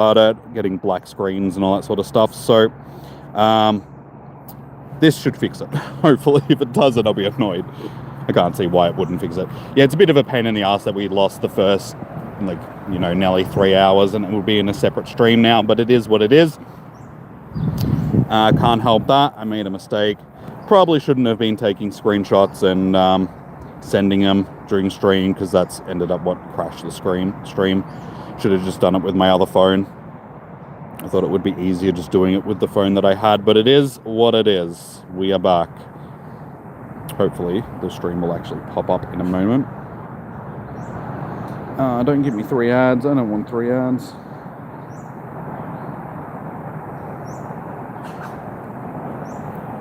at, getting black screens and all that sort of stuff. So this should fix it. Hopefully, if it doesn't, I'll be annoyed. I can't see why it wouldn't fix it. Yeah, it's a bit of a pain in the ass that we lost the first, like, you know, nearly 3 hours, and it will be in a separate stream now, but it is what it is. Can't help that. I made a mistake. Probably shouldn't have been taking screenshots and sending them during stream, because that's ended up what crashed the stream. Should have just done it with my other phone. I thought it would be easier just doing it with the phone that I had, but it is what it is. We are back. Hopefully the stream will actually pop up in a moment. Don't give me 3 ads. I don't want 3 ads.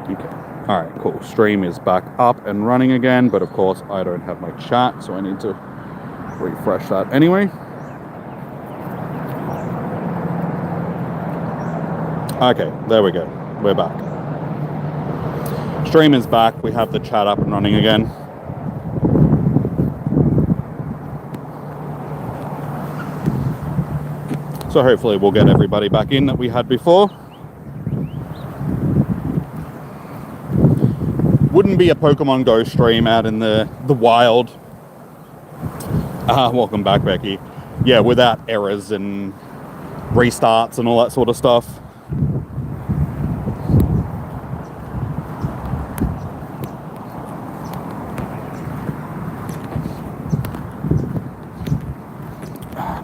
Okay. All right, cool. Stream is back up and running again, but of course I don't have my chat, so I need to refresh that anyway. Okay, there we go. We're back. Stream is back. We have the chat up and running again. So hopefully we'll get everybody back in that we had before. Wouldn't be a Pokemon Go stream out in the wild. Welcome back, Becky. Yeah, without errors and restarts and all that sort of stuff.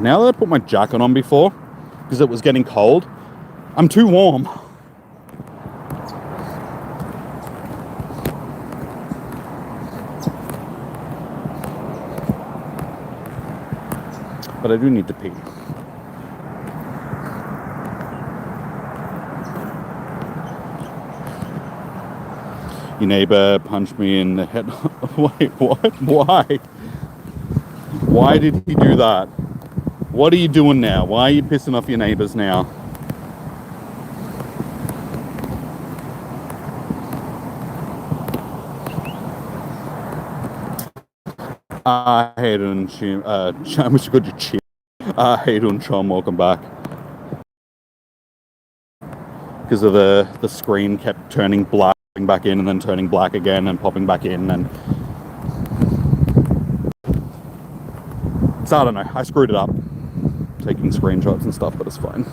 Now that I put my jacket on before, because it was getting cold, I'm too warm. But I do need to pee. Your neighbor punched me in the head. Wait, what? Why? Why did he do that? What are you doing now? Why are you pissing off your neighbors now? Hey, Dun Chim. I wish you could just cheer. Hey, Dun Chom, welcome back. Because of the screen kept turning black, back in, and then turning black again, and popping back in, and so I don't know. I screwed it up, taking screenshots and stuff, but it's fine.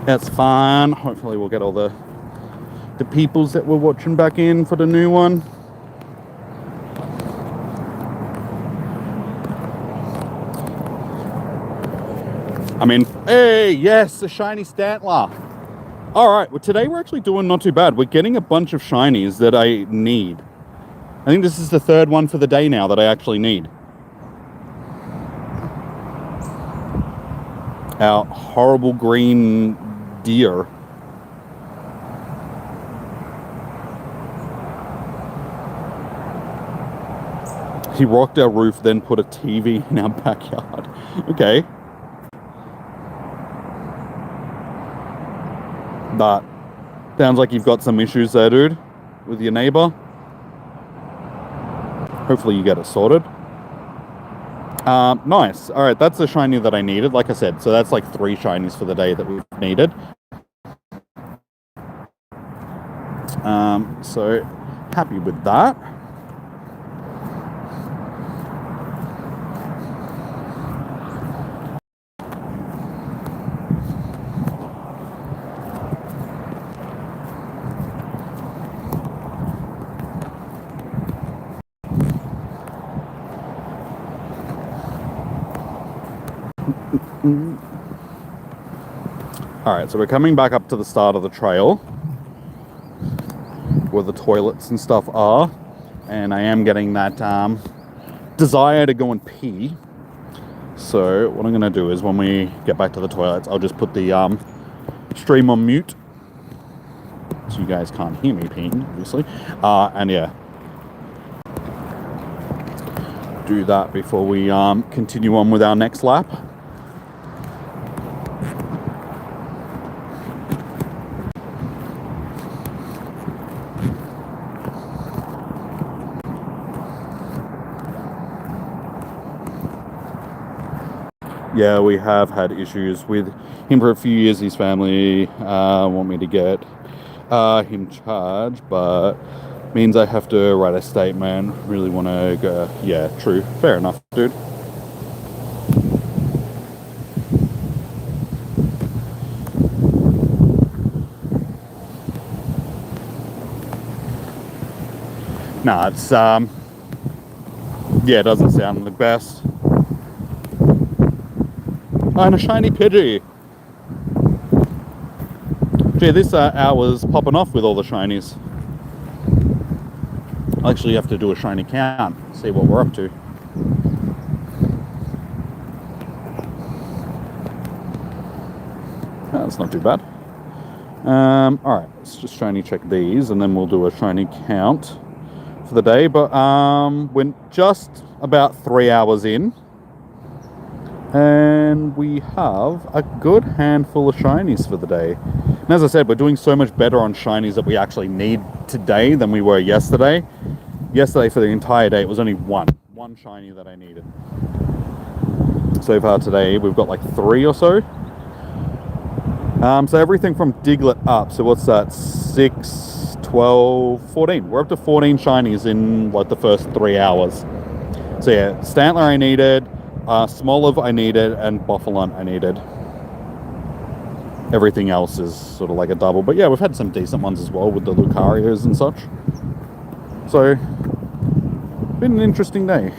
That's fine. Hopefully we'll get all the peoples that were watching back in for the new one. I mean, hey, yes, a shiny Stantler. All right, well, today we're actually doing not too bad. We're getting a bunch of shinies that I need. I think this is the third one for the day now that I actually need. Our horrible green deer. He rocked our roof, then put a TV in our backyard. Okay. That sounds like you've got some issues there, dude, with your neighbor. Hopefully you get it sorted. Nice. All right, that's the shiny that I needed, like I said. So that's like 3 shinies for the day that we've needed. So happy with that. Alright, so we're coming back up to the start of the trail where the toilets and stuff are, and I am getting that desire to go and pee. So what I'm going to do is when we get back to the toilets, I'll just put the stream on mute so you guys can't hear me peeing, obviously. And yeah, do that before we continue on with our next lap. Yeah, we have had issues with him for a few years. His family want me to get him charged, but means I have to write a statement. Really want to go. Yeah, true. Fair enough, dude. Nah, it's yeah, it doesn't sound the best. Oh, and a shiny Pidgey. Gee, this hour's popping off with all the shinies. I actually have to do a shiny count, see what we're up to. Oh, that's not too bad. Alright, let's just shiny check these and then we'll do a shiny count for the day. But we're just about 3 hours in. And we have a good handful of shinies for the day. And as I said, we're doing so much better on shinies that we actually need today than we were yesterday. Yesterday, for the entire day, it was only one shiny that I needed. So far today, we've got like 3 or so. So everything from Diglett up. So what's that? 6, 12, 14. We're up to 14 shinies in like the first 3 hours. So yeah, Stantler I needed. Smoliv I needed, and Bouffalant I needed. Everything else is sort of like a double. But yeah, we've had some decent ones as well with the Lucarios and such. So, been an interesting day.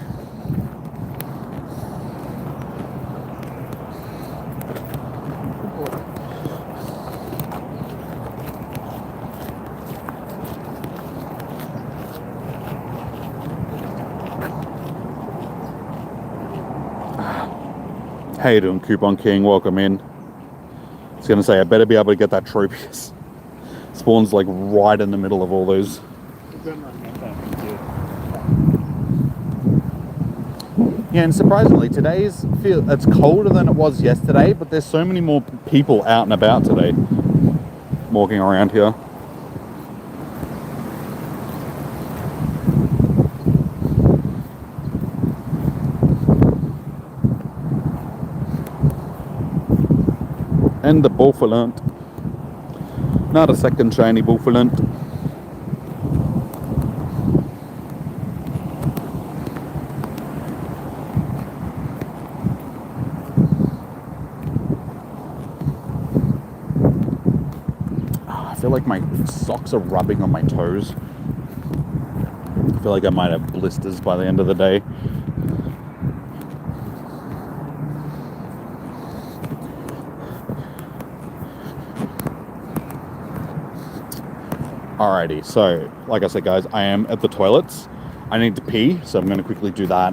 How you doing, Coupon King? Welcome in. I was going to say, I better be able to get that Tropius. Spawns like right in the middle of all those. Yeah, and surprisingly, it's colder than it was yesterday, but there's so many more people out and about today, walking around here. And the Bouffalant. Not a second shiny Bouffalant. I feel like my socks are rubbing on my toes. I feel like I might have blisters by the end of the day. Alrighty, so like I said, guys, I am at the toilets. I need to pee, so I'm going to quickly do that.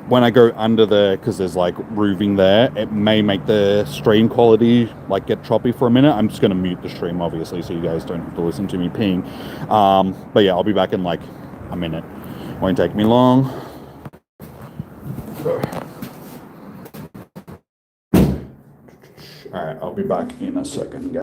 When I go under because there's like roofing there, it may make the stream quality like get choppy for a minute. I'm just going to mute the stream, obviously, so you guys don't have to listen to me peeing. But yeah, I'll be back in like a minute. Won't take me long. Alright, I'll be back in a second, guys.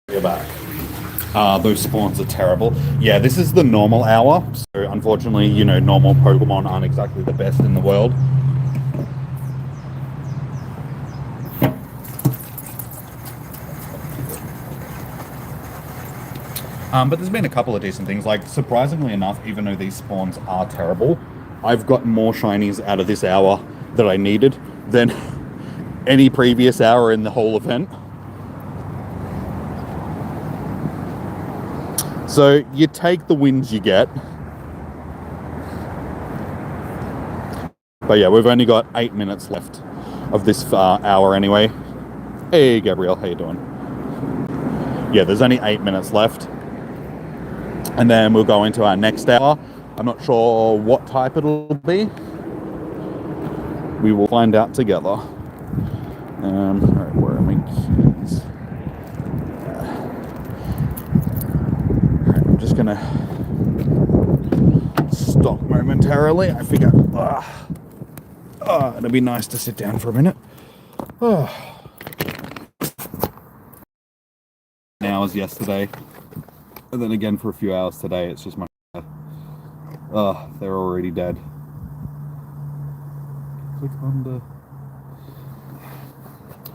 We're back. Those spawns are terrible. Yeah, this is the normal hour. So unfortunately, you know, normal Pokemon aren't exactly the best in the world. But there's been a couple of decent things. Like, surprisingly enough, even though these spawns are terrible, I've got more shinies out of this hour that I needed than any previous hour in the whole event. So you take the wins you get. But yeah, we've only got 8 minutes left of this hour anyway. Hey, Gabrielle, how you doing? Yeah, there's only 8 minutes left. And then we'll go into our next hour. I'm not sure what type it'll be. We will find out together. Alright, where are my keys? Alright, I'm just gonna stop momentarily. I figure it'd be nice to sit down for a minute. Hours yesterday, and then again for a few hours today. It's just my they're already dead. Click on the...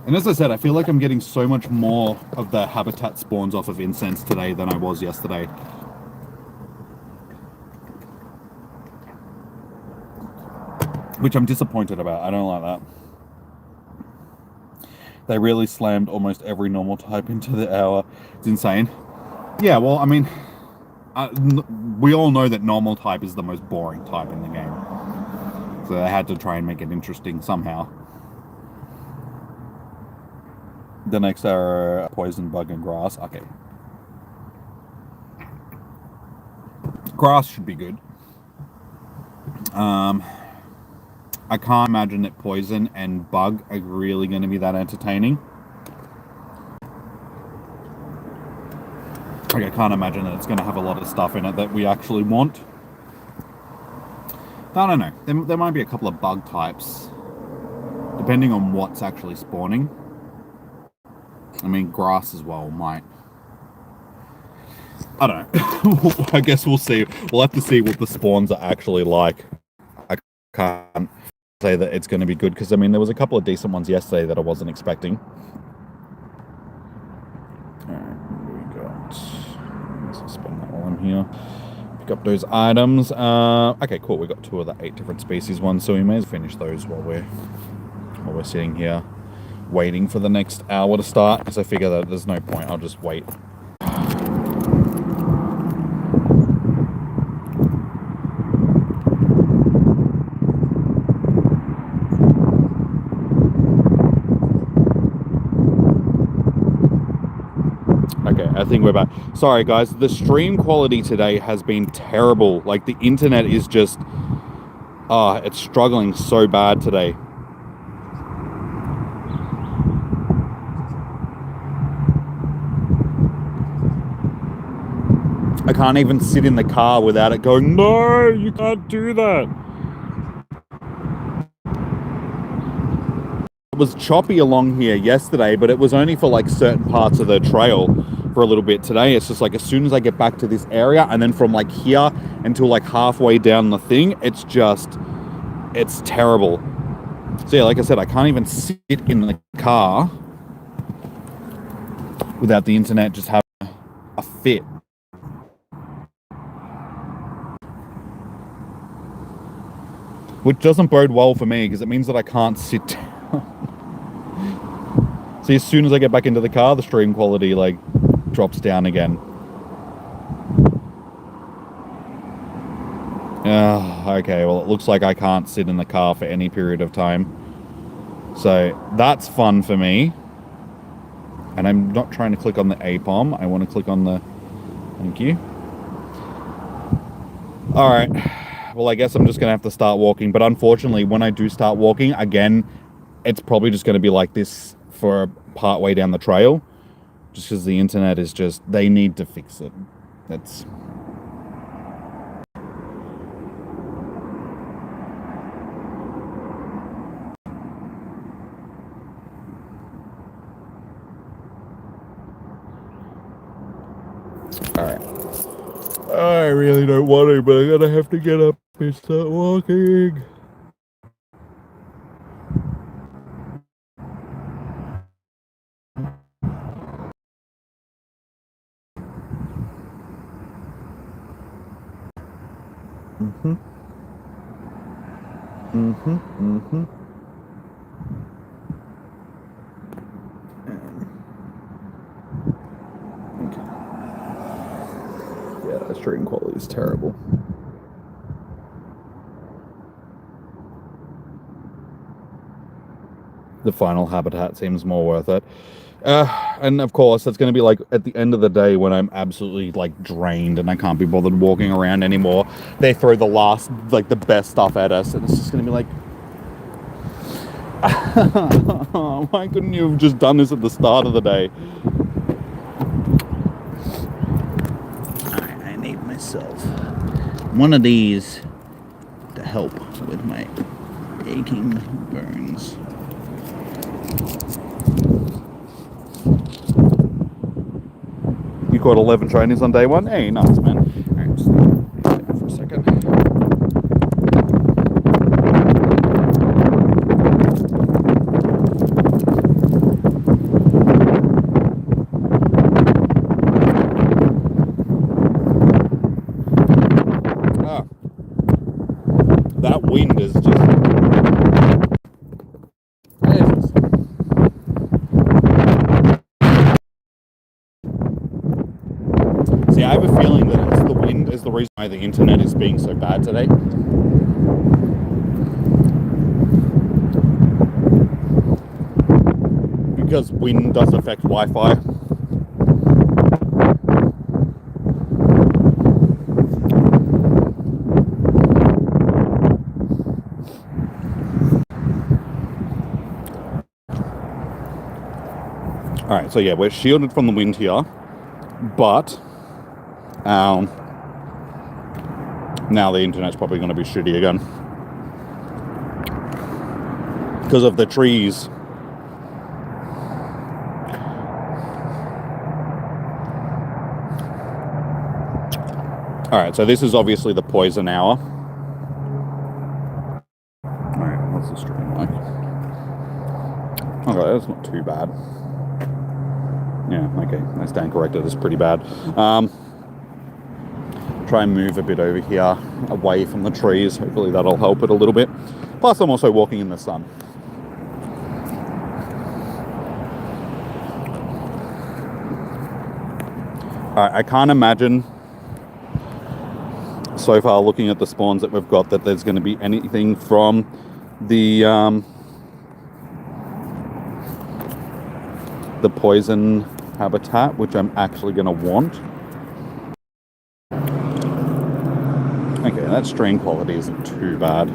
And as I said, I feel like I'm getting so much more of the habitat spawns off of incense today than I was yesterday. Which I'm disappointed about. I don't like that. They really slammed almost every normal type into the hour. It's insane. Yeah, well, I mean, we all know that normal type is the most boring type in the game. So they had to try and make it interesting somehow. The next are poison, bug, and grass. Okay. Grass should be good. I can't imagine that poison and bug are really going to be that entertaining. Like, I can't imagine that it's going to have a lot of stuff in it that we actually want. I don't know. There might be a couple of bug types, depending on what's actually spawning. I mean, grass as well might. I don't know. I guess we'll see. We'll have to see what the spawns are actually like. I can't say that it's going to be good, because I mean, there was a couple of decent ones yesterday that I wasn't expecting. Alright, we got... Let's spend that while I'm here. Pick up those items. Okay, cool. We got 2 of the 8 different species ones, so we may as well finish those while we're sitting here waiting for the next hour to start, because I figure that there's no point. I'll just wait. Okay, I think we're back. Sorry guys, the stream quality today has been terrible. Like, the internet is just it's struggling so bad today. I can't even sit in the car without it going, no, you can't do that. It was choppy along here yesterday, but it was only for like certain parts of the trail for a little bit. Today it's just like, as soon as I get back to this area, and then from like here until like halfway down the thing, it's terrible. So yeah, like I said, I can't even sit in the car without the internet just having a fit. Which doesn't bode well for me, because it means that I can't sit down. See, as soon as I get back into the car, the stream quality like drops down again. Okay, well, it looks like I can't sit in the car for any period of time. So that's fun for me. And I'm not trying to click on the APOM. I want to click on the... Thank you. Alright. Well, I guess I'm just going to have to start walking. But unfortunately, when I do start walking, again, it's probably just going to be like this for part way down the trail. Just because the internet is just... They need to fix it. That's... Alright. I really don't want to, but I'm gonna have to get up and start walking. stream quality is terrible. The final habitat seems more worth it. And of course, it's going to be like at the end of the day when I'm absolutely like drained and I can't be bothered walking around anymore. They throw the last, like the best stuff at us, and it's just going to be like, why couldn't you have just done this at the start of the day? I need myself one of these to help with my aching burns. You caught 11 shinies on day one? Hey, nice, man. Alright, just wait for a second. Ah. That wind is just... See, I have a feeling that it's the wind is the reason why the internet is being so bad today. Because wind does affect Wi-Fi. Alright, so yeah, we're shielded from the wind here, but now the internet's probably going to be shitty again because of the trees. Alright, so this is obviously the poison hour. Alright, what's the stream like? Okay, that's not too bad. Yeah, okay, I stand corrected, it's pretty bad. Try and move a bit over here, away from the trees. Hopefully that'll help it a little bit. Plus, I'm also walking in the sun. Alright, I can't imagine, so far looking at the spawns that we've got, that there's going to be anything from the poison habitat, which I'm actually going to want. Okay, that stream quality isn't too bad.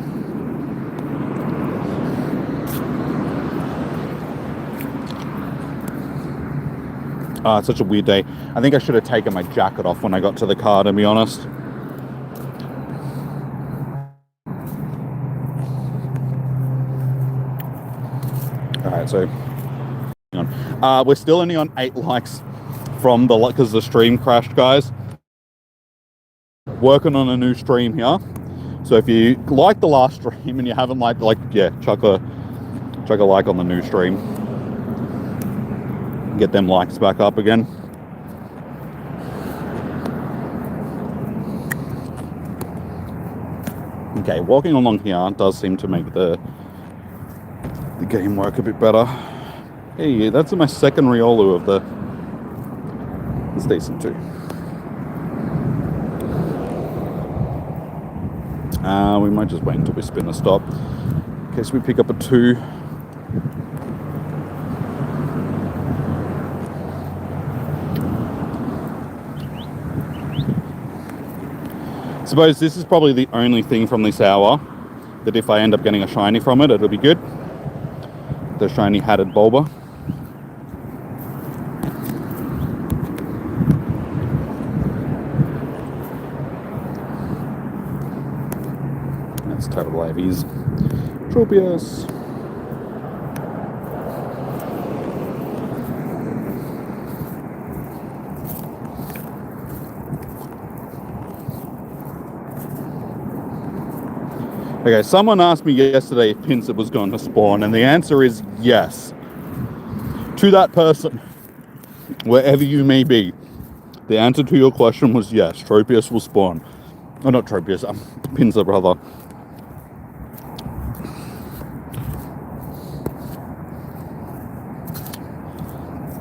It's such a weird day. I think I should have taken my jacket off when I got to the car, to be honest. Alright, so hang on. We're still only on 8 likes from the, because the stream crashed, guys. Working on a new stream here, so if you like the last stream and you haven't liked, yeah, chuck a like on the new stream, get them likes back up again. Okay, walking along here does seem to make the game work a bit better. Hey, that's my second Riolu of the... It's decent too. We might just wait until we spin a stop in case we pick up a 2. Suppose this is probably the only thing from this hour that if I end up getting a shiny from it, it'll be good. The shiny hatted Bulba. That's terrible AVs. Tropius. Okay, someone asked me yesterday if Pinsir was going to spawn, and the answer is yes. To that person, wherever you may be, the answer to your question was yes, Tropius will spawn. Oh, not Tropius, Pinsir, brother.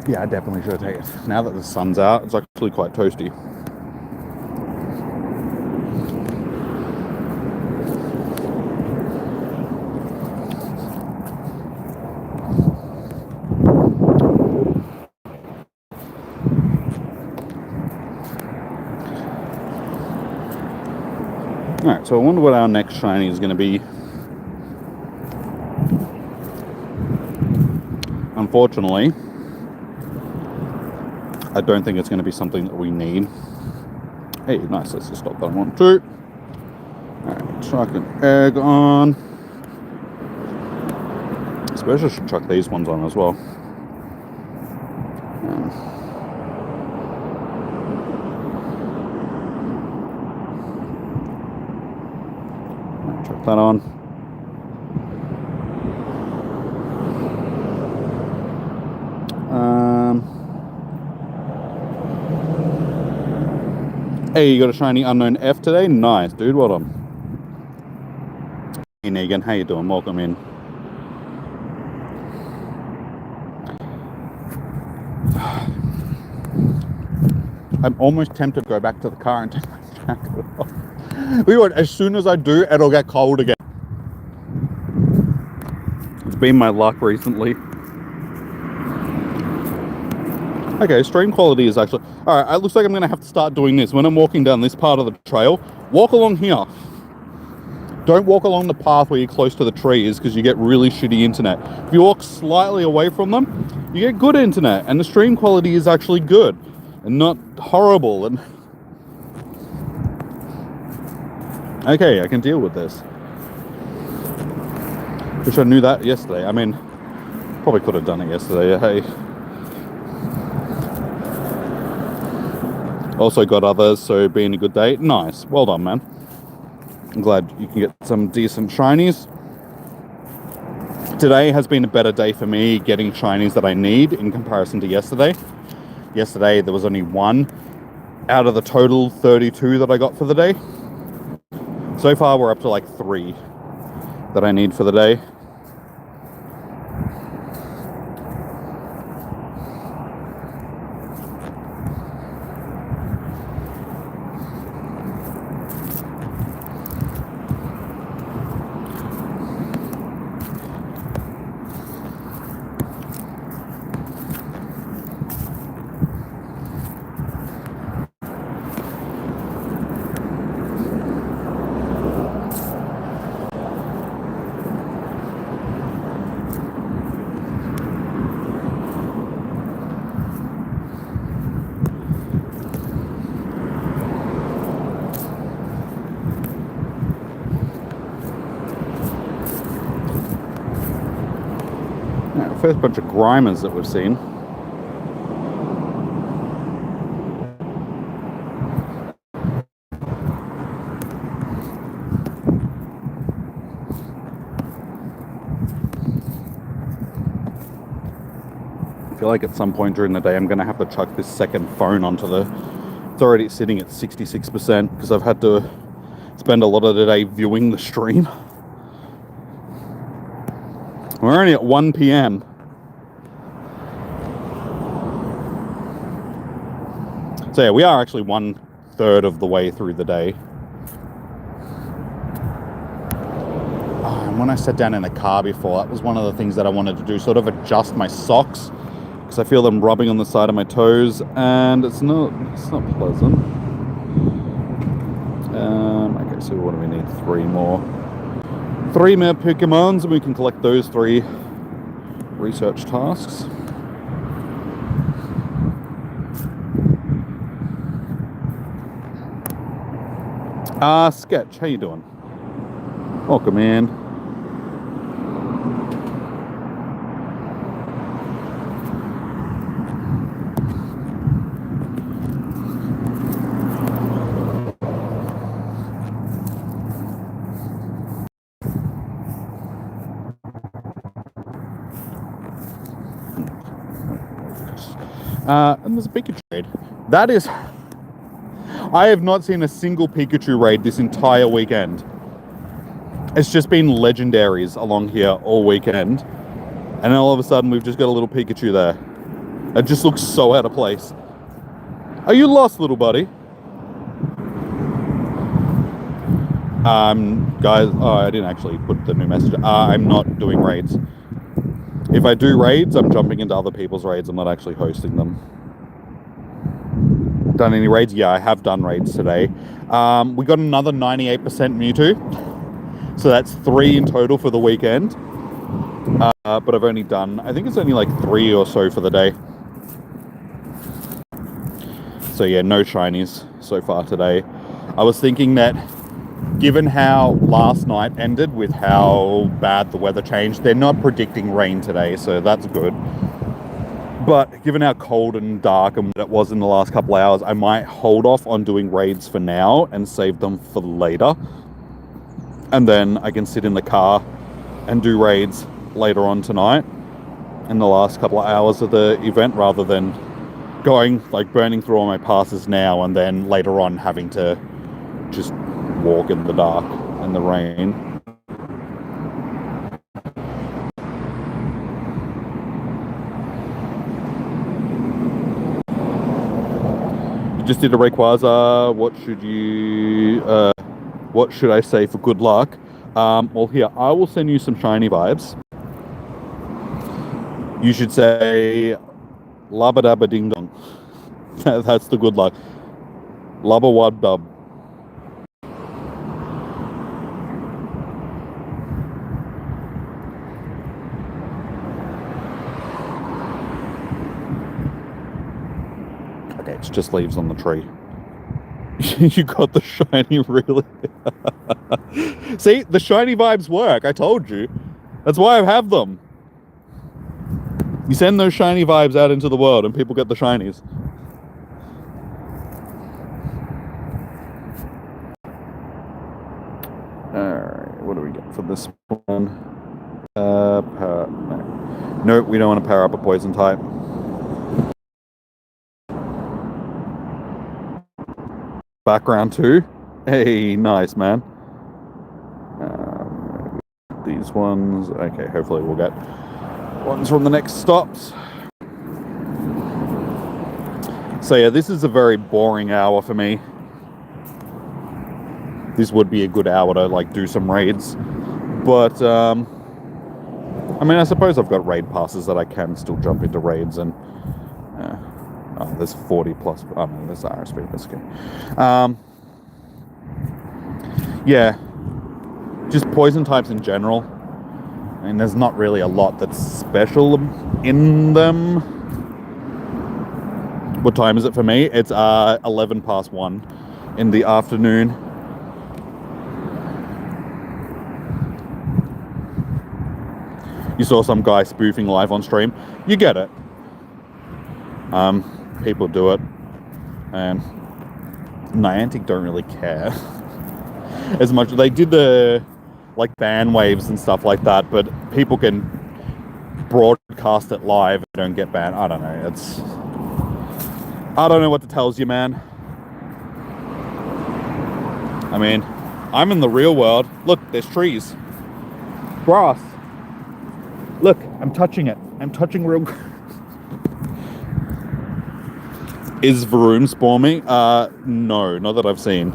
Yeah, I definitely should take it. Now that the sun's out, it's actually quite toasty. Alright, so I wonder what our next shiny is going to be. Unfortunately, I don't think it's going to be something that we need. Hey, nice, let's just stop that one too. Alright, chuck an egg on. I suppose I should chuck these ones on as well. Chuck that on. Hey, you got a shiny unknown F today? Nice, dude. Well done. Hey, Negan. How you doing? Welcome in. I'm almost tempted to go back to the car and take my jacket off. As soon as I do, it'll get cold again. It's been my luck recently. Okay, stream quality is actually... Alright, it looks like I'm going to have to start doing this. When I'm walking down this part of the trail, walk along here. Don't walk along the path where you're close to the trees, because you get really shitty internet. If you walk slightly away from them, you get good internet, and the stream quality is actually good, and not horrible. And okay, I can deal with this. Wish I knew that yesterday. I mean, probably could have done it yesterday, hey. Also got others, so being a good day. Nice. Well done, man. I'm glad you can get some decent shinies. Today has been a better day for me getting shinies that I need in comparison to yesterday. Yesterday, there was only one out of the total 32 that I got for the day. So far, we're up to like 3 that I need for the day. First bunch of Grimers that we've seen. I feel like at some point during the day I'm going to have to chuck this second phone onto the... It's already sitting at 66% because I've had to spend a lot of the day viewing the stream. We're only at 1 p.m. So yeah, we are actually 1/3 of the way through the day. Oh, and when I sat down in the car before, that was one of the things that I wanted to do, sort of adjust my socks, because I feel them rubbing on the side of my toes, and it's not pleasant. Okay, so what do we need? 3 more. 3 more Pokemons, and we can collect those 3 research tasks. Sketch, how you doing? Welcome in. And there's a Pikachu raid. That is... I have not seen a single Pikachu raid this entire weekend. It's just been legendaries along here all weekend. And then all of a sudden we've just got a little Pikachu there. It just looks so out of place. Are you lost, little buddy? Guys, oh, I didn't actually put the new message. I'm not doing raids. If I do raids, I'm jumping into other people's raids. I'm not actually hosting them. done any raids? Yeah, I have done raids today. We got another 98% Mewtwo. So that's 3 in total for the weekend. But I've only done, I think it's only like 3 or so for the day. So yeah, no shinies so far today. I was thinking that given how last night ended with how bad the weather changed, they're not predicting rain today, so that's good. But given how cold and dark and it was in the last couple of hours, I might hold off on doing raids for now and save them for later. And then I can sit in the car and do raids later on tonight in the last couple of hours of the event, rather than going, like, burning through all my passes now and then later on having to just walk in the dark and the rain. Just did a Rayquaza. What should I say for good luck? Well, here, I will send you some shiny vibes. You should say Labba Dabba Ding Dong. That's the good luck. Labba Wad Dub. Okay, it's just leaves on the tree. You got the shiny, really? See, the shiny vibes work. I told you. That's why I have them. You send those shiny vibes out into the world and people get the shinies. Alright, what do we get for this one? No. Nope, we don't want to power up a poison type. Background 2. Hey, nice, man. These ones. Okay, hopefully we'll get ones from the next stops. So yeah, this is a very boring hour for me. This would be a good hour to like do some raids, but I mean, I suppose I've got raid passes that I can still jump into raids, and oh, there's 40 plus. Oh no, there's RSP. That's good. Yeah, just poison types in general. I mean, there's not really a lot that's special in them. What time is it for me? It's 11 past 1 in the afternoon. You saw some guy spoofing live on stream. You get it. People do it. And Niantic don't really care as much. They did the like ban waves and stuff like that, but people can broadcast it live and don't get banned. I don't know. I don't know what to tell you, man. I mean, I'm in the real world. Look, there's trees. Grass. Look, I'm touching it. I'm touching real... Is Varun spawning? No, not that I've seen.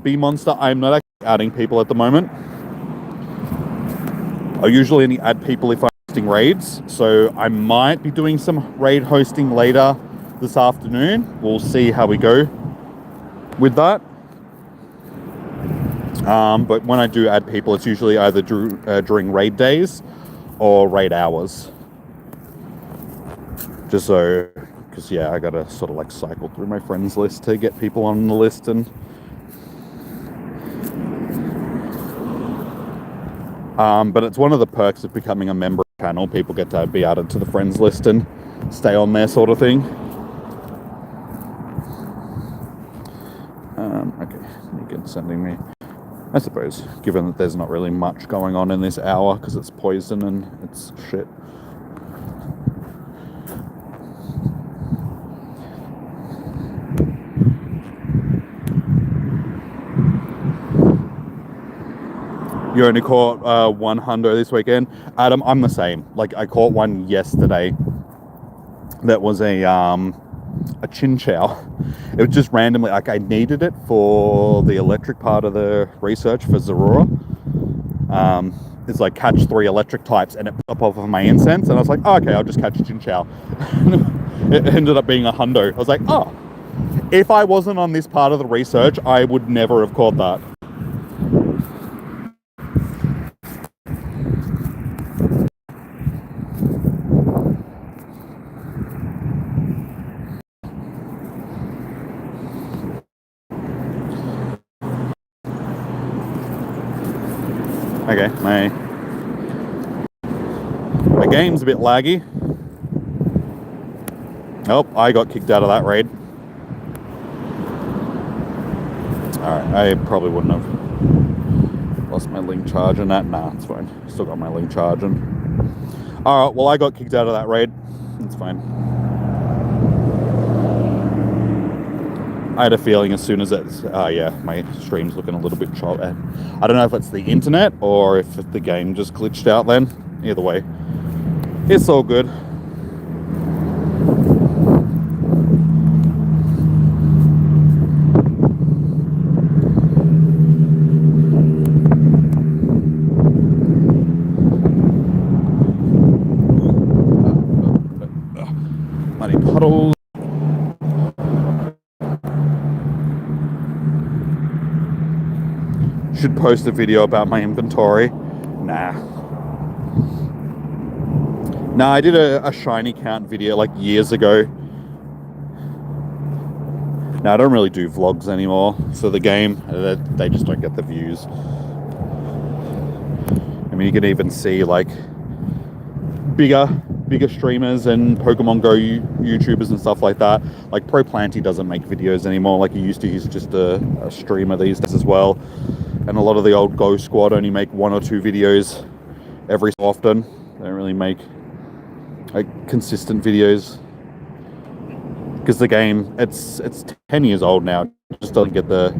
Bee Monster, I'm not actually adding people at the moment. I usually only add people if I'm hosting raids, so I might be doing some raid hosting later this afternoon. We'll see how we go with that. But when I do add people, it's usually either during raid days or raid hours. Just so, because yeah, I gotta sort of like cycle through my friends list to get people on the list. And but it's one of the perks of becoming a member of the channel. People get to be added to the friends list and stay on there, sort of thing. Okay, you can sending me. I suppose, given that there's not really much going on in this hour because it's poison and it's shit. You only caught one hundo this weekend. Adam, I'm the same. Like, I caught one yesterday that was a a chinchou. It was just randomly, like, I needed it for the electric part of the research for Zorora. It's like catch 3 electric types, and it put off of my incense, and I was like, oh, okay, I'll just catch a chinchou. It ended up being a hundo. I was like, oh, if I wasn't on this part of the research, I would never have caught that. Okay, my game's a bit laggy. Oh, I got kicked out of that raid. Alright, I probably wouldn't have lost my link charge in that. Nah, it's fine. Still got my link charge in. Alright, well, I got kicked out of that raid. It's fine. I had a feeling as soon as it's... yeah, my stream's looking a little bit choppy. I don't know if it's the internet or if the game just glitched out then. Either way, it's all good. Muddy puddles. Should post a video about my inventory. Nah, I did a shiny count video like years ago. Now I don't really do vlogs anymore, so the game, they just don't get the views. I mean, you can even see like bigger streamers and Pokemon Go YouTubers and stuff like that. Like Pro Planty doesn't make videos anymore like he used to. He's just a streamer these days as well. And a lot of the old Go squad only make 1 or 2 videos every so often. They don't really make like consistent videos because the game, it's 10 years old now. It just doesn't get the,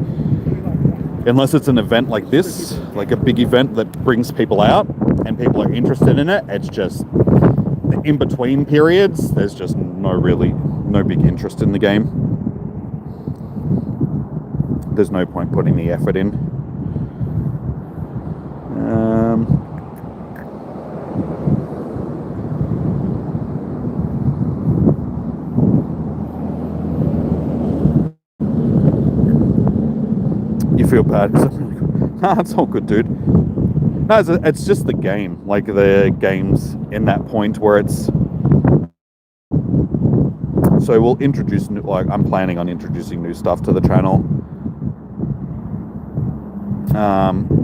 unless it's an event like this, like a big event that brings people out and people are interested in it. It's just the in-between periods, there's just no big interest in the game. There's no point putting the effort in. You feel bad because I'm really good. Nah, it's all good, dude. No, it's just the game. Like the game's in that point where it's. So we'll introduce like I'm planning on introducing new stuff to the channel.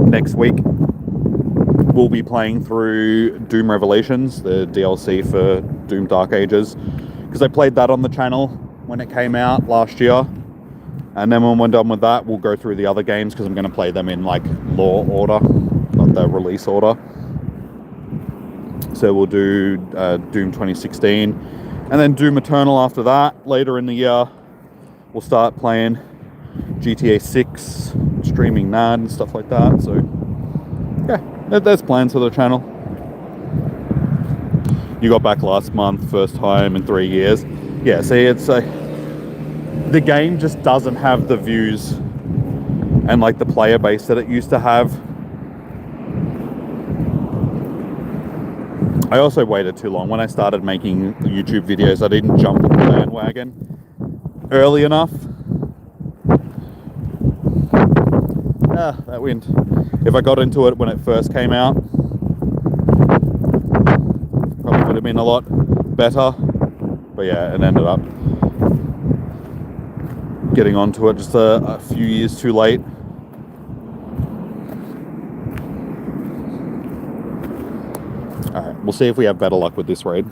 Next week we'll be playing through Doom Revelations, the DLC for Doom Dark Ages, because I played that on the channel when it came out last year. And then when we're done with that, we'll go through the other games because I'm going to play them in like lore order, not the release order. So we'll do Doom 2016 and then Doom Eternal after that. Later in the year, we'll start playing GTA 6, streaming that and stuff like that. So yeah, there's plans for the channel. You got back last month, first time in 3 years. Yeah, see, it's the game just doesn't have the views and like the player base that it used to have. I also waited too long. When I started making YouTube videos, I didn't jump on the bandwagon early enough. That wind. If I got into it when it first came out, probably would have been a lot better. But yeah, it ended up getting onto it just a few years too late. Alright, we'll see if we have better luck with this raid.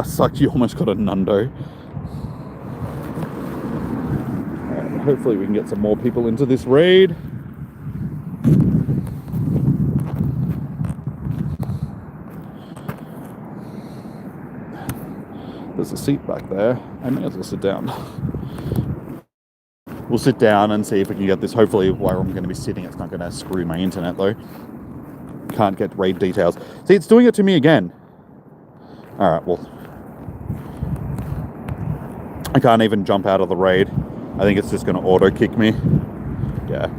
Sucked, you almost got a Nundo. Alright, hopefully we can get some more people into this raid. There's a seat back there. I may as well sit down. We'll sit down and see if we can get this. Hopefully where I'm going to be sitting, it's not going to screw my internet though. Can't get raid details. See, it's doing it to me again. Alright, well, I can't even jump out of the raid. I think it's just going to auto kick me. Yeah.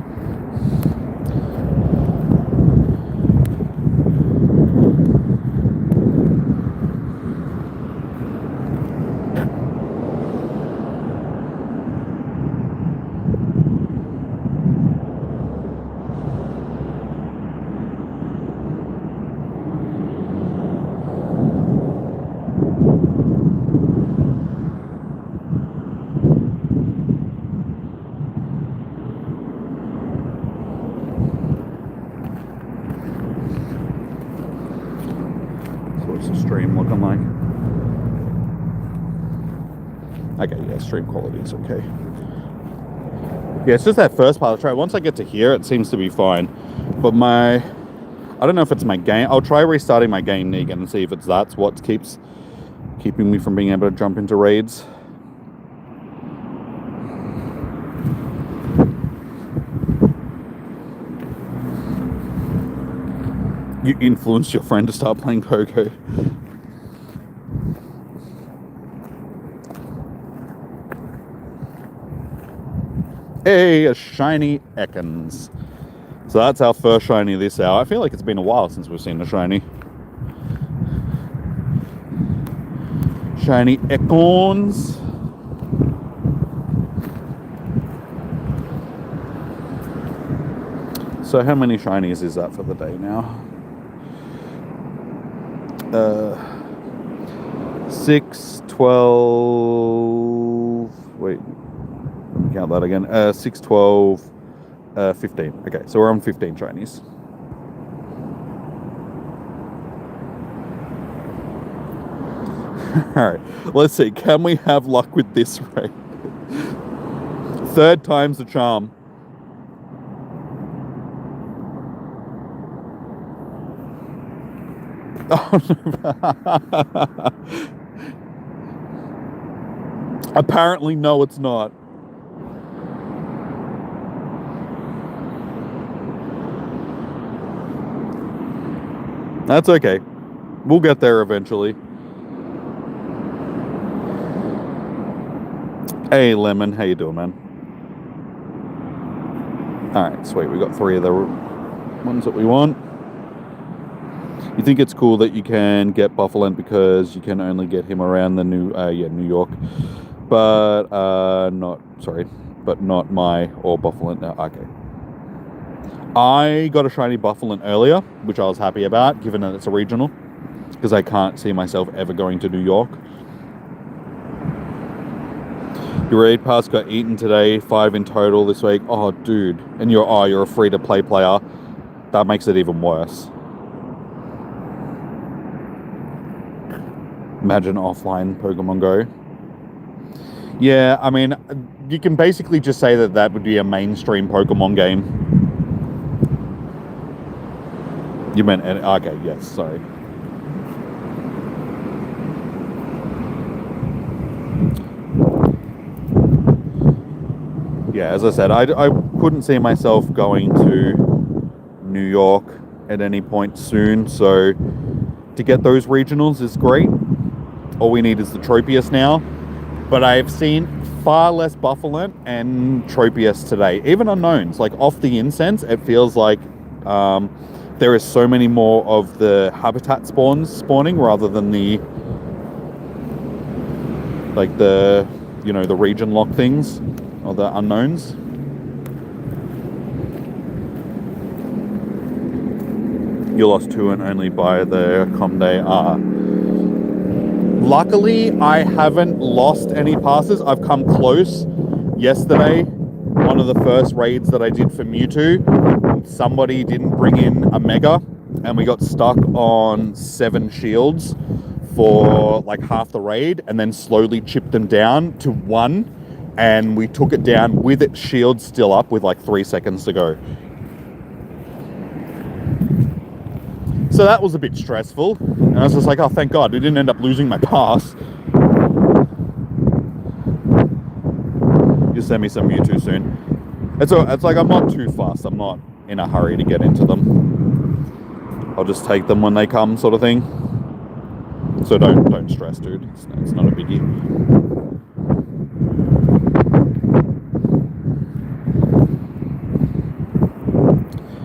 Looking like. Okay, yeah, stream quality is okay. Yeah, it's just that first part of the track. Once I get to here, it seems to be fine. But I don't know if it's my game. I'll try restarting my game again and see if that's what keeps keeping me from being able to jump into raids. You influenced your friend to start playing Pogo. Hey, a shiny Ekans. So that's our first shiny this hour. I feel like it's been a while since we've seen a shiny. Shiny Ekans. So how many shinies is that for the day now? 6, 12... Wait. Let me count that again. 6, 12, 15. Okay, so we're on 15 shinies. Alright, let's see. Can we have luck with this raid? Third time's the charm. Oh, no. Apparently, no, it's not. That's okay. We'll get there eventually. Hey, Lemon. How you doing, man? Alright, sweet. We got 3 of the ones that we want. You think it's cool that you can get Buffalent because you can only get him around the New York. But, not my or Buffalent. No, okay. I got a shiny Buffalent earlier, which I was happy about, given that it's a regional, because I can't see myself ever going to New York. Your raid pass got eaten today, 5 in total this week. Oh, dude. And you're a free-to-play player. That makes it even worse. Imagine offline Pokemon Go. Yeah, I mean, you can basically just say that that would be a mainstream Pokemon game. You meant... Okay, yes, sorry. Yeah, as I said, I couldn't see myself going to New York at any point soon, so to get those regionals is great. All we need is the Tropius now, but I've seen far less Buffalent and Tropius today, even unknowns. Like off the incense, it feels like there is so many more of the habitat spawning rather than the the region lock things or the unknowns. You lost 2 and only by the Comday. Luckily, I haven't lost any passes. I've come close. Yesterday, one of the first raids that I did for Mewtwo, somebody didn't bring in a Mega, and we got stuck on 7 shields for like half the raid, and then slowly chipped them down to 1, and we took it down with its shield still up with like 3 seconds to go. So that was a bit stressful, and I was just like, oh, thank God, we didn't end up losing my pass. Just send me some Mewtwo soon. It's like I'm not too fast. I'm not in a hurry to get into them. I'll just take them when they come, sort of thing. So don't stress, dude. It's not a biggie.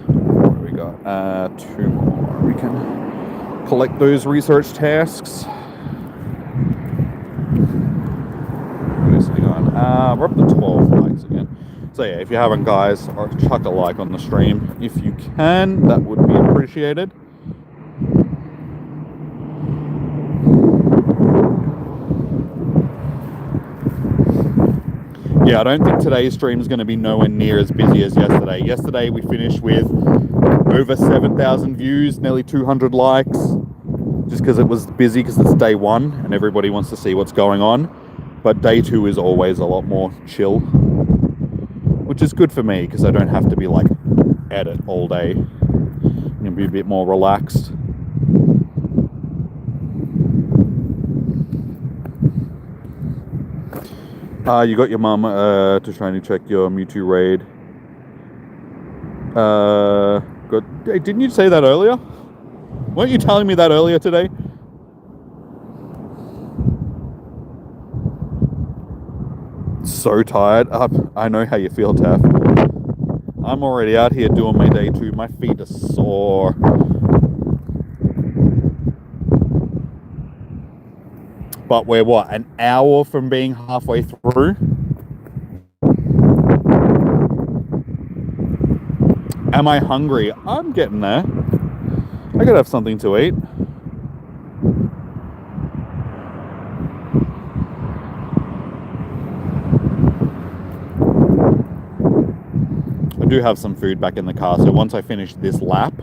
What do we got? 2 more. We can collect those research tasks. What is it on? We're up to 12 likes again. So yeah, if you haven't, guys, chuck a like on the stream. If you can, that would be appreciated. Yeah, I don't think today's stream is going to be nowhere near as busy as yesterday. Yesterday we finished with over 7,000 views, nearly 200 likes, just because it was busy because it's day 1 and everybody wants to see what's going on. But day 2 is always a lot more chill, which is good for me because I don't have to be like at it all day. I can be a bit more relaxed. You got your mum to try and check your Mewtwo raid. Good. Hey, didn't you say that earlier? Weren't you telling me that earlier today? So tired. I know how you feel, Taff. I'm already out here doing my day 2. My feet are sore. But we're what, an hour from being halfway through? Am I hungry? I'm getting there. I gotta have something to eat. I do have some food back in the car, so once I finish this lap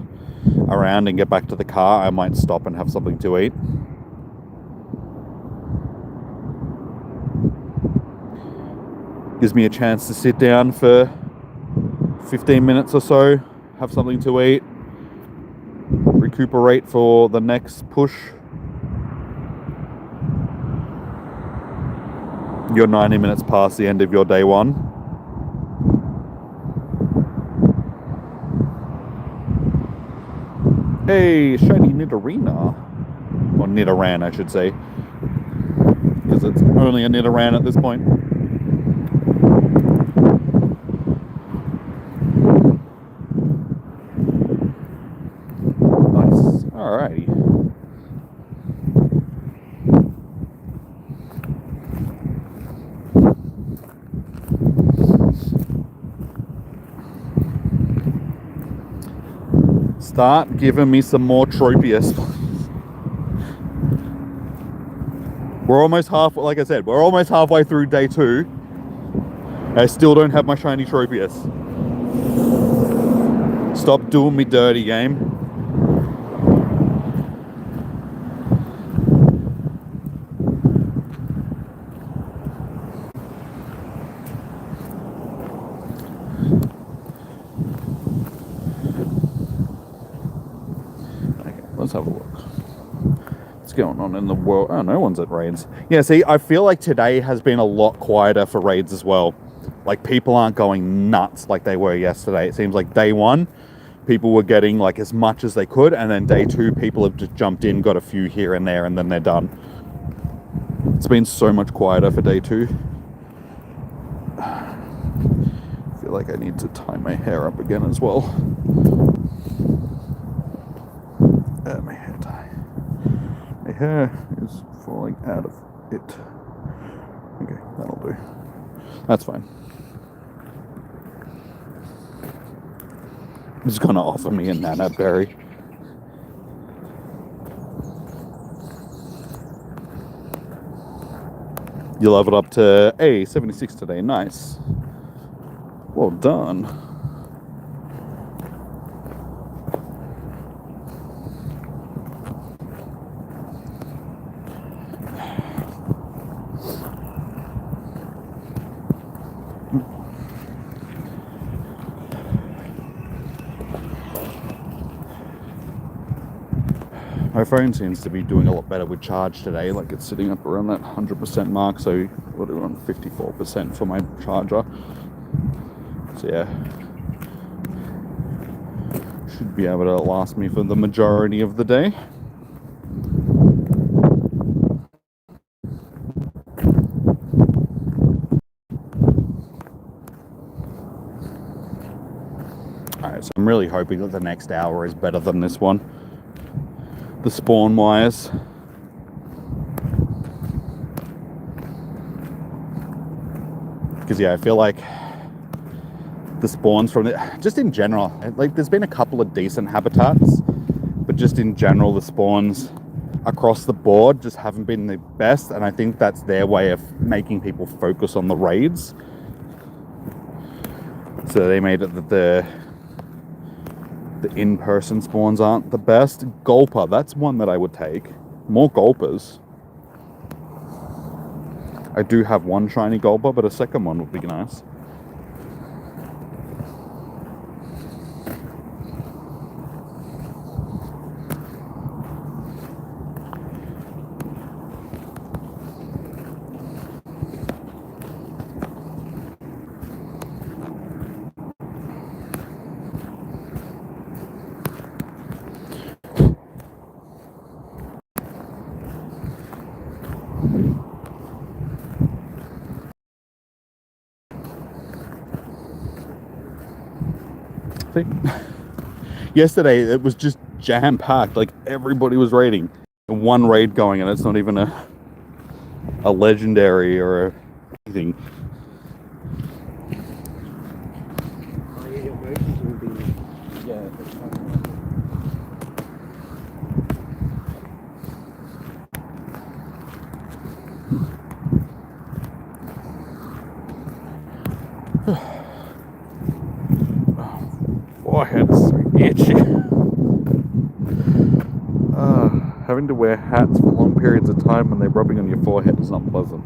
around and get back to the car, I might stop and have something to eat. Gives me a chance to sit down for 15 minutes or so, have something to eat, recuperate for the next push. You're 90 minutes past the end of your day 1. Hey, shiny Nidorina. Or Nidoran, I should say. Because it's only a Nidoran at this point. Nice. Alrighty. Start giving me some more Tropius. We're almost like I said, we're almost halfway through day 2. I still don't have my shiny Tropius. Stop doing me dirty, game. Let's have a look. What's going on in the world? Oh, no one's at raids. Yeah, see, I feel like today has been a lot quieter for raids as well. Like, people aren't going nuts like they were yesterday. It seems like day 1, people were getting like as much as they could, and then day 2, people have just jumped in, got a few here and there, and then they're done. It's been so much quieter for day 2. I feel like I need to tie my hair up again as well. My hair tie. My hair is falling out of it. Okay, that'll do. That's fine. He's gonna offer me a nana berry. You leveled up to 76 today. Nice. Well done. My phone seems to be doing a lot better with charge today, like it's sitting up around that 100% mark, so what are we on, 54% for my charger. So yeah, should be able to last me for the majority of the day. So I'm really hoping that the next hour is better than this one. The spawn wise. Because yeah, I feel like the spawns from just in general, like there's been a couple of decent habitats, but just in general the spawns across the board just haven't been the best, and I think that's their way of making people focus on the raids. So they made it that the in-person spawns aren't the best. Gulper, that's one that I would take. More Gulpers. I do have one shiny Gulper, but a second one would be nice. Yesterday it was just jam-packed, like everybody was raiding. One raid going, and it's not even a legendary or anything. Forehead's so itchy. Having to wear hats for long periods of time when they're rubbing on your forehead is not pleasant.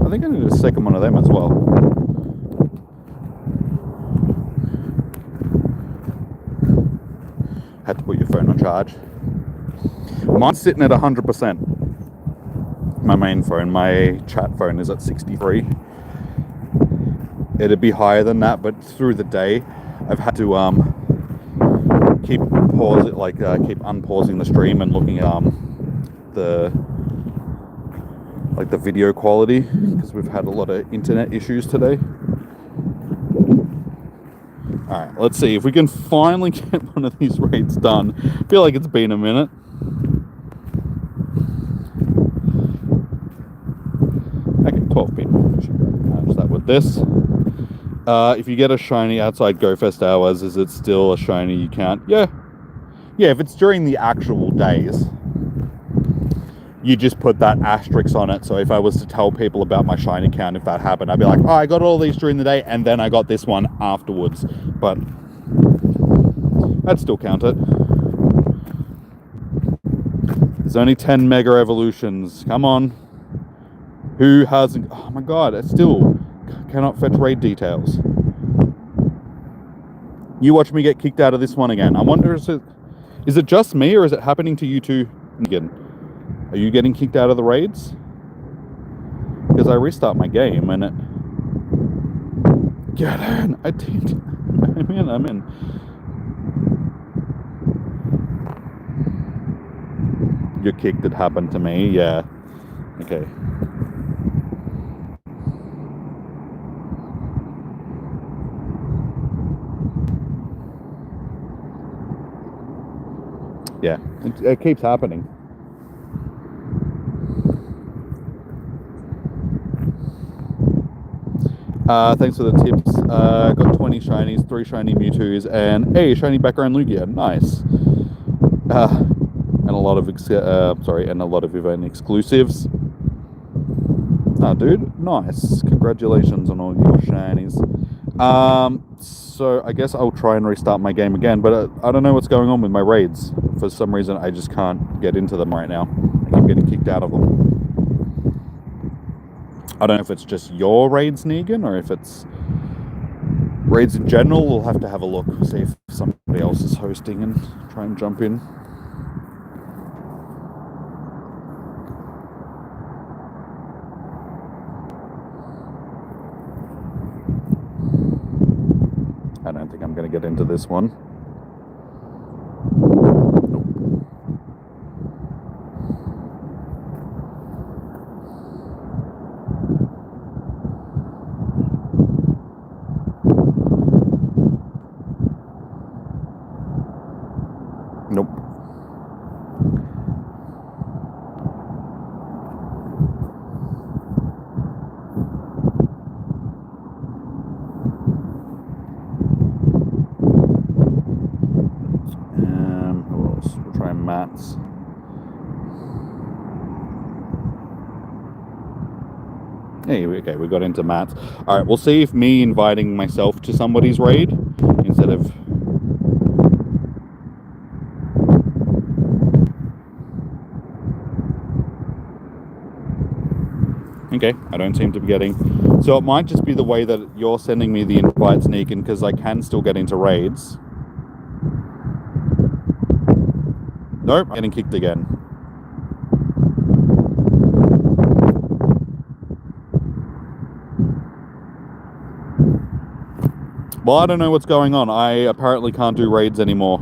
I think I need a second one of them as well. Had to put your phone on charge. Mine's sitting at 100%. My main phone, my chat phone is at 63. It'd be higher than that, but through the day I've had to keep unpausing the stream and looking at the video quality, because we've had a lot of internet issues today. Alright, let's see if we can finally get one of these raids done. I feel like it's been a minute. Okay, 12 people. Manage that with this. If you get a shiny outside GoFest hours, is it still a shiny you can't? Yeah, if it's during the actual days, you just put that asterisk on it. So if I was to tell people about my shiny count, if that happened, I'd be like, oh, I got all these during the day, and then I got this one afterwards. But I'd still count it. There's only 10 Mega Evolutions. Come on. Who hasn't? Oh my god, I still cannot fetch raid details. You watch me get kicked out of this one again. I wonder, is it just me, or is it happening to you too again? Are you getting kicked out of the raids? Because I restart my game and it... Get in! I did. I'm in. You're kicked, it happened to me, yeah. Okay. Yeah, it keeps happening. Thanks for the tips. Got 20 shinies, 3 shiny Mewtwo's, and a shiny background Lugia. Nice. And a lot of event exclusives. Oh, dude, nice. Congratulations on all your shinies. So I guess I'll try and restart my game again, but I don't know what's going on with my raids. For some reason, I just can't get into them right now. I keep getting kicked out of them. I don't know if it's just your raids, Negan, or if it's raids in general. We'll have to have a look, see if somebody else is hosting and try and jump in. I don't think I'm going to get into this one. Nope. Hey, okay, we got into Matt's. All right, we'll see if me inviting myself to somebody's raid instead of... Okay, I don't seem to be getting... So it might just be the way that you're sending me the invites, Negan, because I can still get into raids. Nope, I'm getting kicked again. Well, I don't know what's going on. I apparently can't do raids anymore.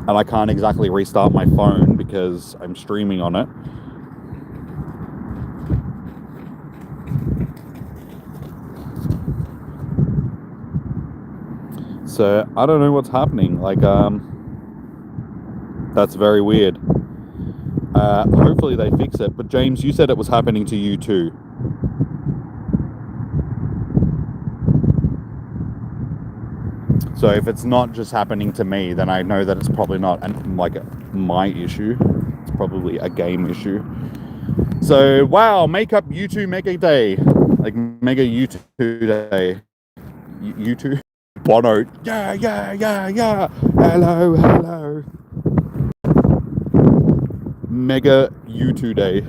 And I can't exactly restart my phone because I'm streaming on it. So I don't know what's happening. Like, that's very weird. Hopefully they fix it. But James, you said it was happening to you too. So if it's not just happening to me, then I know that it's probably not my issue. It's probably a game issue. So wow, make up Mewtwo Mega Day, like Mega Mewtwo Day. Mewtwo, Bono, yeah. Hello. Mega Mewtwo Day.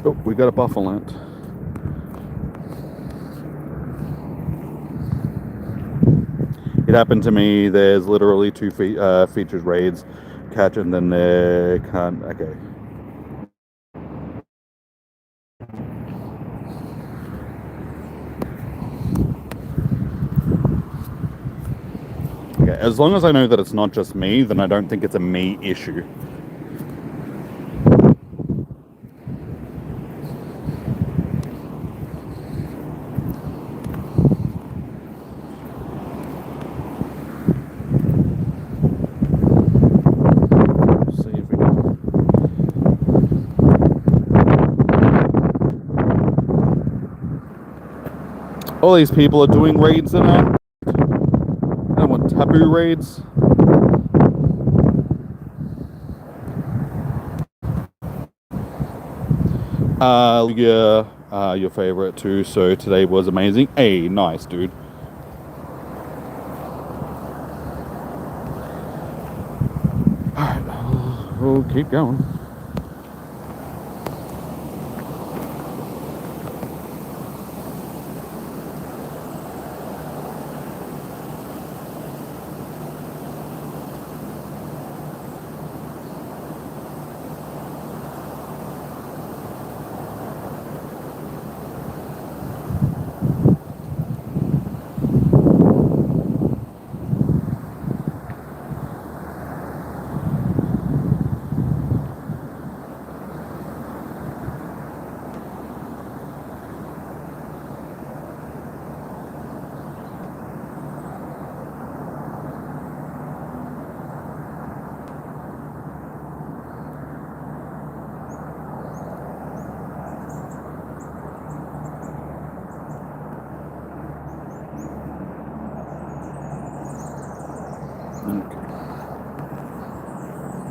Oh, we got a Buffalant. It happened to me. There's literally two features raids, catch, and then they can't. Okay. Okay. As long as I know that it's not just me, then I don't think it's a me issue. All these people are doing raids and I don't want taboo raids. Yeah, your favorite too. So today was amazing. Hey, nice, dude. Alright, we'll keep going.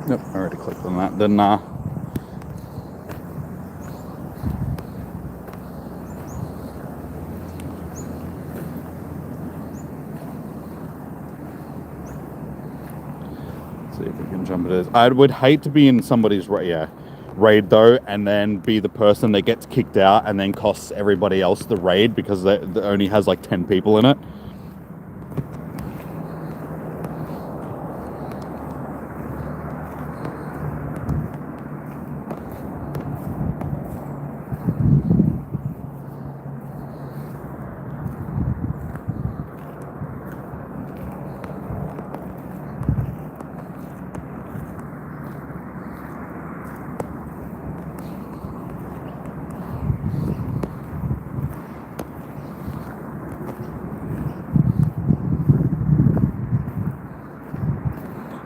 Yep, I already clicked on that. Then, see if we can jump it. I would hate to be in somebody's raid though, and then be the person that gets kicked out and then costs everybody else the raid because it only has like 10 people in it.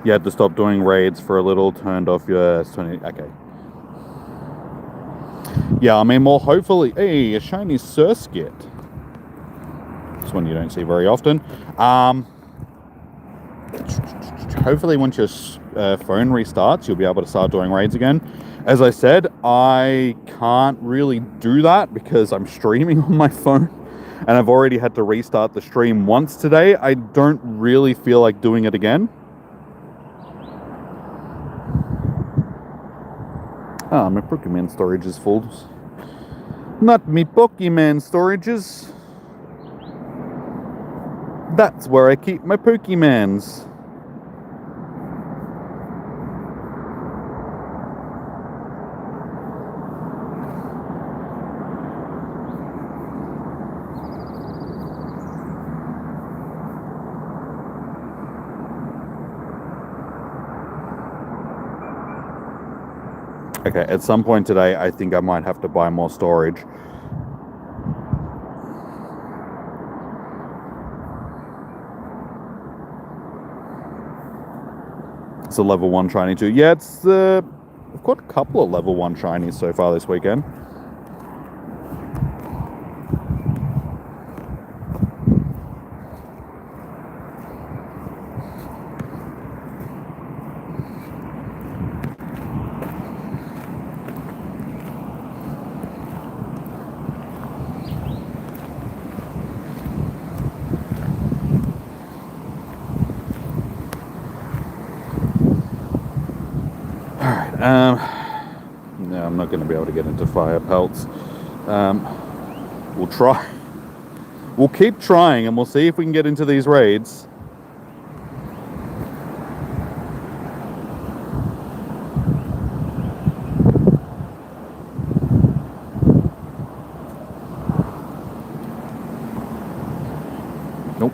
You had to stop doing raids for a little, turned off your 20. Okay. Yeah, I mean, well, hopefully, hey, a shiny Surskit. This one you don't see very often. Hopefully, once your phone restarts, you'll be able to start doing raids again. As I said, I can't really do that because I'm streaming on my phone, and I've already had to restart the stream once today. I don't really feel like doing it again. Ah, my Pokemon storage is full. Not me Pokemon storages. That's where I keep my Pokemons. Okay, at some point today, I think I might have to buy more storage. It's a level 1 shiny too. Yeah, it's I've got a couple of level 1 shinies so far this weekend. No, I'm not going to be able to get into fire pelts. We'll try. We'll keep trying, and we'll see if we can get into these raids. Nope.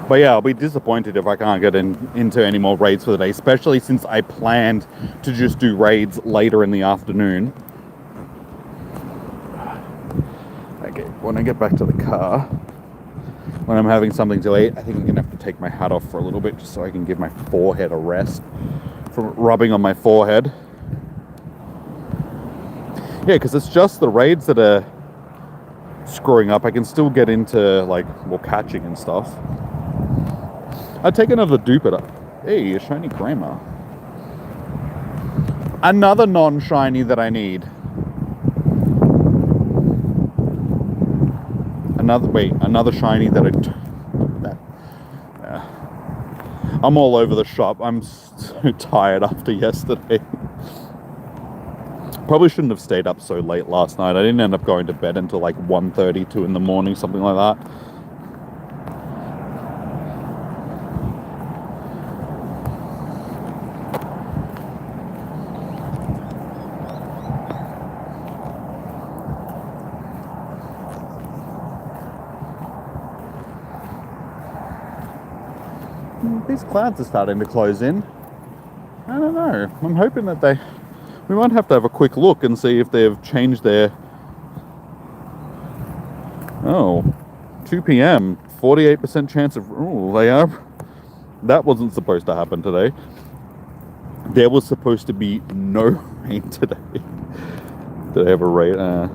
But yeah, I'll be disappointed if I can't get into any more raids for the day, especially since I planned to just do raids later in the afternoon. Okay, when I get back to the car, when I'm having something to eat, I think I'm going to have to take my hat off for a little bit just so I can give my forehead a rest from rubbing on my forehead. Yeah, because it's just the raids that are screwing up. I can still get into, like, more catching and stuff. I'd take another dupe it up. Hey, a shiny Carmera. Another non-shiny that I need. Another shiny that I'm all over the shop. I'm so tired after yesterday. Probably shouldn't have stayed up so late last night. I didn't end up going to bed until like 1:30, 2 in the morning, something like that. These clouds are starting to close in. I don't know. I'm hoping that we might have to have a quick look and see if they've changed their... Oh, 2 p.m. 48% chance of... Oh, they are... That wasn't supposed to happen today. There was supposed to be no rain today. Did I have a radar?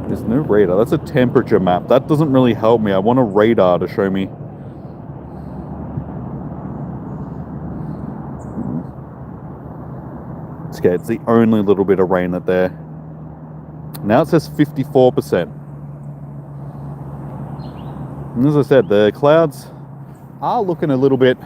There's no radar. That's a temperature map. That doesn't really help me. I want a radar to show me. Okay, it's the only little bit of rain that there. Now it says 54%. And as I said, the clouds are looking a little bit...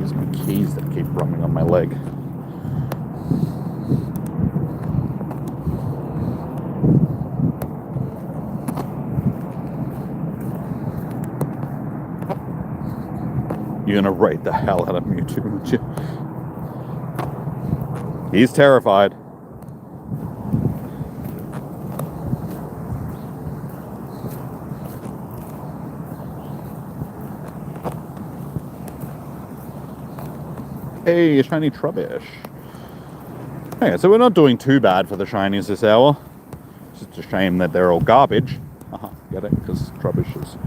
Use my keys that keep rubbing on my leg. You're gonna raid the hell out of Mewtwo, aren't you? He's terrified. Hey, a shiny Trubbish. Okay, so we're not doing too bad for the shinies this hour. It's just a shame that they're all garbage. Get it? Because Trubbish is a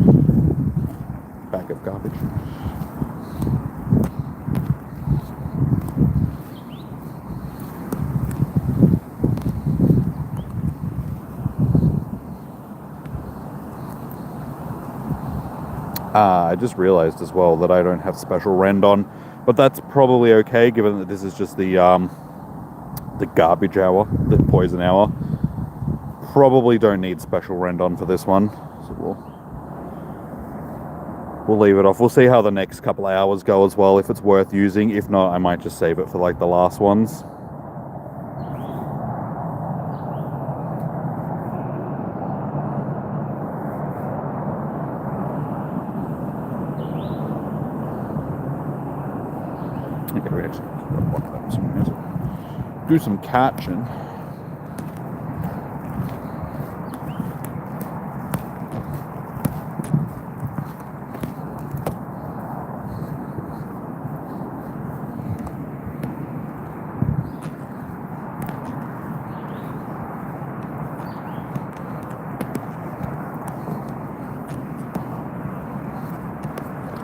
bag of garbage. I just realized as well that I don't have special rend on, but that's probably okay given that this is just the garbage hour, the poison hour. Probably don't need special rend on for this one, so we'll leave it off. We'll see how the next couple of hours go as well, if it's worth using. If not, I might just save it for like the last ones. Okay, we actually do some catching.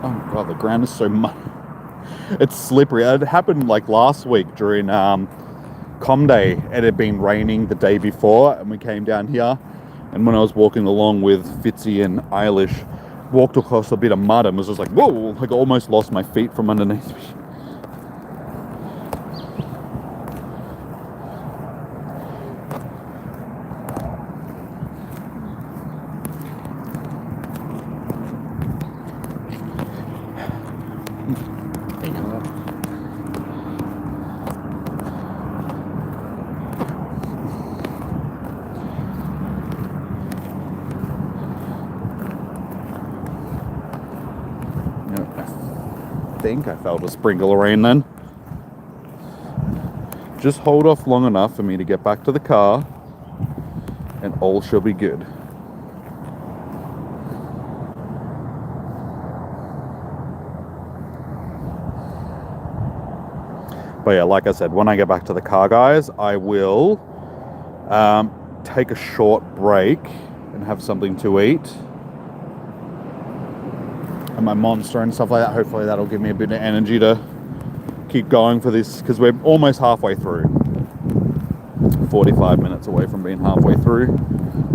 Oh god, the ground is so muddy. It's slippery. It happened like last week during Com Day. It had been raining the day before, and we came down here. And when I was walking along with Fitzy and Eilish, walked across a bit of mud and was just like, whoa! Like I almost lost my feet from underneath me. I think I felt a sprinkle of rain then. Just hold off long enough for me to get back to the car and all shall be good. But yeah, like I said, when I get back to the car, guys, I will take a short break and have something to eat. And my monster and stuff like that. Hopefully that'll give me a bit of energy to keep going for this, because we're almost halfway through. 45 minutes away from being halfway through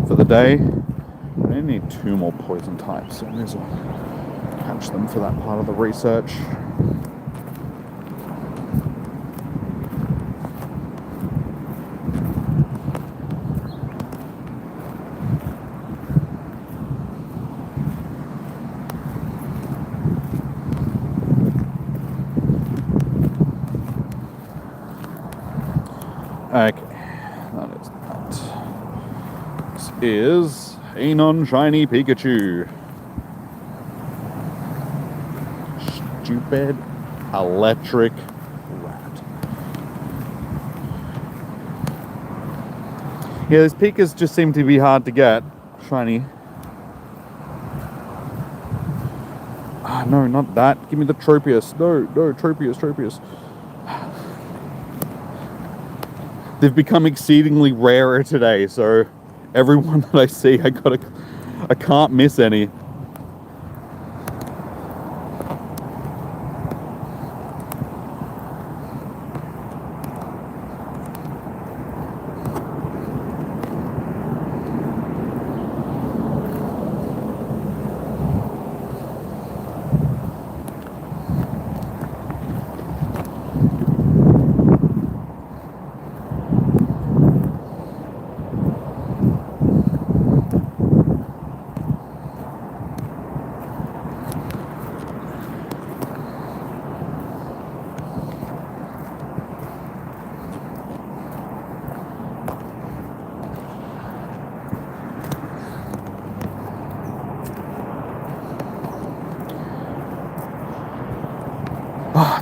for the day. I only need 2 more poison types, so I may as well catch them for that part of the research. Okay, that is that. This is a non-shiny Pikachu. Stupid electric rat. Yeah, these Pikas just seem to be hard to get shiny. Ah, no, not that. Give me the Tropius. No, Tropius. They've become exceedingly rarer today, so everyone that I see, I can't miss any.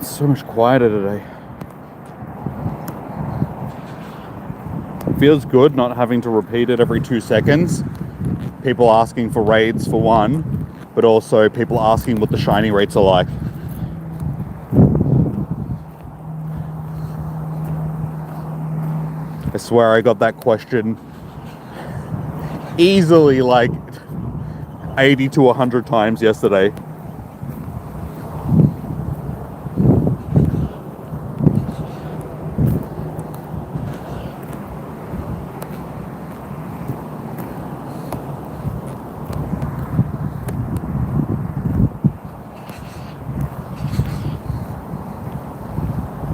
It's so much quieter today. Feels good not having to repeat it every 2 seconds. People asking for raids for one, but also people asking what the shiny rates are like. I swear I got that question easily like 80 to 100 times yesterday.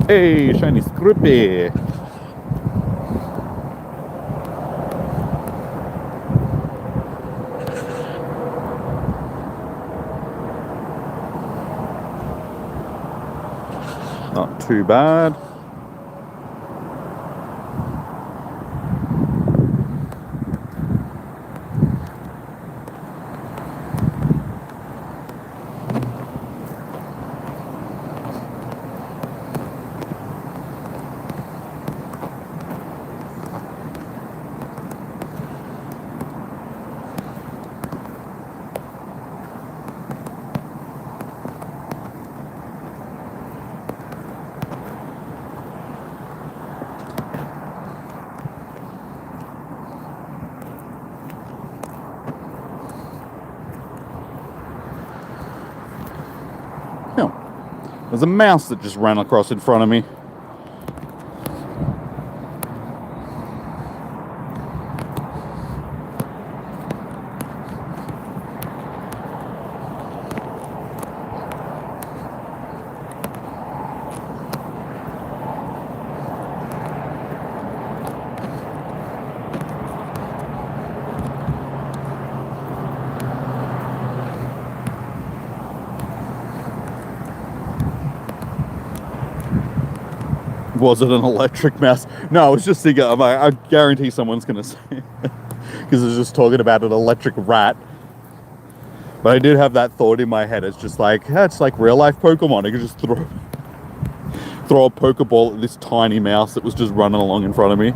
Hey, shiny Scroopy. Not too bad. There's a mouse that just ran across in front of me. Was it an electric mouse? No, I was just thinking, I guarantee someone's going to say, because I was just talking about an electric rat. But I did have that thought in my head. It's just like, yeah, it's like real life Pokemon. I could just throw a Pokeball at this tiny mouse that was just running along in front of me.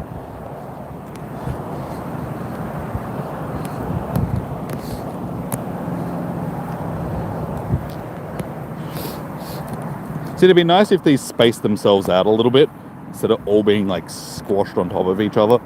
See, it'd be nice if these spaced themselves out a little bit instead of all being like squashed on top of each other.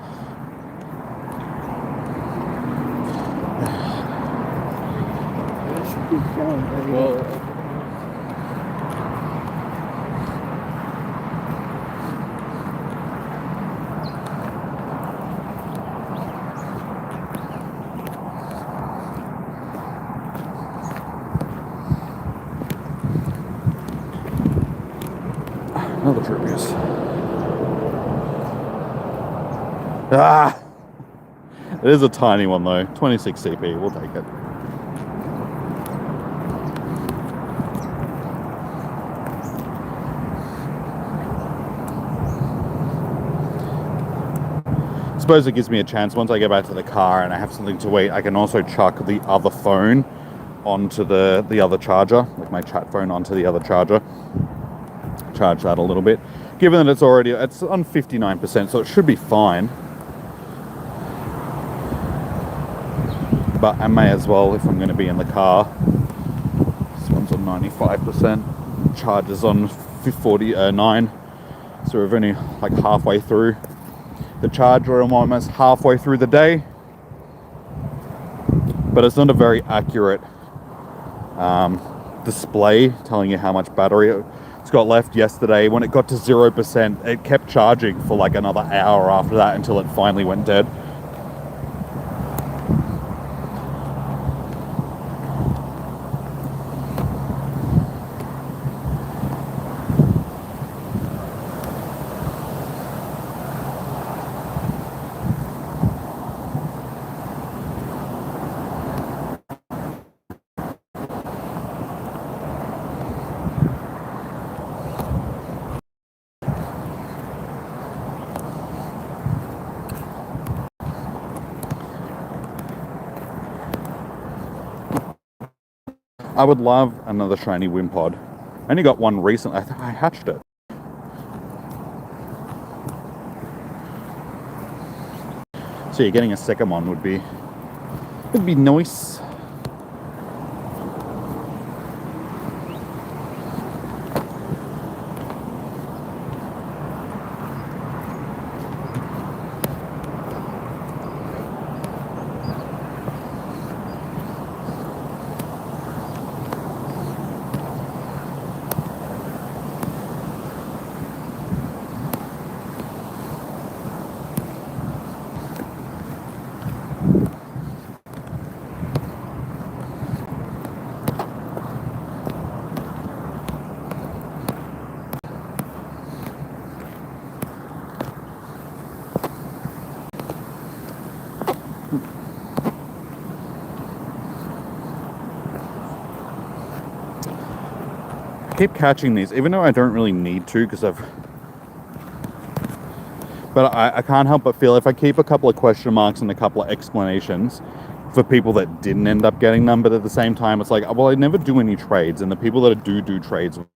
Another Troopers. Ah! It is a tiny one though. 26 CP, we'll take it. I suppose it gives me a chance once I get back to the car and I have something to eat. I can also chuck the other phone onto the other charger, like my chat phone onto the other charger. Charge that a little bit. Given that it's on 59%, so it should be fine. But I may as well if I'm going to be in the car. This one's on 95%. Charge is on 49. So we're only like halfway through the charger. I'm almost halfway through the day. But it's not a very accurate display telling you how much battery it's got left. Yesterday when it got to 0%, it kept charging for like another hour after that until it finally went dead. I would love another shiny Wimpod. I only got one recently. I hatched it. So yeah, getting a second one would be nice. I keep catching these, even though I don't really need to, because but I can't help but feel if I keep a couple of question marks and a couple of explanations for people that didn't end up getting them, but at the same time, it's like, well, I never do any trades, and the people that do trades are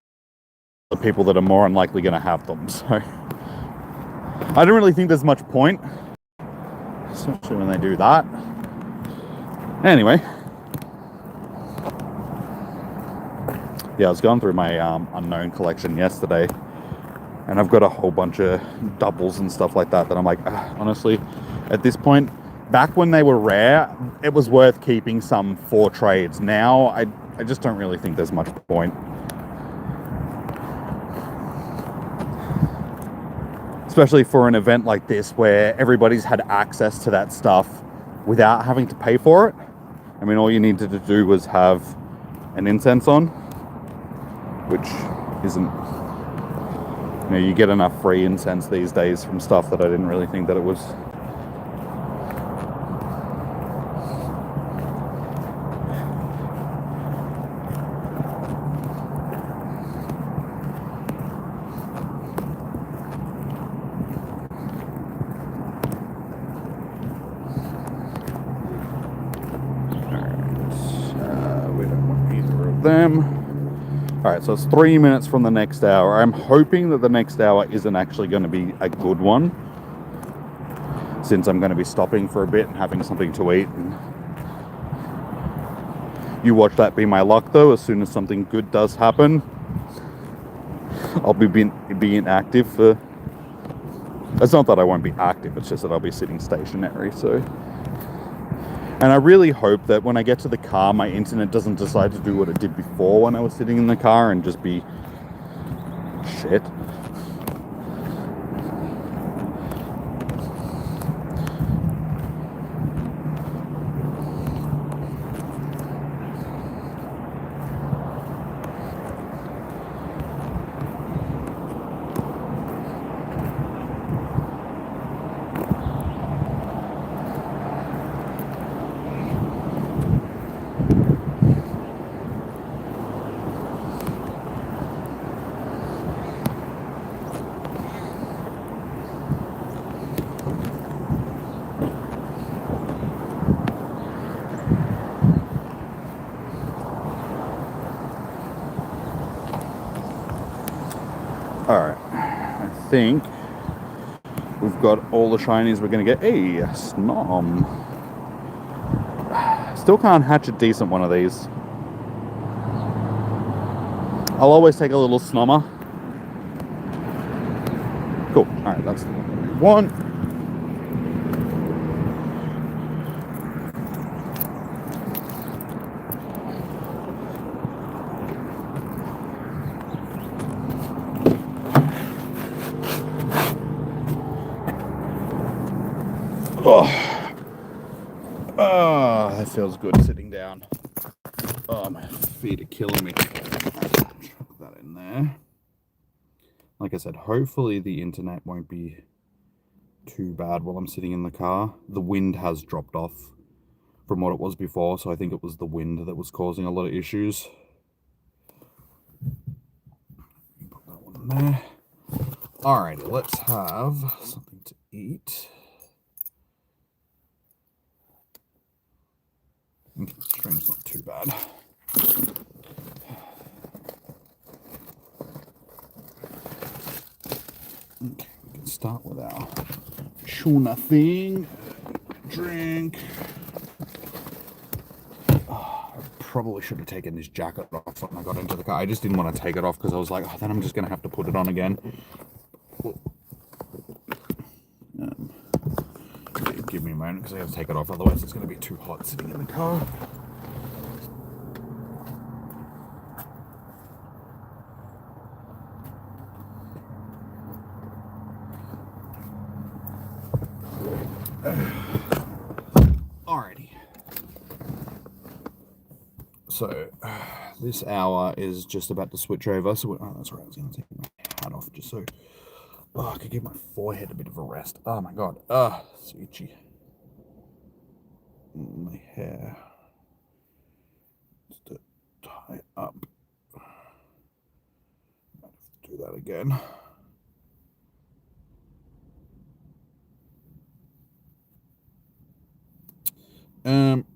the people that are more unlikely going to have them. So I don't really think there's much point, especially when they do that. Anyway. Yeah, I was going through my unknown collection yesterday, and I've got a whole bunch of doubles and stuff like that I'm like, honestly, at this point, back when they were rare, it was worth keeping some for trades. Now, I just don't really think there's much point. Especially for an event like this where everybody's had access to that stuff without having to pay for it. I mean, all you needed to do was have an incense on, which isn't, you know, you get enough free incense these days from stuff that I didn't really think that it was. Alright, we don't want either of them. Alright, so it's 3 minutes from the next hour. I'm hoping that the next hour isn't actually going to be a good one, since I'm going to be stopping for a bit and having something to eat. And you watch that be my luck, though. As soon as something good does happen, I'll be being active for... It's not that I won't be active, it's just that I'll be sitting stationary, so... And I really hope that when I get to the car, my internet doesn't decide to do what it did before when I was sitting in the car and just be shit. Alright, I think we've got all the shinies we're going to get. Hey, Snom. Still can't hatch a decent one of these. I'll always take a little Snommer. Cool, alright, that's the one we want. Oh, that feels good sitting down. Oh, my feet are killing me. Chuck that in there. Like I said, hopefully the internet won't be too bad while I'm sitting in the car. The wind has dropped off from what it was before, so I think it was the wind that was causing a lot of issues. Put that one in there. Alrighty, let's have something to eat. Okay, the string's not too bad. Okay, we can start with our tuna thing. Drink. Oh, I probably should have taken this jacket off when I got into the car. I just didn't want to take it off because I was like, oh, then I'm just going to have to put it on again. Give me a moment because I have to take it off, otherwise it's going to be too hot sitting in the car. Alrighty. So, this hour is just about to switch over. So, oh, that's right. I was going to take my hat off just so I could give my forehead a bit of a rest. Oh my god. It's itchy. My hair. Just to tie up. I have to do that again.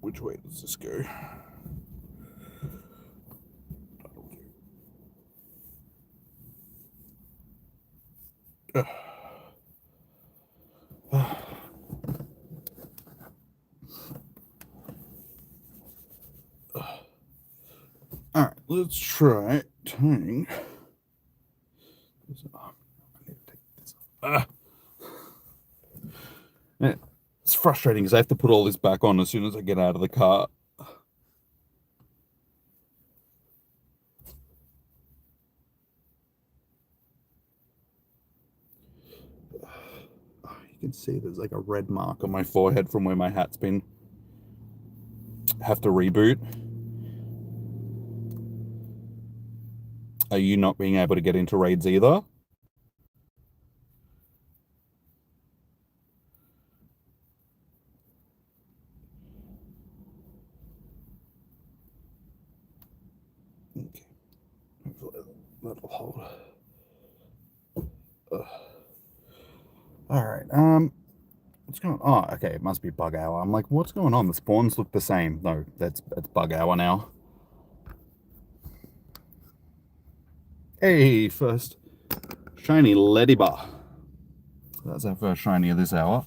Which way does this go? Alright, let's try tying. It's frustrating because I have to put all this back on as soon as I get out of the car. You can see there's like a red mark on my forehead from where my hat's been. Have to reboot. Are you not being able to get into raids either? Okay. That'll hold. Alright, what's going on? Oh, okay, it must be bug hour. I'm like, what's going on? The spawns look the same. No, it's bug hour now. Hey, first shiny Ladybug. That's our first shiny of this hour.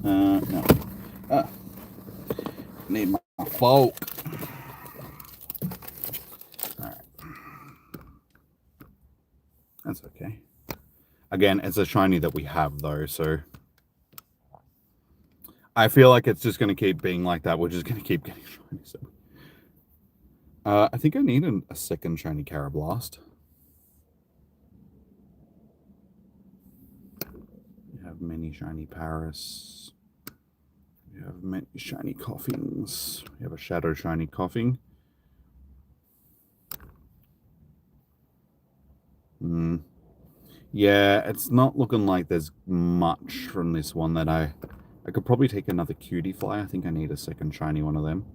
No. Need my fork. Alright. That's okay. Again, it's a shiny that we have though, so I feel like it's just going to keep being like that. We're just going to keep getting shiny. So. I think I need a second shiny Carablast. We have many shiny Paris. We have many shiny Coughings. We have a Shadow shiny Coughing. Yeah, it's not looking like there's much from this one that I could probably take another Cutie Fly. I think I need a second shiny one of them.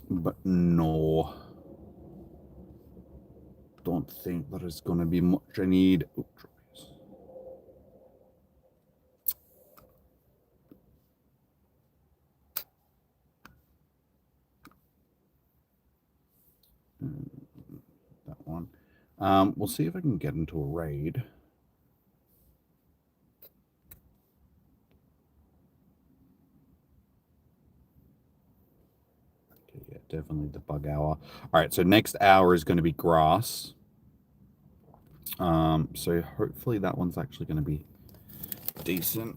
But no. Don't think there is going to be much I need. Oh, that one. We'll see if I can get into a raid. Okay, yeah, definitely the bug hour. All right, so next hour is going to be grass. So hopefully that one's actually going to be decent.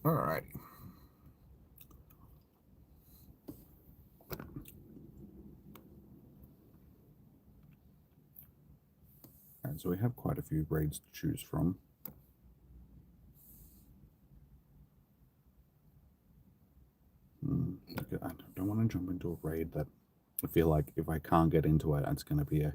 Alright. Alright, so we have quite a few raids to choose from. I don't want to jump into a raid that I feel like if I can't get into it, it's going to be a...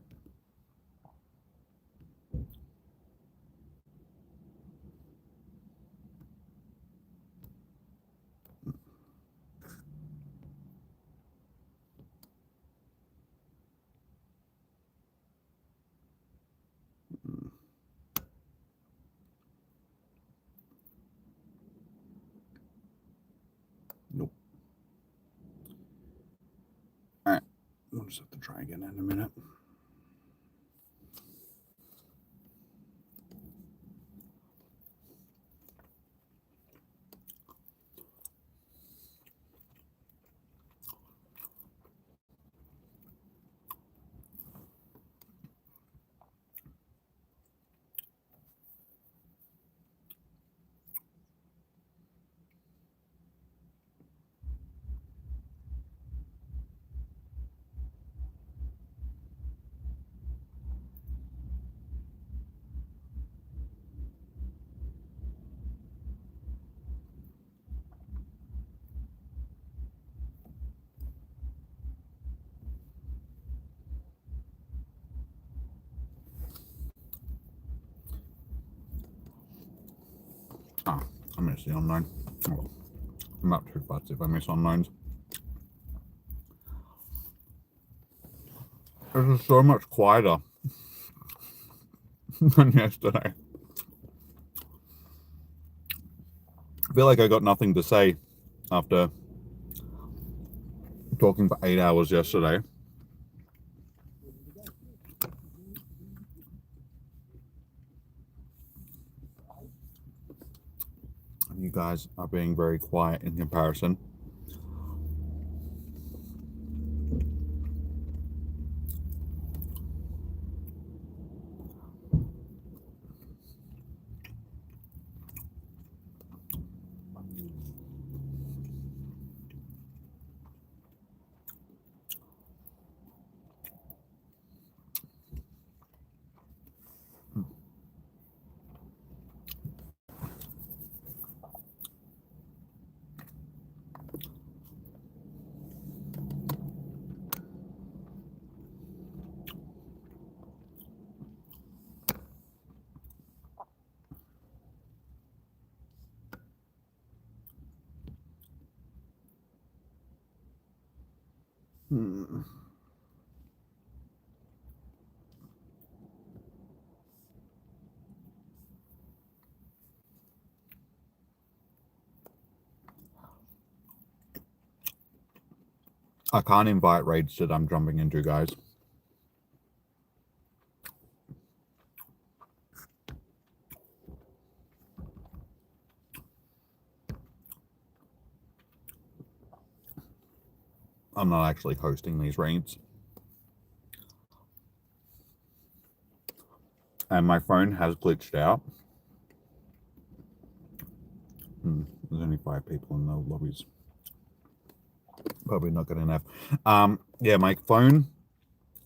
Nope. Alright, we'll just have to try again in a minute. I miss the unknown. Oh, I'm not too fussed if I miss unknowns. This is so much quieter than yesterday. I feel like I got nothing to say after talking for 8 hours yesterday. You guys are being very quiet in comparison. I can't invite raids that I'm jumping into, guys. I'm not actually hosting these raids. And my phone has glitched out. There's only 5 people in the lobbies. Probably not good enough. Yeah, my phone,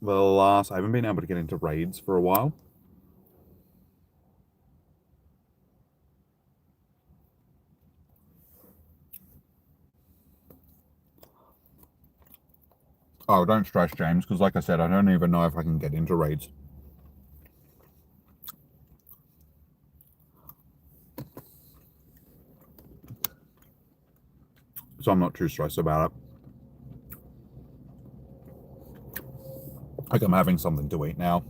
I haven't been able to get into raids for a while. Oh, don't stress, James, because like I said, I don't even know if I can get into raids. So I'm not too stressed about it. Like, I'm having something to eat now.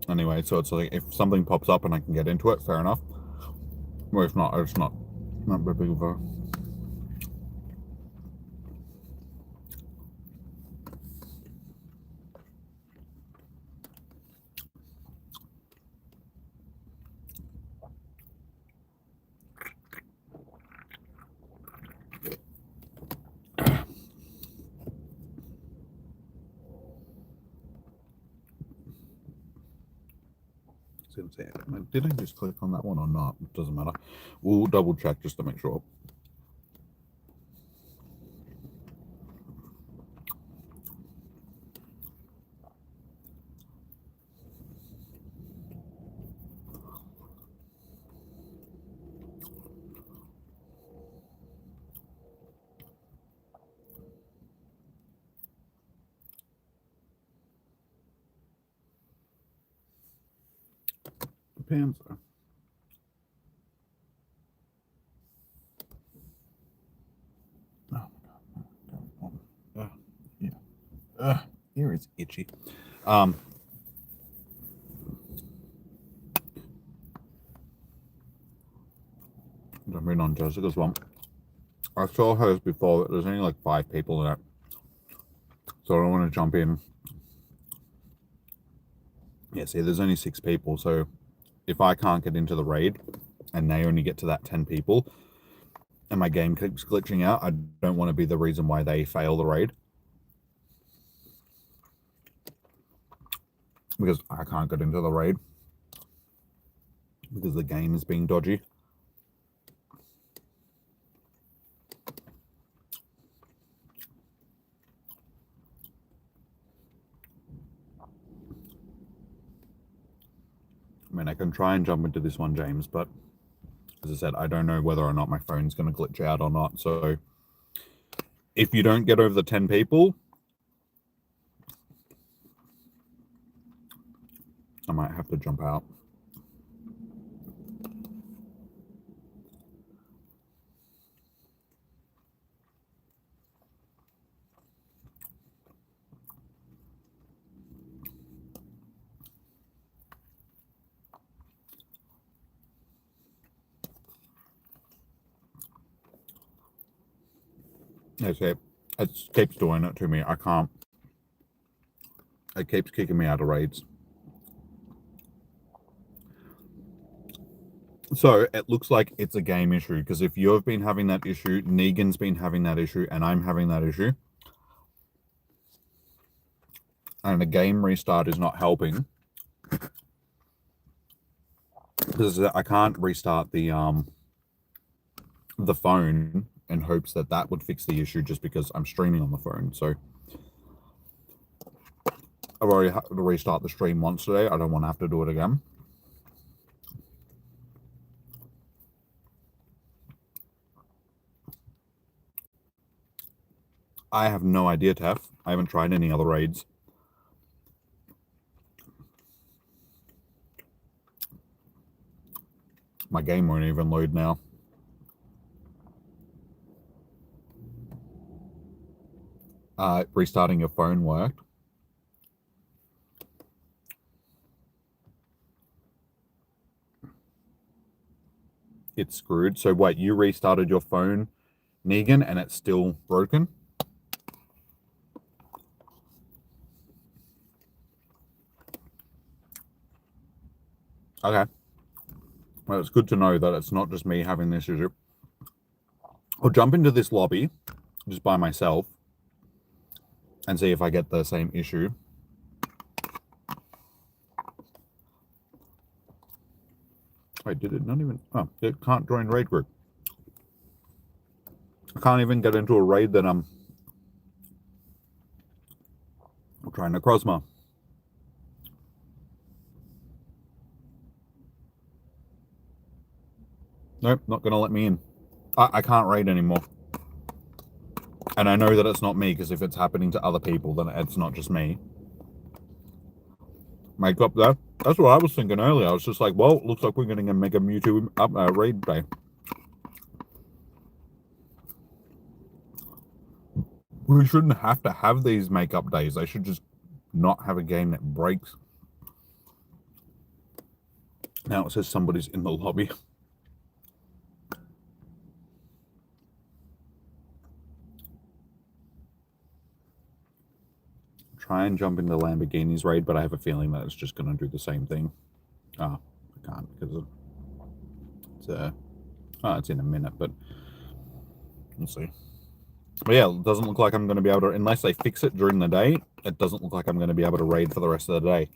Anyway, so it's like, if something pops up and I can get into it, fair enough. Well, if not, it's not very big of a... Did I just click on that one or not? It doesn't matter. We'll double check just to make sure. pants. Yeah. Here is itchy. Jumping on Jessica's one. I saw hers before, but there's only like 5 people in it. So I don't want to jump in. Yeah, see, there's only 6 people. So if I can't get into the raid and they only get to that 10 people and my game keeps glitching out, I don't want to be the reason why they fail the raid. Because I can't get into the raid. Because the game is being dodgy. I mean, I can try and jump into this one, James, but as I said, I don't know whether or not my phone's going to glitch out or not. So if you don't get over the 10 people, I might have to jump out. It keeps doing it to me. I can't. It keeps kicking me out of raids. So it looks like it's a game issue, because if you've been having that issue, Negan's been having that issue, and I'm having that issue, and the game restart is not helping, because I can't restart the phone in hopes that that would fix the issue, just because I'm streaming on the phone. So I've already had to restart the stream once today. I don't want to have to do it again. I have no idea, Tef. I haven't tried any other raids. My game won't even load now. Restarting your phone worked. It's screwed. So what, you restarted your phone, Negan, and it's still broken? Okay. Well, it's good to know that it's not just me having this issue. I'll jump into this lobby just by myself and see if I get the same issue. Wait, did it not even... Oh, it can't join raid group. I can't even get into a raid that I'm trying to Crosma. Nope, not going to let me in. I can't raid anymore. And I know that it's not me, because if it's happening to other people, then it's not just me. Make up that. That's what I was thinking earlier. I was just like, well, looks like we're getting a Mega Mewtwo raid day. We shouldn't have to have these makeup days. They should just not have a game that breaks. Now it says somebody's in the lobby. Try and jump into Lamborghini's raid, but I have a feeling that it's just going to do the same thing. Oh, I can't, because it's in a minute, but we'll see. But yeah, it doesn't look like I'm going to be able to, unless they fix it during the day, it doesn't look like I'm going to be able to raid for the rest of the day.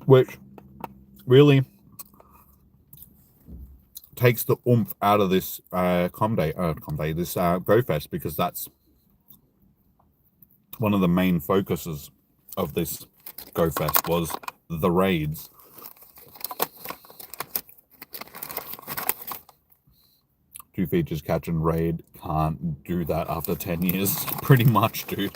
Which really takes the oomph out of this this GoFest, because that's one of the main focuses of this GoFest was the raids. Two features, catch and raid. Can't do that after 10 years. Pretty much, dude.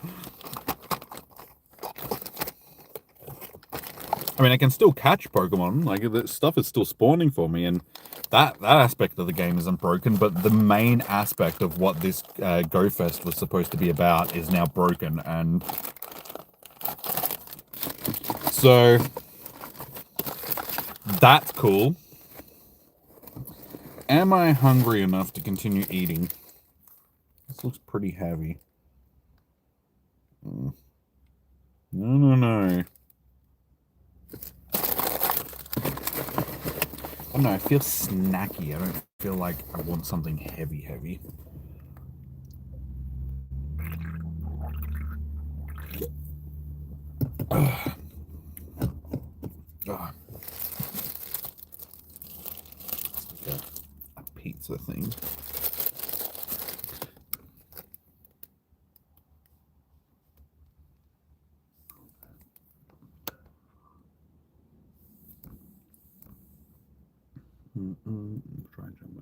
I mean, I can still catch Pokemon. Like, the stuff is still spawning for me, and that aspect of the game isn't broken. But the main aspect of what this Go Fest was supposed to be about is now broken, and so that's cool. Am I hungry enough to continue eating? This looks pretty heavy. No. I don't know, I feel snacky. I don't feel like I want something heavy. Ugh. Ugh. It's like a pizza thing.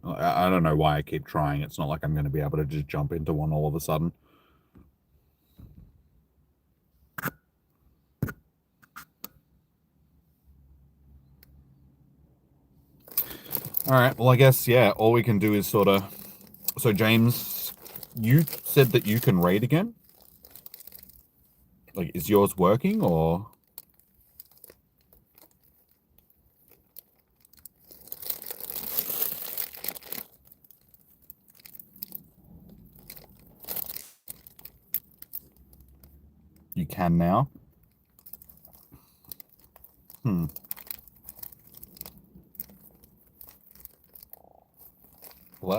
I don't know why I keep trying. It's not like I'm going to be able to just jump into one all of a sudden. All right, well, I guess, yeah, all we can do is sort of... So, James, you said that you can raid again? Like, is yours working, or... You can now? Well,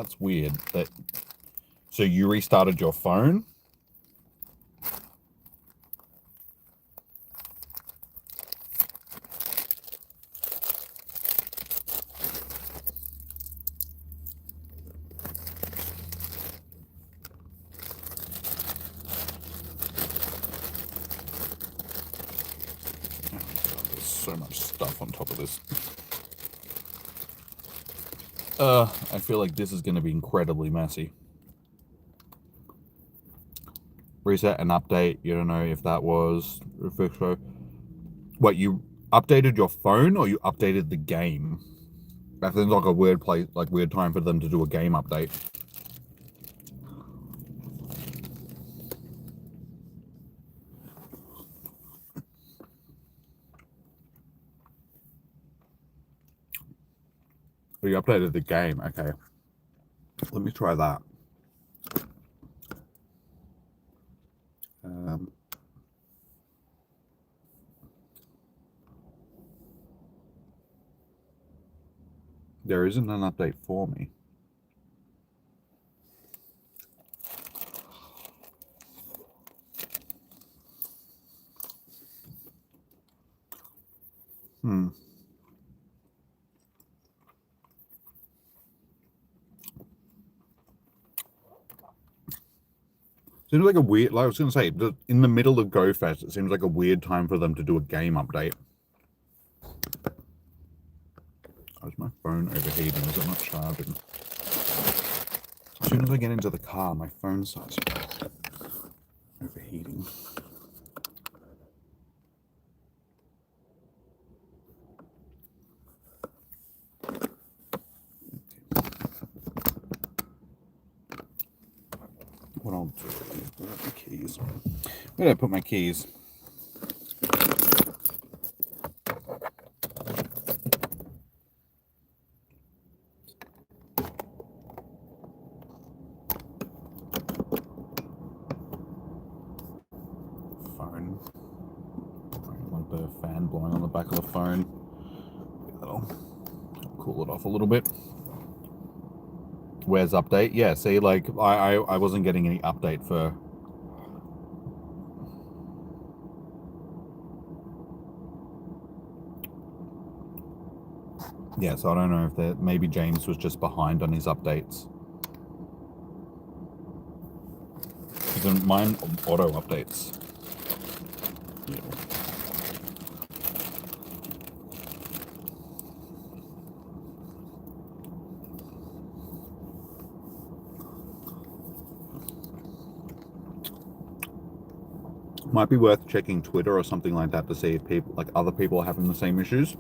that's weird. So you restarted your phone? There's so much stuff on top of this. I feel like this is going to be incredibly messy. Reset and update. You don't know if that was... What, you updated your phone or you updated the game? That seems like a weird time for them to do a game update. Oh, you updated the game. Okay. Let me try that. There isn't an update for me. Seems like a weird, like I was going to say, in the middle of Go Fest, it seems like a weird time for them to do a game update. Oh, is my phone overheating? Is it not charging? As soon as I get into the car, my phone starts overheating. What I'll do, where are my keys? Where did I put my keys? Phone. Like the fan blowing on the back of the phone. That'll cool it off a little bit. Where's update? Yeah, see, like, I wasn't getting any update for... Yeah, so I don't know if maybe James was just behind on his updates. Because mine auto updates. Yeah. Might be worth checking Twitter or something like that to see if people, like other people, are having the same issues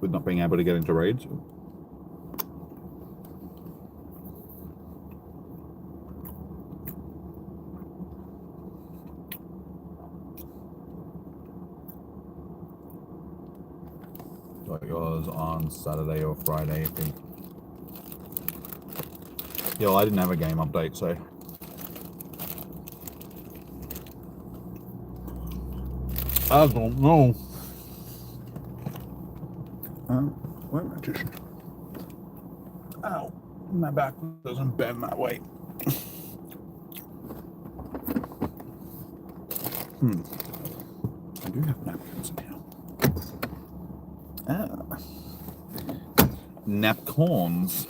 with not being able to get into raids. Got yours on Saturday or Friday, I think. Yeah, well, I didn't have a game update, so. I don't know. Where am I just? Ow, my back doesn't bend that way. I do have napkins now. Napcorns.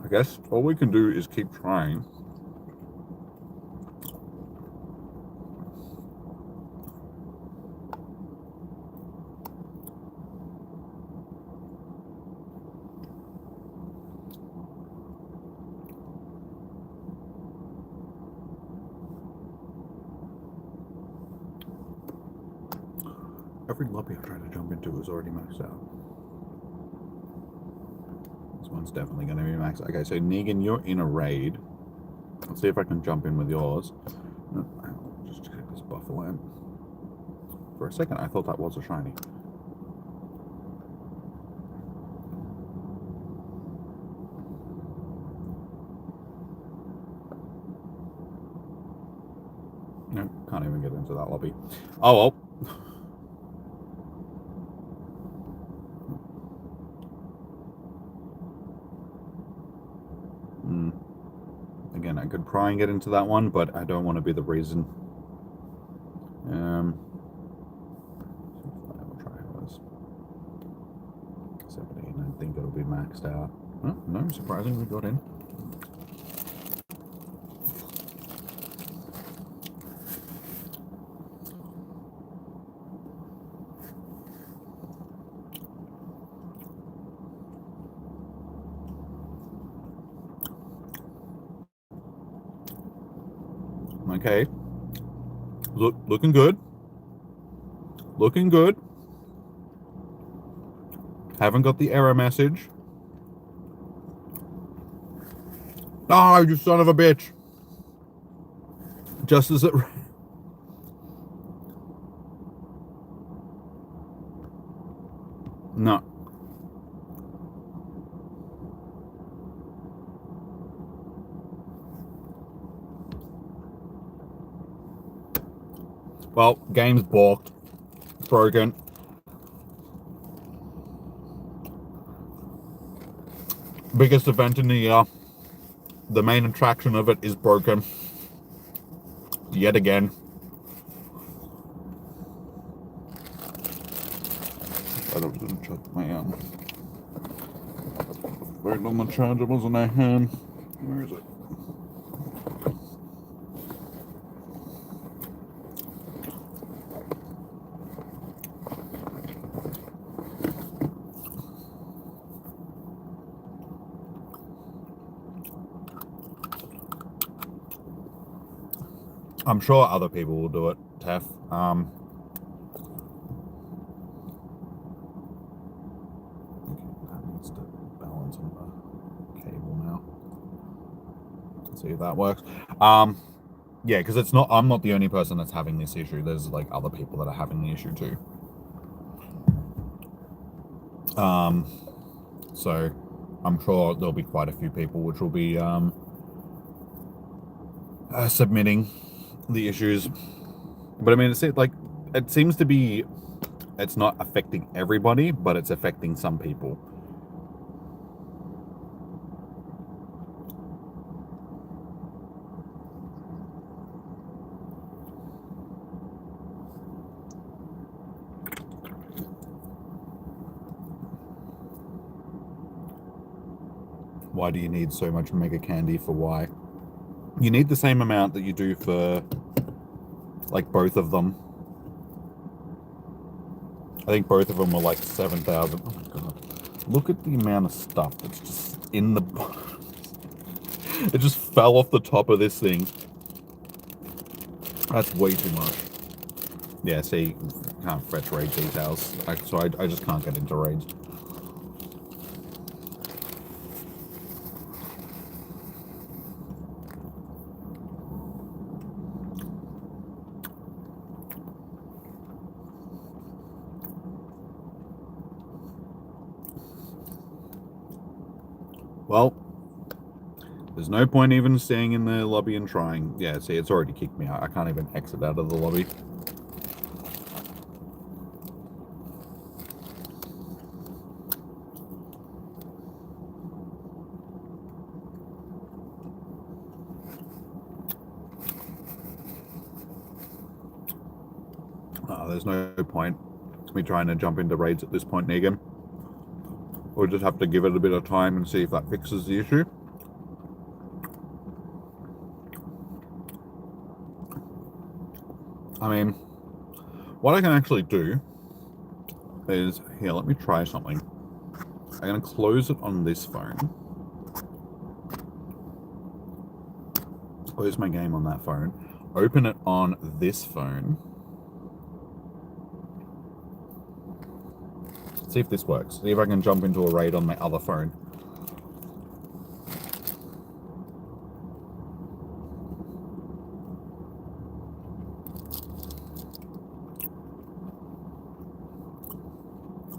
I guess all we can do is keep trying. Every lobby I try to jump into is already maxed out. This one's definitely going to be maxed. Okay, so Negan, you're in a raid. Let's see if I can jump in with yours. No, I'll just check this buffer land. For a second, I thought that was a shiny. No, can't even get into that lobby. Oh well. Again, I could try and get into that one, but I don't want to be the reason. We'll try this. 17, I think it'll be maxed out. Oh, no, surprisingly got in. Okay. Looking good. Looking good. Haven't got the error message. Oh, you son of a bitch. Just as it... No. Well, game's balked. Broken. Biggest event in the year. The main attraction of it is broken. Yet again. I didn't check my waiting on the charger wasn't I hand. Where is it? I'm sure other people will do it, Tef. Okay, that needs to balance on the cable now. Let's see if that works. Yeah, because it's not. I'm not the only person that's having this issue. There's like other people that are having the issue too. So I'm sure there'll be quite a few people which will be submitting the issues. But I mean, it's like it seems to be. It's not affecting everybody, but it's affecting some people. Why do you need so much Mega Candy for why? You need the same amount that you do for Like both of them. I think both of them were like 7,000. Oh my god. Look at the amount of stuff that's just in the... It just fell off the top of this thing. That's way too much. Yeah, see, can't fetch raid details. So I just can't get into raids. Well, there's no point even staying in the lobby and trying. Yeah, see, it's already kicked me out. I can't even exit out of the lobby. There's no point me trying to jump into raids at this point, Negan. We'll just have to give it a bit of time and see if that fixes the issue. I mean, what I can actually do is, here, let me try something. I'm going to close it on this phone. Close my game on that phone. Open it on this phone. See if this works. See if I can jump into a raid on my other phone.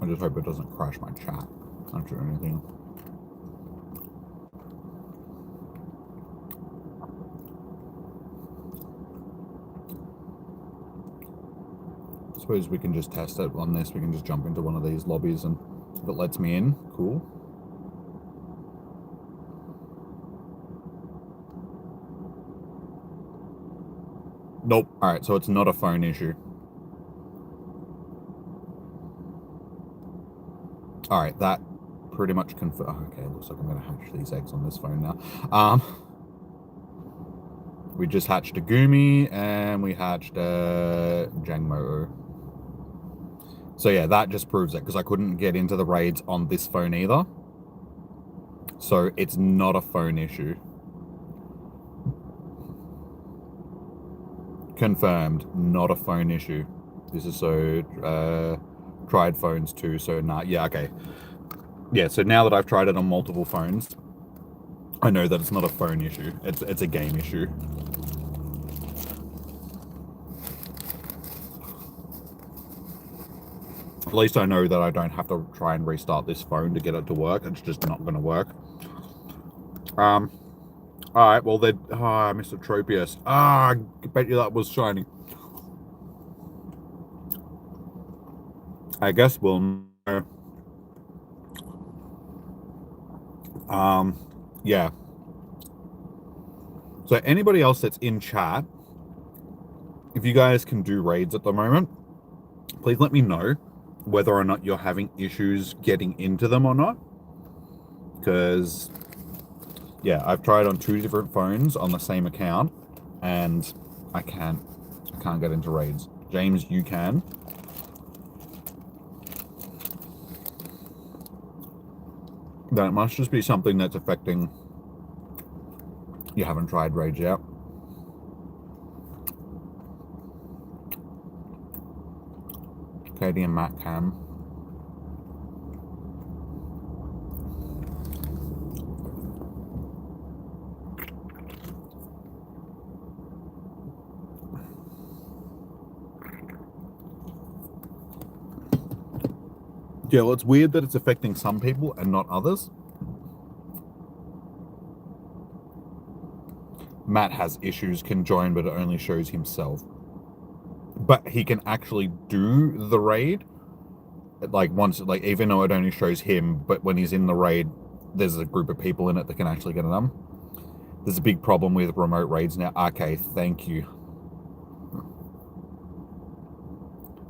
I just hope it doesn't crash my chat. Not sure anything. I suppose we can just test it on this. We can just jump into one of these lobbies, and if it lets me in, cool. Nope. Alright, so it's not a phone issue. Alright, that pretty much confirms. Okay, looks like I'm going to hatch these eggs on this phone now. We just hatched a Goomy, and we hatched a Jangmo. So yeah, that just proves it, because I couldn't get into the raids on this phone either. So it's not a phone issue. Confirmed, not a phone issue. This is so, tried phones too, so nah, yeah, okay. Yeah, so now that I've tried it on multiple phones, I know that it's not a phone issue. It's a game issue. At least I know that I don't have to try and restart this phone to get it to work. It's just not going to work. Alright, well, I missed a Tropius. I bet you that was shiny. I guess we'll know. Yeah. So anybody else that's in chat, if you guys can do raids at the moment, please let me know whether or not you're having issues getting into them or not. Because, yeah, I've tried on 2 different phones on the same account, and I can't get into raids. James, you can. Then it must just be something that's affecting... You haven't tried raids yet. Katie and Matt can. Yeah, well, it's weird that it's affecting some people and not others. Matt has issues, can join, but it only shows himself. But he can actually do the raid. Like, once, like, even though it only shows him, but when he's in the raid, there's a group of people in it that can actually get it done. There's a big problem with remote raids now. Okay, thank you.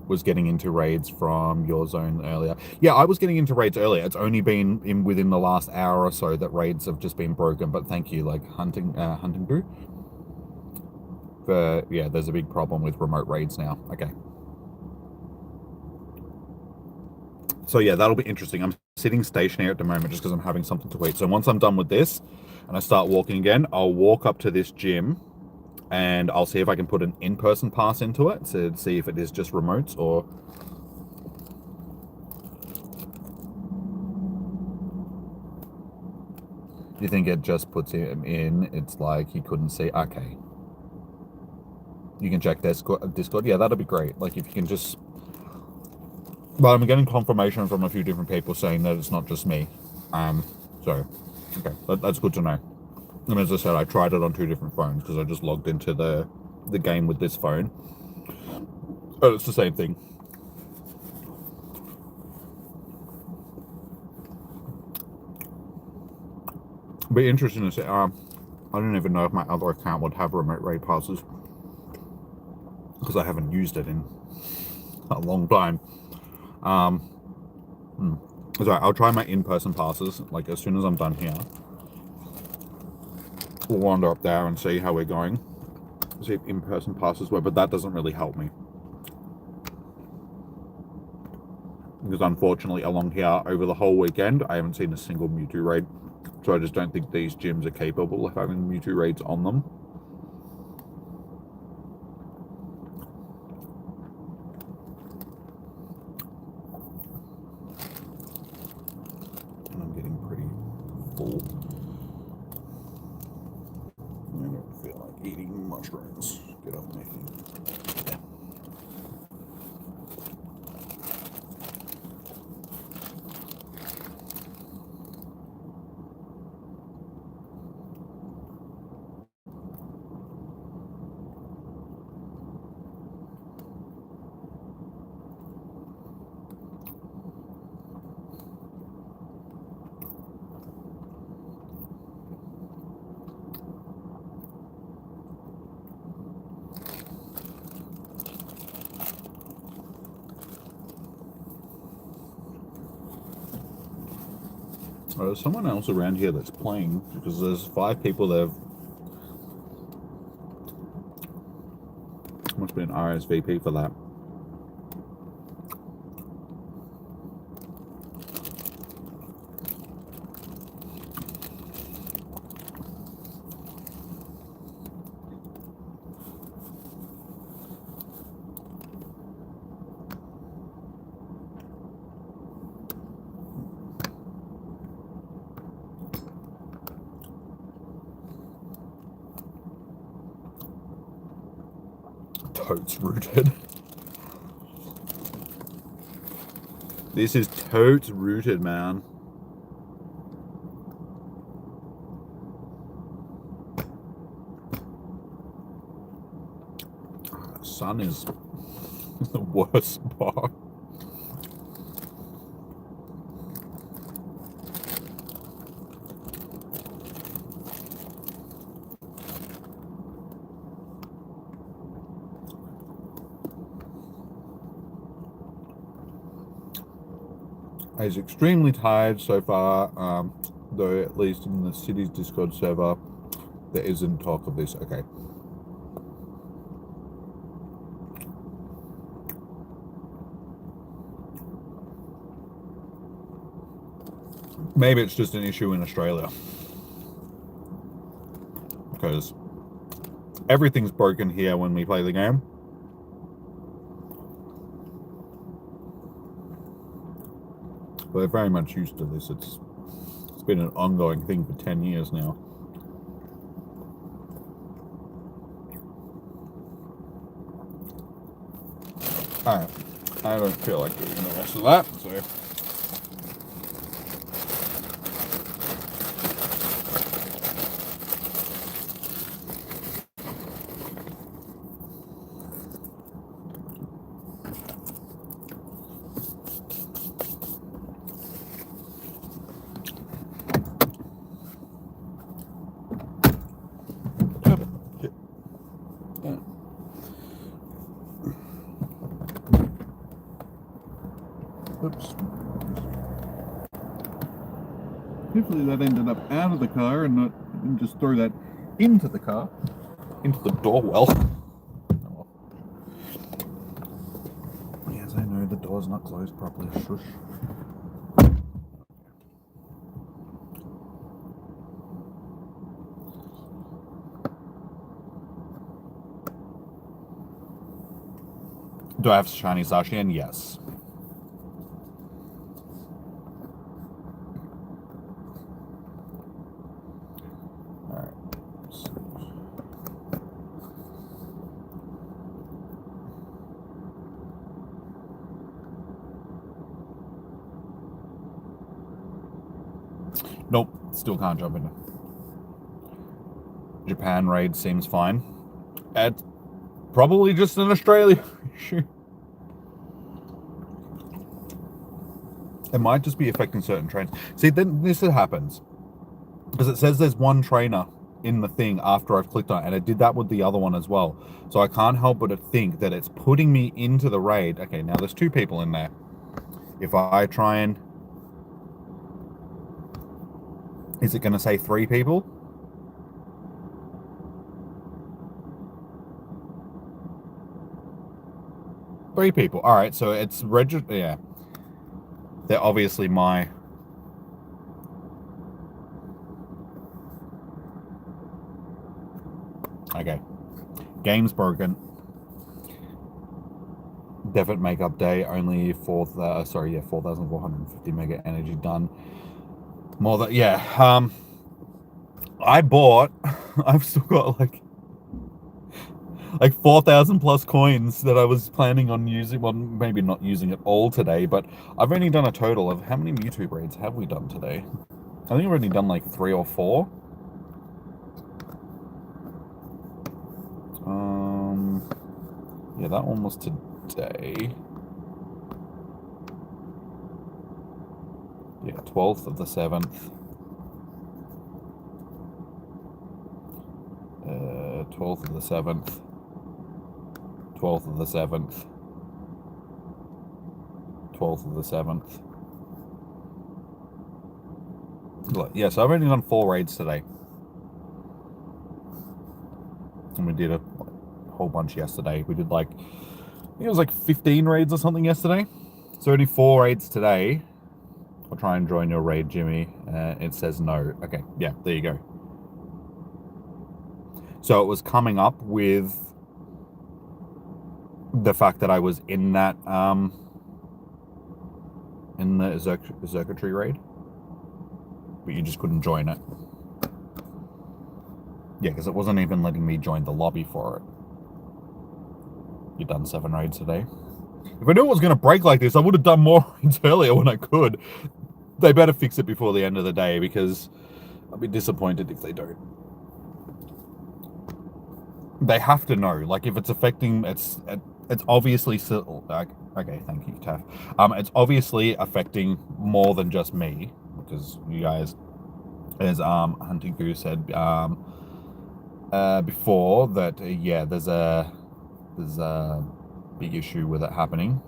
Was getting into raids from your zone earlier. Yeah, I was getting into raids earlier. It's only been within the last hour or so that raids have just been broken, but thank you, like Hunting Brew. Yeah, there's a big problem with remote raids now. Okay. So yeah, that'll be interesting. I'm sitting stationary at the moment just because I'm having something to eat. So once I'm done with this and I start walking again, I'll walk up to this gym and I'll see if I can put an in-person pass into it to see if it is just remotes or... You think it just puts him in? It's like he couldn't see. Okay. You can check Discord. Yeah, that'd be great. Like if you can just... But I'm getting confirmation from a few different people saying that it's not just me. So, okay, that's good to know. And as I said, I tried it on 2 different phones because I just logged into the game with this phone. But it's the same thing. Be interesting to see. I don't even know if my other account would have remote raid passes because I haven't used it in a long time. So I'll try my in-person passes. Like as soon as I'm done here, we'll wander up there and see how we're going. See if in-person passes work, but that doesn't really help me. Because unfortunately along here over the whole weekend, I haven't seen a single Mewtwo raid. So I just don't think these gyms are capable of having Mewtwo raids on them. And I'm getting pretty full. I don't feel like eating mushrooms. Get off my feet. There's someone else around here that's playing because there's 5 people there. Must be an RSVP for that. Totes rooted. This is totes rooted, man. Sun is the worst spot. He's extremely tired so far, though at least in the city's Discord server, there isn't talk of this. Okay. Maybe it's just an issue in Australia. Because everything's broken here when we play the game. We're very much used to this. It's been an ongoing thing for 10 years now. Alright, I don't feel like eating the rest of that, so... Oops. Hopefully that ended up out of the car and not just throw that into the car. into the door well. Oh, well. Yes, I know the door's not closed properly. Shush. Do I have shiny Zacian? Yes. Alright. Nope, still can't jump in. Japan raid seems fine. It's probably just an Australia issue. It might just be affecting certain trains. See, then this happens. Because it says there's one trainer in the thing after I've clicked on it, and it did that with the other one as well. So I can't help but to think that it's putting me into the raid. Okay, now there's 2 people in there. If I try and... Is it going to say 3 people? Three people. All right, so it's registered. Yeah, they're obviously my. Okay, game's broken. Definite makeup day. Only 4,450 mega energy done. More than I bought. I've still got like 4,000 plus coins that I was planning on using. Well, maybe not using it all today, but I've only done a total of how many Mewtwo raids have we done today? I think we've only done like 3 or 4. Yeah, that one was today. Yeah, 12th of the 7th. 12th of the 7th. 12th of the 7th. 12th of the 7th. Yeah, so I've only done 4 raids today. And we did a whole bunch yesterday. We did like, I think it was like 15 raids or something yesterday. So only 4 raids today. I'll try and join your raid, Jimmy. It says no. Okay, yeah, there you go. So it was coming up with the fact that I was in that, in the circuitry raid. But you just couldn't join it. Yeah, because it wasn't even letting me join the lobby for it. You've done 7 raids today. If I knew it was going to break like this, I would have done more raids earlier when I could. They better fix it before the end of the day, because I'll be disappointed if they don't. They have to know. Like, if it's affecting... It's obviously... Okay, thank you, Taff. It's obviously affecting more than just me, because you guys... As Hunting Goose said before, that, yeah, there's a big issue with it happening.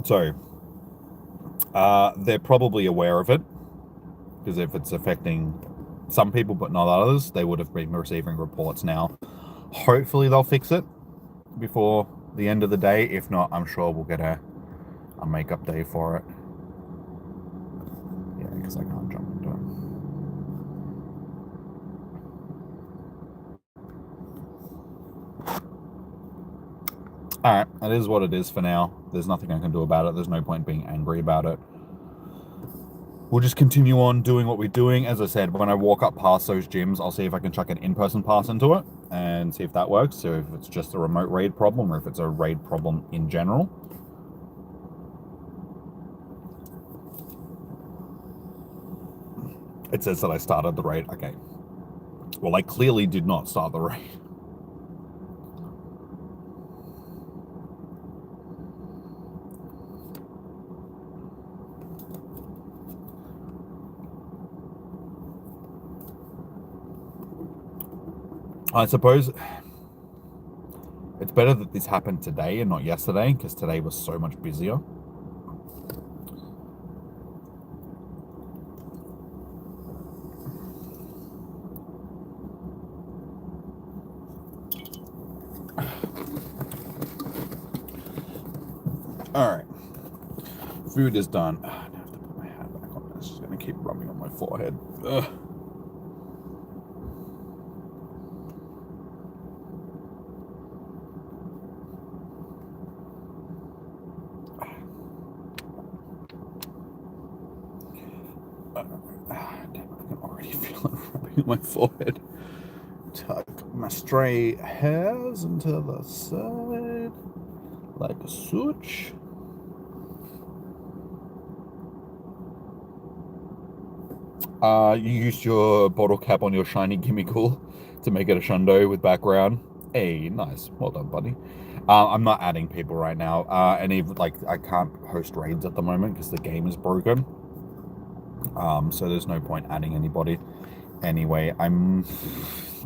So, they're probably aware of it, because if it's affecting some people but not others, they would have been receiving reports now. Hopefully they'll fix it before the end of the day. If not, I'm sure we'll get a makeup day for it. Yeah, because I can't jump into it. Alright, that is what it is for now. There's nothing I can do about it. There's no point being angry about it. We'll just continue on doing what we're doing. As I said, when I walk up past those gyms, I'll see if I can chuck an in-person pass into it and see if that works. So if it's just a remote raid problem or if it's a raid problem in general. It says that I started the raid. Okay. Well, I clearly did not start the raid. I suppose it's better that this happened today and not yesterday, because today was so much busier. Alright. Food is done. I have to put my hat back on. It's just going to keep rubbing on my forehead. Ugh. I can already feel it rubbing on my forehead. Tuck my stray hairs into the side like a switch. You used your bottle cap on your shiny Gimmickle to make it a Shundo with background. Hey, nice. Well done, buddy. I'm not adding people right now. And even, like, I can't host raids at the moment because the game is broken. So there's no point adding anybody. Anyway, I'm...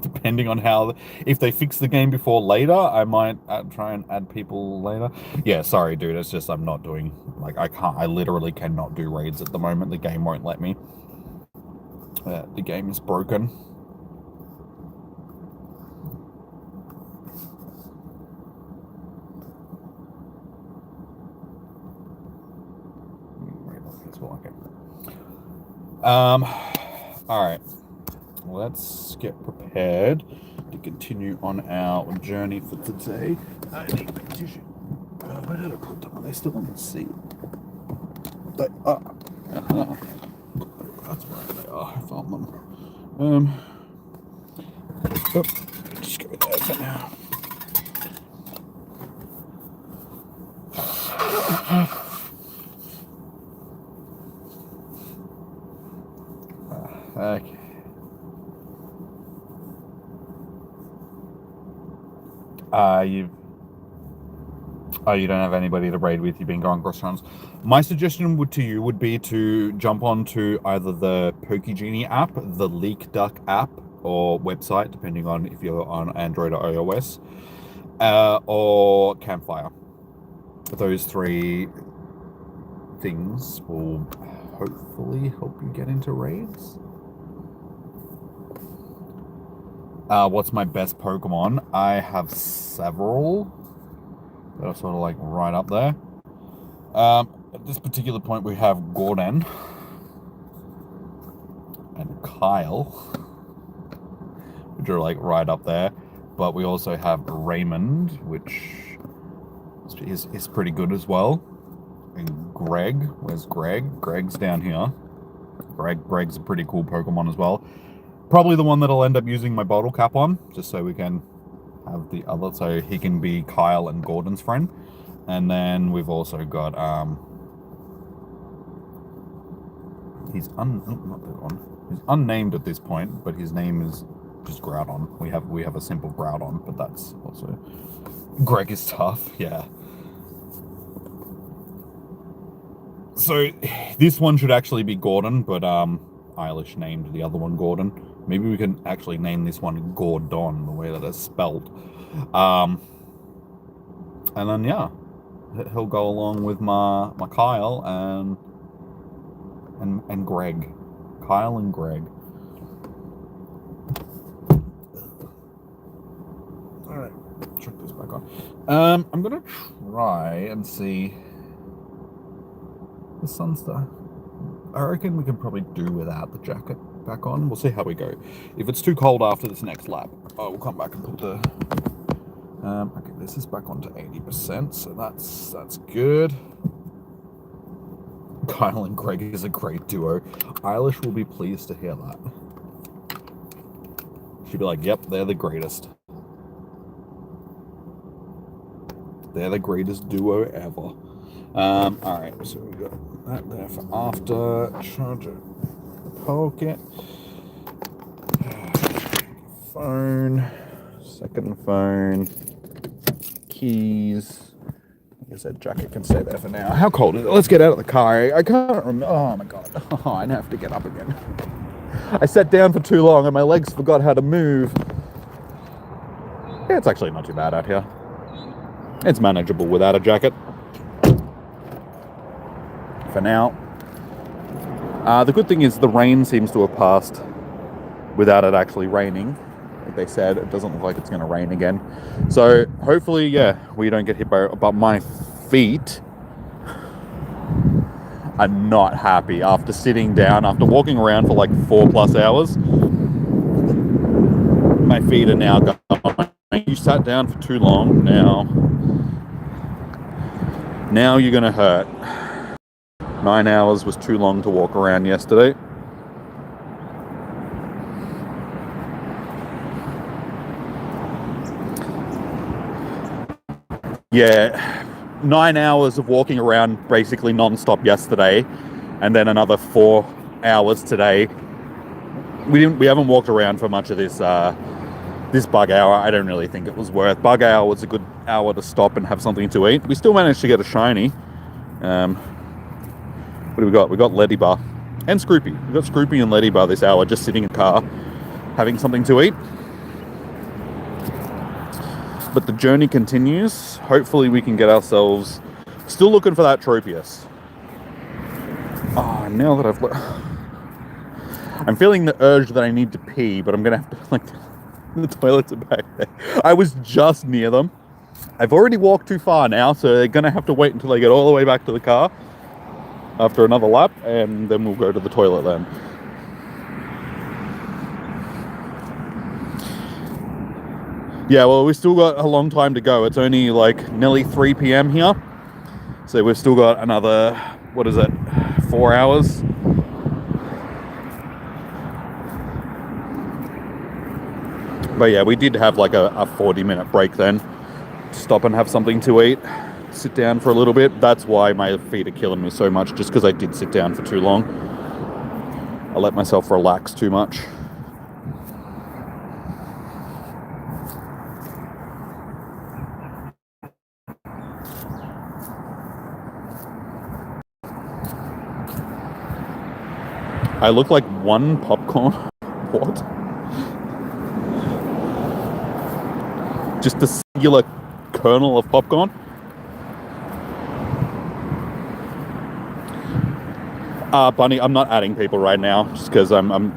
depending on how... If they fix the game before later, I might try and add people later. Yeah, sorry, dude. It's just I'm not doing... Like, I literally cannot do raids at the moment. The game won't let me. The game is broken. Alright. Let's get prepared to continue on our journey for today. I need a tissue. Where did I put them? Are they still on the seat? They are. That's where they are. I found them. Just go there for now. Okay. You don't have anybody to raid with. You've been going cross runs. My suggestion would be to jump onto either the PokeGenie app, the Leak Duck app, or website, depending on if you're on Android or iOS, or Campfire. Those three things will hopefully help you get into raids. What's my best Pokemon? I have several that are sort of like right up there. At this particular point, we have Gordon and Kyle, which are like right up there. But we also have Raymond, which is pretty good as well. And Greg, where's Greg? Greg's down here. Greg's a pretty cool Pokemon as well. Probably the one that I'll end up using my bottle cap on, just so we can have the other, so he can be Kyle and Gordon's friend. And then we've also got he's not that one. He's unnamed at this point, but his name is just Groudon. We have a simple Groudon, but that's also Greg is tough, yeah. So this one should actually be Gordon, but Eilish named the other one Gordon. Maybe we can actually name this one Gordon, the way that it's spelled. And then, yeah, he'll go along with my Kyle and Greg. Kyle and Greg. Alright, check this back on. I'm going to try and see... The Sunstar. I reckon we can probably do without the jacket back on. We'll see how we go. If it's too cold after this next lap, we'll come back and put the... okay, this is back on to 80%, so that's good. Kyle and Greg is a great duo. Eilish will be pleased to hear that. She'll be like, yep, they're the greatest. They're the greatest duo ever. Alright, so we got that there for after. Charger. Pocket. Phone. Second phone. Keys. I guess that jacket can stay there for now. How cold is it? Let's get out of the car. I can't remember. Oh my god. Oh, I have to get up again. I sat down for too long and my legs forgot how to move. Yeah, it's actually not too bad out here. It's manageable without a jacket. For now. The good thing is the rain seems to have passed without it actually raining. Like they said, it doesn't look like it's going to rain again. So hopefully, yeah, we don't get hit by... But my feet are not happy after sitting down, after walking around for like 4+ hours. My feet are now going, you sat down for too long, now you're gonna hurt. 9 hours was too long to walk around yesterday. Yeah, 9 hours of walking around basically non-stop yesterday, and then another 4 hours today. We haven't walked around for much of this this bug hour. I don't really think it was worth. Bug hour was a good hour to stop and have something to eat. We still managed to get a shiny. What do we got? We got Ladybug and Scroopy. We got Scroopy and Ladybug this hour, just sitting in the car, having something to eat. But the journey continues. Hopefully we can get ourselves... Still looking for that Tropius. Oh, now that I'm feeling the urge that I need to pee, but I'm going to have to, like... The toilets are back there. I was just near them. I've already walked too far now, so they're going to have to wait until they get all the way back to the car after another lap, and then we'll go to the toilet then. Yeah, well, we've still got a long time to go. It's only like nearly 3 p.m. here. So we've still got another, 4 hours? But yeah, we did have like a 40-minute break then. Stop and have something to eat. Sit down for a little bit. That's why my feet are killing me so much, just because I did sit down for too long. I let myself relax too much. I look like one popcorn. What? Just a singular kernel of popcorn. Bunny, I'm not adding people right now, just because I'm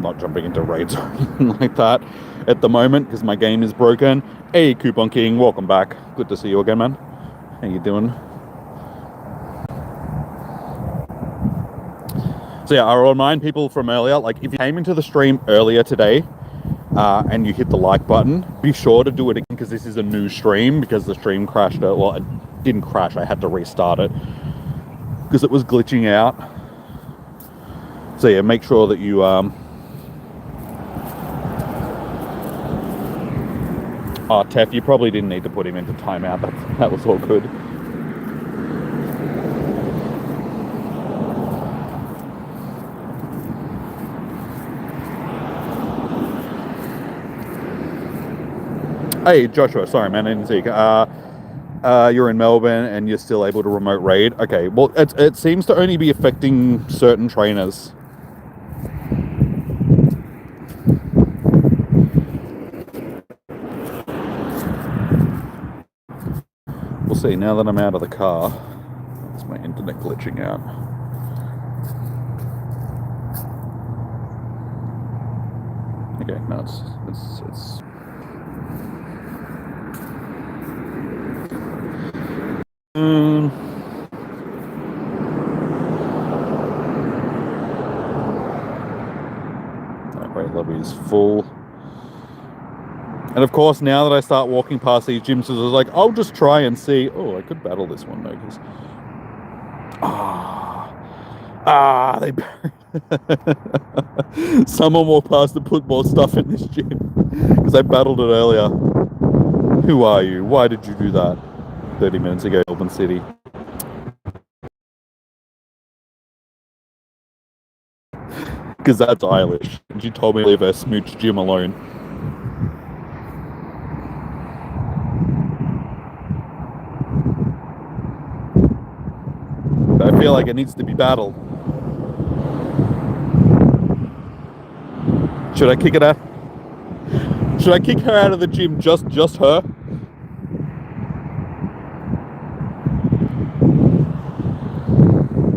not jumping into raids or anything like that at the moment, because my game is broken. Hey, Coupon King, welcome back. Good to see you again, man. How you doing? So yeah, I'll remind people from earlier, like if you came into the stream earlier today, and you hit the like button, be sure to do it again, because this is a new stream, because the stream crashed. Well, it didn't crash, I had to restart it because it was glitching out. So yeah, make sure that you Tef, you probably didn't need to put him into timeout. That was all good. Hey, Joshua, sorry, man, I didn't see you. You're in Melbourne and you're still able to remote raid. Okay, well, it seems to only be affecting certain trainers. We'll see, now that I'm out of the car. It's my internet glitching out. Okay, no, it's that raid lobby is full. And of course, now that I start walking past these gyms, I was like, I'll just try and see. Oh, I could battle this one though, because they buried. Someone walked past and put more stuff in this gym because I battled it earlier. Who are you? Why did you do that 30 minutes ago, Melbourne City? Because that's Eilish. And she told me to leave her smooch gym alone. I feel like it needs to be battled. Should I kick it out? Should I kick her out of the gym? Just her?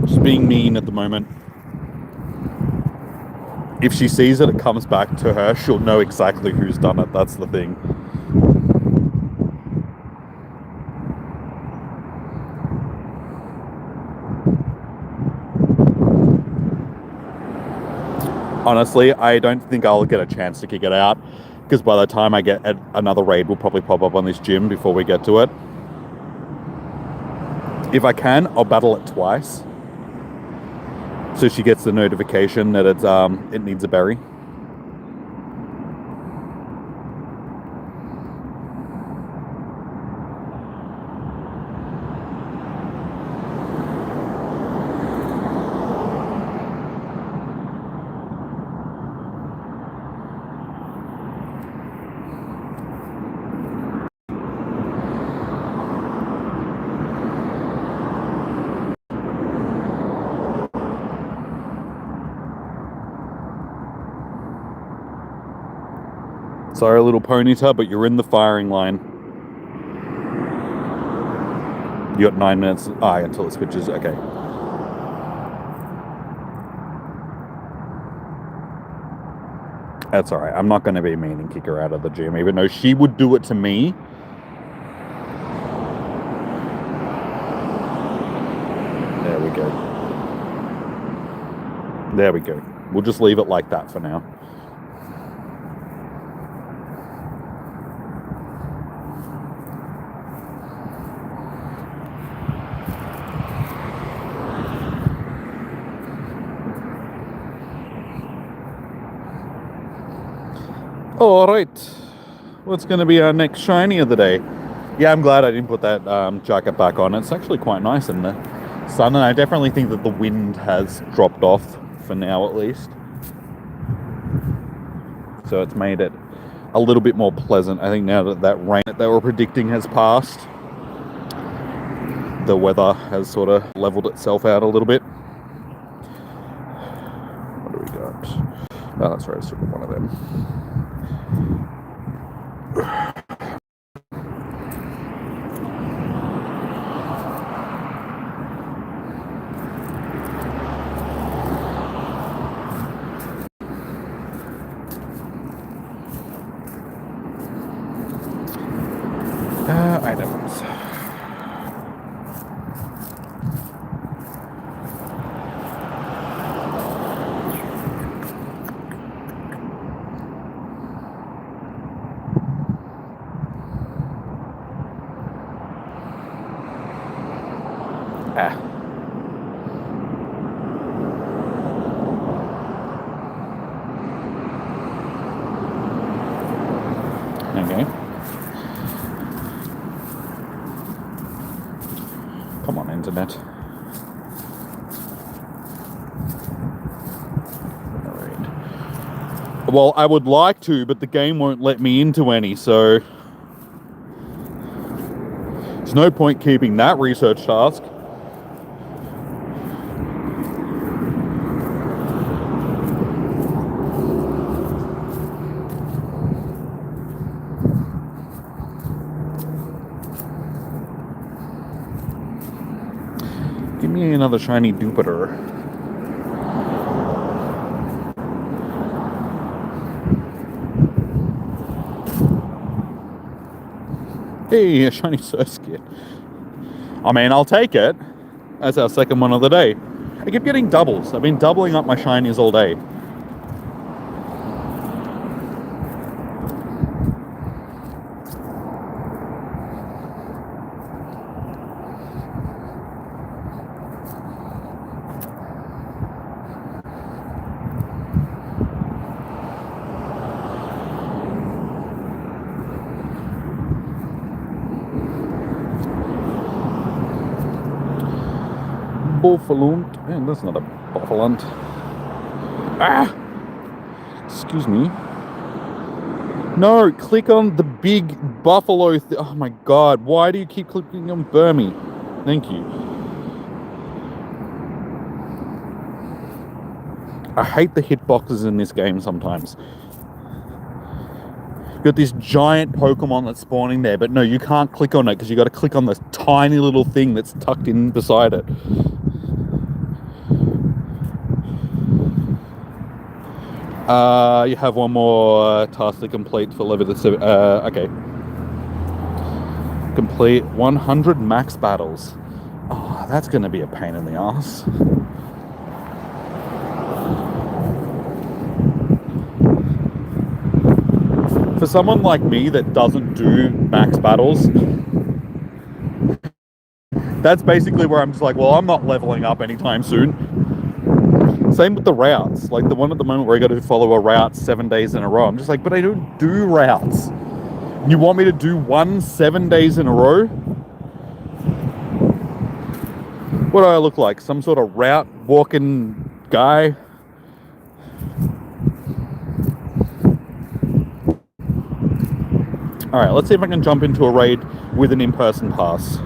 Just being mean at the moment. If she sees it comes back to her, she'll know exactly who's done it. That's the thing. Honestly, I don't think I'll get a chance to kick it out, because by the time I get another raid will probably pop up on this gym before we get to it. If I can, I'll battle it twice, so she gets the notification that it needs a berry. Sorry, little Ponyta, but you're in the firing line. You got 9 minutes until it switches. Okay. That's alright. I'm not going to be mean and kick her out of the gym, even though she would do it to me. There we go. There we go. We'll just leave it like that for now. Alright, what's going to be our next shiny of the day? Yeah, I'm glad I didn't put that jacket back on. It's actually quite nice in the sun, and I definitely think that the wind has dropped off for now at least. So it's made it a little bit more pleasant. I think now that that rain that they were predicting has passed, the weather has sort of leveled itself out a little bit. What do we got? Oh, that's right, it's sort of one of them. Items. Okay. Come on, internet. Alright. Well, I would like to, but the game won't let me into any, so there's no point keeping that research task. Give me another shiny Jupiter. Hey, a shiny Surskit. I mean, I'll take it. That's our second one of the day. I keep getting doubles. I've been doubling up my shinies all day. Boffalunt. Man, that's not a Boffalunt. Ah! Excuse me. No, click on the big buffalo. Oh my god, why do you keep clicking on Burmy? Thank you. I hate the hitboxes in this game sometimes. You've got this giant Pokemon that's spawning there, but no, you can't click on it because you got to click on this tiny little thing that's tucked in beside it. You have one more task to complete for level 7. Okay. Complete 100 max battles. Oh, that's going to be a pain in the ass. for someone like me that doesn't do max battles, that's basically where I'm just like, well, I'm not leveling up anytime soon. Same with the routes, like the one at the moment where I got to follow a route 7 days in a row. I'm just like, but I don't do routes. You want me to do one 7 days in a row? What do I look like? Some sort of route walking guy? Alright, let's see if I can jump into a raid with an in-person pass.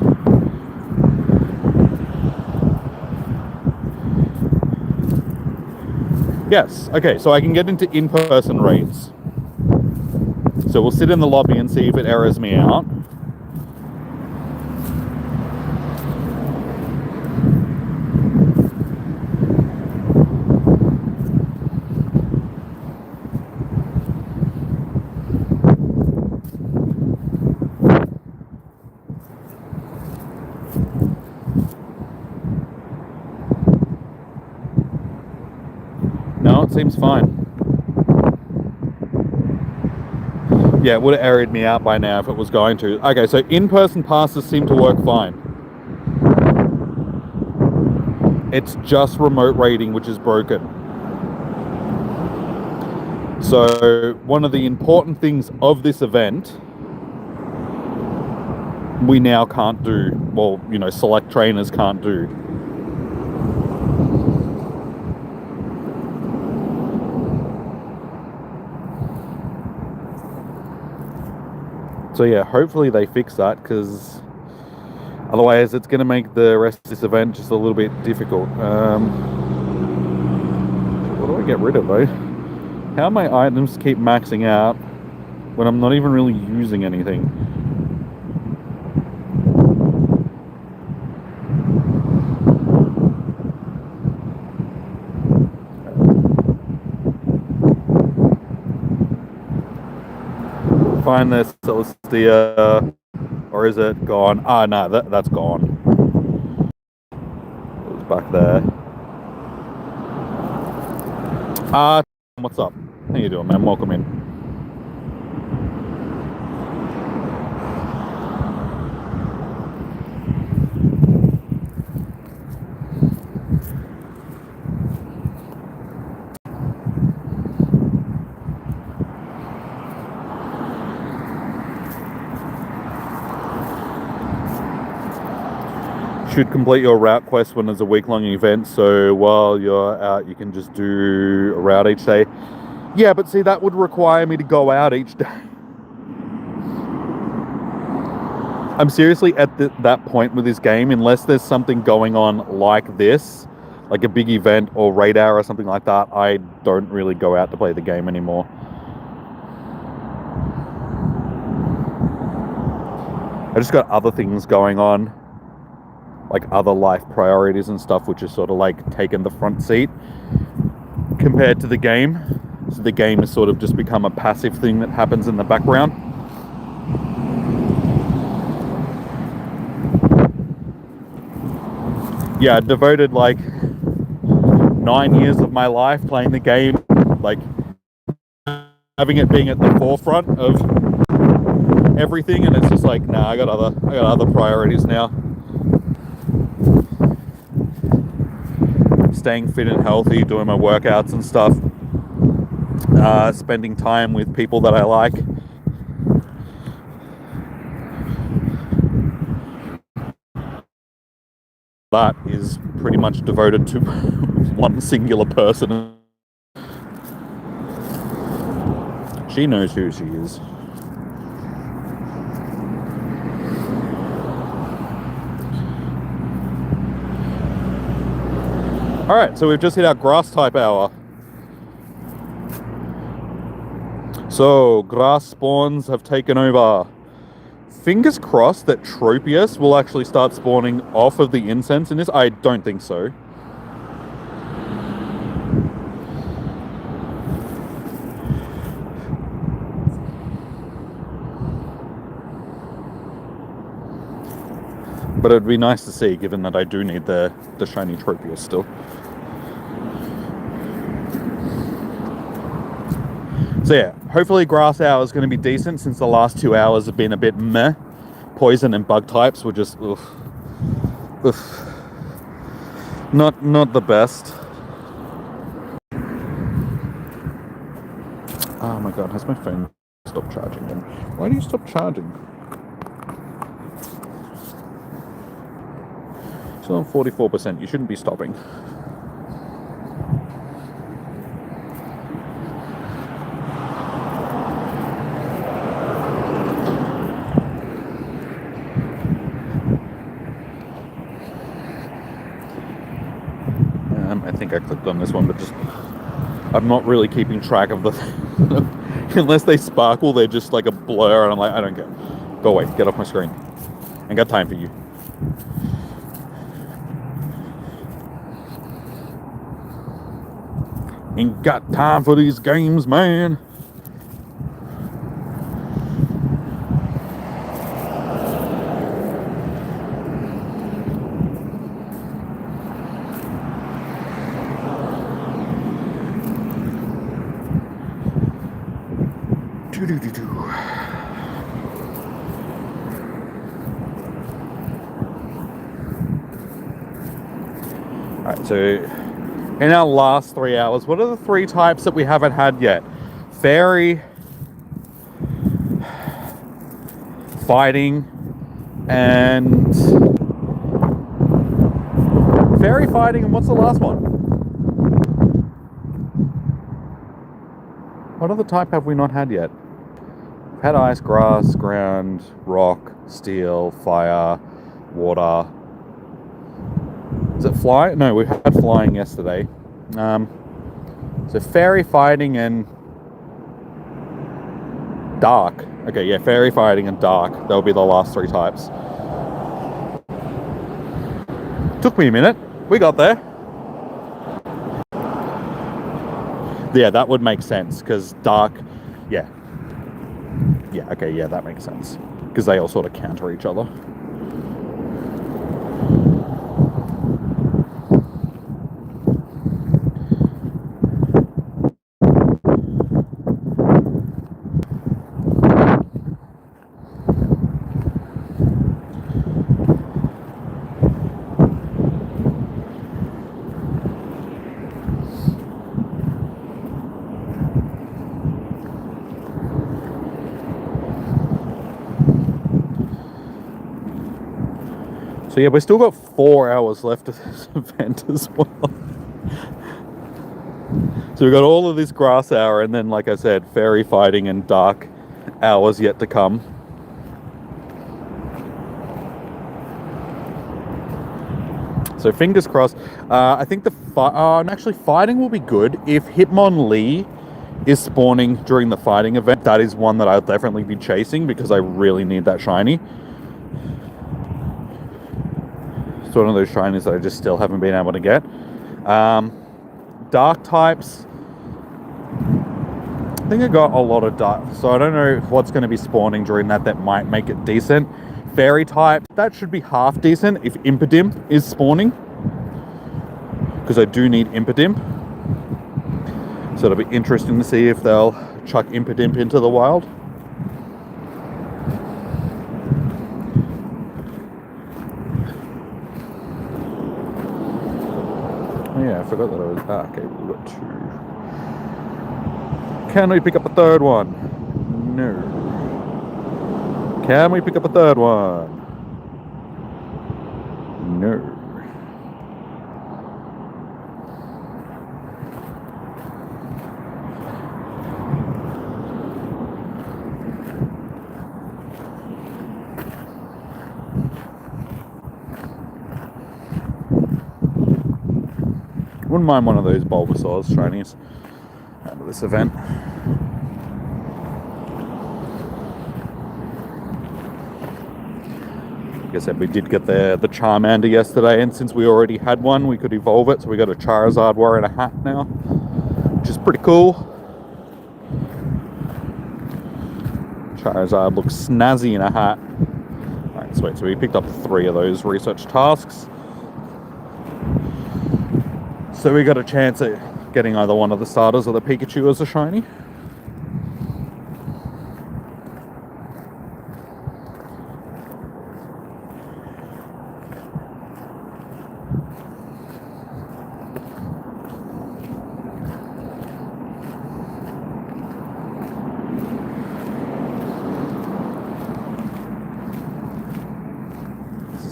Yes, okay, so I can get into in-person raids. So we'll sit in the lobby and see if it errors me out. No, it seems fine. Yeah, it would have errored me out by now if it was going to. Okay, so in-person passes seem to work fine. It's just remote raiding which is broken. So one of the important things of this event we now can't do. Well, you know, select trainers can't do. So yeah, hopefully they fix that, because otherwise it's going to make the rest of this event just a little bit difficult. What do I get rid of though? How my items keep maxing out when I'm not even really using anything? Find this Celestia, or is it gone? Ah, no, that's gone. It was back there. What's up? How you doing, man? Welcome in. Should complete your route quest when there's a week-long event, so while you're out you can just do a route each day. Yeah, but see, that would require me to go out each day. I'm seriously at that point with this game, unless there's something going on like this, like a big event or radar or something like that, I don't really go out to play the game anymore. I just got other things going on, like other life priorities and stuff, which is sort of like taking the front seat compared to the game. So the game has sort of just become a passive thing that happens in the background. Yeah, I devoted like 9 years of my life playing the game, like having it being at the forefront of everything, and it's just like, nah, I got other priorities now. Staying fit and healthy, doing my workouts and stuff, spending time with people that I like. That is pretty much devoted to one singular person. She knows who she is. Alright, so we've just hit our grass type hour. So, grass spawns have taken over. Fingers crossed that Tropius will actually start spawning off of the incense in this. I don't think so. But it'd be nice to see, given that I do need the shiny Tropius still. So yeah, hopefully Grass Hour is going to be decent since the last 2 hours have been a bit meh. Poison and bug types were just oof. Not the best. Oh my god, has my phone stopped charging then? Why do you stop charging? Still on 44%, you shouldn't be stopping. I think I clicked on this one, but just I'm not really keeping track of the unless they sparkle, they're just like a blur, and I'm like, I don't care. Go away, get off my screen. Ain't got time for you. Ain't got time for these games, man. Alright, so in our last 3 hours, what are the 3 types that we haven't had yet? Fairy, fighting, and fairy fighting, and what's the last one? What other type have we not had yet? We've had ice, grass, ground, rock, steel, fire, water. Is it fly? No, we had flying yesterday. So fairy fighting and dark. Okay, yeah, fairy fighting and dark. That'll be the last 3 types. Took me a minute. We got there. Yeah, that would make sense because dark. Yeah. Yeah. Okay. Yeah, that makes sense because they all sort of counter each other. So yeah, we still got 4 hours left of this event as well. So we've got all of this grass hour and then, like I said, fairy fighting and dark hours yet to come. So fingers crossed. I think actually fighting will be good if Hitmonlee is spawning during the fighting event. That is one that I'll definitely be chasing because I really need that shiny. It's one of those shinies that I just still haven't been able to get. Dark types. I think I got a lot of dark, so I don't know what's going to be spawning during that might make it decent. Fairy type, that should be half decent if Impidim is spawning, because I do need Impidim. So it'll be interesting to see if they'll chuck Impidim into the wild. Oh yeah, I forgot that I was... okay, we've got 2. Can we pick up a 3rd one? No. Can we pick up a 3rd one? No. Wouldn't mind one of those Bulbasaur's shinies out of this event. Like I said, we did get the Charmander yesterday, and since we already had one, we could evolve it, so we got a Charizard wearing a hat now, which is pretty cool. Charizard looks snazzy in a hat. Alright, sweet, so we picked up 3 of those research tasks. So we got a chance at getting either one of the starters or the Pikachu as a shiny.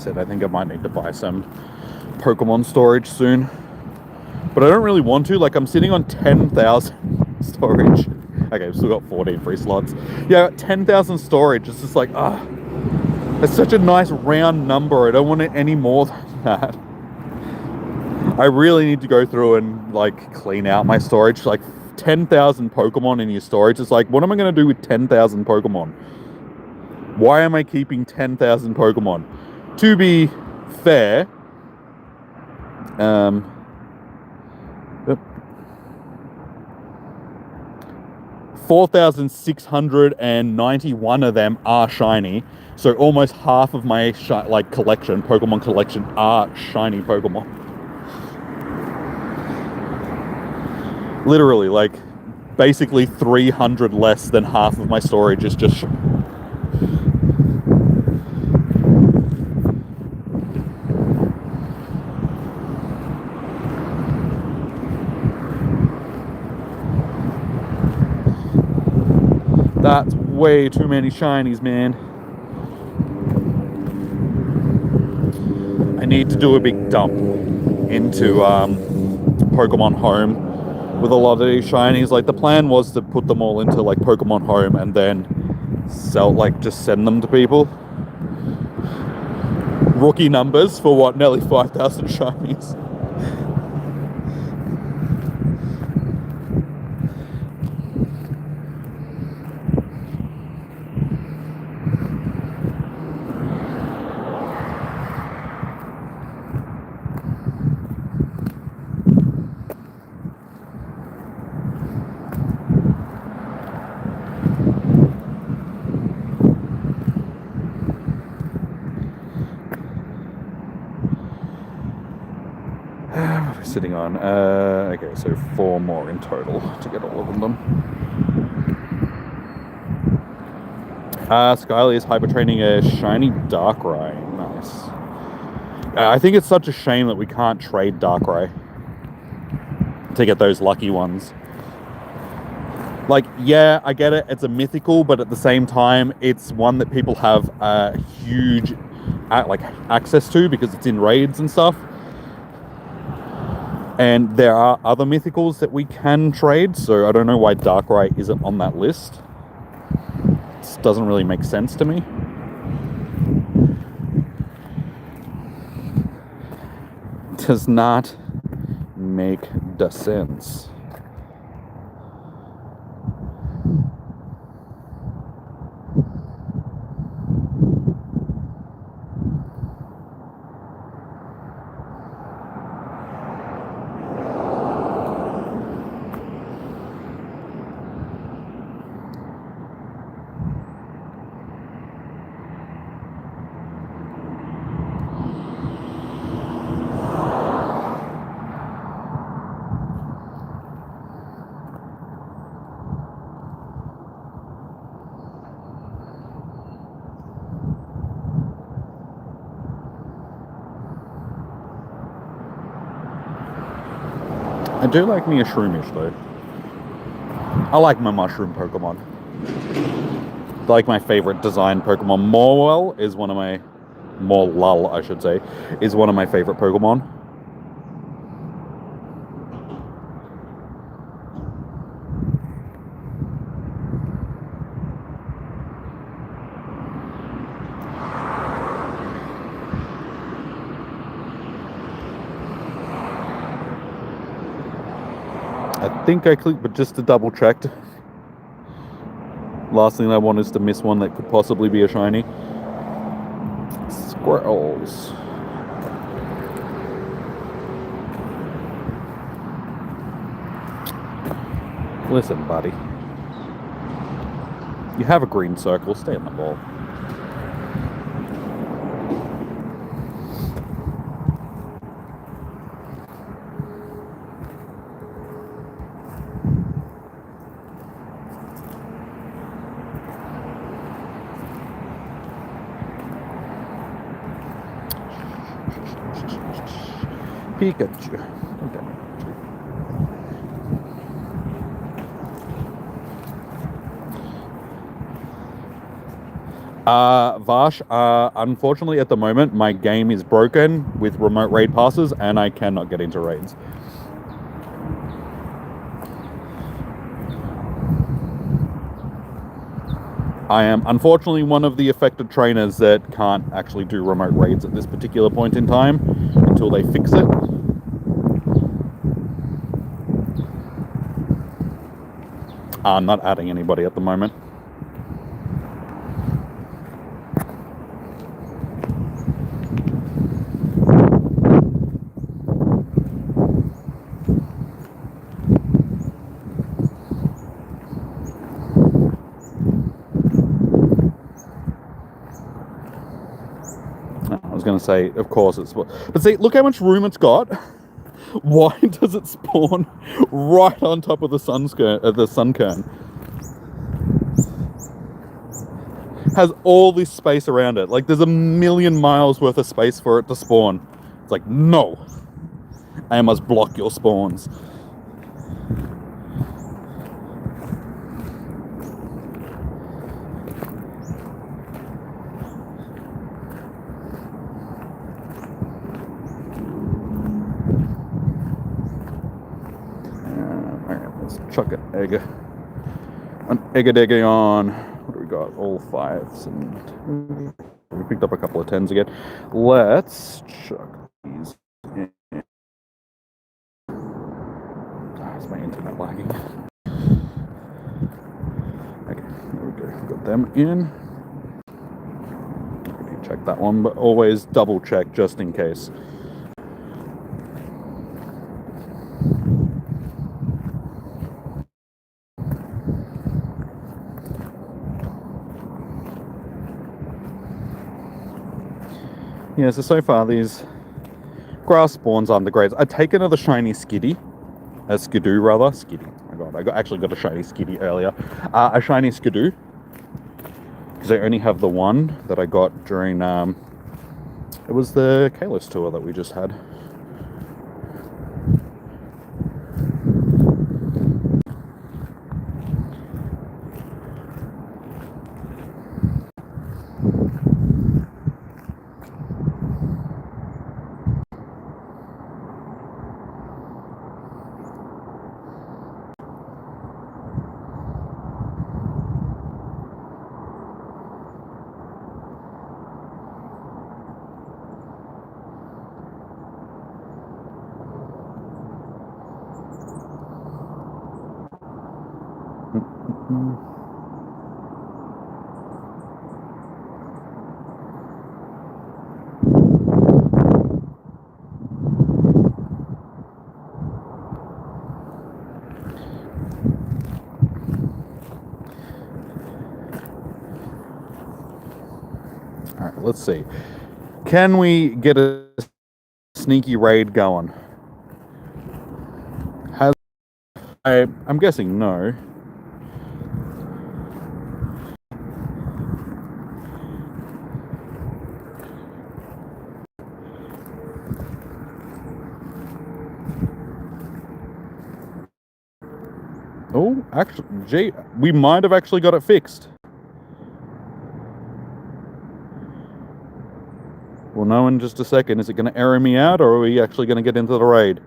said, I think I might need to buy some Pokemon storage soon. But I don't really want to. Like, I'm sitting on 10,000 storage. Okay, I've still got 14 free slots. Yeah, I got 10,000 storage. It's just like, it's such a nice round number. I don't want it any more than that. I really need to go through and, like, clean out my storage. Like, 10,000 Pokemon in your storage. It's like, what am I going to do with 10,000 Pokemon? Why am I keeping 10,000 Pokemon? To be fair, 4,691 of them are shiny. So almost half of my Pokemon collection are shiny Pokemon. Literally, like, basically 300 less than half of my storage is just That's way too many shinies, man. I need to do a big dump into Pokemon Home with a lot of these shinies. Like, the plan was to put them all into, like, Pokemon Home and then sell, like, just send them to people. Rookie numbers for what? Nearly 5,000 shinies. Sitting on okay, so 4 more in total to get all of them. Skyly is hyper training a shiny Darkrai. Nice. I think it's such a shame that we can't trade Darkrai to get those lucky ones. Like, yeah, I get it, it's a mythical, but at the same time, it's one that people have huge access to because it's in raids and stuff. And there are other mythicals that we can trade, so I don't know why Darkrai isn't on that list. This doesn't really make sense to me. Does not make the sense. I do like me a Shroomish, though. I like my mushroom Pokemon. Like, my favorite design Pokemon. Morwell is one of my... Morlull, I should say, is one of my favorite Pokemon. I think I clicked, but just to double check. Last thing I want is to miss one that could possibly be a shiny. Squirrels. Listen, buddy. You have a green circle, stay in the ball. Pikachu. Okay. Vash, unfortunately at the moment, my game is broken with remote raid passes and I cannot get into raids. I am unfortunately one of the affected trainers that can't actually do remote raids at this particular point in time until they fix it. I'm not adding anybody at the moment. I was going to say, of course it's... But see, look how much room it's got. Why does it spawn right on top of the sun kern? Has all this space around it. Like, there's a million miles worth of space for it to spawn. It's like, no. I must block your spawns. Chuck an egg. An egg on. What do we got? All 5s and we picked up a couple of 10s again. Let's chuck these in. Is my internet lagging? Okay, there we go. Got them in. Check that one, but always double check just in case. Yeah, so far these grass spawns aren't the greatest. I'd take another shiny skidoo rather. Skiddy. Oh my god, actually got a shiny skiddy earlier. A shiny skidoo. Because I only have the one that I got during, it was the Kalos tour that we just had. Alright, let's see. Can we get a sneaky raid going? I'm guessing no. Oh, actually, gee, we might have actually got it fixed. We'll know in just a second. Is it going to error me out, or are we actually going to get into the raid?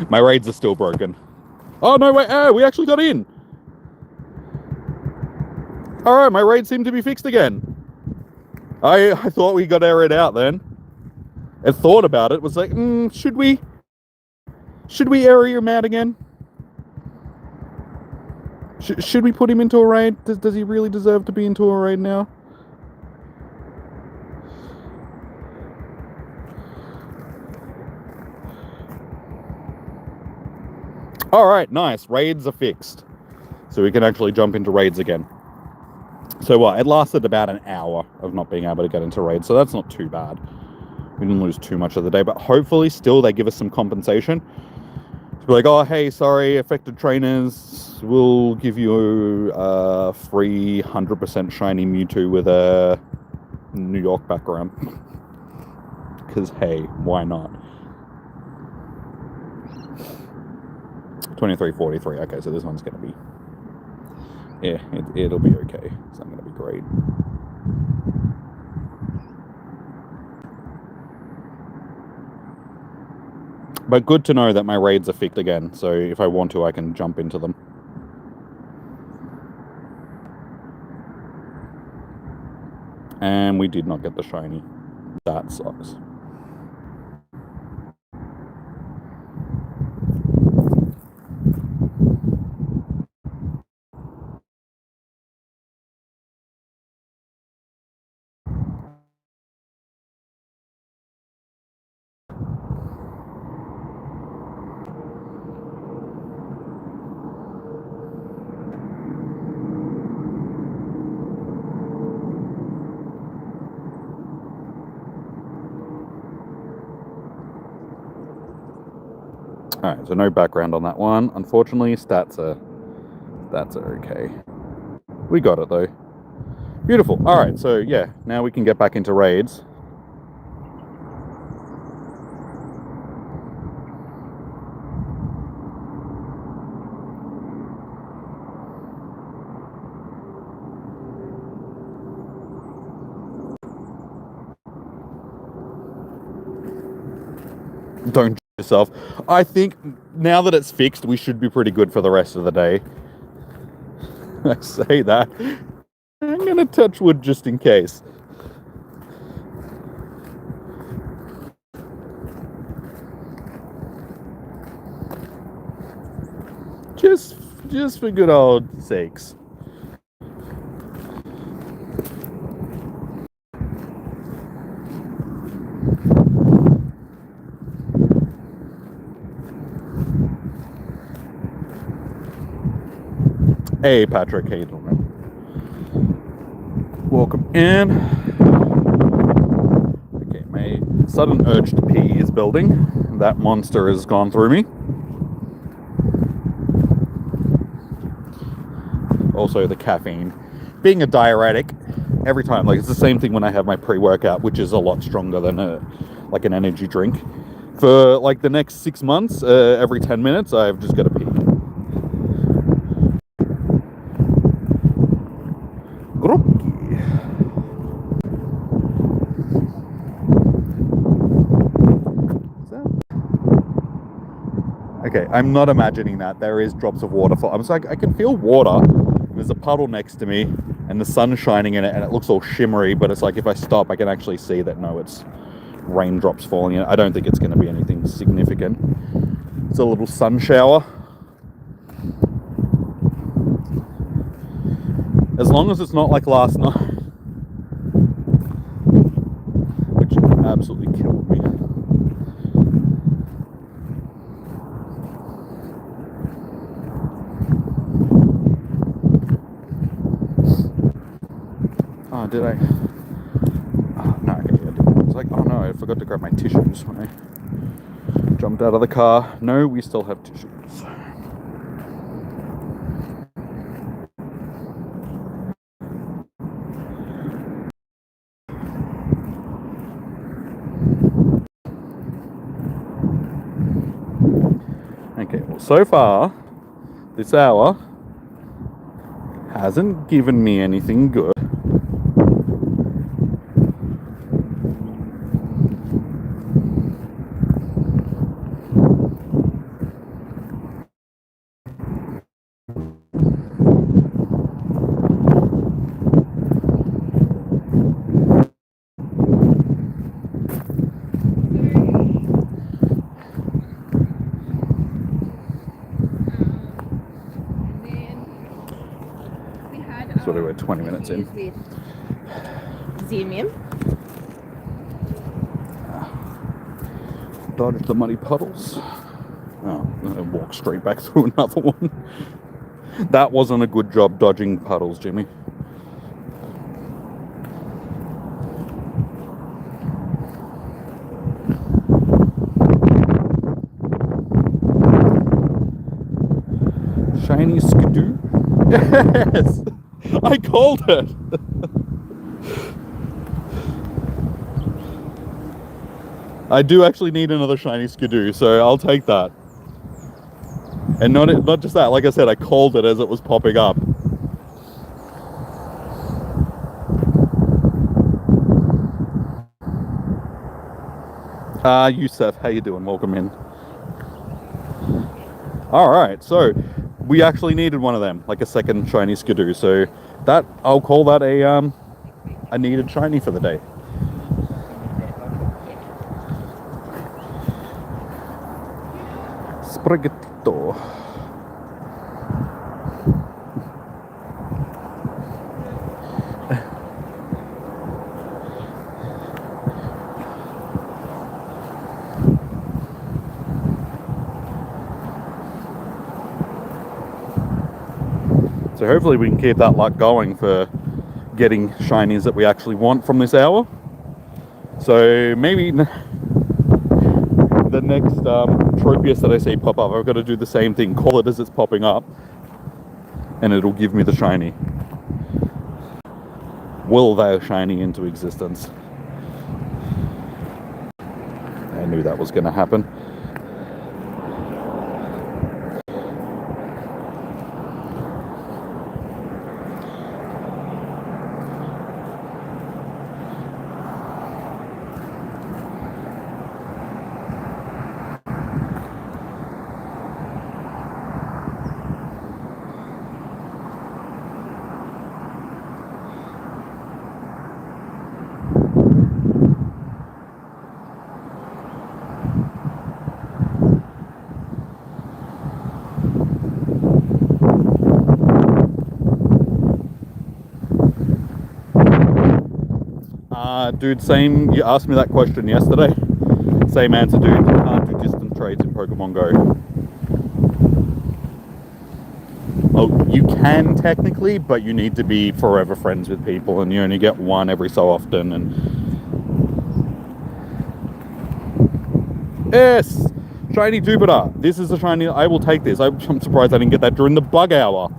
My raids are still broken. Oh, no, wait. Oh, we actually got in. All right, my raid seemed to be fixed again. I thought we got errored out then. I thought about it. Was like, should we error him out again? Should we put him into a raid? Does he really deserve to be into a raid now? Alright, nice. Raids are fixed. So we can actually jump into raids again. So what? It lasted about an hour of not being able to get into raids, so that's not too bad. We didn't lose too much of the day, but hopefully still they give us some compensation. To be like, oh, hey, sorry, affected trainers, we'll give you a free 100% shiny Mewtwo with a New York background. Because, hey, why not? 2343. Okay, so this one's going to be... Yeah, it'll be okay. It's not going to be great. But good to know that my raids are fixed again, so if I want to, I can jump into them. And we did not get the shiny. That sucks. Alright, so no background on that one. Unfortunately, stats are okay. We got it though. Beautiful. Alright, so yeah, now we can get back into raids. Don't yourself. I think now that it's fixed, we should be pretty good for the rest of the day. I say that. I'm gonna touch wood just in case. Just for good old sakes. Hey, Patrick, how you doing, man? Welcome in. Okay, my sudden urge to pee is building. That monster has gone through me. Also, the caffeine. Being a diuretic, every time, like, it's the same thing when I have my pre-workout, which is a lot stronger than like an energy drink. For, like, the next 6 months, every 10 minutes, I've just got to pee. Okay, I'm not imagining that. There is drops of water. I'm like, I can feel water. There's a puddle next to me, and the sun's shining in it, and it looks all shimmery, but it's like if I stop, I can actually see that, no, it's raindrops falling in it. I don't think it's going to be anything significant. It's a little sun shower. As long as it's not like last night, which absolutely killed me. Oh, did I? Oh, no, okay, I didn't. It's like, oh no, I forgot to grab my tissues when I jumped out of the car. No, we still have tissues. Okay, well, so far, this hour hasn't given me anything good. So we're 20 minutes in. Xemium. Dodge the muddy puddles. Oh, I walk straight back through another one. That wasn't a good job dodging puddles, Jimmy. Shiny Skidoo? Yes! I called it! I do actually need another shiny Skidoo, so I'll take that. And not just that, like I said, I called it as it was popping up. Yusef, how you doing? Welcome in. Alright, so we actually needed one of them, like a second shiny Skidoo, so that, I'll call that a needed shiny for the day. Spaghettito. So hopefully we can keep that luck going for getting shinies that we actually want from this hour. So maybe the next Tropius that I see pop up, I've got to do the same thing, call it as it's popping up, and it'll give me the shiny. Will thou shiny into existence? I knew that was going to happen. Dude, same, you asked me that question yesterday. Same answer, dude. You can't do distant trades in Pokemon Go. Well, you can technically, but you need to be forever friends with people, and you only get one every so often. And yes, shiny Jupiter. This is a shiny. I will take this. I'm surprised I didn't get that during the bug hour,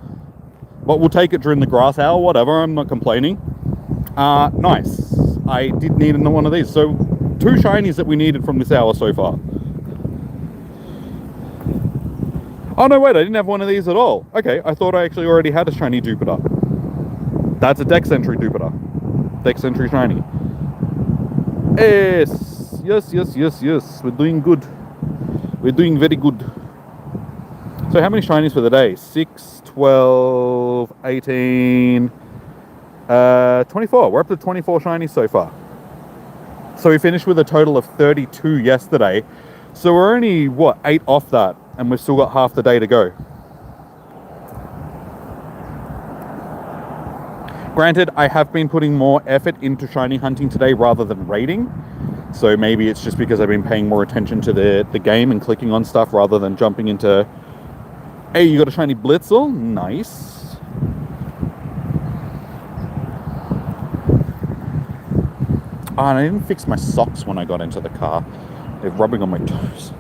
but we'll take it during the grass hour. Whatever. I'm not complaining. Nice. I did need one of these. So 2 shinies that we needed from this hour so far. Oh no, wait, I didn't have one of these at all. Okay, I thought I actually already had a shiny Jupiter. That's a Dex Entry Jupiter. Dex Entry shiny. Yes, yes, yes, yes, yes. We're doing good. We're doing very good. So how many shinies for the day? 6, 12, 18... 24. We're up to 24 shinies so far. So we finished with a total of 32 yesterday. So we're only, what, 8 off that, and we've still got half the day to go. Granted, I have been putting more effort into shiny hunting today rather than raiding. So maybe it's just because I've been paying more attention to the game and clicking on stuff rather than jumping into, hey, you got a shiny Blitzel? Nice. Oh, and I didn't fix my socks when I got into the car. They're rubbing on my toes.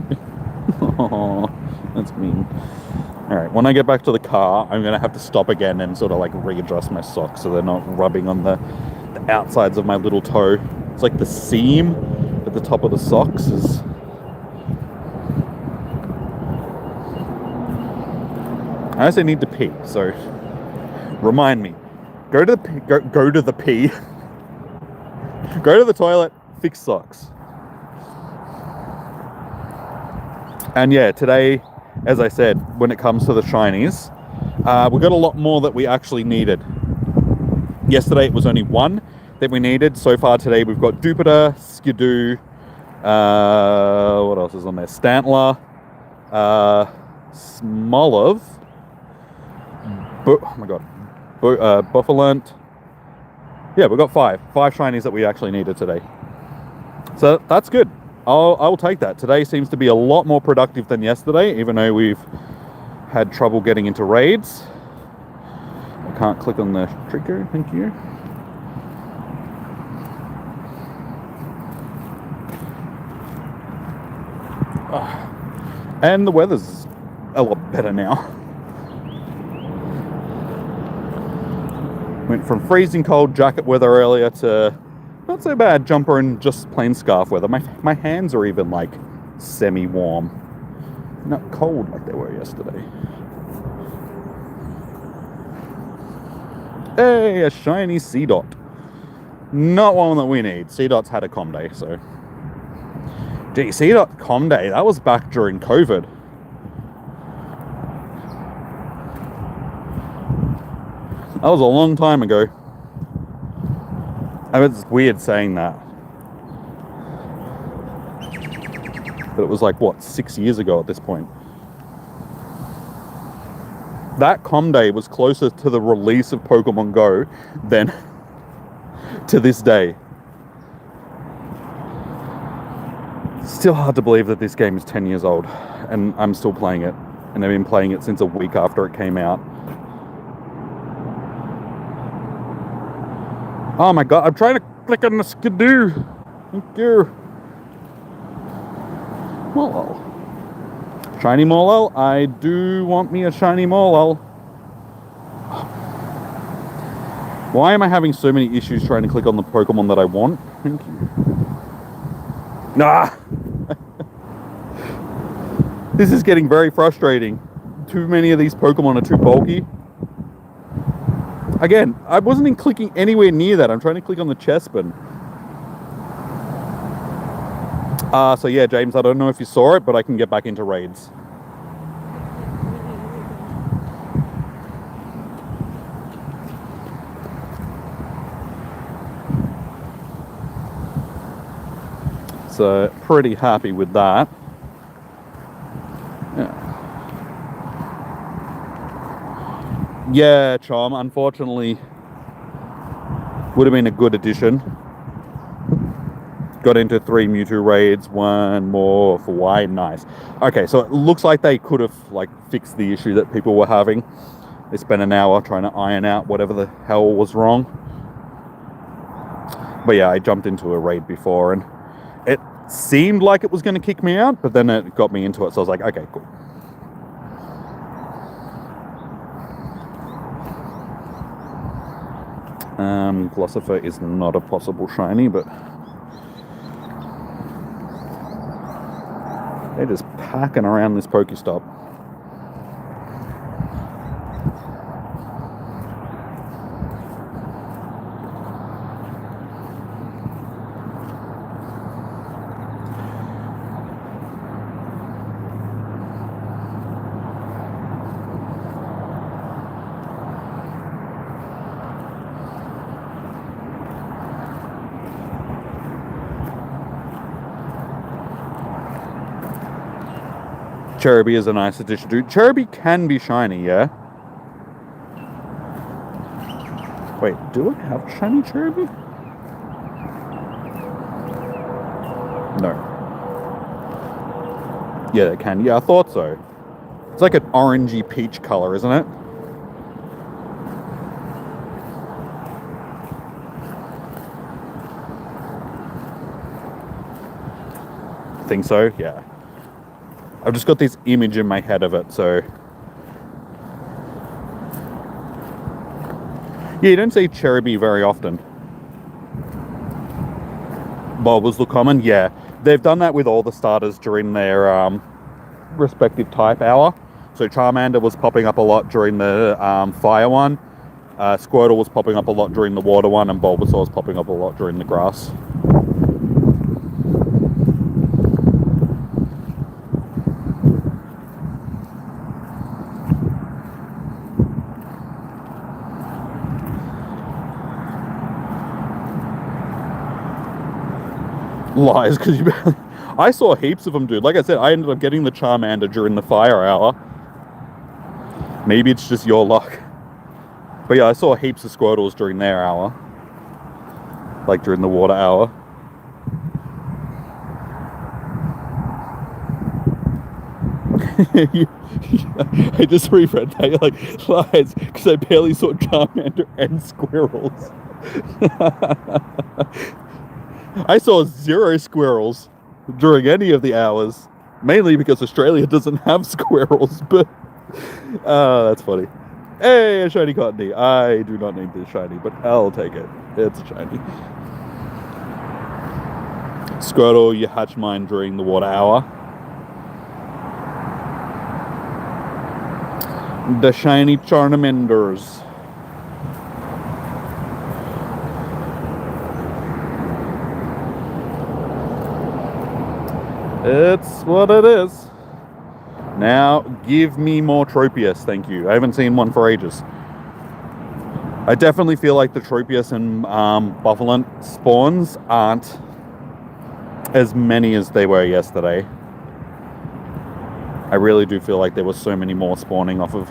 Oh, that's mean. Alright, when I get back to the car, I'm going to have to stop again and sort of like readjust my socks so they're not rubbing on the outsides of my little toe. It's like the seam at the top of the socks is... I also need to pee, so remind me. Go to the pee. Go to the toilet, fix socks. And yeah, today, as I said, when it comes to the shinies, we got a lot more that we actually needed. Yesterday it was only 1 that we needed. So far today we've got Jupiter, Skidoo, what else is on there? Stantler, Smolov, oh my god, Buffalant. Yeah, we've got 5 shinies that we actually needed today. So that's good. I'll take that. Today seems to be a lot more productive than yesterday, even though we've had trouble getting into raids. I can't click on the trigger, thank you. And the weather's a lot better now. Went from freezing cold jacket weather earlier to not so bad jumper and just plain scarf weather. My hands are even like semi-warm. Not cold like they were yesterday. Hey, a shiny Seedot. Not one that we need. Seedot's had a com day, so. Gee, Seedot com day, that was back during COVID. That was a long time ago. I mean, it's weird saying that. But it was like, what, 6 years ago at this point. That com day was closer to the release of Pokemon Go than to this day. Still hard to believe that this game is 10 years old and I'm still playing it. And I've been playing it since a week after it came out. Oh my god, I'm trying to click on the skidoo. Thank you. Molol. Shiny Molol. I do want me a shiny Molol. Why am I having so many issues trying to click on the Pokemon that I want? Thank you. Nah! This is getting very frustrating. Too many of these Pokemon are too bulky. Again, I wasn't even clicking anywhere near that. I'm trying to click on the Chespin. So yeah, James, I don't know if you saw it, but I can get back into raids. So, pretty happy with that. Yeah, Charm, unfortunately, would have been a good addition. Got into 3 Mewtwo raids, 1 more for Y, nice. Okay, so it looks like they could have like fixed the issue that people were having. They spent an hour trying to iron out whatever the hell was wrong. But yeah, I jumped into a raid before and it seemed like it was going to kick me out, but then it got me into it, so I was like, okay, cool. Glossifer is not a possible shiny, but they're just packing around this Pokestop. Cherubi is a nice addition to. Cherubi can be shiny, yeah? Wait, do I have shiny Cherubi? No. Yeah, it can. Yeah, I thought so. It's like an orangey peach color, isn't it? Think so? Yeah. I've just got this image in my head of it, so... Yeah, you don't see Cherubi very often. Bulbas look common? Yeah. They've done that with all the starters during their respective type hour. So Charmander was popping up a lot during the fire one. Squirtle was popping up a lot during the water one, and Bulbasaur was popping up a lot during the grass. Lies, because you... I saw heaps of them, dude. Like I said, I ended up getting the Charmander during the fire hour. Maybe it's just your luck. But yeah, I saw heaps of Squirtles during their hour. Like during the water hour. I just reread that. You're like, lies, because I barely saw Charmander and Squirrels. I saw 0 squirrels during any of the hours, mainly because Australia doesn't have squirrels, but that's funny. Hey, a shiny Cottony. I do not need this shiny, but I'll take it. It's a shiny. Squirtle, you hatch mine during the water hour. The shiny Charmanders. It's what it is. Now, give me more Tropius, thank you. I haven't seen one for ages. I definitely feel like the Tropius and Buffalo spawns aren't as many as they were yesterday. I really do feel like there was so many more spawning off of...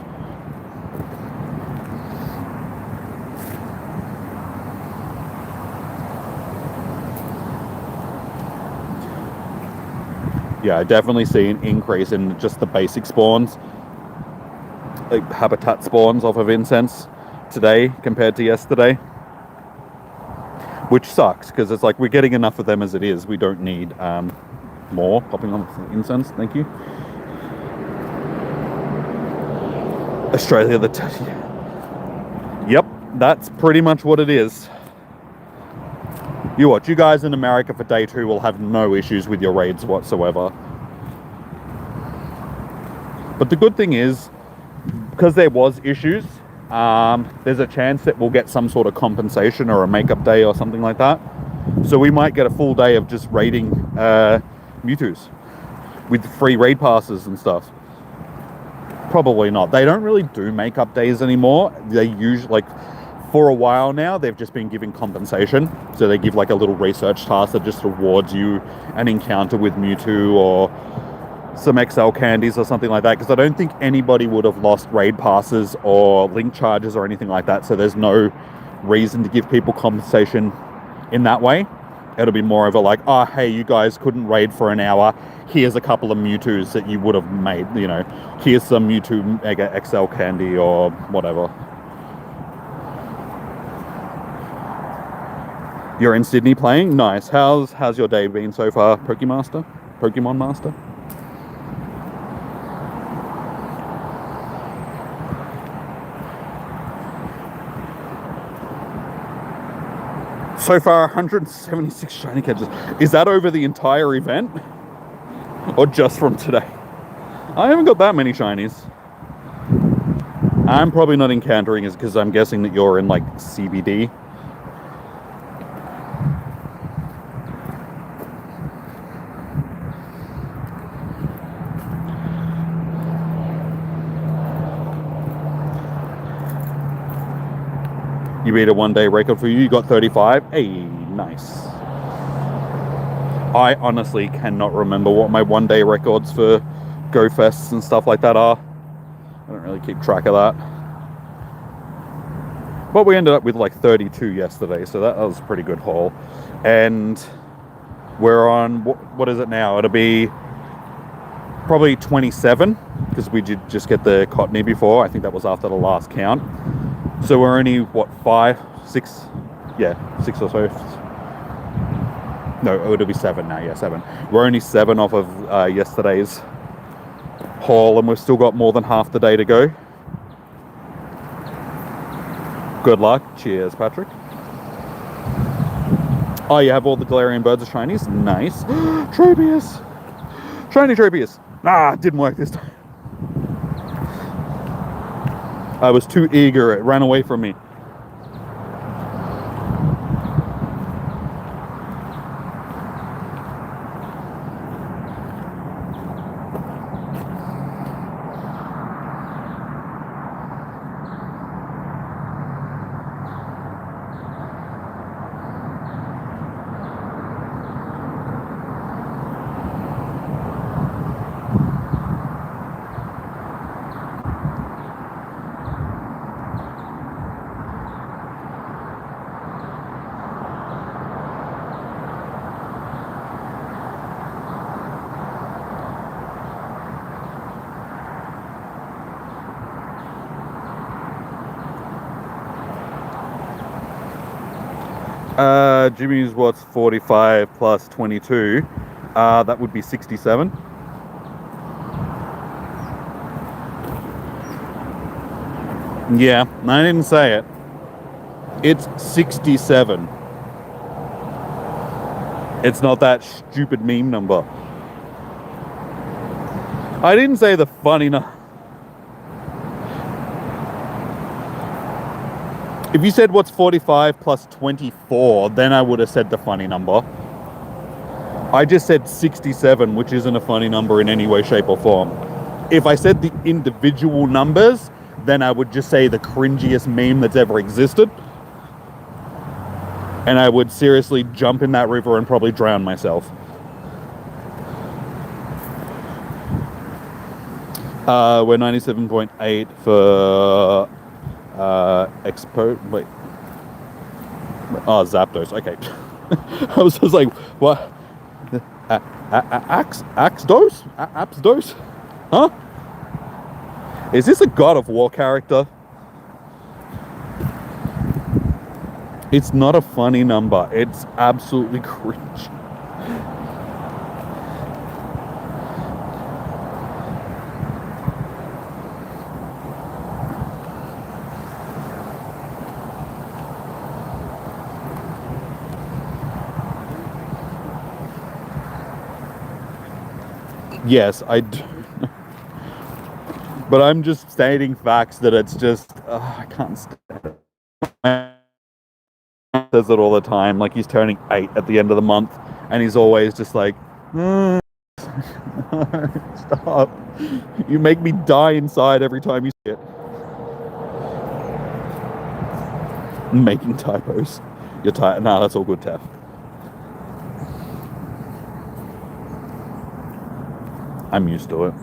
Yeah, I definitely see an increase in just the basic spawns, like habitat spawns off of incense today compared to yesterday, which sucks because it's like we're getting enough of them as it is. We don't need more popping on incense. Thank you. Australia, yep, that's pretty much what it is. You watch, you guys in America for day 2 will have no issues with your raids whatsoever. But the good thing is, because there was issues, there's a chance that we'll get some sort of compensation or a makeup day or something like that. So we might get a full day of just raiding Mewtwo's with free raid passes and stuff. Probably not. They don't really do makeup days anymore. They usually, like, for a while now, they've just been giving compensation. So they give like a little research task that just rewards you an encounter with Mewtwo or some XL candies or something like that. Because I don't think anybody would have lost raid passes or link charges or anything like that. So there's no reason to give people compensation in that way. It'll be more of a like, oh, hey, you guys couldn't raid for an hour. Here's a couple of Mewtwo's that you would have made, you know. Here's some Mewtwo Mega XL candy or whatever. You're in Sydney playing? Nice. How's your day been so far, Pokemon Master? So far, 176 shiny catches. Is that over the entire event? Or just from today? I haven't got that many shinies. I'm probably not encountering it because I'm guessing that you're in, like, CBD. You beat a 1-day record for you. You got 35. Hey, nice. I honestly cannot remember what my 1-day records for Go Fests and stuff like that are. I don't really keep track of that. But we ended up with like 32 yesterday, so that was a pretty good haul. And we're on, what is it now? It'll be probably 27, because we did just get the Cottony before. I think that was after the last count. So we're only, what, 6 or so. No, it'll be 7 now, yeah, 7. We're only 7 off of yesterday's haul, and we've still got more than half the day to go. Good luck. Cheers, Patrick. Oh, you have all the Galarian birds of shinies? Nice. Tropius! Shiny Tropius! Ah, didn't work this time. I was too eager, it ran away from me. Jimmy's what's 45 plus 22. That would be 67. Yeah, I didn't say it. It's 67. It's not that stupid meme number. I didn't say the funny number. If you said what's 45 plus 24, then I would have said the funny number. I just said 67, which isn't a funny number in any way, shape, or form. If I said the individual numbers, then I would just say the cringiest meme that's ever existed. And I would seriously jump in that river and probably drown myself. We're 97.8 for Expo. Wait. Oh, Zapdos. Okay. I was just like, what? Axdos? Apsdos? Huh? Is this a God of War character? It's not a funny number. It's absolutely cringe. Yes, I do. But I'm just stating facts that it's just, I can't stand it. Says it all the time, like he's turning 8 at the end of the month, and he's always just like, no, stop. You make me die inside every time you see it. Making typos. You're tired. Nah, that's all good, Tef. I'm used to it.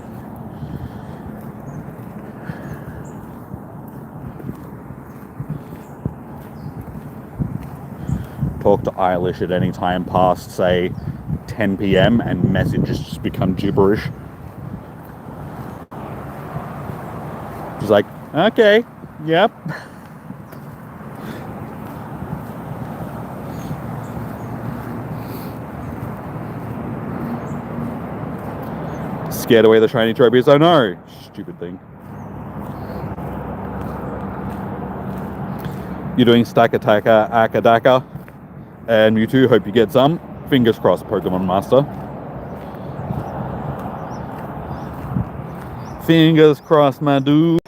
Talk to Eilish at any time past, say, 10 p.m. and messages just become gibberish. She's like, okay, yep. Scared away the shiny trophies. I know. Stupid thing. You're doing Stack Attacker, Akadaka, and Mewtwo. Hope you get some. Fingers crossed, Pokemon Master. Fingers crossed, my dude.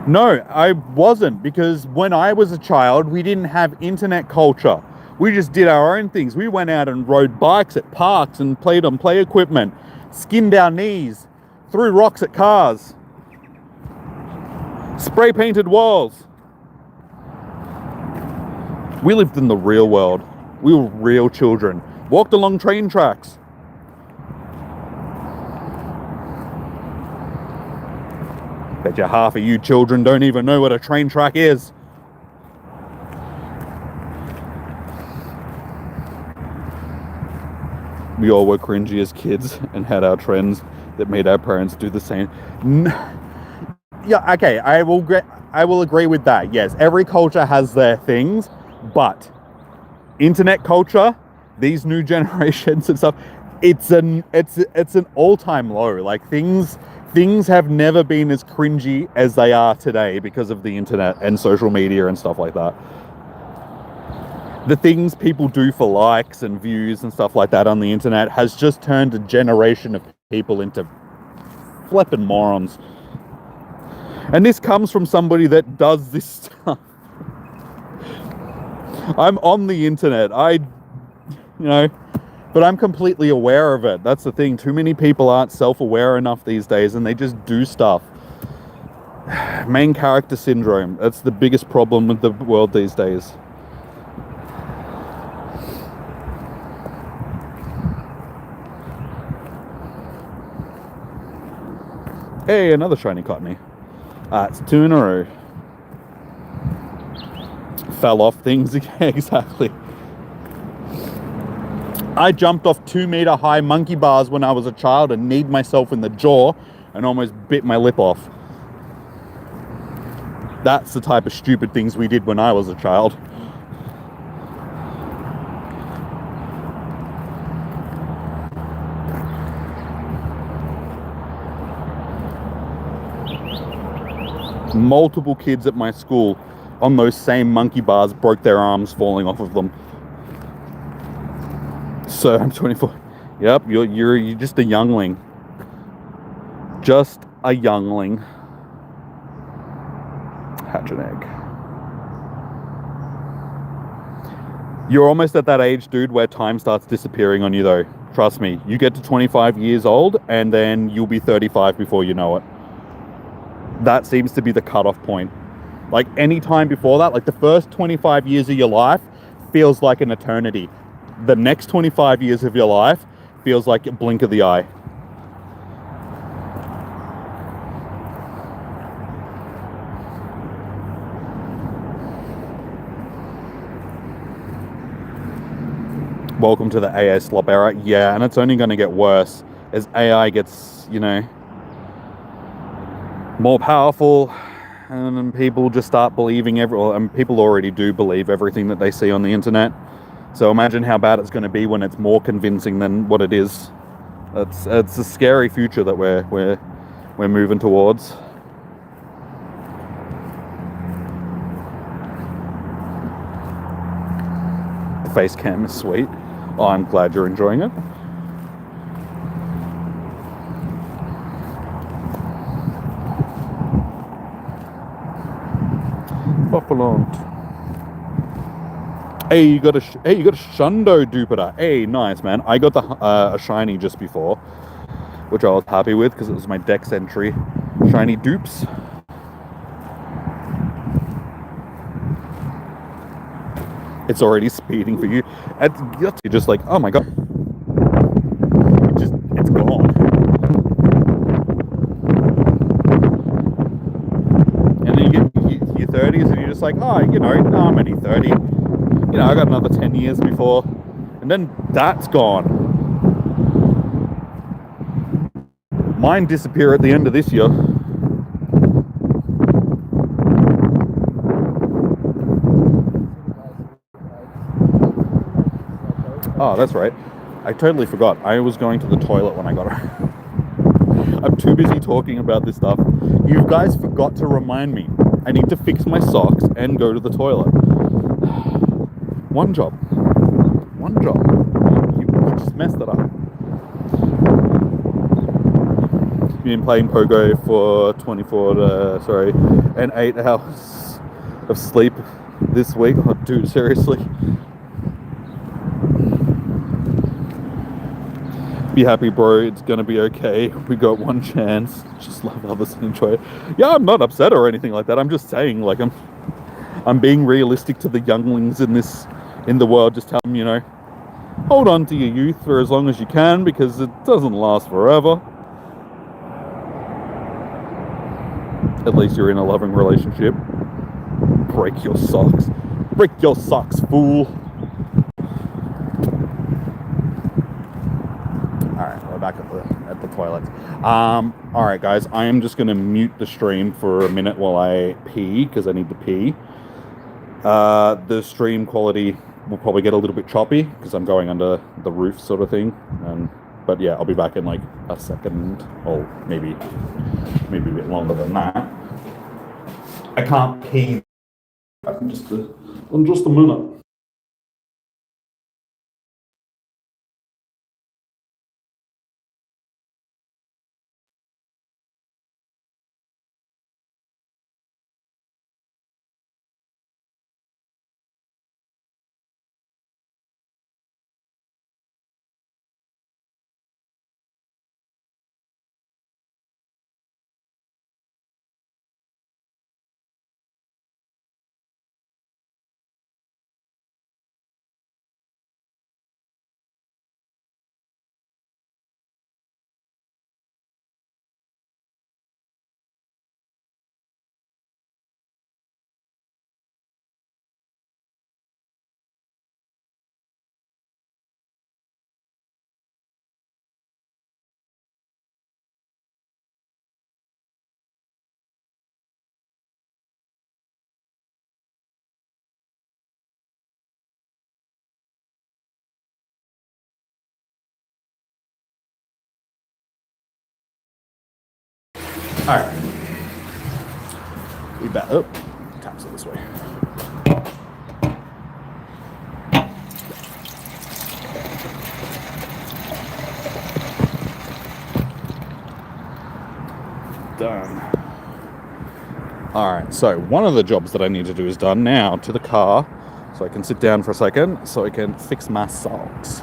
No, I wasn't, because when I was a child, we didn't have internet culture. We just did our own things. We went out and rode bikes at parks and played on play equipment, skinned our knees, threw rocks at cars, spray painted walls. We lived in the real world. We were real children. Walked along train tracks. Bet you half of you children don't even know what a train track is. We all were cringy as kids and had our trends that made our parents do the same. Yeah, okay, I will agree with that. Yes, every culture has their things, but internet culture, these new generations and stuff, it's an all-time low. Like things have never been as cringy as they are today because of the internet and social media and stuff like that. The things people do for likes and views and stuff like that on the internet has just turned a generation of people into flipping morons. And this comes from somebody that does this stuff. I'm on the internet. But I'm completely aware of it. That's the thing. Too many people aren't self-aware enough these days, and they just do stuff. Main character syndrome. That's the biggest problem with the world these days. Hey, another shiny Cottony. It's 2 in a row. Fell off things. Exactly. I jumped off 2-meter high monkey bars when I was a child and kneed myself in the jaw and almost bit my lip off. That's the type of stupid things we did when I was a child. Multiple kids at my school on those same monkey bars broke their arms falling off of them. So I'm 24. Yep, you're just a youngling. Just a youngling. Hatch an egg. You're almost at that age, dude, where time starts disappearing on you, though. Trust me. You get to 25 years old, and then you'll be 35 before you know it. That seems to be the cutoff point. Like, any time before that, like the first 25 years of your life feels like an eternity. The next 25 years of your life feels like a blink of the eye. Welcome to the AI slop era. Yeah, and it's only going to get worse as AI gets, you know, more powerful, and then people just start believing and people already do believe everything that they see on the internet. So imagine how bad it's going to be when it's more convincing than what it is. It's a scary future that we're moving towards. The face cam is sweet. Oh, I'm glad you're enjoying it. Buffalo. Hey, you got a Shundo Duper. Hey, nice, man. I got a shiny just before, which I was happy with because it was my dex entry. Shiny dupes. It's already speeding for you. You're just like, oh my god. It's gone. And then you get to your 30s and you're just like, oh, you know, no, I'm only 30. You know, I got another 10 years before. And then that's gone. Mine disappear at the end of this year. Oh, that's right. I totally forgot. I was going to the toilet when I got her. I'm too busy talking about this stuff. You guys forgot to remind me. I need to fix my socks and go to the toilet. One job. You just messed it up. Been playing Pogo for 8 hours of sleep this week. Oh, dude, seriously. Be happy, bro. It's gonna be okay. We got one chance. Just love others and enjoy it. Yeah, I'm not upset or anything like that. I'm just saying, like, I'm being realistic to the younglings in the world. Just tell them, you know, hold on to your youth for as long as you can because it doesn't last forever. At least you're in a loving relationship. Break your socks. Break your socks, fool. Back at the toilet. Alright guys, I am just going to mute the stream for a minute while I pee, because I need to pee. The stream quality will probably get a little bit choppy, because I'm going under the roof sort of thing. But yeah, I'll be back in like a second, or maybe a bit longer than that. I can't pee in just a minute. Alright. We back up. Taps it this way. done. Alright, so one of the jobs that I need to do is done. Now to the car, so I can sit down for a second, so I can fix my socks.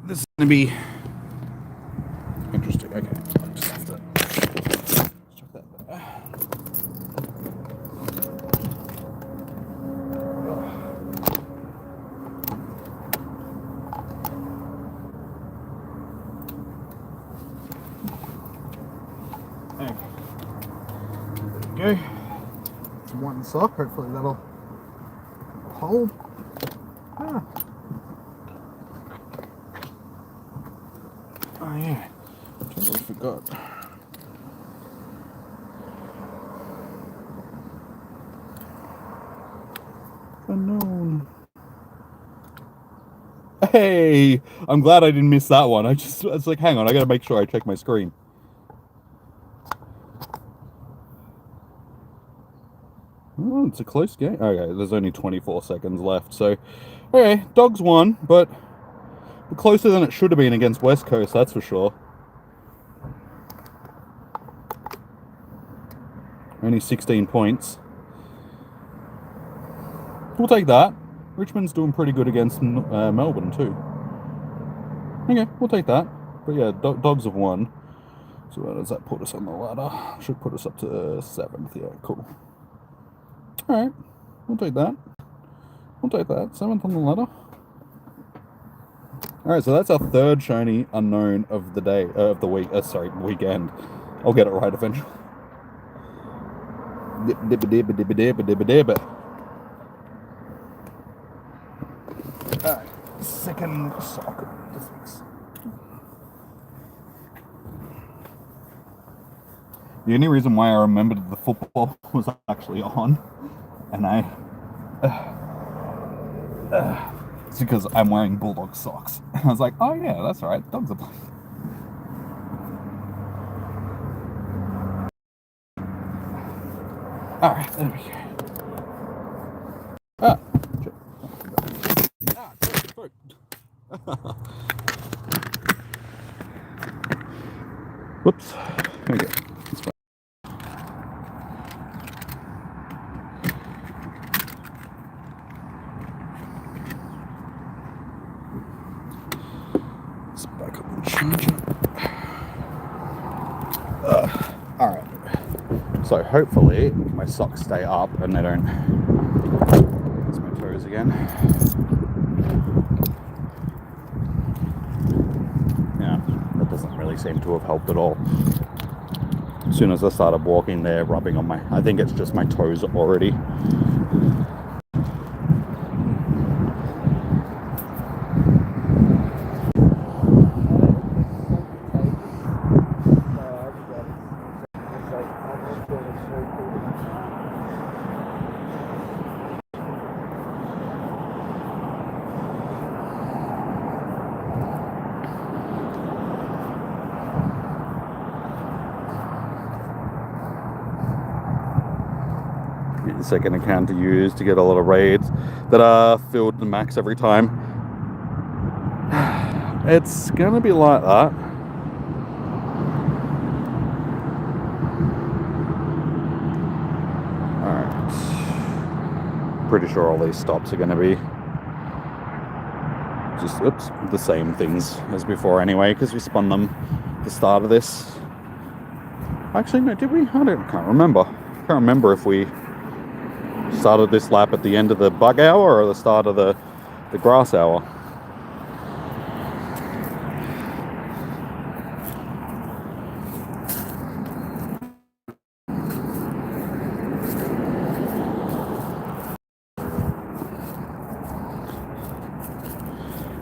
This is going to be interesting. Okay, I just have to check that there. Okay. There we go. It's one sock. Hopefully that'll hold. Oh yeah, totally forgot. Unknown. Hey, I'm glad I didn't miss that one. I was like, hang on, I gotta make sure I check my screen. Oh, it's a close game. Okay, there's only 24 seconds left, so okay, Dogs won, but closer than it should have been against West Coast, that's for sure. Only 16 points. We'll take that. Richmond's doing pretty good against Melbourne too. Okay, we'll take that. But yeah, Dogs have won. So where does that put us on the ladder? Should put us up to 7th. Yeah, cool. Alright, we'll take that. We'll take that. 7th on the ladder. Alright, so that's our third shiny unknown of the day, of the week. Sorry, weekend. I'll get it right eventually. Alright, second sock. The only reason why I remembered that the football was actually on, and it's because I'm wearing Bulldog socks. And I was like, oh yeah, that's right, dogs are playing. Alright, there we go. Whoops. Okay. That's fine. Let's back up and change it. Alright. So hopefully my socks stay up and they don't miss my toes again. Yeah, that doesn't really seem to have helped at all. As soon as I started walking, they're rubbing on I think it's just my toes already. Second account to use to get a lot of raids that are filled to max every time. It's gonna be like that. Alright. Pretty sure all these stops are gonna be just the same things as before anyway, because we spun them at the start of this. Actually, no, did we? Can't remember. Can't remember if we started this lap at the end of the bug hour or the start of the the grass hour.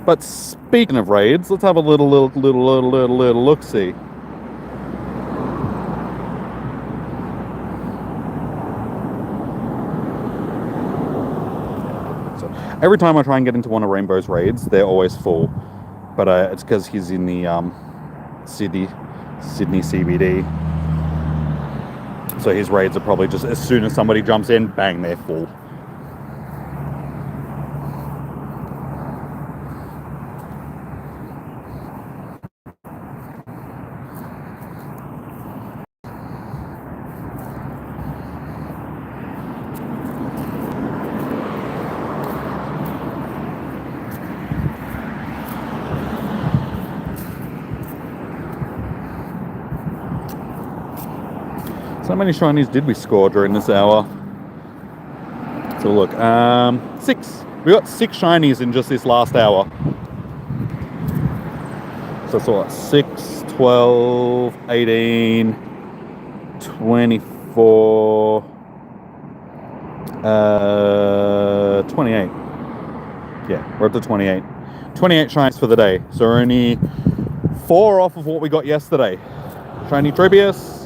But speaking of raids, let's have a little look-see. So every time I try and get into one of Rainbow's raids, they're always full. But it's because he's in the Sydney CBD. So his raids are probably just as soon as somebody jumps in, bang, they're full. So how many shinies did we score during this hour? So look, 6. We got 6 shinies in just this last hour. So it's all 6, 12, 18, 24, 28. Yeah, we're up to 28. 28 shinies for the day. So we're only 4 off of what we got yesterday. Shiny Tropius.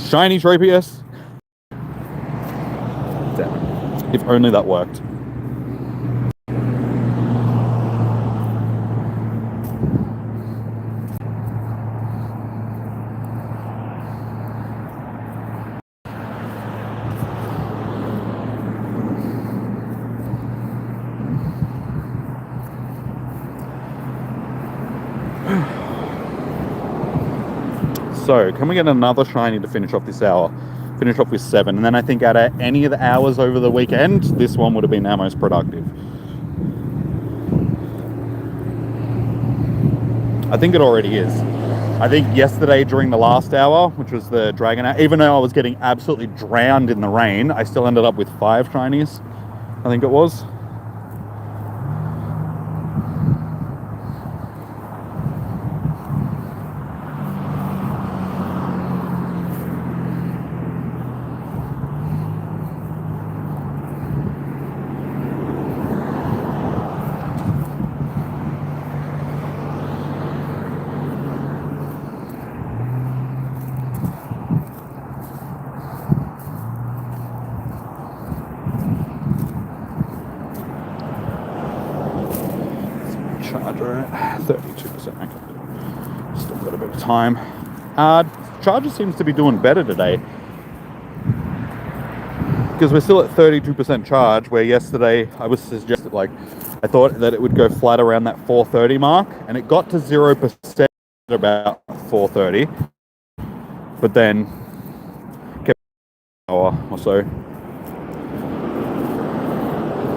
Shiny Tropius. Damn it. If only that worked. So, can we get another shiny to finish off this hour? Finish off with 7. And then I think out of any of the hours over the weekend, this one would have been our most productive. I think it already is. I think yesterday during the last hour, which was the Dragon hour, even though I was getting absolutely drowned in the rain, I still ended up with 5 shinies, I think it was. Charger at 32%. Okay. Still got a bit of time. Charger seems to be doing better today, because we're still at 32% charge, where yesterday I was suggested, like, I thought that it would go flat around that 430 mark, and it got to 0% at about 430, but then kept an hour or so.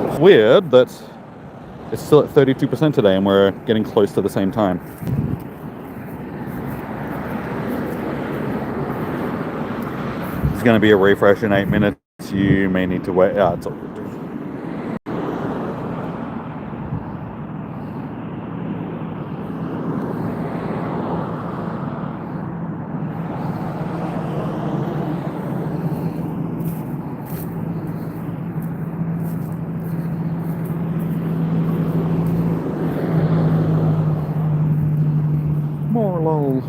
It's weird that it's still at 32% today, and we're getting close to the same time. It's going to be a refresh in 8 minutes. You may need to wait. It's all good. More lol.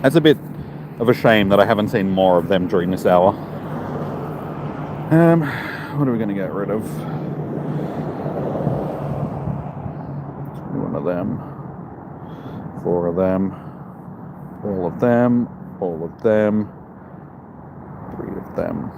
That's a bit of a shame that I haven't seen more of them during this hour. What are we going to get rid of? 21 of them. 4 of them. All of them. All of them. 3 of them.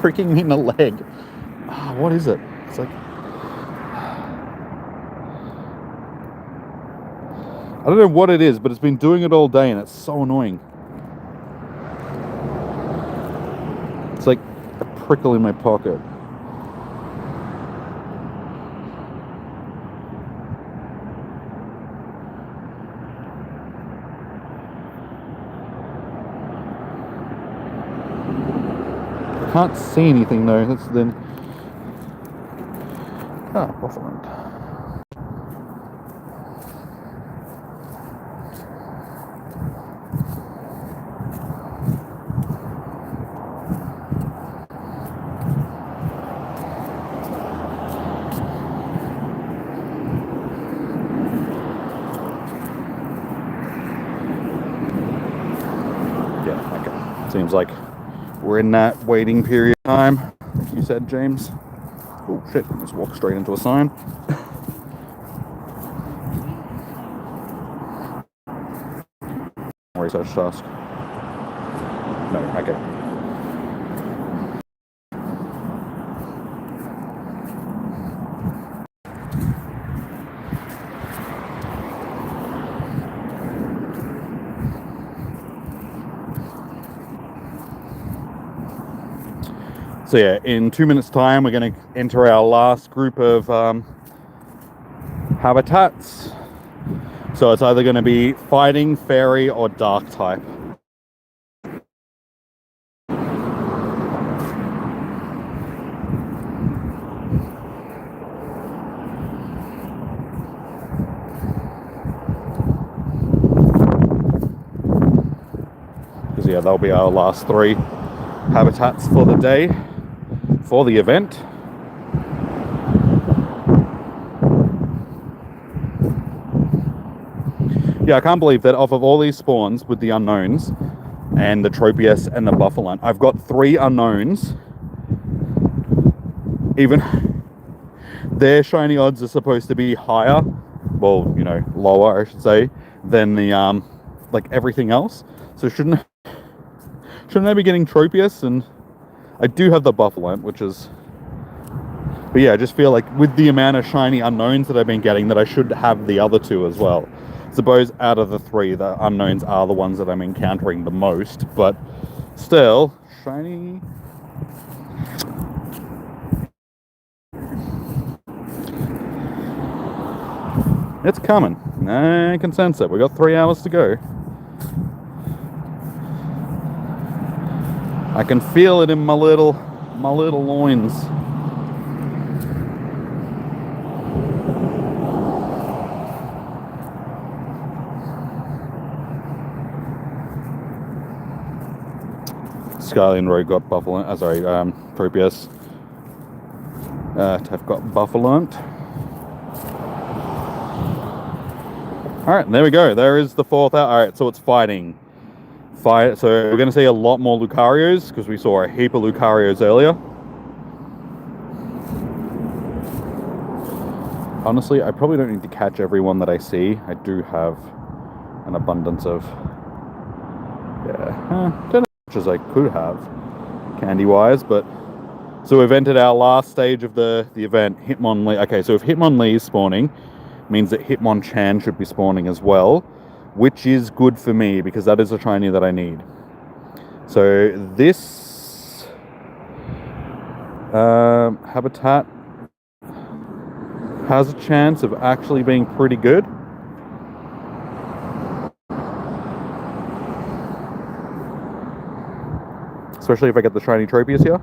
pricking me in the leg. What is it? It's like, I don't know what it is, but it's been doing it all day and it's so annoying. It's like a prickle in my pocket. Can't see anything though. That's then. Buffalo. Yeah, okay. Seems like we're in that waiting period time, like you said, James. Oh shit, just walk straight into a sign. Research task. No, okay. So yeah, in 2 minutes time, we're going to enter our last group of habitats. So it's either going to be fighting, fairy, or dark type. Because yeah, that'll be our last 3 habitats for the day, for the event. Yeah, I can't believe that off of all these spawns with the unknowns and the Tropius and the Buffalant, I've got 3 unknowns. Even their shiny odds are supposed to be higher, well, you know, lower, I should say, than the like everything else. So shouldn't I be getting Tropius? And I do have the Buffalant, which is, but yeah, I just feel like with the amount of shiny unknowns that I've been getting, that I should have the other 2 as well. I suppose out of the 3, the unknowns are the ones that I'm encountering the most, but still, shiny. It's coming. I can sense it. We've got 3 hours to go. I can feel it in my little loins. Skyline Road got Buffalant. Tropius. I've got Buffalant. Alright, there we go. There is the 4th out. Alright, so it's fighting. So we're going to see a lot more Lucarios, because we saw a heap of Lucarios earlier. Honestly, I probably don't need to catch everyone that I see. I do have an abundance of... Yeah, don't know as much as I could have, candy-wise, but... So we've entered our last stage of the event, Hitmonlee. Okay, so if Hitmonlee is spawning, means that Hitmonchan should be spawning as well, which is good for me, because that is a shiny that I need. So this habitat has a chance of actually being pretty good. Especially if I get the shiny Tropius here.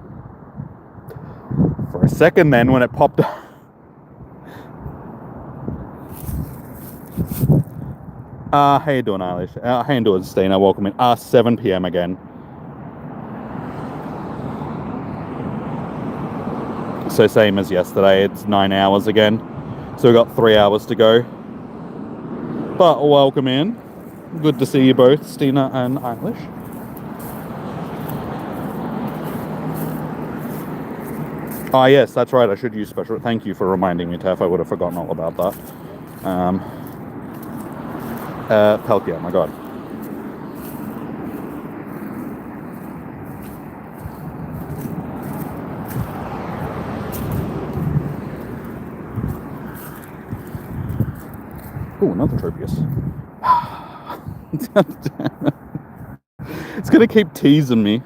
For a second then, when it popped up. How you doing, Eilish? How you doing, Stina? Welcome in. 7 p.m. again. So same as yesterday, it's 9 hours again. So we've got 3 hours to go. But welcome in. Good to see you both, Stina and Eilish. Ah, yes, that's right. I should use special. Thank you for reminding me, Tef. I would have forgotten all about that. Palkia, my god. Oh, another Tropius. It's gonna keep teasing me.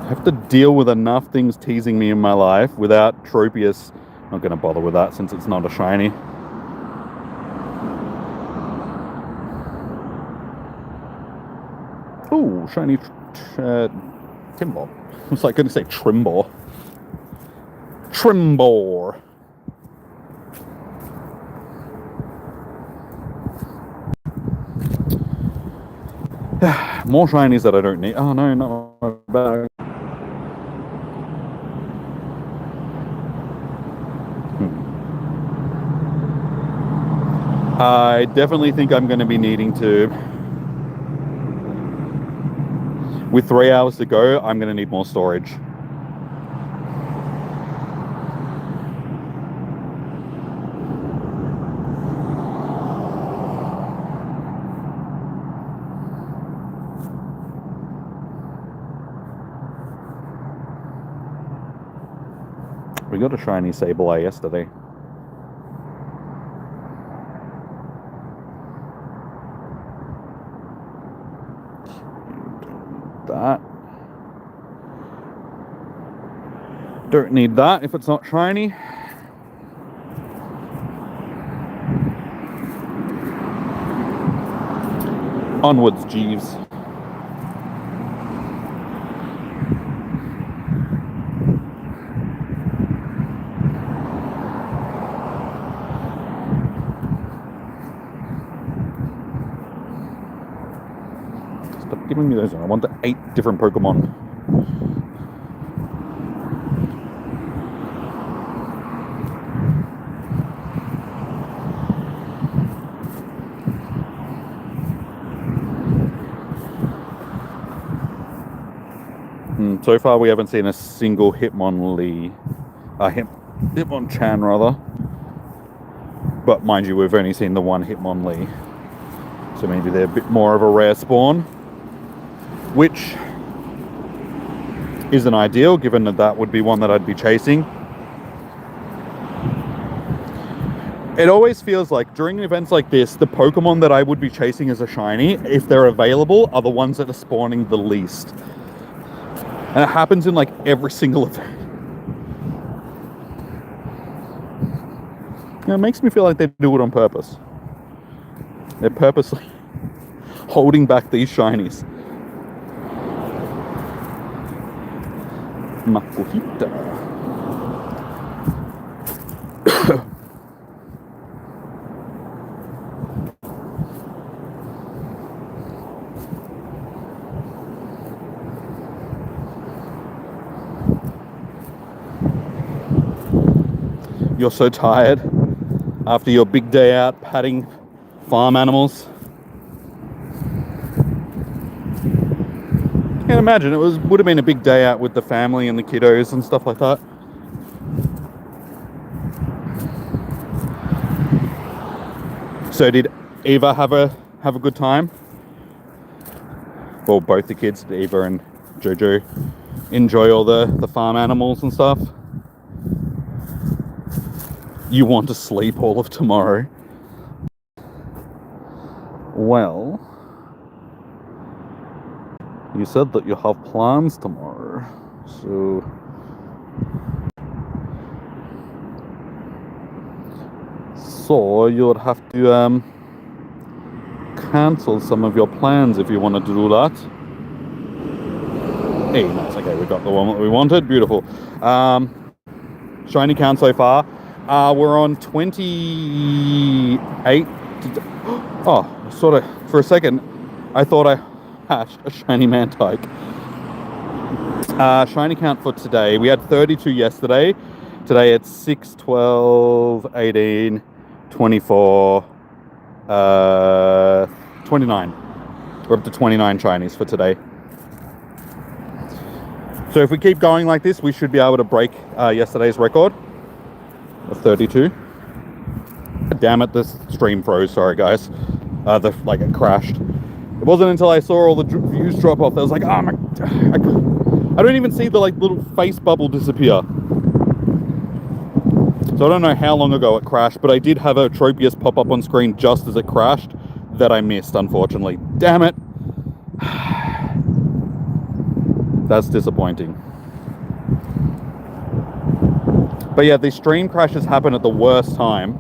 I have to deal with enough things teasing me in my life without Tropius. Not gonna bother with that since it's not a shiny. Oh, shiny Timbor. I was like going to say Trimbor. Trimbor. More shinies that I don't need. Oh no, not my bag. I definitely think I'm going to be needing to. With 3 hours to go, I'm going to need more storage. We got a shiny Sableye yesterday. That. Don't need that if it's not shiny. Onwards, Jeeves. Stop giving me those. I want the 8 different Pokemon. So far, we haven't seen a single Hitmonchan rather. But mind you, we've only seen the one Hitmonlee. So maybe they're a bit more of a rare spawn. Which isn't ideal, given that that would be one that I'd be chasing. It always feels like during events like this, the Pokemon that I would be chasing as a shiny, if they're available, are the ones that are spawning the least. And it happens in like every single event. It makes me feel like they do it on purpose. They're purposely holding back these shinies. Makuhita. You're so tired after your big day out patting farm animals. Can't imagine it would have been a big day out with the family and the kiddos and stuff like that. So did Eva have a good time? Well, both the kids, Eva and Jojo, enjoy all the farm animals and stuff. You want to sleep all of tomorrow? Well, you said that you have plans tomorrow, so you would have to cancel some of your plans if you wanted to do that. Hey, that's okay. We got the one that we wanted. Beautiful. Shiny count so far. We're on 28. Oh, sort of, for a second, I thought I hatched a shiny Mantike. Shiny count for today. We had 32 yesterday. Today it's 6, 12, 18, 24, 29. We're up to 29 shinies for today. So if we keep going like this, we should be able to break yesterday's record of 32. Damn it, this stream froze. Sorry, guys. It crashed. It wasn't until I saw all the views drop off that I was like, oh my... I don't even see the little face bubble disappear. So I don't know how long ago it crashed, but I did have a Tropius pop up on screen just as it crashed that I missed, unfortunately. Damn it! That's disappointing. But yeah, these stream crashes happen at the worst time.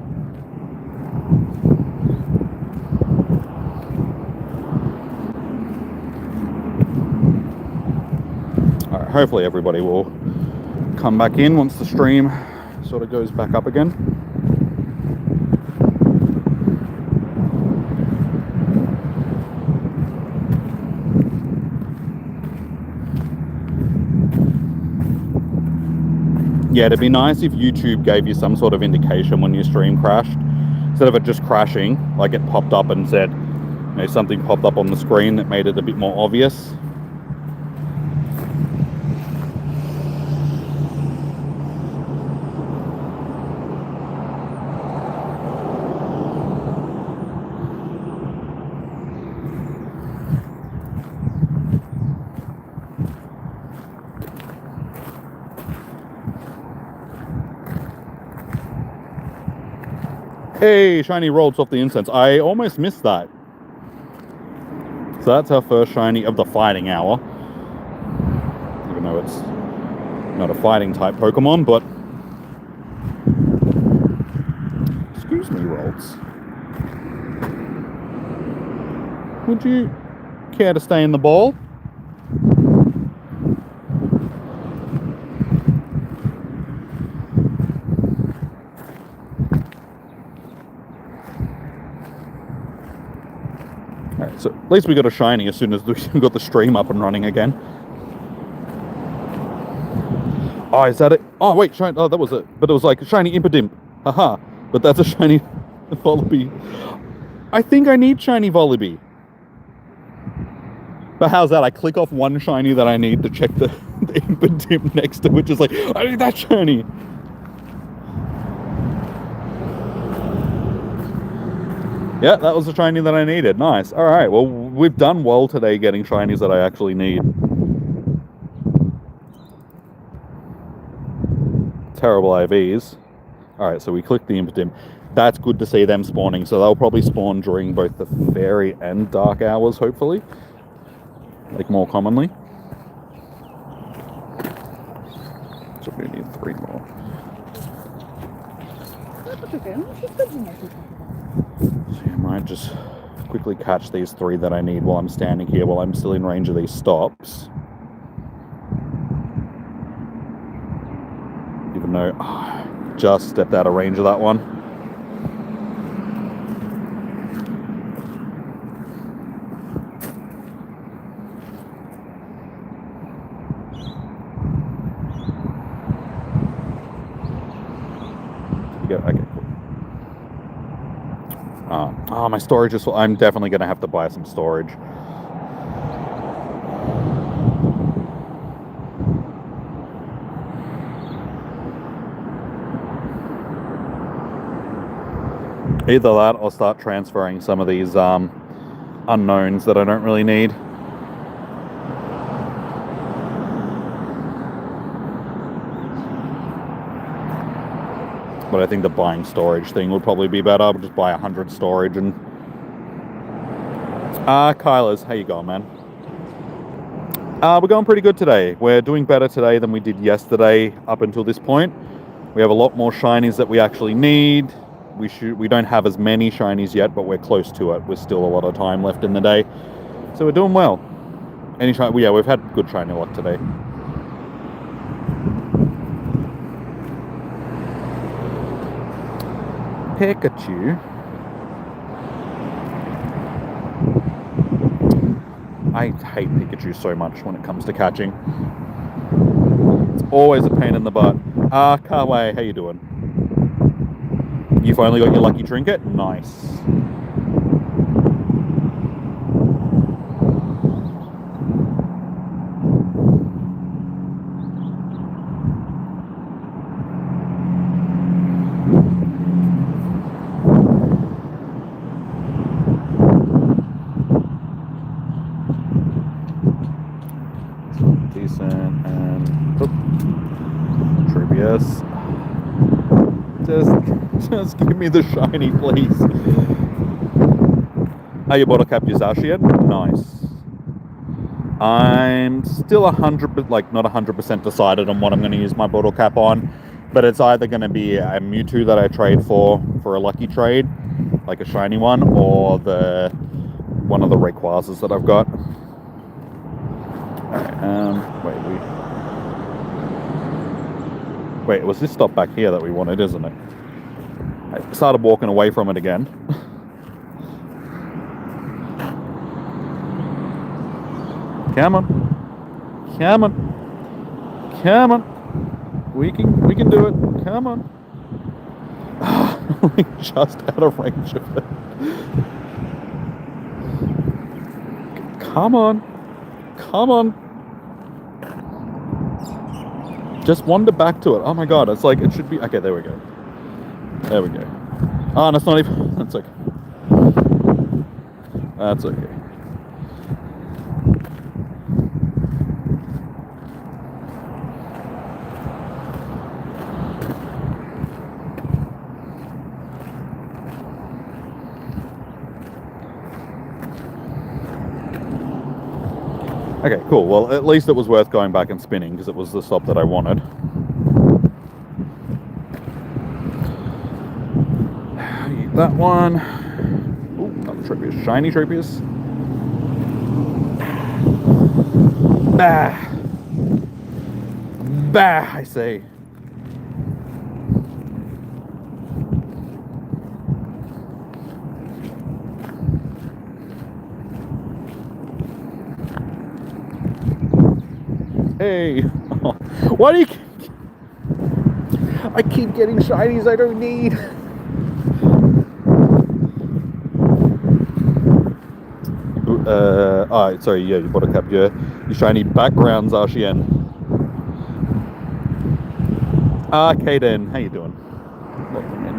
Alright, hopefully everybody will come back in once the stream sort of goes back up again. Yeah, it'd be nice if YouTube gave you some sort of indication when your stream crashed. Instead of it just crashing, like it popped up and said, you know, something popped up on the screen that made it a bit more obvious. Hey, shiny rolls off the incense. I almost missed that. So that's our first shiny of the fighting hour. Even though it's not a fighting type Pokemon, but... Excuse me, Rolls. Would you care to stay in the ball? Alright, so at least we got a shiny as soon as we got the stream up and running again. Oh, is that it? Oh, wait, shiny. Oh, that was it. But it was like a shiny Impidimp. Haha. But that's a shiny Volibee. I think I need shiny Volibee. But how's that? I click off one shiny that I need to check the Impidimp next to, which is like, I need that shiny. Yeah, that was the shiny that I needed. Nice. All right. Well, we've done well today getting shinies that I actually need. Terrible IVs. All right, so we click the Impidimp. That's good to see them spawning. So they'll probably spawn during both the fairy and dark hours, hopefully. Like more commonly. So we need 3 more. So I might just quickly catch these 3 that I need while I'm standing here, while I'm still in range of these stops. Even though just stepped out of range of that one. Okay, cool. My storage is full. I'm definitely going to have to buy some storage. Either that or start transferring some of these unknowns that I don't really need. But I think the buying storage thing would probably be better. I'll just buy 100 storage and... Kyla's, how you going, man? We're going pretty good today. We're doing better today than we did yesterday up until this point. We have a lot more shinies that we actually need. We don't have as many shinies yet, but we're close to it. We're still a lot of time left in the day. So we're doing well. Yeah, we've had good shiny luck today. Pikachu. I hate Pikachu so much when it comes to catching. It's always a pain in the butt. Carway, how you doing? You finally got your lucky trinket? Nice. Decent and Tropius. Just give me the shiny, please. You bottle capped your Zacian? Nice. I'm still not 100% decided on what I'm going to use my bottle cap on, but it's either going to be a Mewtwo that I trade for a lucky trade, like a shiny one, or one of the Rayquazas that I've got. Alright, wait, it was this stop back here that we wanted, isn't it? I started walking away from it again. Come on. Come on. Come on. We can do it. Come on. We're just out of range of it. Come on. Come on. Just wander back to it. Oh my god, it's like it should be. Okay, there we go. There we go. Oh, that's not even. That's okay. That's okay. Okay, cool. Well, at least it was worth going back and spinning because it was the stop that I wanted. Eat that one. Ooh, another Tropius. Shiny Tropius. Bah! Bah, I say. Hey! Oh, why do you I keep getting shinies I don't need. Oh, sorry, yeah, you bought a cap, your shiny background Zacian. Kaden, how you doing? Welcome in.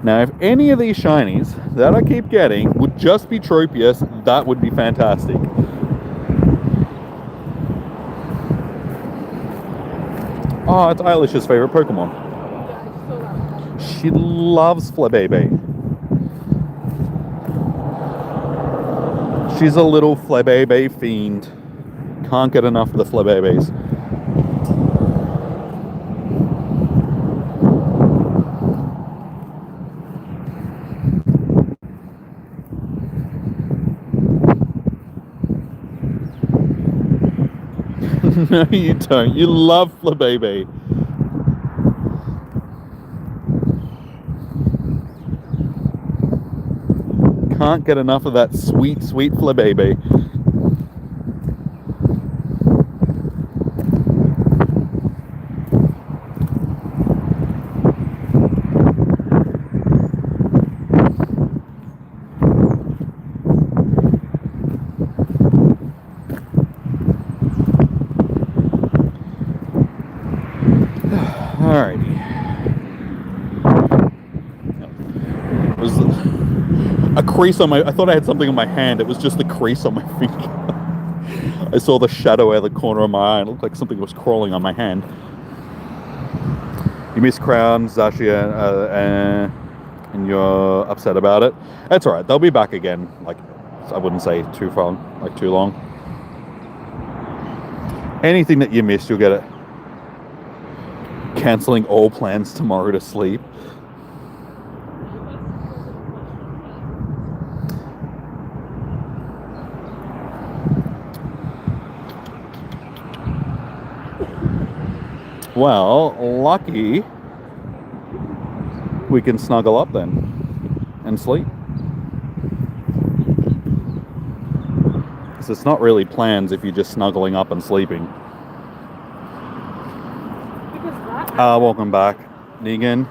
Now, if any of these shinies that I keep getting would just be Tropius, that would be fantastic. Oh, it's Eilish's favorite Pokemon. She loves Flabébé. She's a little Flabébé fiend. Can't get enough of the Flabébés. No, you don't. You love Flabébé. Can't get enough of that sweet, sweet Flabébé. Alrighty. It was a crease on my... I thought I had something on my hand. It was just the crease on my finger. I saw the shadow out of the corner of my eye. It looked like something was crawling on my hand. You missed Crown, Zacian, and you're upset about it. That's alright. They'll be back again. Like, I wouldn't say too long. Anything that you missed, you'll get it. Cancelling all plans tomorrow to sleep. Well, lucky we can snuggle up then and sleep. Because it's not really plans if you're just snuggling up and sleeping. Welcome back, Negan.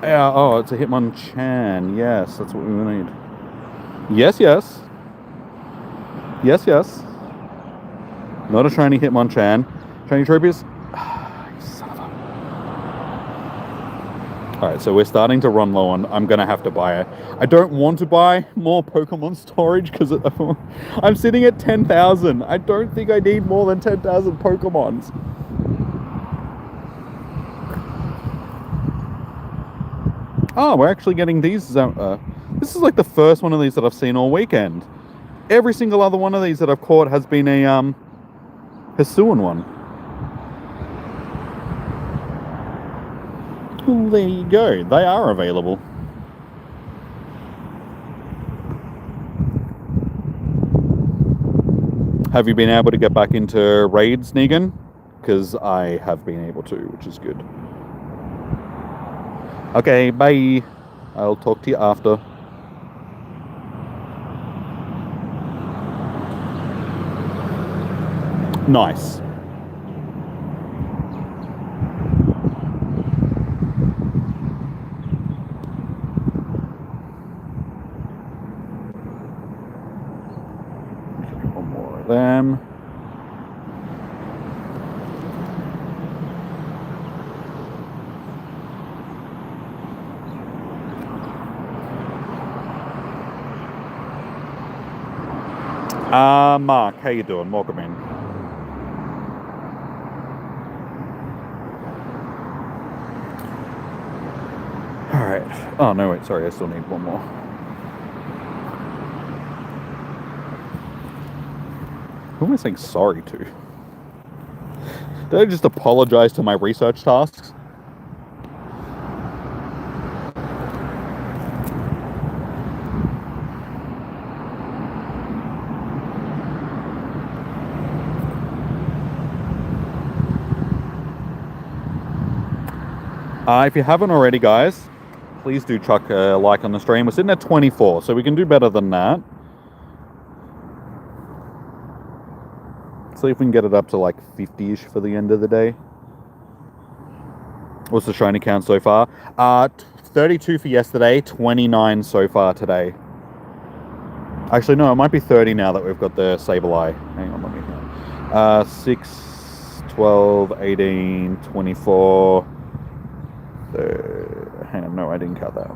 Yeah, oh, it's a Hitmonchan. Yes, that's what we need. Yes. Yes. Not a shiny Hitmonchan. Shiny Tropius. Son of a... Alright, so we're starting to run low on... I'm going to have to buy it. I don't want to buy more Pokemon storage because I'm sitting at 10,000. I don't think I need more than 10,000 Pokemons. Oh, we're actually getting these. This is like the first one of these that I've seen all weekend. Every single other one of these that I've caught has been a Hisuian one. Well, there you go. They are available. Have you been able to get back into raids, Negan? Because I have been able to, which is good. Okay, bye. I'll talk to you after. Nice. One more of them. Mark, how you doing? Welcome in. Alright. Oh, no, wait, sorry, I still need one more. Who am I saying sorry to? Did I just apologize to my research tasks? If you haven't already, guys, please do chuck a like on the stream. We're sitting at 24, so we can do better than that. See if we can get it up to like 50-ish for the end of the day. What's the shiny count so far? 32 for yesterday, 29 so far today. Actually, no, it might be 30 now that we've got the Sableye. Hang on, let me count. 6, 12, 18, 24... hang on, no, I didn't count that.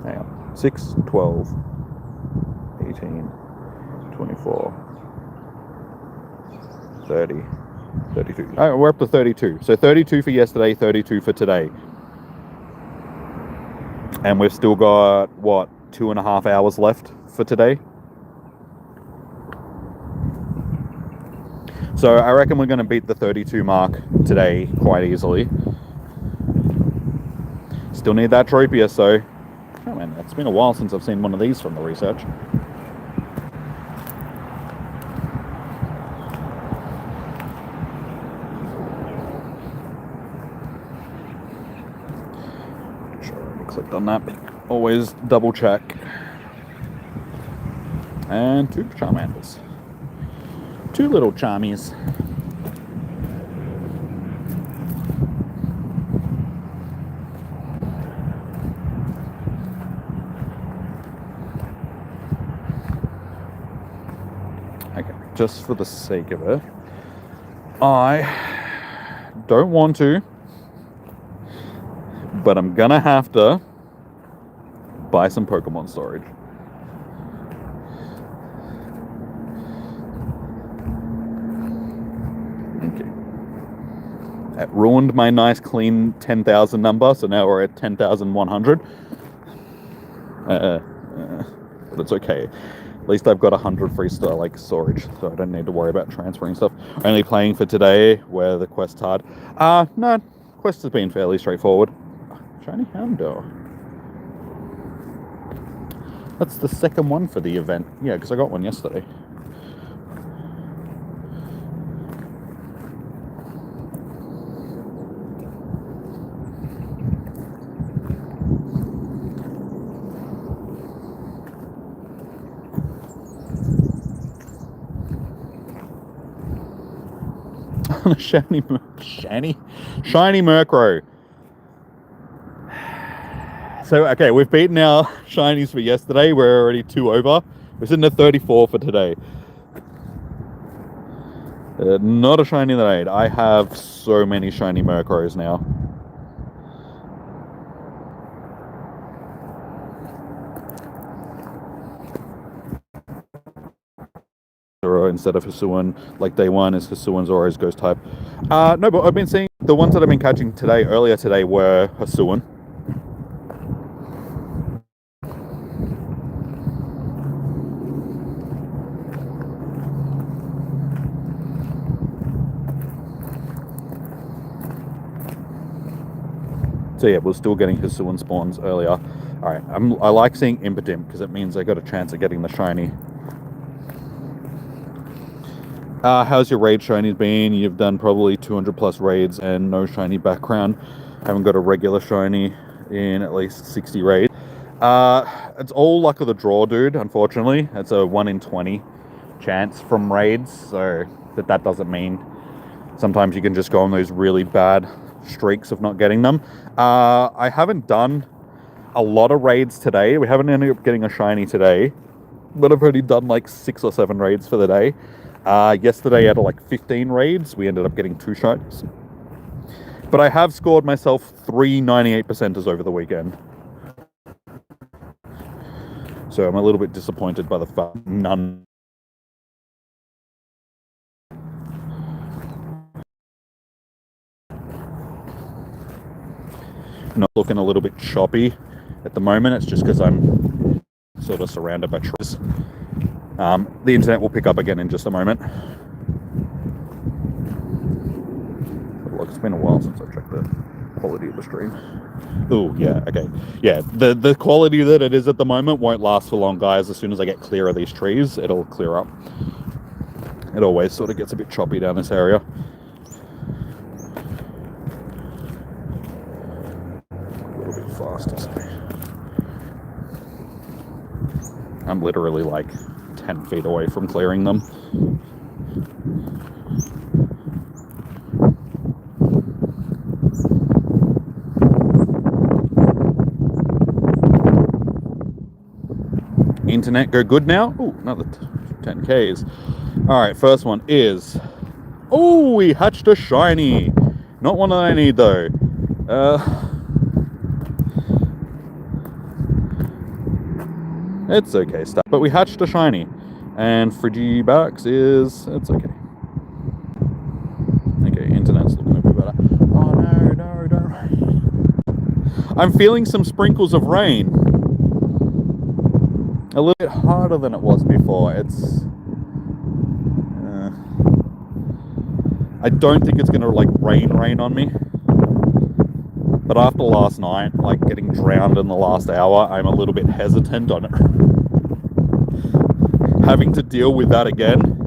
Hang on. 6, 12, 18, 24, 30, 32. Oh, we're up to 32. So 32 for yesterday, 32 for today. And we've still got, what, 2.5 hours left for today? So I reckon we're going to beat the 32 mark today quite easily. Still need that Tropius, so... Oh man, it's been a while since I've seen one of these from the research. Sure, I clicked on that. Always double check. And 2 Charmanders. 2 little Charmies. Just for the sake of it, I don't want to, but I'm gonna have to buy some Pokemon storage. Okay. It ruined my nice clean 10,000 number, so now we're at 10,100. But it's okay. At least I've got 100 freestyle like storage, so I don't need to worry about transferring stuff. Only playing for today, where the quest's hard. No, quest has been fairly straightforward. Shiny Houndour. That's the second one for the event. Yeah, because I got one yesterday. Shiny Murkrow. So, okay, we've beaten our shinies for yesterday. We're already 2 over. We're sitting at 34 for today. Not a shiny that I need. I have so many shiny Murkrows now. Instead of Hisuian, like day one is Hisuian's Zoro's ghost type. No, but I've been seeing the ones that I've been catching today, earlier today, were Hisuian. So yeah, we're still getting Hisuian spawns earlier. All right, I like seeing Impotent because it means I got a chance of getting the shiny. How's your raid shinies been? You've done probably 200 plus raids and no shiny background. Haven't got a regular shiny in at least 60 raids. It's all luck of the draw, dude. Unfortunately, it's a 1 in 20 chance from raids, so that doesn't mean sometimes you can just go on those really bad streaks of not getting them. I haven't done a lot of raids today. We haven't ended up getting a shiny today, but I've only done like 6 or 7 raids for the day. Yesterday out of like 15 raids, we ended up getting 2 shinies. But I have scored myself 3 98%ers over the weekend. So I'm a little bit disappointed by the fact none. Not looking a little bit choppy at the moment. It's just because I'm sort of surrounded by trees. The internet will pick up again in just a moment. Look, it's been a while since I checked the quality of the stream. Oh, yeah, okay. Yeah, the quality that it is at the moment won't last for long, guys. As soon as I get clear of these trees, it'll clear up. It always sort of gets a bit choppy down this area. A little bit faster, sorry. I'm literally like 10 feet away from clearing them. Internet go good now? Oh, another 10Ks. Alright, first one is... Oh, we hatched a shiny! Not one that I need, though. It's okay stuff. But we hatched a shiny. And Frigibax is... It's okay. Okay, internet's looking a bit better. Oh, no, don't. I'm feeling some sprinkles of rain. A little bit harder than it was before. It's... I don't think it's going to, like, rain on me. But after last night, like, getting drowned in the last hour, I'm a little bit hesitant on it. Having to deal with that again.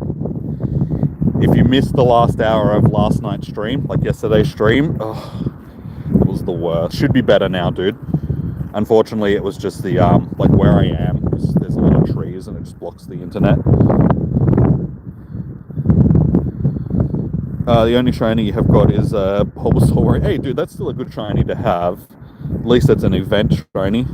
If you missed the last hour of last night's stream, like yesterday's stream, it was the worst. Should be better now, dude. Unfortunately, it was just the, like, where I am, there's a lot of trees and it just blocks the internet. The only shiny you have got is Bulbasaur. Hey, dude, that's still a good shiny to have. At least it's an event shiny.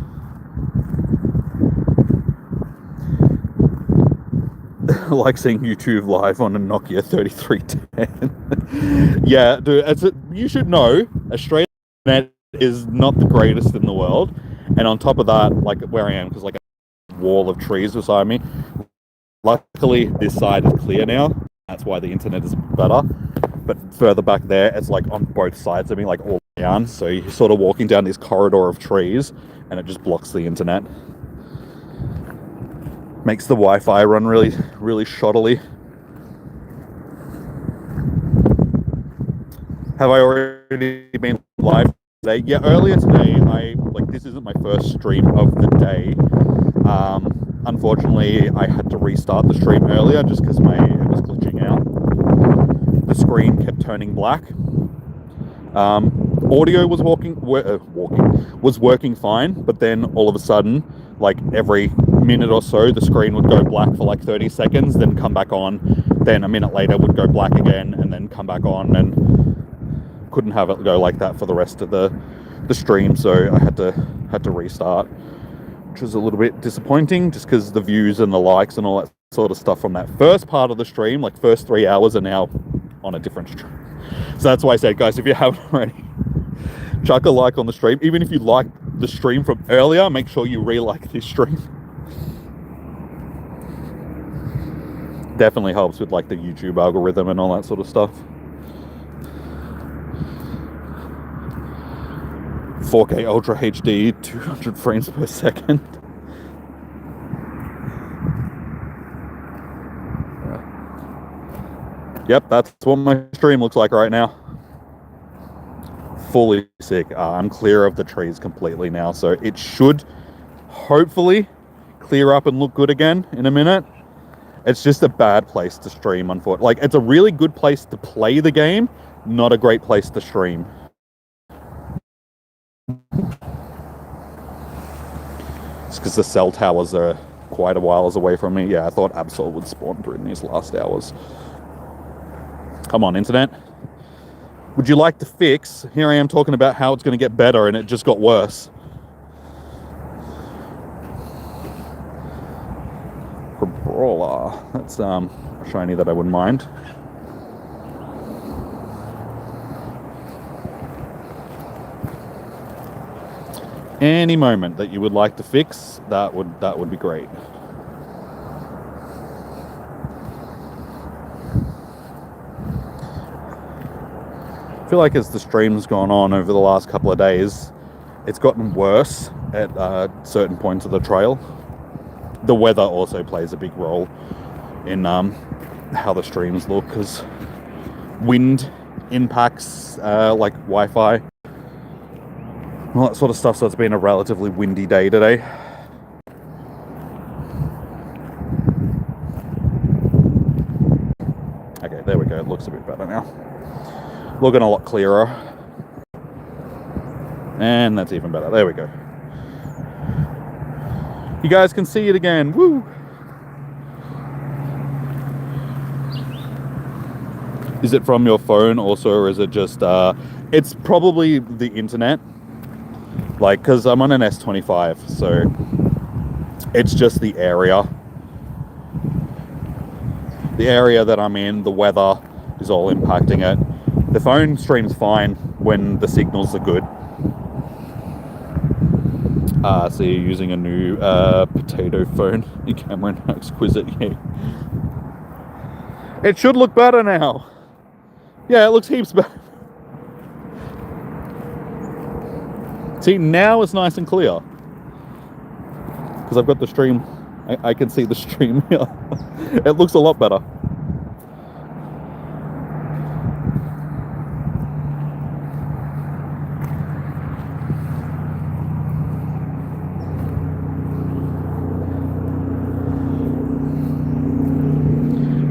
I like seeing YouTube live on a Nokia 3310. Yeah, dude, you should know, Australian internet is not the greatest in the world. And on top of that, like where I am, because like a wall of trees beside me. Luckily, this side is clear now. That's why the internet is better. But further back there, it's like on both sides of me, like all down. So you're sort of walking down this corridor of trees, and it just blocks the internet. Makes the Wi-Fi run really, really shoddily. Have I already been live today? Yeah, earlier today, this isn't my first stream of the day. Unfortunately, I had to restart the stream earlier just because it was glitching out. The screen kept turning black. Audio was working fine, but then all of a sudden, like every minute or so, the screen would go black for like 30 seconds, then come back on. Then a minute later would go black again, and then come back on, and couldn't have it go like that for the rest of the stream. So I had to restart, which was a little bit disappointing, just because the views and the likes and all that sort of stuff from that first part of the stream, like first 3 hours, are now on a different stream. So that's why I said, guys, if you haven't already, chuck a like on the stream. Even if you liked the stream from earlier, make sure you re-like this stream. Definitely helps with like the YouTube algorithm and all that sort of stuff. 4K Ultra HD, 200 frames per second. Yep, that's what my stream looks like right now. fully sick. I'm clear of the trees completely now, so it should hopefully clear up and look good again in a minute. It's just a bad place to stream, unfortunately. Like, it's a really good place to play the game, not a great place to stream. It's because the cell towers are quite a while away from me. Yeah, I thought Absol would spawn through in these last hours. Come on, internet. Would you like to fix? Here I am talking about how it's going to get better, and it just got worse. For Brawler, that's a shiny that I wouldn't mind. Any moment that you would like to fix, that would be great. I feel like as the stream's gone on over the last couple of days, it's gotten worse at certain points of the trail. The weather also plays a big role in how the streams look, because wind impacts like Wi-Fi, all that sort of stuff. So it's been a relatively windy day today. Okay, there we go. It looks a bit better now. Looking a lot clearer. And that's even better. There we go. You guys can see it again. Woo! Is it from your phone also, or is it just... it's probably the internet. Like, because I'm on an S25, so it's just the area. The area that I'm in, the weather is all impacting it. The phone streams fine when the signals are good. So you're using a new potato phone. Your camera, how exquisite. Yeah. It should look better now. Yeah, it looks heaps better. See, now it's nice and clear. Because I've got the stream. I can see the stream here. It looks a lot better.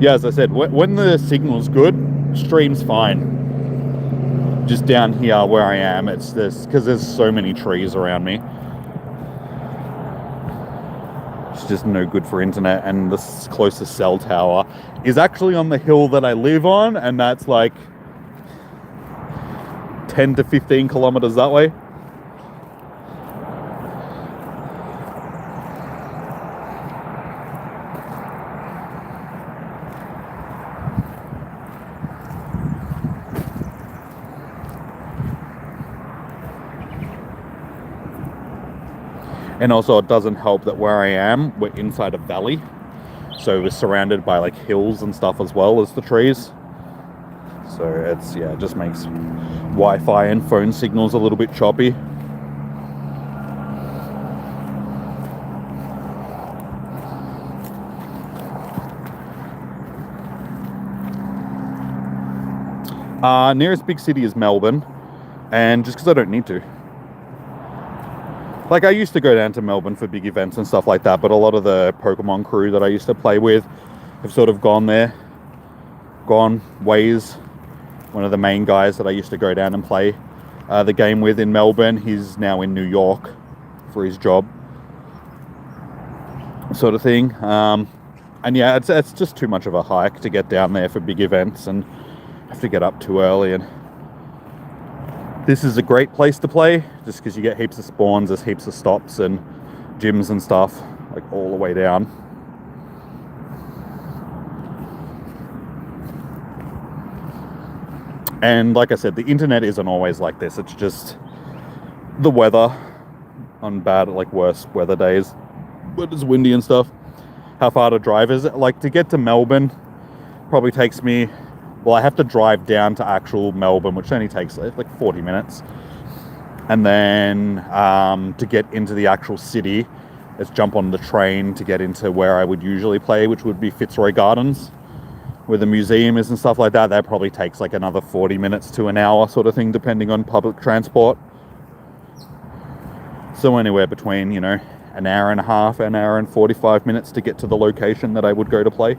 Yeah, as I said, when the signal's good, stream's fine. Just down here where I am, it's this, because there's so many trees around me. It's just no good for internet, and the closest cell tower is actually on the hill that I live on, and that's like 10 to 15 kilometers that way. And also it doesn't help that where I am, we're inside a valley. So we're surrounded by like hills and stuff as well as the trees. So it's, yeah, it just makes Wi-Fi and phone signals a little bit choppy. Nearest big city is Melbourne, and just because I don't need to. Like, I used to go down to Melbourne for big events and stuff like that, but a lot of the Pokemon crew that I used to play with have sort of gone ways. One of the main guys that I used to go down and play the game with in Melbourne, he's now in New York for his job, sort of thing. And yeah, it's just too much of a hike to get down there for big events, and have to get up too early. And this is a great place to play, just because you get heaps of spawns, there's heaps of stops and gyms and stuff, like all the way down. And like I said, the internet isn't always like this. It's just the weather on bad, like worse weather days, when it's windy and stuff. How far to drive is it? Like, to get to Melbourne probably takes me, well, I have to drive down to actual Melbourne, which only takes like 40 minutes. And then to get into the actual city, let's jump on the train to get into where I would usually play, which would be Fitzroy Gardens, where the museum is and stuff like that, that probably takes like another 40 minutes to an hour sort of thing, depending on public transport. So anywhere between, you know, an hour and a half, an hour and 45 minutes to get to the location that I would go to play.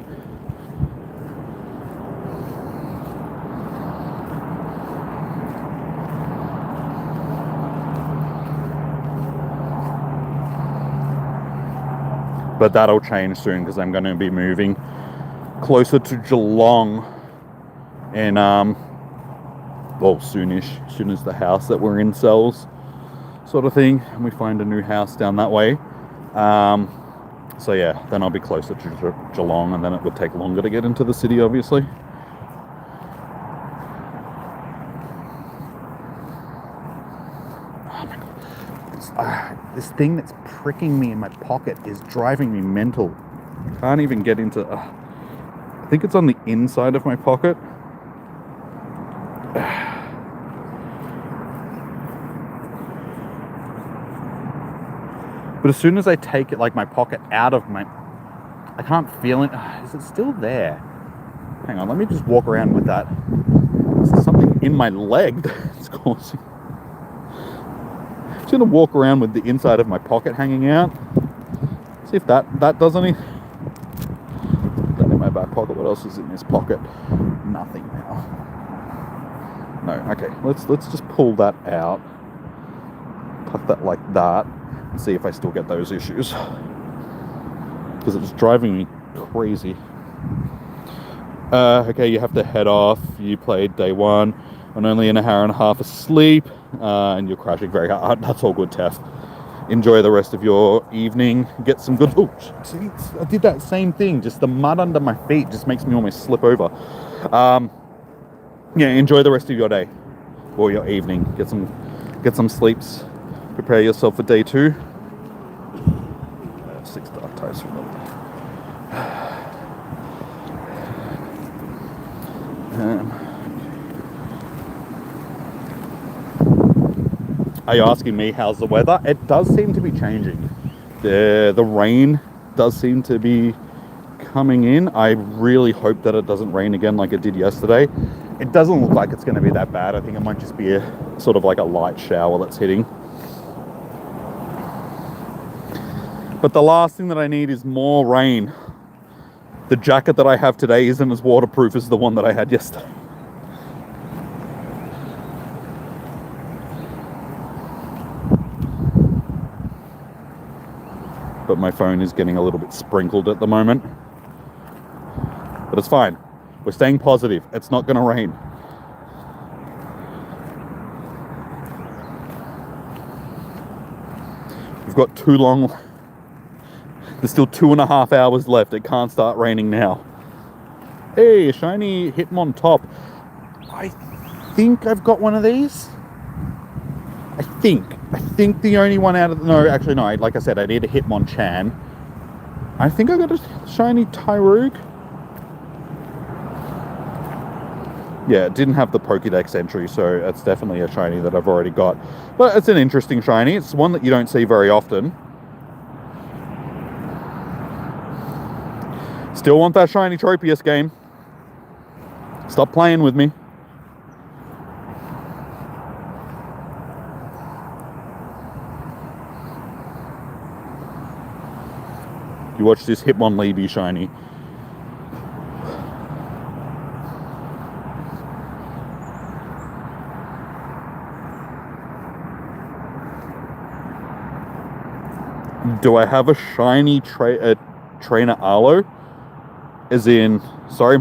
But that'll change soon because I'm going to be moving closer to Geelong in, well, soonish, as soon as the house that we're in sells, sort of thing, and we find a new house down that way. So yeah, then I'll be closer to Geelong, and then it would take longer to get into the city, obviously. Oh my god, this thing that's pricking me in my pocket is driving me mental. Can't even get into... I think it's on the inside of my pocket. But as soon as I take it, like my pocket out of my... I can't feel it. Is it still there? Hang on, let me just walk around with that. There's something in my leg that's causing... I'm just gonna walk around with the inside of my pocket hanging out. See if that does anything. That in my back pocket. What else is in this pocket? Nothing now. No, okay. Let's just pull that out. Tuck that like that. And see if I still get those issues. Because it's driving me crazy. Okay, you have to head off. You played day one on only an hour and a half of sleep. And you're crashing very hard. That's all good, Tef. Enjoy the rest of your evening. Get some good... Oh, see, I did that same thing. Just the mud under my feet just makes me almost slip over. Yeah, enjoy the rest of your day. Or your evening. Get some sleeps. Prepare yourself for day 2. 6 dark types from them. Are you asking me how's the weather? It does seem to be changing. The rain does seem to be coming in. I really hope that it doesn't rain again like it did yesterday. It doesn't look like it's going to be that bad. I think it might just be a sort of like a light shower that's hitting. But the last thing that I need is more rain. The jacket that I have today isn't as waterproof as the one that I had yesterday. But my phone is getting a little bit sprinkled at the moment. But it's fine. We're staying positive. It's not going to rain. We've got too long. There's still 2.5 hours left. It can't start raining now. Hey, a shiny Hitmontop. I think I've got one of these. I think the only one out of... No, actually, no. Like I said, I need a Hitmonchan. I think I got a shiny Tyrogue. Yeah, it didn't have the Pokédex entry, so it's definitely a shiny that I've already got. But it's an interesting shiny. It's one that you don't see very often. Still want that shiny Tropius game. Stop playing with me. You watch this Hitmonlee shiny. Do I have a shiny trainer Arlo? As in, sorry,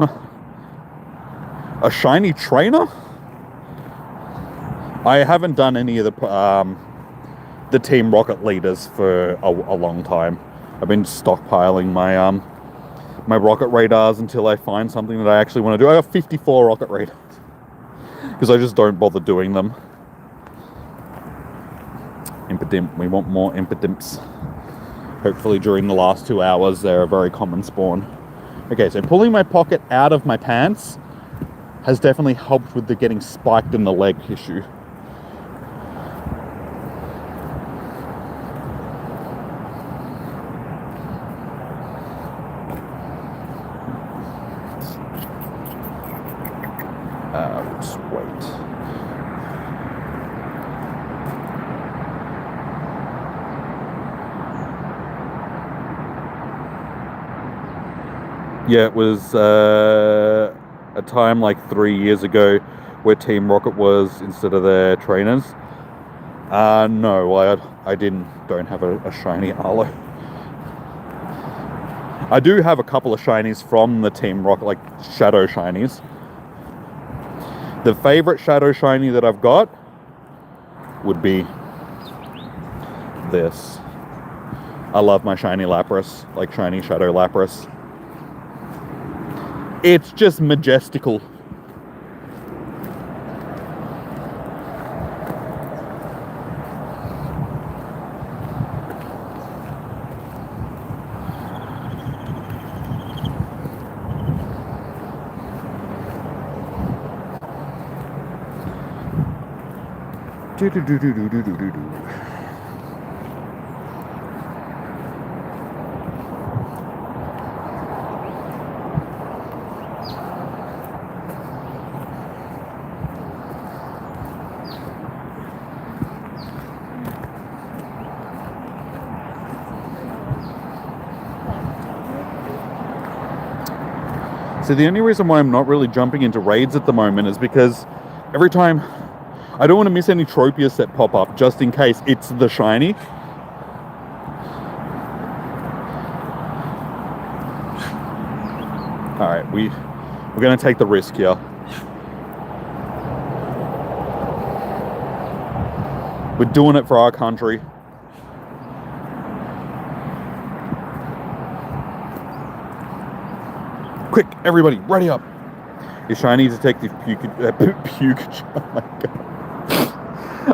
a shiny trainer? I haven't done any of the Team Rocket leaders for a long time. I've been stockpiling my my rocket radars until I find something that I actually want to do. I got 54 rocket radars because I just don't bother doing them. Impidimp. We want more Impidimps. Hopefully during the last 2 hours they're a very common spawn. Okay, so pulling my pocket out of my pants has definitely helped with the getting spiked in the leg issue. Just wait. Yeah, it was a time like 3 years ago where Team Rocket was instead of their trainers. No, I don't have a shiny Arlo. I do have a couple of shinies from the Team Rocket, like shadow shinies. The favorite shadow shiny that I've got would be this. I love my shiny Lapras, like shiny shadow Lapras. It's just majestical. So the only reason why I'm not really jumping into raids at the moment is because every time I don't want to miss any Tropius that pop up, just in case it's the shiny. Alright, we're going to take the risk here. We're doing it for our country. Quick, everybody, ready up. Your shiny Detective Pikachu. Oh my god.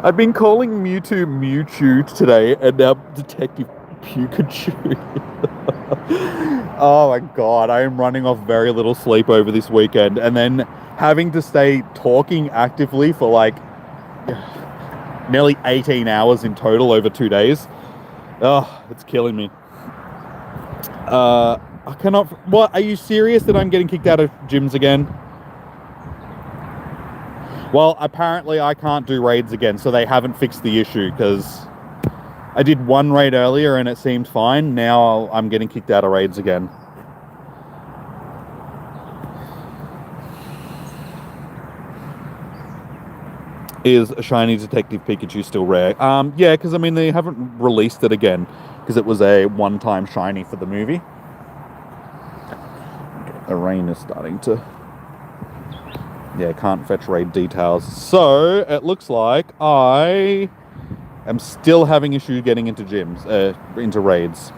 I've been calling Mewtwo today, and now Detective Pikachu. Oh my god, I am running off very little sleep over this weekend, and then having to stay talking actively for like nearly 18 hours in total over 2 days. Oh, it's killing me. I cannot... What? Are you serious that I'm getting kicked out of gyms again? Well, apparently I can't do raids again, so they haven't fixed the issue, because I did one raid earlier and it seemed fine. Now I'm getting kicked out of raids again. Is a shiny Detective Pikachu still rare? Yeah, because I mean they haven't released it again, because it was a one-time shiny for the movie. The rain is starting to... Yeah, can't fetch raid details. So, it looks like I am still having issues getting into gyms, into raids.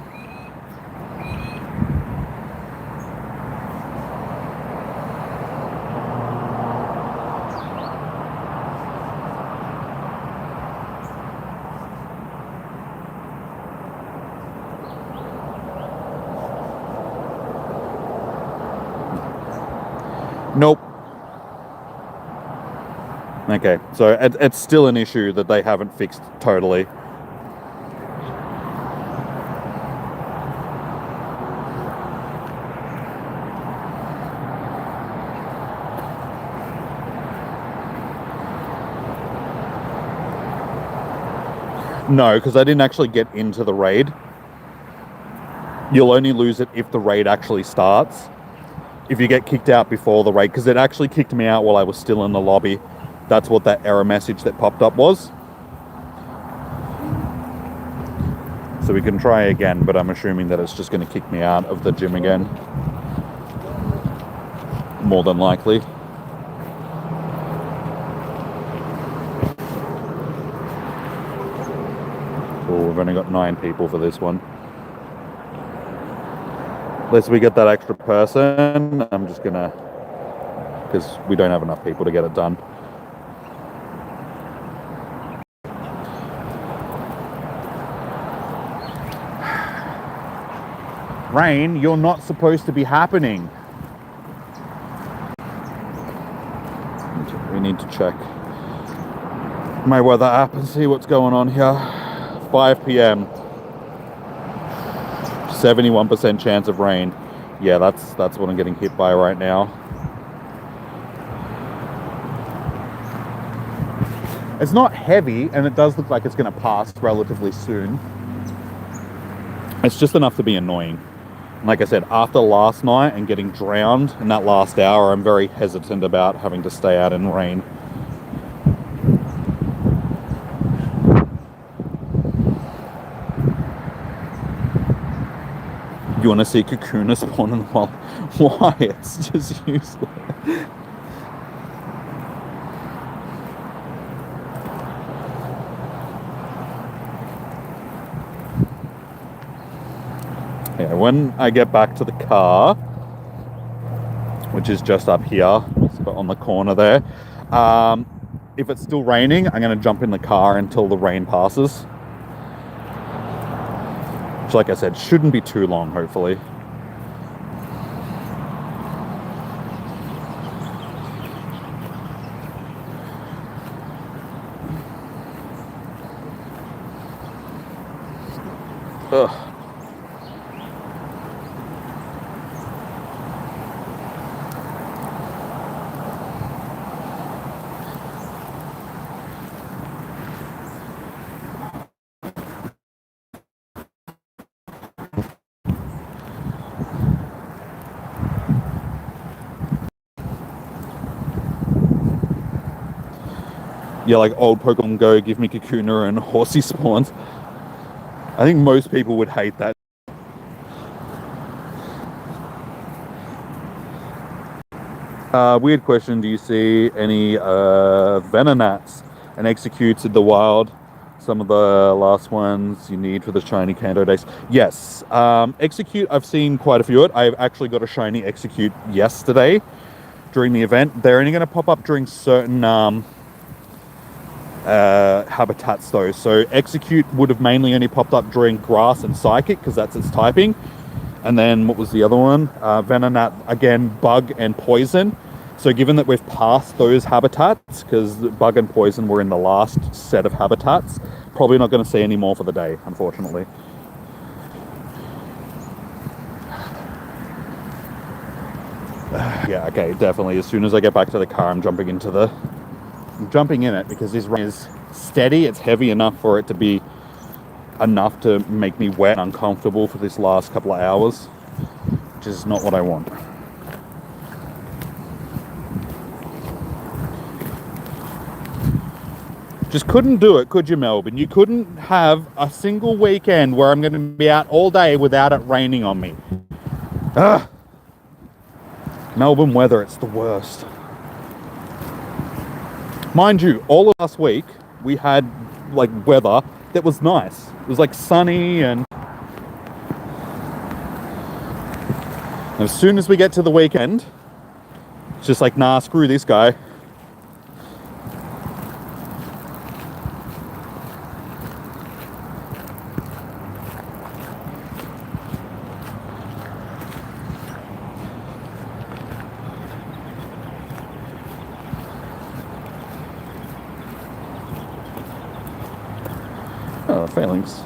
Nope. Okay, so it's still an issue that they haven't fixed totally. No, because I didn't actually get into the raid. You'll only lose it if the raid actually starts. If you get kicked out before the raid, because it actually kicked me out while I was still in the lobby. That's what that error message that popped up was. So we can try again, but I'm assuming that it's just going to kick me out of the gym again. More than likely. Oh, we've only got 9 people for this one. Unless we get that extra person, I'm just gonna... Because we don't have enough people to get it done. Rain, you're not supposed to be happening. We need to check my weather app and see what's going on here. 5 p.m. 71% chance of rain. Yeah, that's what I'm getting hit by right now. It's not heavy, and it does look like it's going to pass relatively soon. It's just enough to be annoying. And like I said, after last night and getting drowned in that last hour, I'm very hesitant about having to stay out in rain. You want to see Kakuna spawn in the wild? Why? It's just useless. Yeah, when I get back to the car, which is just up here, on the corner there, if it's still raining, I'm going to jump in the car until the rain passes. Which, like I said, shouldn't be too long, hopefully. Ugh. Yeah, like old Pokemon Go, give me Kakuna and Horsey spawns. I think most people would hate that. Weird question, do you see any Venonats and Executes in the wild? Some of the last ones you need for the shiny Kanto days. Yes, Execute, I've seen quite a few of it. I've actually got a shiny Execute yesterday during the event. They're only going to pop up during certain habitats though. So Execute would have mainly only popped up during Grass and Psychic because that's its typing. And then what was the other one? Venonat, again, Bug and Poison. So given that we've passed those habitats, because Bug and Poison were in the last set of habitats, probably not going to see any more for the day, unfortunately. Yeah, okay, definitely. As soon as I get back to the car, I'm jumping in it because this rain is steady. It's heavy enough for it to be enough to make me wet and uncomfortable for this last couple of hours, which is not what I want. Just couldn't do it, could you, Melbourne? You couldn't have a single weekend where I'm going to be out all day without it raining on me. Ugh. Melbourne weather, it's the worst. Mind you, all of last week, we had like weather that was nice. It was like sunny, and as soon as we get to the weekend, it's just like, nah, screw this guy. Oh, failings.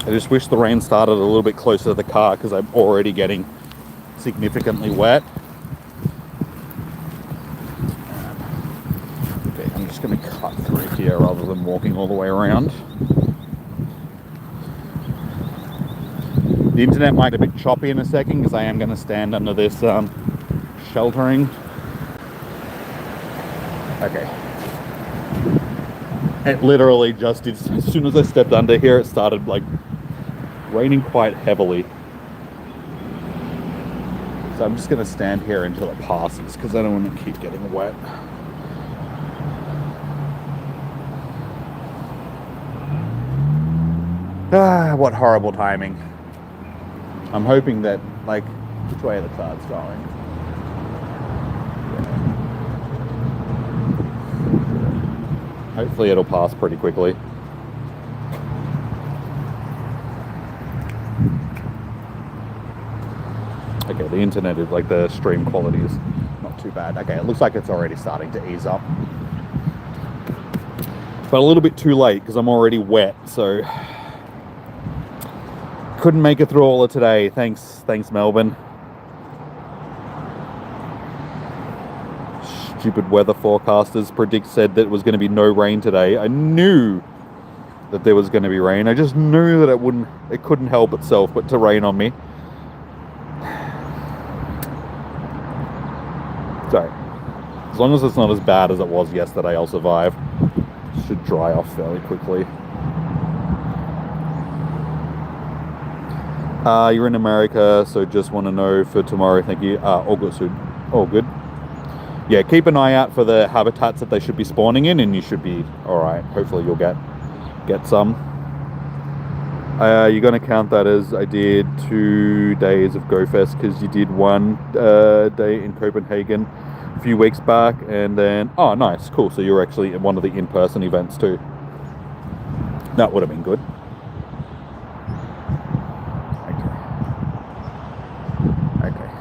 I just wish the rain started a little bit closer to the car because I'm already getting significantly wet. Okay, I'm just going to cut through here rather than walking all the way around. The internet might be a bit choppy in a second because I am going to stand under this sheltering. Okay. It literally just did, as soon as I stepped under here, it started like raining quite heavily. So I'm just going to stand here until it passes because I don't want to keep getting wet. Ah, what horrible timing. I'm hoping that, like, which way are the clouds going? Hopefully it'll pass pretty quickly. Okay, the internet is, like, the stream quality is not too bad. Okay, it looks like it's already starting to ease up. But a little bit too late because I'm already wet, so couldn't make it through all of today. Thanks, Melbourne. Stupid weather forecasters said that it was going to be no rain today. I knew that there was going to be rain. I just knew that it couldn't help itself but to rain on me. So, as long as it's not as bad as it was yesterday, I'll survive. Should dry off fairly quickly. You're in America, so just want to know for tomorrow. Thank you. All good, soon. All good. Yeah, keep an eye out for the habitats that they should be spawning in, and you should be all right. Hopefully, you'll get some. You're gonna count that as I did 2 days of GoFest because you did 1 day in Copenhagen a few weeks back, and then oh, nice, cool. So you're actually at one of the in-person events too. That would have been good. Okay.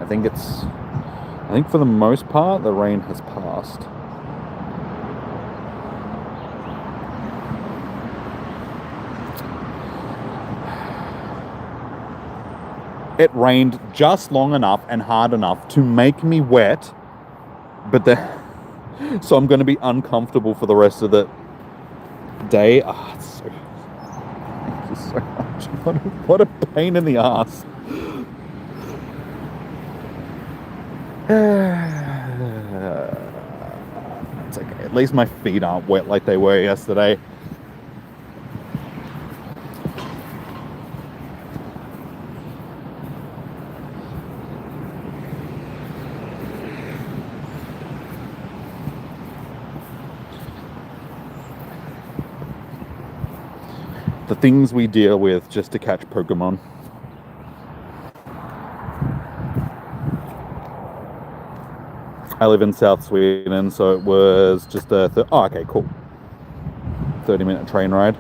I think for the most part the rain has passed. It rained just long enough and hard enough to make me wet, but so I'm going to be uncomfortable for the rest of the day. Thank you so much. What a pain in the ass. It's okay. At least my feet aren't wet like they were yesterday. The things we deal with just to catch Pokemon. I live in South Sweden, so it was just a oh, okay, cool. 30-minute train ride.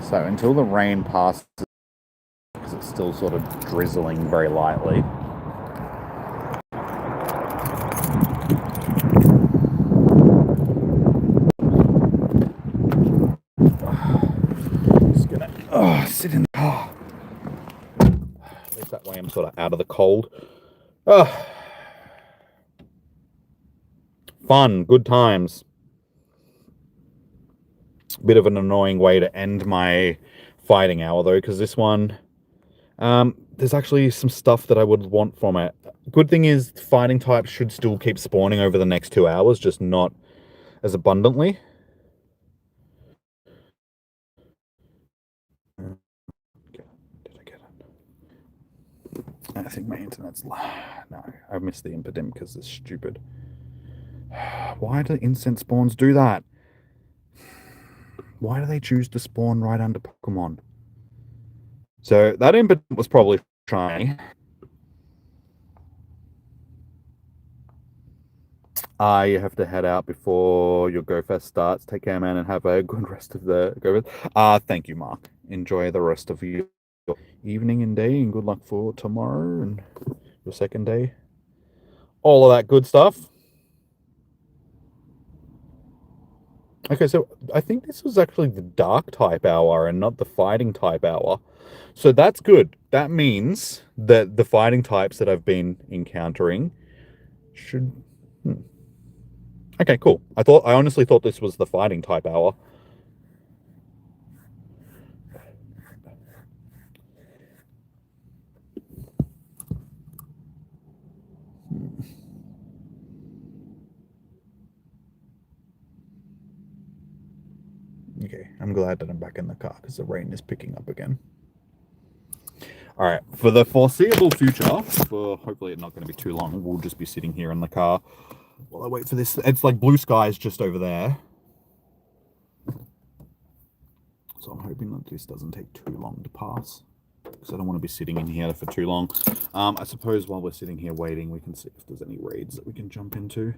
So until the rain passes, because it's still sort of drizzling very lightly. Just gonna sit in the car. At least that way I'm sort of out of the cold. Fun, good times. Bit of an annoying way to end my fighting hour though, because this one, there's actually some stuff that I would want from it. Good thing is fighting types should still keep spawning over the next 2 hours, just not as abundantly. Did I get it? I think my internet's no, I missed the Impodim because it's stupid. Why do instant spawns do that? Why do they choose to spawn right under Pokemon? So that Impodim was probably trying. You have to head out before your GoFest starts. Take care, man, and have a good rest of the GoFest. Thank you, Mark. Enjoy the rest of your evening and day, and good luck for tomorrow and your second day. All of that good stuff. Okay, so I think this was actually the dark type hour and not the fighting type hour. So that's good. That means that the fighting types that I've been encountering should... Okay, cool. I honestly thought this was the fighting type hour. Okay, I'm glad that I'm back in the car because the rain is picking up again. All right, for the foreseeable future, for hopefully it's not going to be too long, we'll just be sitting here in the car while I wait for this. It's like blue skies just over there. So I'm hoping that this doesn't take too long to pass because I don't want to be sitting in here for too long. I suppose while we're sitting here waiting, we can see if there's any raids that we can jump into.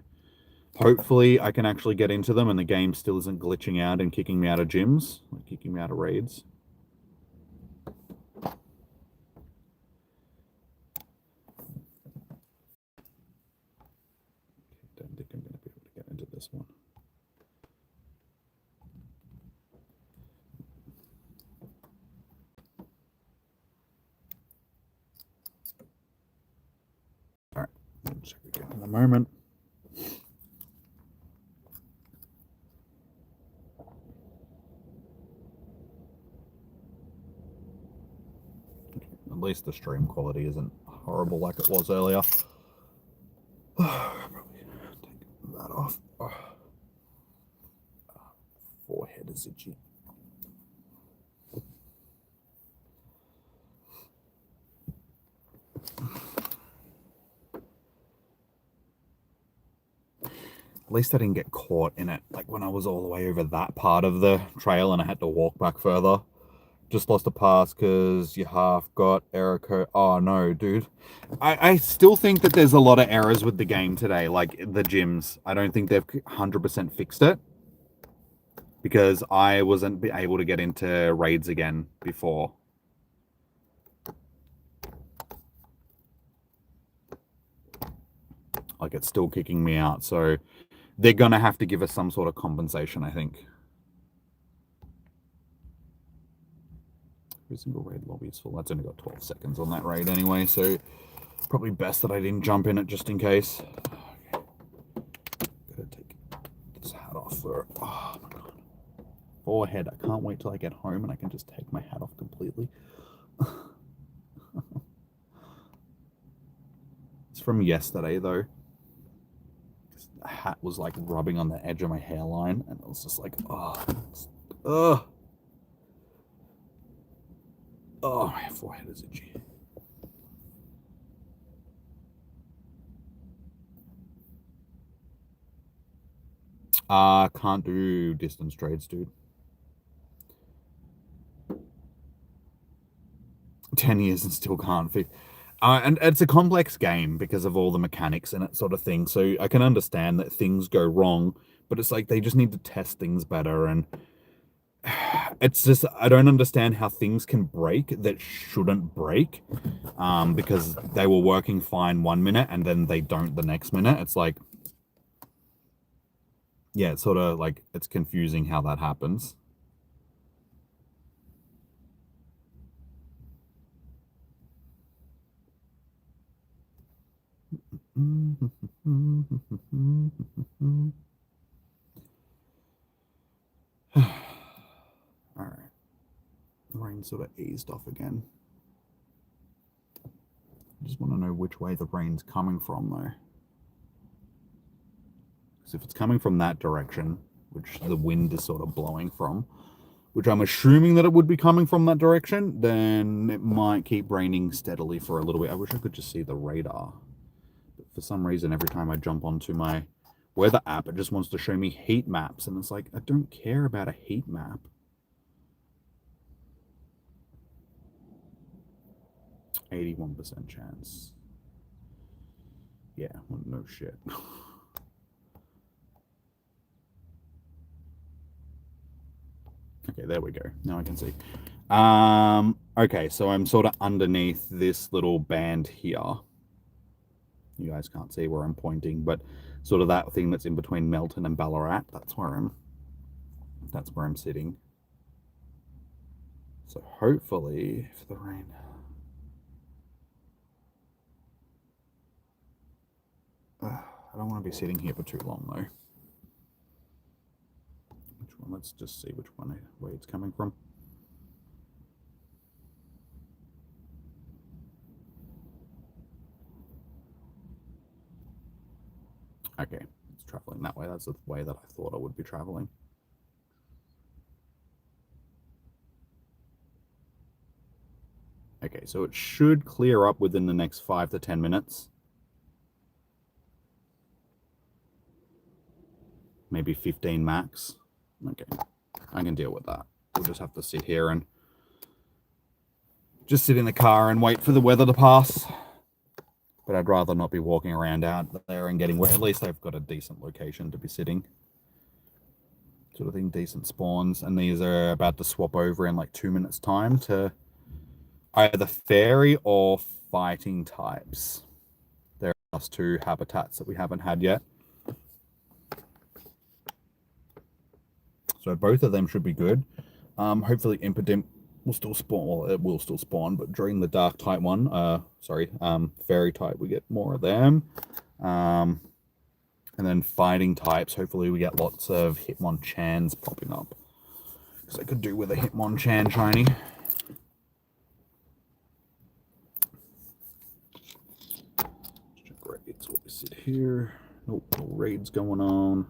Hopefully I can actually get into them and the game still isn't glitching out and kicking me out of gyms, like kicking me out of raids. moment. At least the stream quality isn't horrible like it was earlier. Probably take that off. Forehead is itchy. At least I didn't get caught in it, like when I was all the way over that part of the trail and I had to walk back further. Just lost a pass because you half got error code. Oh no, dude. I still think that there's a lot of errors with the game today, like the gyms. I don't think they've 100% fixed it because I wasn't able to get into raids again before. Like it's still kicking me out, so they're going to have to give us some sort of compensation, I think. Every single raid lobby is full. That's only got 12 seconds on that raid anyway, so probably best that I didn't jump in it just in case. Okay. Gotta take this hat off for... Oh my god. Forehead. I can't wait till I get home and I can just take my hat off completely. It's from yesterday though. The hat was like rubbing on the edge of my hairline and it was just like, oh, my forehead is itchy. Can't do distance trades, dude. 10 years and still can't fit. And it's a complex game because of all the mechanics in it, sort of thing. So I can understand that things go wrong, but it's like they just need to test things better. And it's just, I don't understand how things can break that shouldn't break, because they were working fine 1 minute and then they don't the next minute. It's like, yeah, it's sort of like, it's confusing how that happens. All right. The rain sort of eased off again. I just want to know which way the rain's coming from, though. Because if it's coming from that direction, which the wind is sort of blowing from, which I'm assuming that it would be coming from that direction, then it might keep raining steadily for a little bit. I wish I could just see the radar. But for some reason, every time I jump onto my weather app, it just wants to show me heat maps. And it's like, I don't care about a heat map. 81% chance. Yeah, well, no shit. Okay, there we go. Now I can see. Okay, so I'm sort of underneath this little band here. You guys can't see where I'm pointing, but sort of that thing that's in between Melton and Ballarat, that's where I'm sitting. So hopefully, if the rain... I don't want to be sitting here for too long, though. Which one? Let's just see which one, where it's coming from. Okay, it's traveling that way. That's the way that I thought I would be traveling. Okay, so it should clear up within the next 5 to 10 minutes. Maybe 15 max. Okay, I can deal with that. We'll just have to sit here and just sit in the car and wait for the weather to pass. But I'd rather not be walking around out there and getting wet. At least I've got a decent location to be sitting. Sort of thing, decent spawns. And these are about to swap over in like 2 minutes time to either fairy or fighting types. There are just 2 habitats that we haven't had yet. So both of them should be good. Hopefully Impidimp will still spawn. Well, it will still spawn, but during the dark type one, fairy type, we get more of them. And then fighting types, hopefully we get lots of Hitmonchans popping up. Because I could do with a Hitmonchan shiny. Check raids while we sit here. Nope, no raids going on.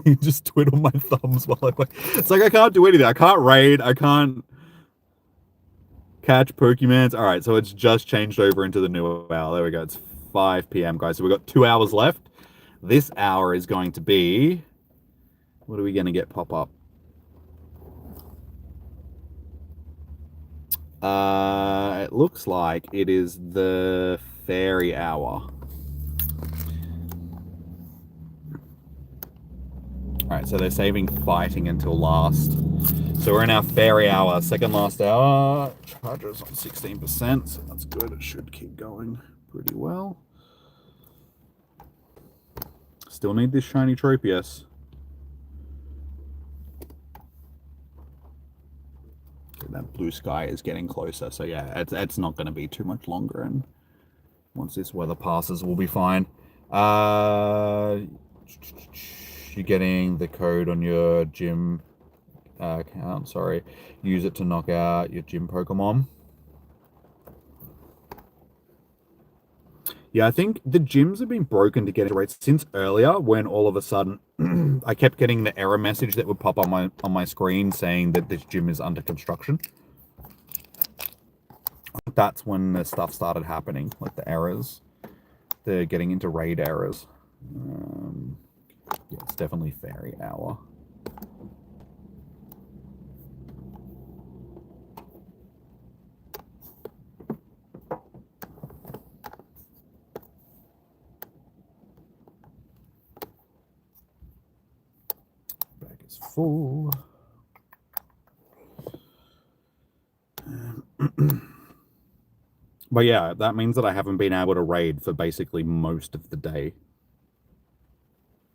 You just twiddle my thumbs while I play. It's like I can't do anything. I can't raid. I can't catch Pokemons. All right, so it's just changed over into the new hour. There we go. It's 5 p.m., guys. So we've got 2 hours left. This hour is going to be... What are we going to get pop up? It looks like it is the fairy hour. Alright, so they're saving fighting until last. So we're in our fairy hour, second last hour. Chargers on 16%, so that's good. It should keep going pretty well. Still need this shiny Tropius. Okay, that blue sky is getting closer, so yeah, it's not going to be too much longer, and once this weather passes, we'll be fine. You're getting the code on your gym account, sorry. Use it to knock out your gym Pokemon. Yeah, I think the gyms have been broken to get into rates since earlier, when all of a sudden I kept getting the error message that would pop on my screen saying that this gym is under construction. That's when the stuff started happening, like the errors. They're getting into raid errors. Yeah, it's definitely fairy hour. Bag is full. But yeah, that means that I haven't been able to raid for basically most of the day.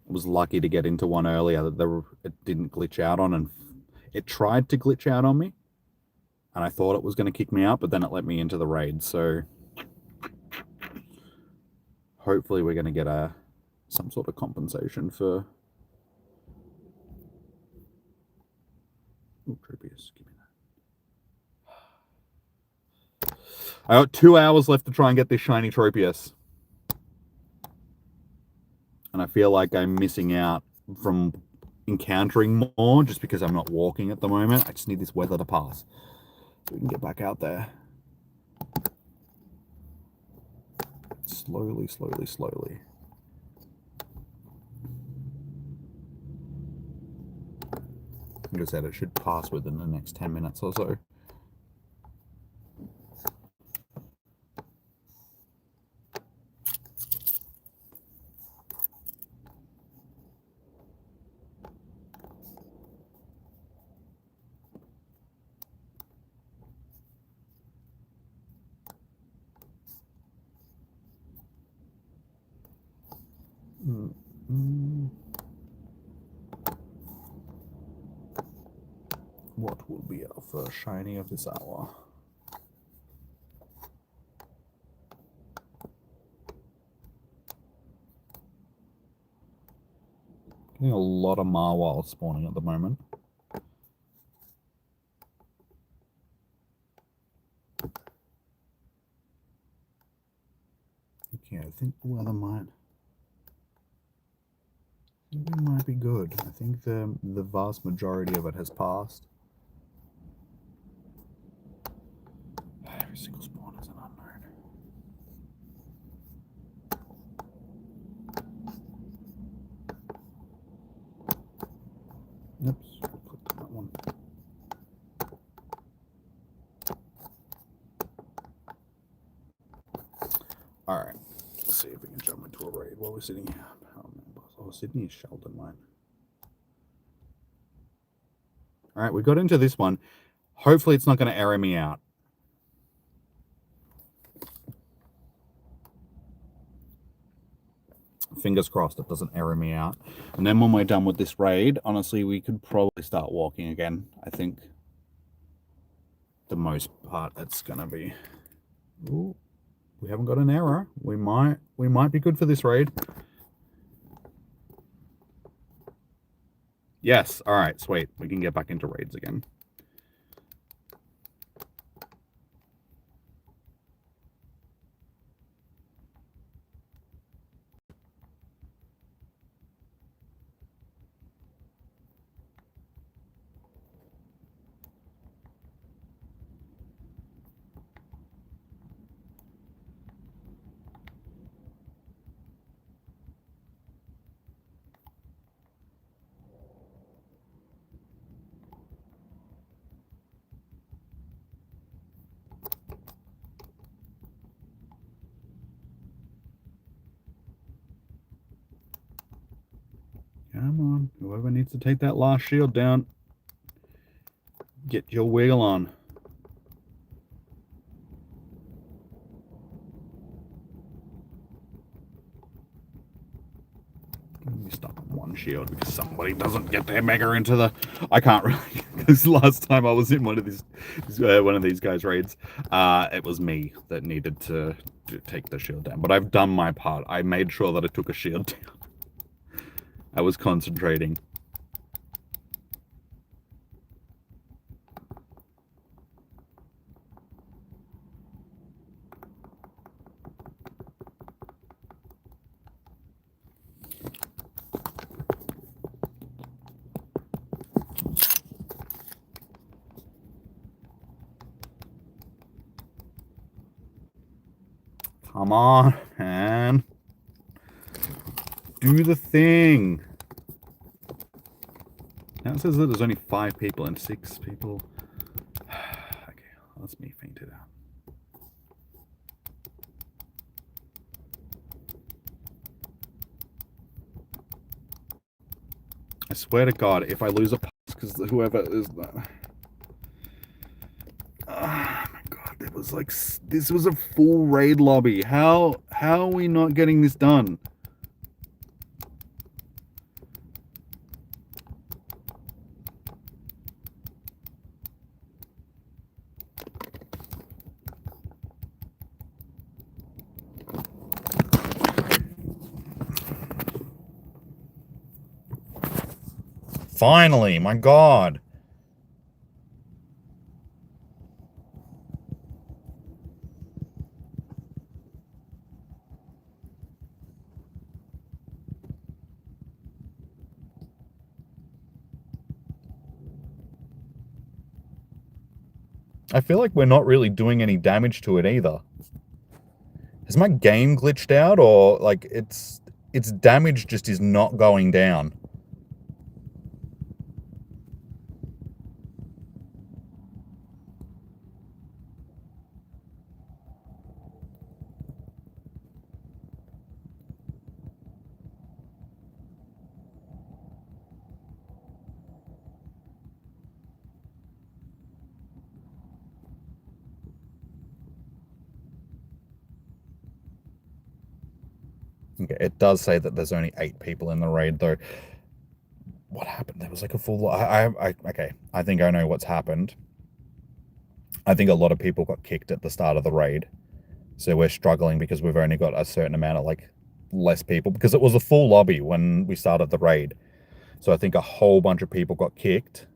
I was lucky to get into one earlier that it didn't glitch out on, and it tried to glitch out on me, and I thought it was going to kick me out, but then it let me into the raid. So hopefully we're going to get some sort of compensation for... Oh, Tropius, give me that. I got 2 hours left to try and get this shiny Tropius. And I feel like I'm missing out from encountering more just because I'm not walking at the moment. I just need this weather to pass so we can get back out there. Slowly, slowly, slowly. Like I said, it should pass within the next 10 minutes or so. What will be our first shiny of this hour? Getting a lot of Marwile spawning at the moment. Okay, I think the weather might be good. I think the vast majority of it has passed. Every single spawn is an unknown. Oops, clicked on that one. Alright, let's see if we can jump into a raid while we're sitting here. Oh, Sydney is Sheldon, mine. Alright, we got into this one. Hopefully it's not going to error me out. Fingers crossed it doesn't error me out. And then when we're done with this raid, honestly, we could probably start walking again. I think the most part it's gonna be. Ooh, we haven't got an error. We might be good for this raid. Yes. All right. Sweet. We can get back into raids again. Come on. Whoever needs to take that last shield down, get your wiggle on. Be stuck on one shield because somebody doesn't get their mega into the. I can't really, because last time I was in one of these guys' raids, it was me that needed to take the shield down. But I've done my part. I made sure that I took a shield down. I was concentrating. Come on, man. Do the thing. Now it says that there's only 5 people and 6 people. Okay, that's me fainted out. I swear to God, if I lose a pass, because whoever is that. Oh my God, it was like, this was a full raid lobby. How are we not getting this done? Finally, my God. I feel like we're not really doing any damage to it either. Has my game glitched out, or like its damage just is not going down? Okay, it does say that there's only 8 people in the raid, though. What happened? There was like a full. Okay, I think I know what's happened. I think a lot of people got kicked at the start of the raid, so we're struggling because we've only got a certain amount of less people, because it was a full lobby when we started the raid. So I think a whole bunch of people got kicked.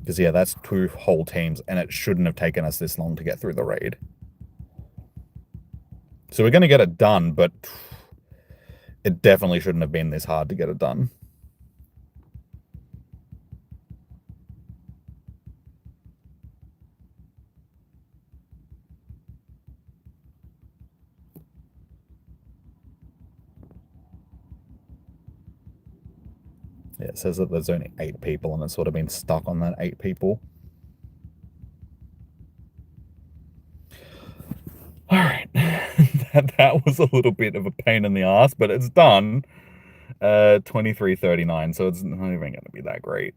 Because yeah, that's 2 whole teams, and it shouldn't have taken us this long to get through the raid. So we're going to get it done, but it definitely shouldn't have been this hard to get it done. Yeah, it says that there's only 8 people, and it's sort of been stuck on that 8 people. All right, that was a little bit of a pain in the ass, but it's done. 23:39, so it's not even going to be that great.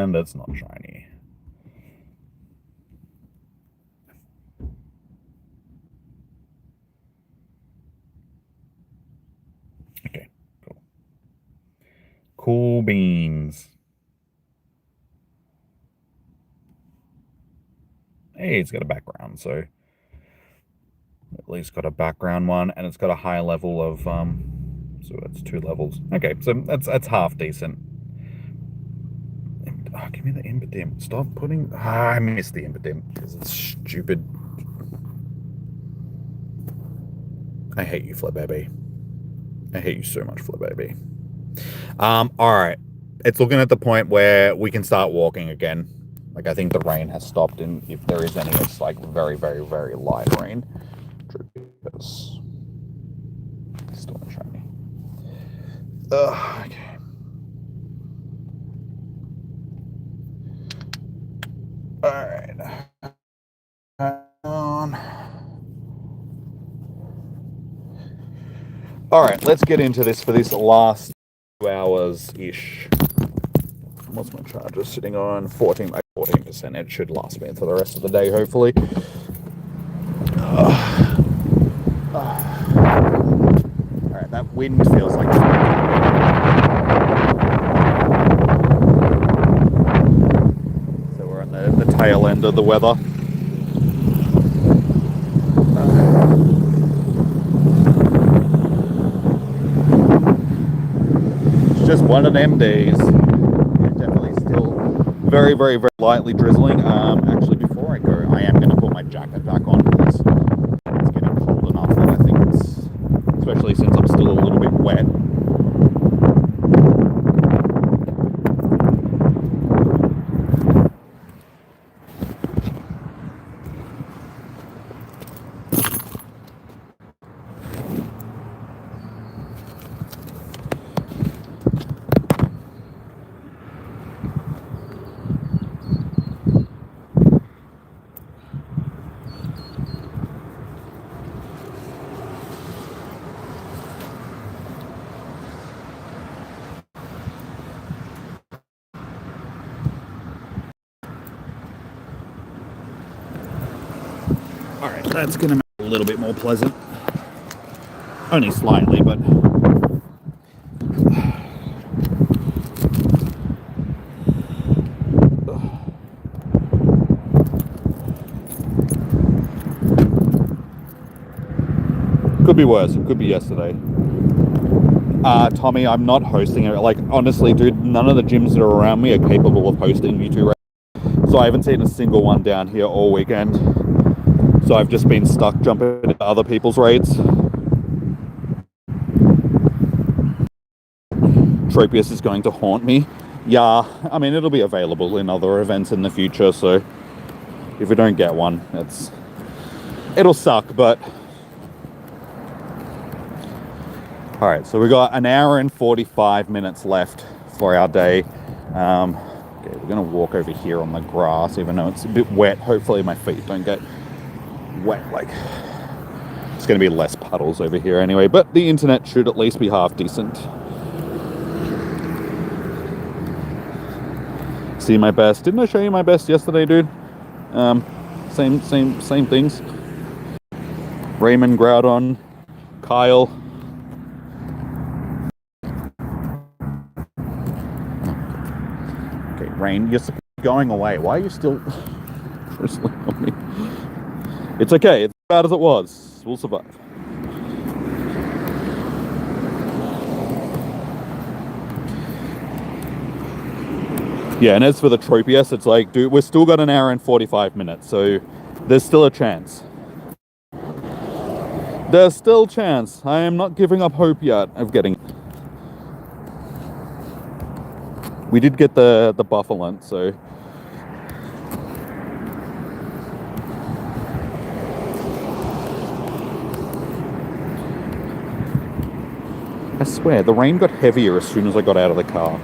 And it's not shiny. Okay, cool. Cool beans. Hey, it's got a background, so at least got a background one, and it's got a high level of so that's 2 levels. Okay, so that's half decent. Oh, give me the Impodim. Stop putting. I missed the Impodim because it's stupid. I hate you, Flabébé. I hate you so much, Flabébé. All right. It's looking at the point where we can start walking again. Like, I think the rain has stopped, and if there is any, it's like very, very, very light rain. Because still not shiny. Okay. All right. All right, let's get into this for this last 2 hours-ish. What's my charger sitting on? 14%. It should last me for the rest of the day, hopefully. All right, that wind feels like... So we're on the tail end of the weather. It's just one of them days. Definitely still very, very, very lightly drizzling. Actually, before I go, I am going to put my jacket back on because it's getting cold enough that I think it's, especially since I'm still a little bit wet. Alright, that's going to make it a little bit more pleasant. Only slightly, but... Could be worse. It could be yesterday. Tommy, I'm not hosting it. Like, honestly, dude, none of the gyms that are around me are capable of hosting Mewtwo raids. So I haven't seen a single one down here all weekend. So I've just been stuck jumping into other people's raids. Tropius is going to haunt me. Yeah, I mean, it'll be available in other events in the future, so if we don't get one, it'll suck, but... Alright, so we got an hour and 45 minutes left for our day. Okay, we're going to walk over here on the grass, even though it's a bit wet. Hopefully my feet don't get wet. Like, it's going to be less puddles over here anyway, but the internet should at least be half decent. See my best. Didn't I show you my best yesterday, dude? Same things. Raymond, Groudon, Kyle. Okay, Rain, you're going away. Why are you still drizzling on me? It's okay. It's as bad as it was. We'll survive. Yeah, and as for the Tropius, it's like, dude, we've still got an hour and 45 minutes, so there's still a chance. There's still a chance. I am not giving up hope yet of getting... We did get the Buffalint, so... I swear, the rain got heavier as soon as I got out of the car.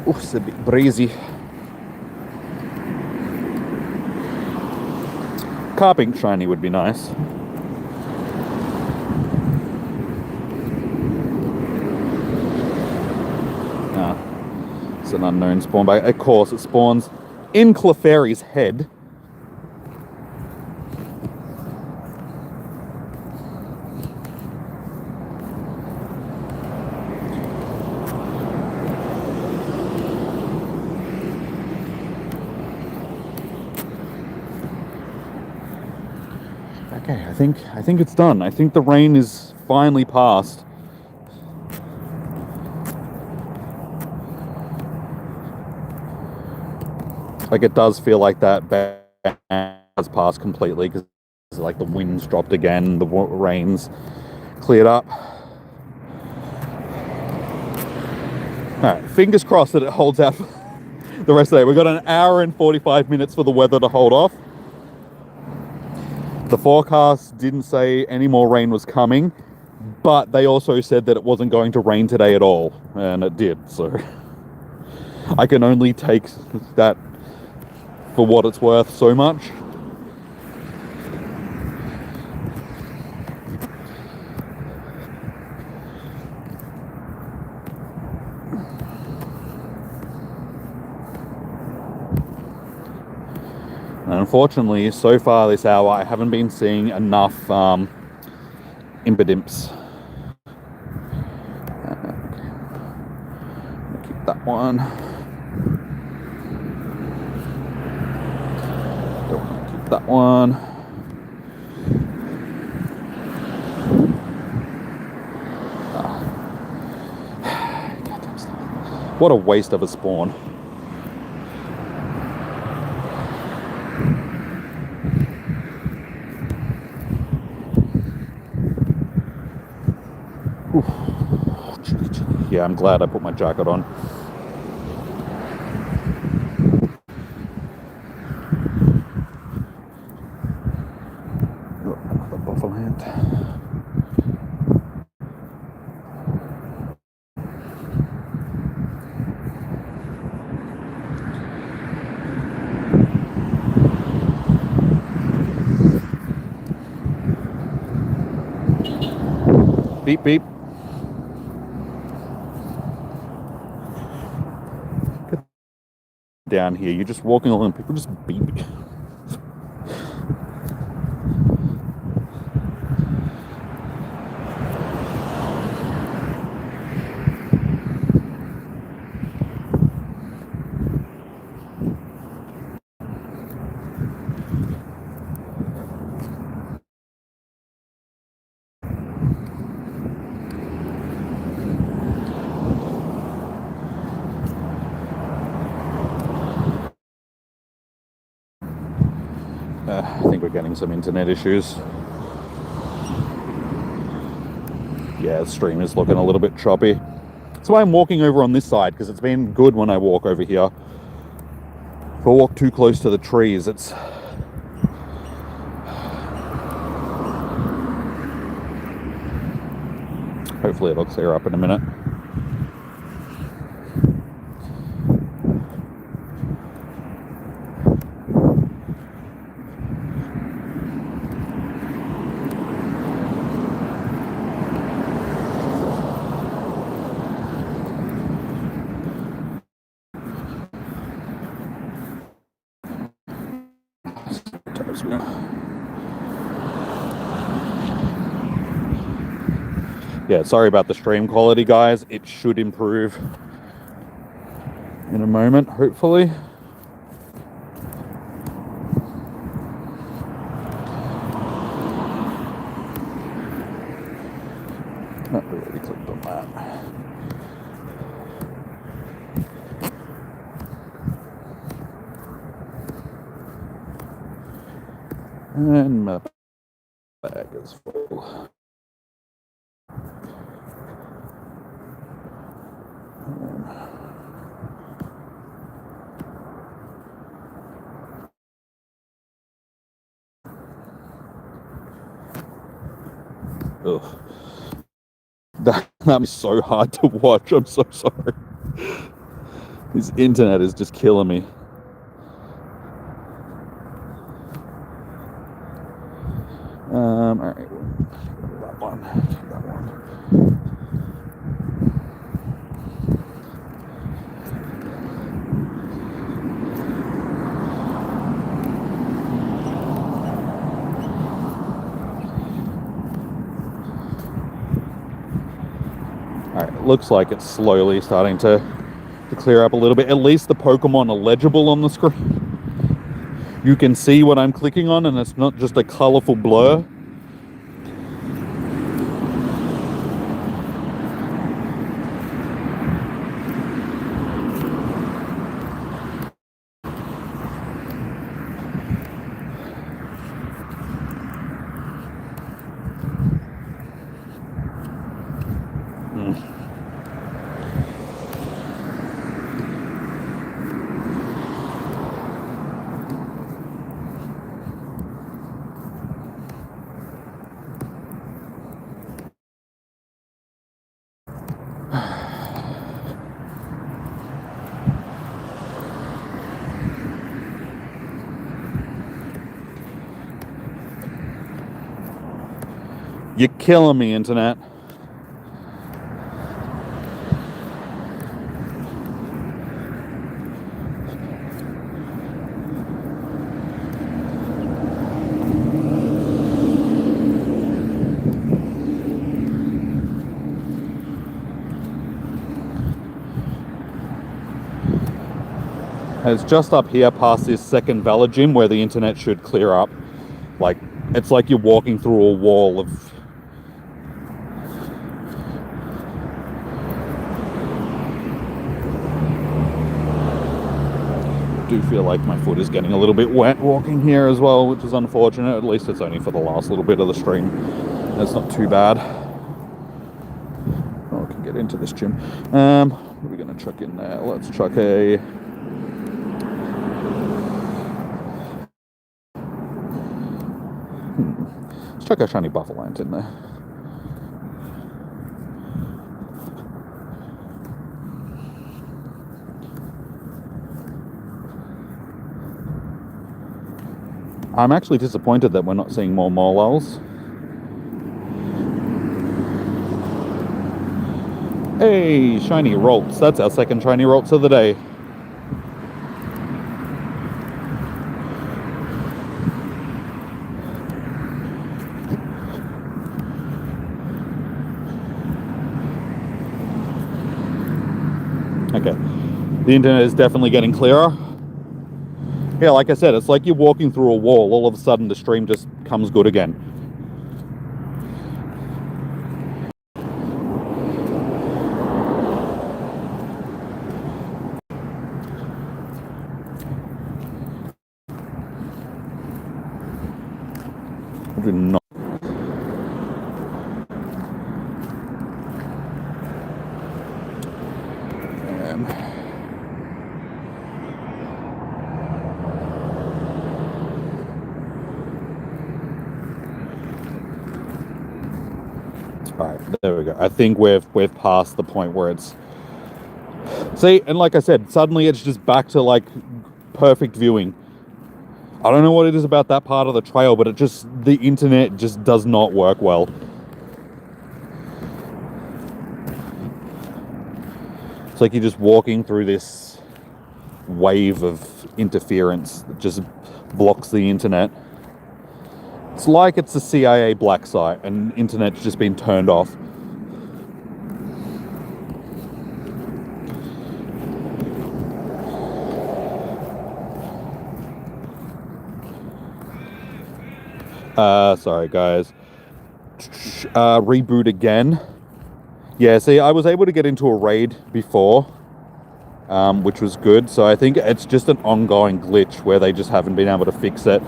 Oh, it's a bit breezy. Carping shiny would be nice. It's an unknown spawn, but of course it spawns in Clefairy's head. Okay, I think it's done. I think the rain is finally passed. Like, it does feel like that has passed completely because like the winds dropped again, the rain's cleared up. Alright, fingers crossed that it holds out for the rest of the day. We've got an hour and 45 minutes for the weather to hold off. The forecast didn't say any more rain was coming, but they also said that it wasn't going to rain today at all, and it did, so I can only take that for what it's worth so much. And unfortunately, so far this hour, I haven't been seeing enough impidimps. Keep that one. Don't want to keep that one. What a waste of a spawn. Yeah, I'm glad I put my jacket on. Oh, another buffalo ant. Beep, beep. Get down here. You're just walking along, people just beep. I think we're getting some internet issues. Yeah, the stream is looking a little bit choppy. That's why I'm walking over on this side, because it's been good when I walk over here. If I walk too close to the trees, it's... Hopefully it'll clear up in a minute. Yeah, sorry about the stream quality, guys. It should improve in a moment, hopefully. Oh, we already clicked on that. And my bag is full. Ugh. That is so hard to watch. I'm so sorry. This internet is just killing me. All right, that one, that one. All right, it looks like it's slowly starting to clear up a little bit. At least the Pokemon are legible on the screen. You can see what I'm clicking on, and it's not just a colorful blur. You're killing me, internet. It's just up here past this second Valor Gym where the internet should clear up. Like, it's like you're walking through a wall of... I do feel like my foot is getting a little bit wet walking here as well, which is unfortunate. At least it's only for the last little bit of the stream. It's not too bad. Oh, I can get into this gym. What are we going to chuck in there? Let's chuck a... Let's chuck a shiny Buffalant in there. I'm actually disappointed that we're not seeing more Molals. Hey, shiny Rolts. That's our second shiny Rolts of the day. Okay, the internet is definitely getting clearer. Yeah, like I said, it's like you're walking through a wall. All of a sudden, the stream just comes good again. I do not. Alright, there we go. I think we've passed the point where it's... See, and like I said, suddenly it's just back to, like, perfect viewing. I don't know what it is about that part of the trail, but the internet just does not work well. It's like you're just walking through this wave of interference that just blocks the internet. It's like it's a CIA black site and internet's just been turned off. Sorry guys. Reboot again. Yeah, see, I was able to get into a raid before, which was good. So I think it's just an ongoing glitch where they just haven't been able to fix it.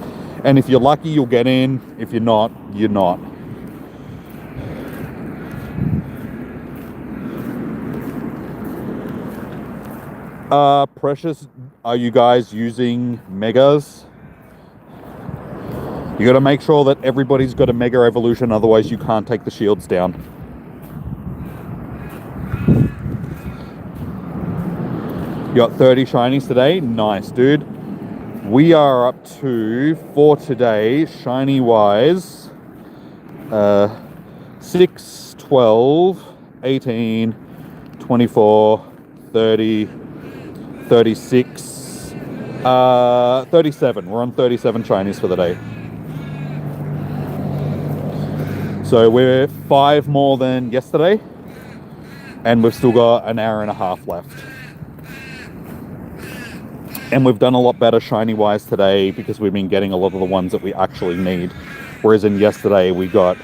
And if you're lucky, you'll get in. If you're not, you're not. Precious, are you guys using Megas? You got to make sure that everybody's got a Mega Evolution, otherwise you can't take the shields down. You got 30 shinies today? Nice, dude. We are up to, for today, shiny wise, 6, 12, 18, 24, 30, 36, 37. We're on 37 shinies for the day. So we're 5 more than yesterday, and we've still got an hour and a half left. And we've done a lot better shiny wise today because we've been getting a lot of the ones that we actually need. Whereas in yesterday we got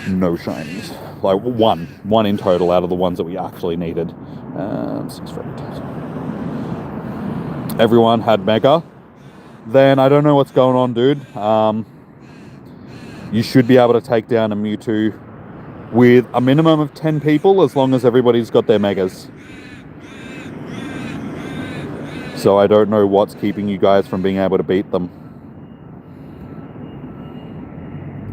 no shinies. Like one in total out of the ones that we actually needed. 6 for 8. Everyone had Mega. Then I don't know what's going on, dude. You should be able to take down a Mewtwo with a minimum of 10 people as long as everybody's got their Megas. So I don't know what's keeping you guys from being able to beat them.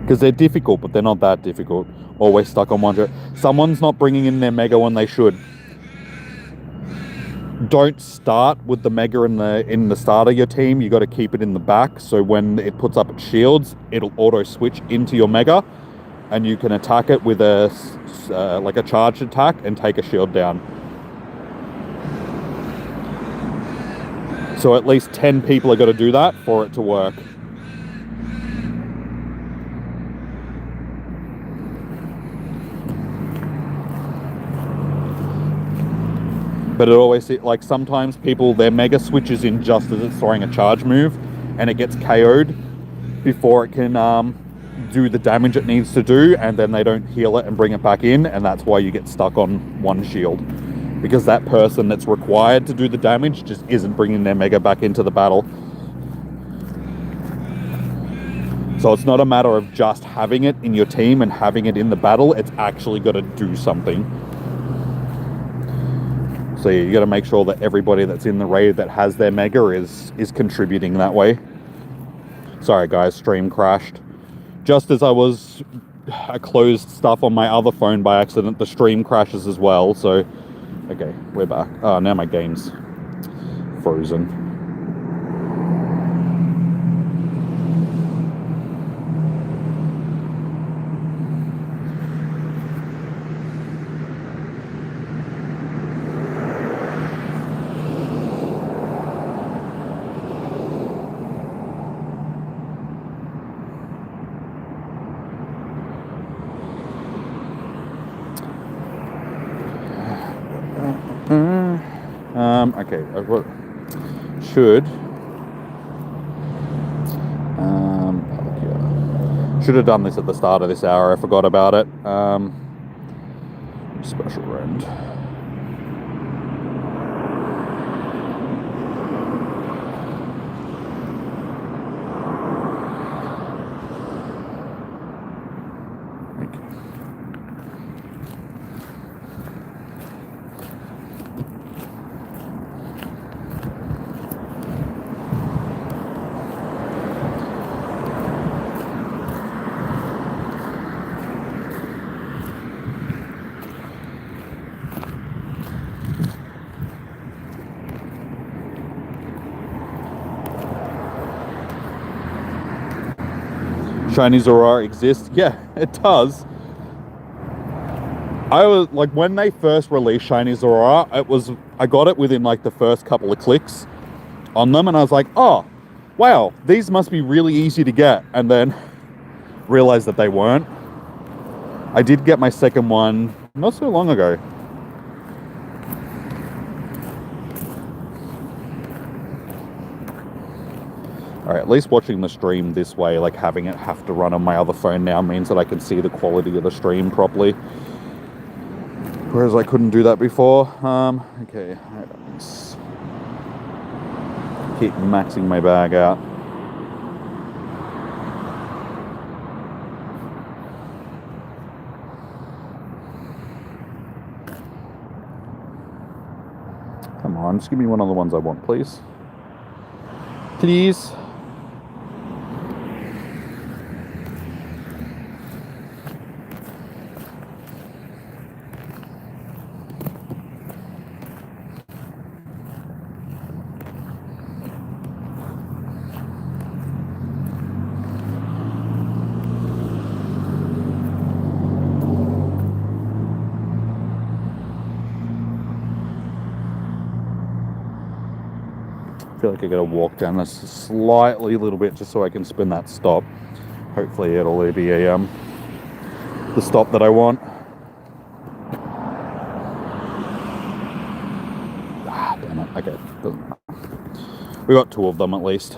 Because they're difficult, but they're not that difficult. Always stuck on one. Someone's not bringing in their Mega when they should. Don't start with the Mega in the start of your team. You got to keep it in the back. So when it puts up its shields, it'll auto switch into your Mega, and you can attack it with a like a charged attack and take a shield down. So at least 10 people are got to do that for it to work. But it always, like sometimes people, their Mega switches in just as it's throwing a charge move and it gets KO'd before it can do the damage it needs to do, and then they don't heal it and bring it back in, and that's why you get stuck on one shield. Because that person that's required to do the damage just isn't bringing their Mega back into the battle. So it's not a matter of just having it in your team and having it in the battle, it's actually got to do something. So you got to make sure that everybody that's in the raid that has their Mega is contributing that way. Sorry guys, stream crashed. Just as I closed stuff on my other phone by accident, the stream crashes as well, so... Okay, we're back. Oh, now my game's frozen. Okay, I've got, should have done this at the start of this hour. I forgot about it. Special rend. Shiny Zoroark exists? Yeah, it does. I was like, when they first released Shiny Zoroark, I got it within like the first couple of clicks on them, and I was like, oh, wow, these must be really easy to get, and then realized that they weren't. I did get my second one not so long ago. Alright, at least watching the stream this way, like having it have to run on my other phone now, means that I can see the quality of the stream properly. Whereas I couldn't do that before. Okay, let's keep maxing my bag out. Come on, just give me one of the ones I want, please. Please. feel like I gotta walk down this slightly a little bit just so I can spin that stop. Hopefully it'll be a the stop that I want. Ah, damn it. Okay, doesn't matter. We got 2 of them at least.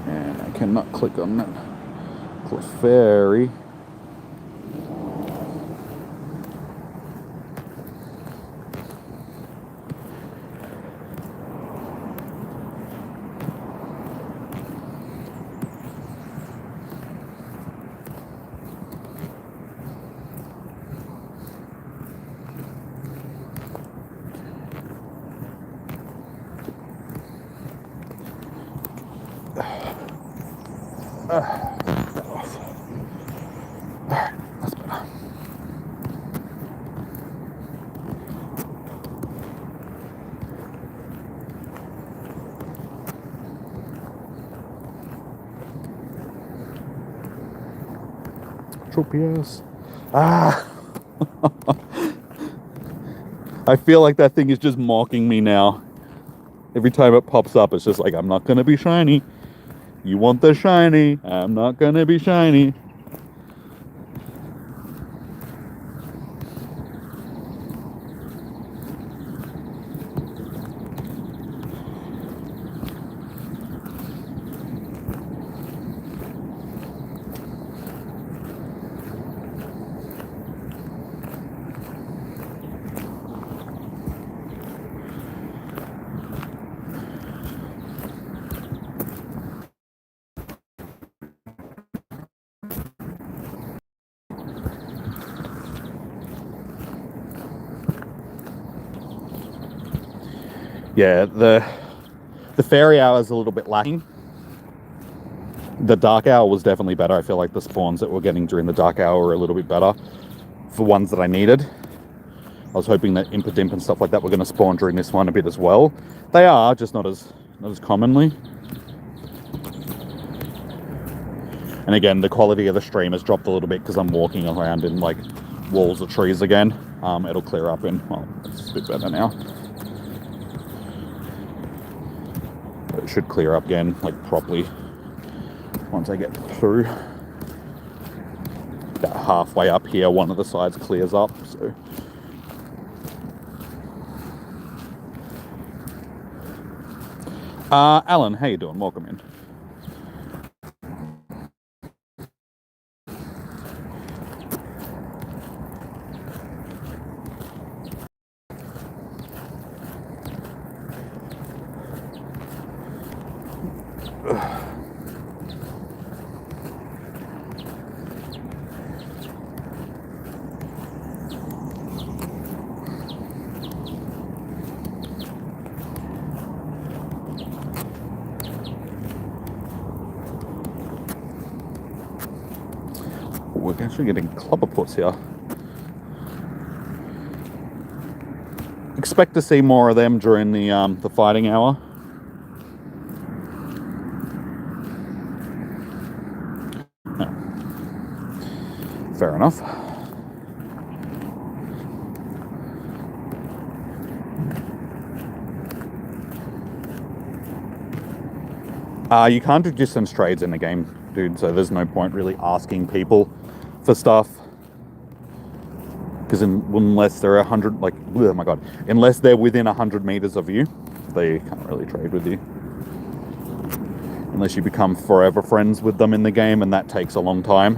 And I cannot click on that Clefairy. That's better. Tropius. Ah! I feel like that thing is just mocking me now. Every time it pops up, it's just like, I'm not gonna be shiny. You want the shiny? I'm not gonna be shiny. Yeah, the fairy hour is a little bit lacking. The dark hour was definitely better. I feel like the spawns that we're getting during the dark hour were a little bit better for ones that I needed. I was hoping that Impidimp and stuff like that were going to spawn during this one a bit as well. They are, just not as commonly. And again, the quality of the stream has dropped a little bit because I'm walking around in like walls of trees again. It'll clear up in, well, it's a bit better now. But it should clear up again, like properly, once I get through. About halfway up here, one of the sides clears up, so. Alan, how you doing? Welcome in. We're actually getting Clubberputs here. Expect to see more of them during the fighting hour. No. Fair enough. You can't do distance trades in the game, dude, so there's no point really asking people for stuff. Because unless they're 100, like, oh my god, unless they're within 100 meters of you, they can't really trade with you. Unless you become forever friends with them in the game, and that takes a long time.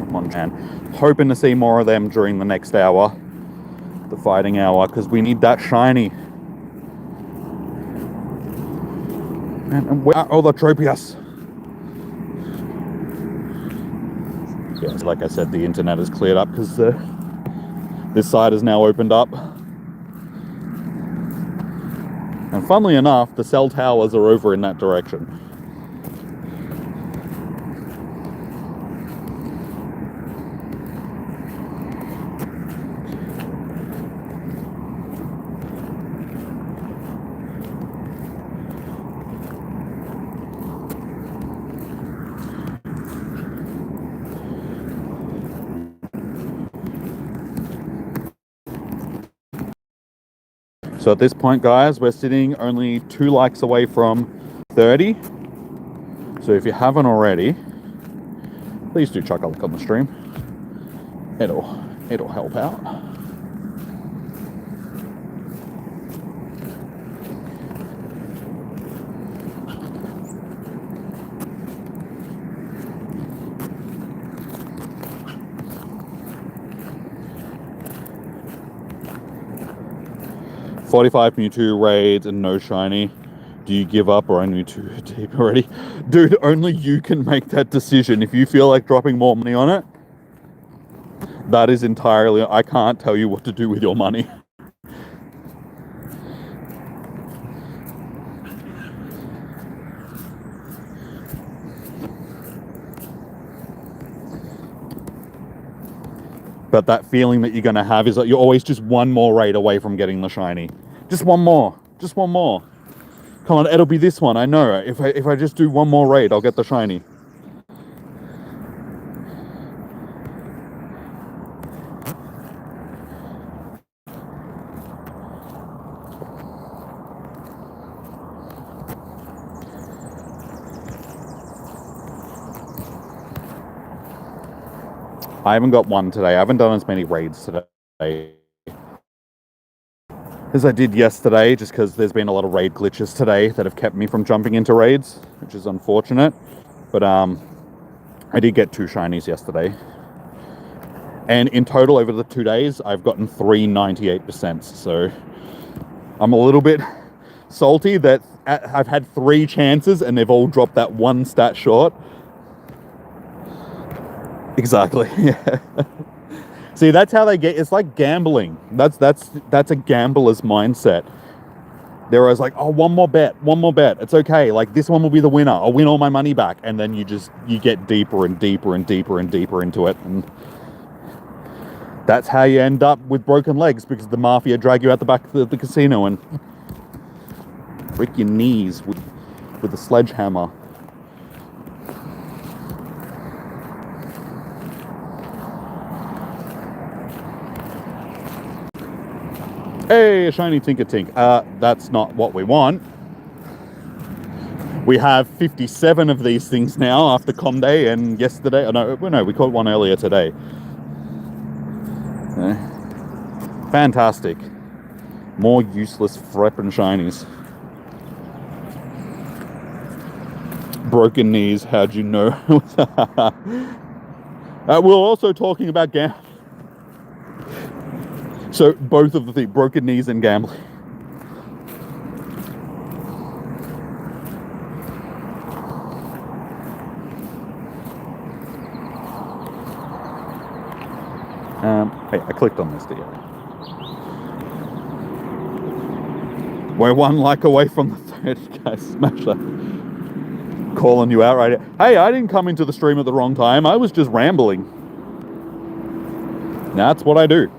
Come on, man. Hoping to see more of them during the next hour, the fighting hour, because we need that shiny. And where are all the Tropius? Yeah, so like I said, the internet has cleared up because this side is now opened up. And funnily enough, the cell towers are over in that direction. So at this point, guys, we're sitting only 2 likes away from 30. So if you haven't already, please do chuck a like on the stream. It'll help out. $45 Mewtwo raids and no shiny. Do you give up or only too deep already? Dude, only you can make that decision. If you feel like dropping more money on it, that is entirely, I can't tell you what to do with your money. But that feeling that you're going to have is that you're always just one more raid away from getting the shiny. Just one more. Just one more. Come on, it'll be this one. I know. If I just do one more raid, I'll get the shiny. I haven't got one today. I haven't done as many raids today as I did yesterday, just because there's been a lot of raid glitches today that have kept me from jumping into raids, which is unfortunate. But I did get 2 shinies yesterday. And in total, over the 2 days, I've gotten 3 98%. So I'm a little bit salty that I've had 3 chances and they've all dropped that 1 stat short. Exactly. Yeah. See, that's how they get. It's like gambling. That's a gambler's mindset. They're always like, oh, one more bet. It's okay. Like, this one will be the winner. I'll win all my money back. And then you get deeper and deeper and deeper and deeper into it. And that's how you end up with broken legs, because the mafia drag you out the back of the casino and break your knees with a sledgehammer. Hey, a shiny Tinker-Tink. That's not what we want. We have 57 of these things now after Com Day and yesterday. Oh, no, we caught one earlier today. Fantastic. More useless freppin' shinies. Broken knees, how'd you know? We're also talking about so both of the things, broken knees and gambling. Hey, I clicked on this deal. We're 1 like away from the 30, guys. Smash that. Calling you out right now. Hey, I didn't come into the stream at the wrong time. I was just rambling. That's what I do.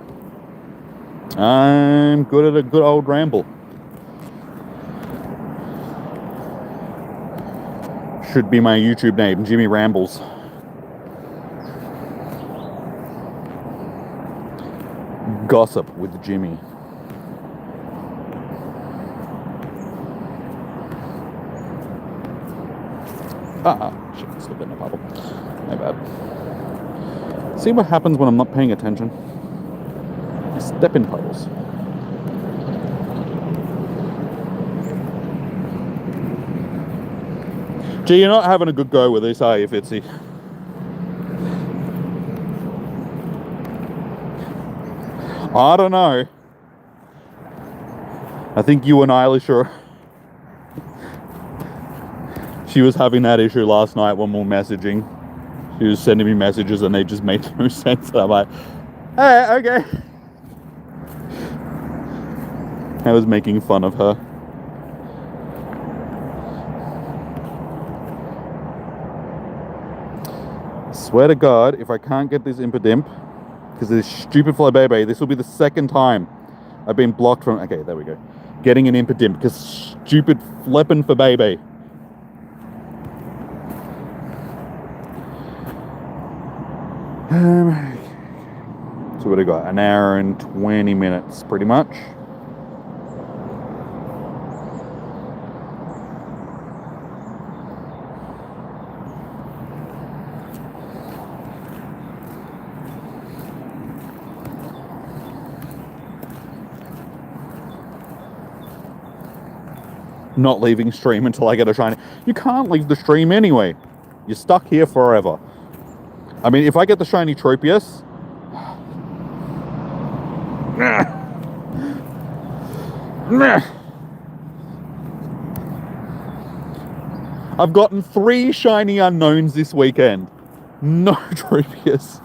I'm good at a good old ramble. Should be my YouTube name, Jimmy Rambles. Gossip with Jimmy. Shit, slipped in a puddle. My bad. See what happens when I'm not paying attention? I step in puddles. Gee, you're not having a good go with this, are you, Fitzy? I don't know. I think you and Eilish are... She was having that issue last night when we were messaging. She was sending me messages and they just made no sense. And I'm like, hey, okay. I was making fun of her. Swear to God, if I can't get this Impidimp, because this stupid Flabebe, this will be the 2nd time I've been blocked from... Okay, there we go. Getting an Impidimp, because stupid flippin' Flabebe. So what have I got? An hour and 20 minutes, pretty much. not leaving stream until I get a shiny. You can't leave the stream anyway. You're stuck here forever. I mean, if I get the shiny Tropius... I've gotten 3 shiny unknowns this weekend. No Tropius.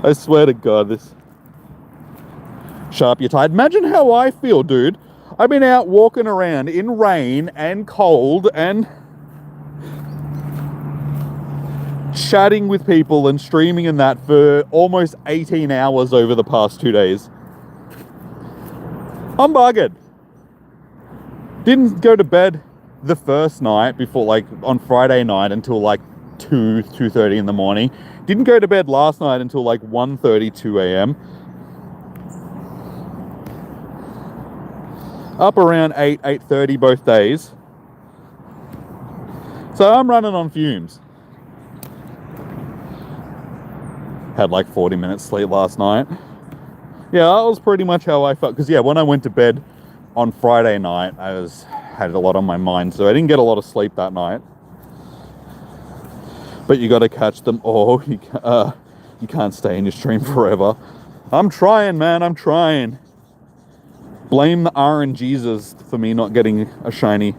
I swear to God, this... Sharp, you're tired. Imagine how I feel, dude. I've been out walking around in rain and cold and chatting with people and streaming and that for almost 18 hours over the past 2 days. I'm buggered. Didn't go to bed the first night before, like, on Friday night until like 2:30 in the morning. Didn't go to bed last night until like 1:30, 2 a.m. Up around 8:30 both days. So I'm running on fumes. Had like 40 minutes sleep last night. Yeah, that was pretty much how I felt. Because yeah, when I went to bed on Friday night, had a lot on my mind. So I didn't get a lot of sleep that night. But you got to catch them all. You can't stay in your stream forever. I'm trying, man. I'm trying. Blame the RNGesus for me not getting a shiny.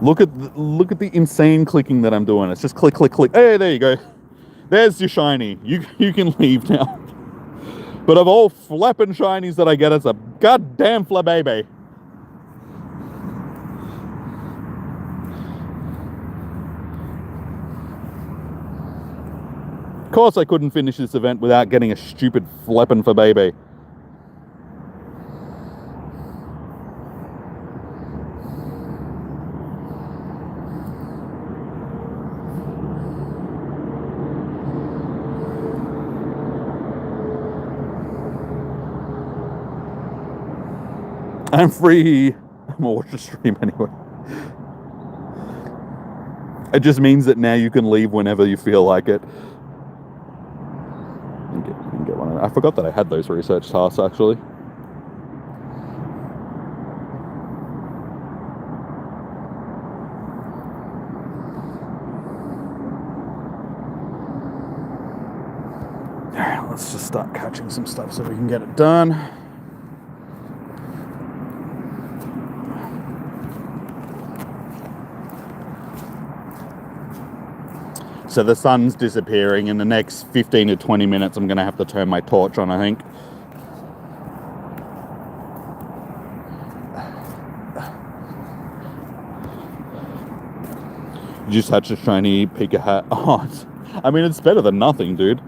Look at the insane clicking that I'm doing. It's just click, click, click. Hey, there you go. There's your shiny. You can leave now. But of all flapping shinies that I get, it's a goddamn flababy. Of course I couldn't finish this event without getting a stupid flapping flababy. I'm free. I'm gonna watch the stream anyway. It just means that now you can leave whenever you feel like it. You can get one. I forgot that I had those research tasks actually. Alright, let's just start catching some stuff so we can get it done. So the sun's disappearing. In the next 15 to 20 minutes, I'm going to have to turn my torch on, I think. You just hatched a shiny Pika hat. Oh, I mean, it's better than nothing, dude.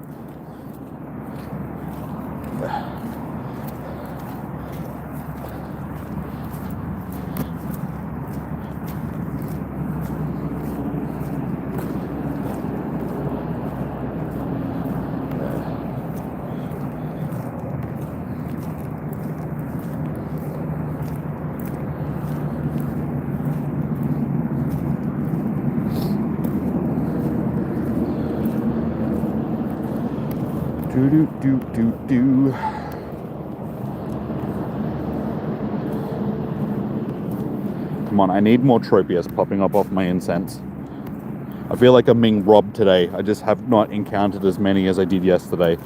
Do. Come on, I need more Tropius popping up off my incense. I feel like I'm being robbed today. I just have not encountered as many as I did yesterday.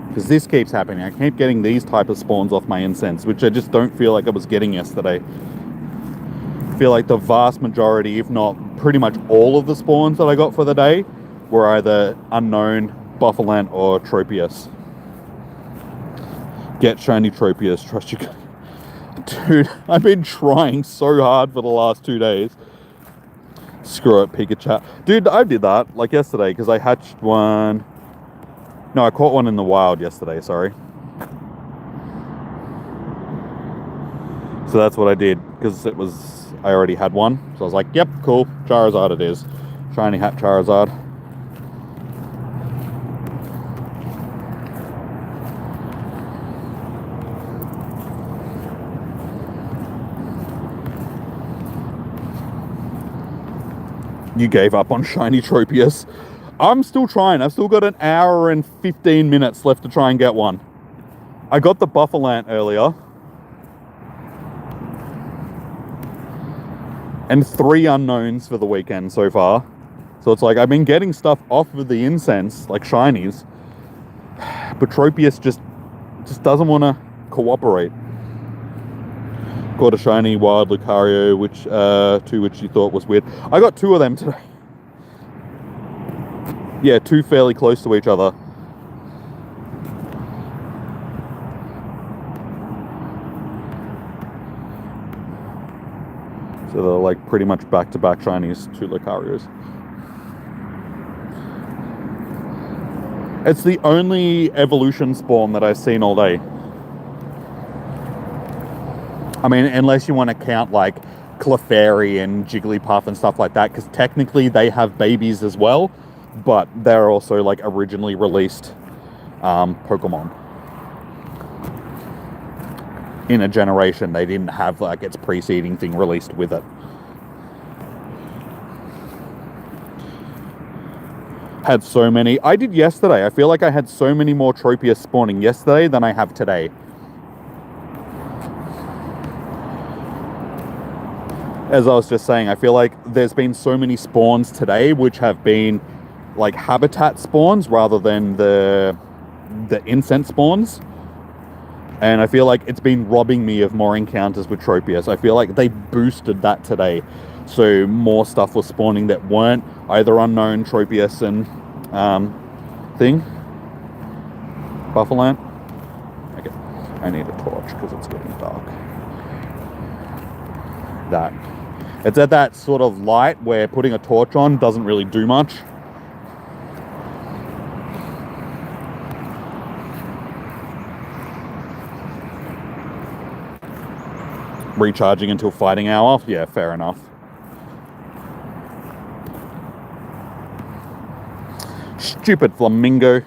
Because this keeps happening. I keep getting these type of spawns off my incense, which I just don't feel like I was getting yesterday. I feel like the vast majority, if not pretty much all of the spawns that I got for the day, were either unknown, Buffalant, or Tropius. Get shiny Tropius, trust you. Dude, I've been trying so hard for the last 2 days. Screw it, Pikachu. Dude, I did that, like yesterday, because I hatched one... No, I caught one in the wild yesterday, sorry. So that's what I did, because it was I already had one. So I was like, yep, cool, Charizard it is. Shiny hat Charizard. You gave up on shiny Tropius. I'm still trying. I've still got an hour and 15 minutes left to try and get one. I got the Buffalant earlier. And 3 unknowns for the weekend so far. So it's like I've been getting stuff off of the incense, like shinies. But Tropius just doesn't want to cooperate. Got a shiny wild Lucario, which you thought was weird. I got 2 of them today. Yeah, 2 fairly close to each other. So they're like pretty much back-to-back shinies, 2 Lucarios. It's the only evolution spawn that I've seen all day. I mean, unless you want to count like Clefairy and Jigglypuff and stuff like that, because technically they have babies as well, but they're also like originally released Pokemon. In a generation, they didn't have like its preceding thing released with it. Had so many. I did yesterday. I feel like I had so many more Tropius spawning yesterday than I have today. As I was just saying, I feel like there's been so many spawns today which have been like habitat spawns rather than the incense spawns. And I feel like it's been robbing me of more encounters with Tropius. I feel like they boosted that today. So more stuff was spawning that weren't either unknown Tropius and thing. Buffalant. Okay. I need a torch because it's getting dark. That. It's at that sort of light where putting a torch on doesn't really do much. Recharging until fighting hour? Yeah, fair enough. Stupid flamingo.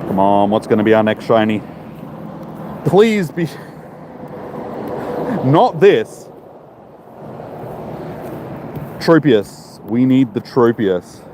Come on, what's going to be our next shiny? Please be... Not this. Tropius. We need the Tropius.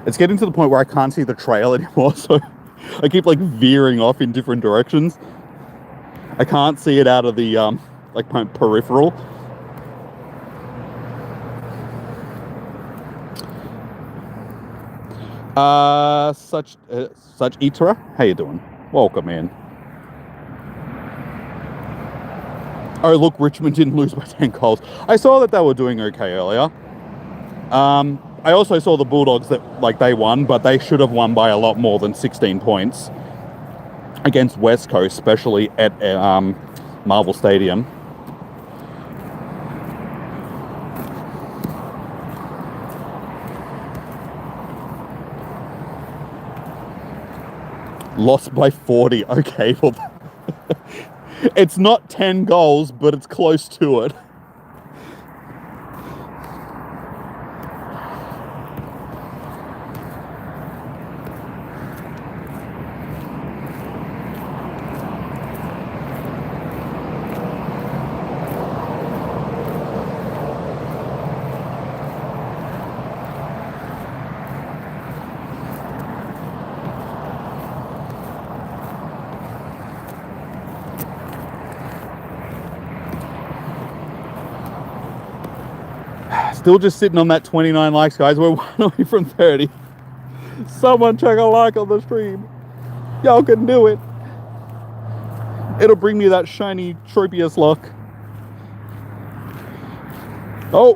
It's getting to the point where I can't see the trail anymore, so I keep like veering off in different directions. I can't see it out of the like my peripheral. Such Itera, how you doing? Welcome in. Oh look, Richmond didn't lose by 10 goals. I saw that they were doing okay earlier. I also saw the Bulldogs that, like, they won, but they should have won by a lot more than 16 points against West Coast, especially at Marvel Stadium. Lost by 40. Okay, well, it's not 10 goals, but it's close to it. Still just sitting on that 29 likes, guys. We're 1 away from 30. Someone check a like on the stream. Y'all can do it. It'll bring me that shiny Tropius lock. Oh.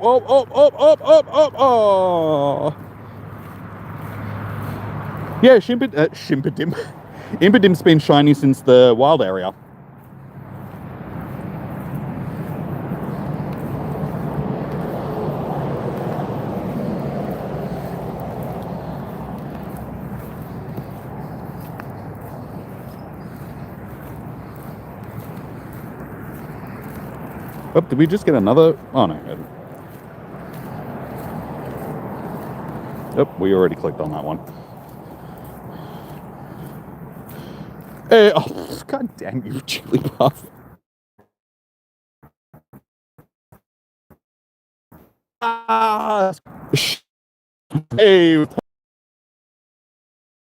Yeah, Shimpadim. Impidim's been shiny since the wild area. Oh, did we just get another? Oh, no. Oh, we already clicked on that one. Hey, oh, God damn you, Jigglypuff. Hey.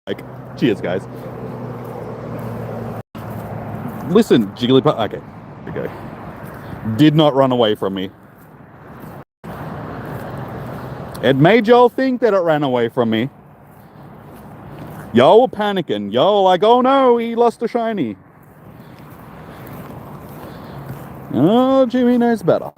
Like, cheers, guys. Listen, Jigglypuff. Okay, here we go. Did not run away from me. It made y'all think that it ran away from me. Y'all were panicking. Y'all were like, oh no, he lost a shiny. Oh, Jimmy knows better.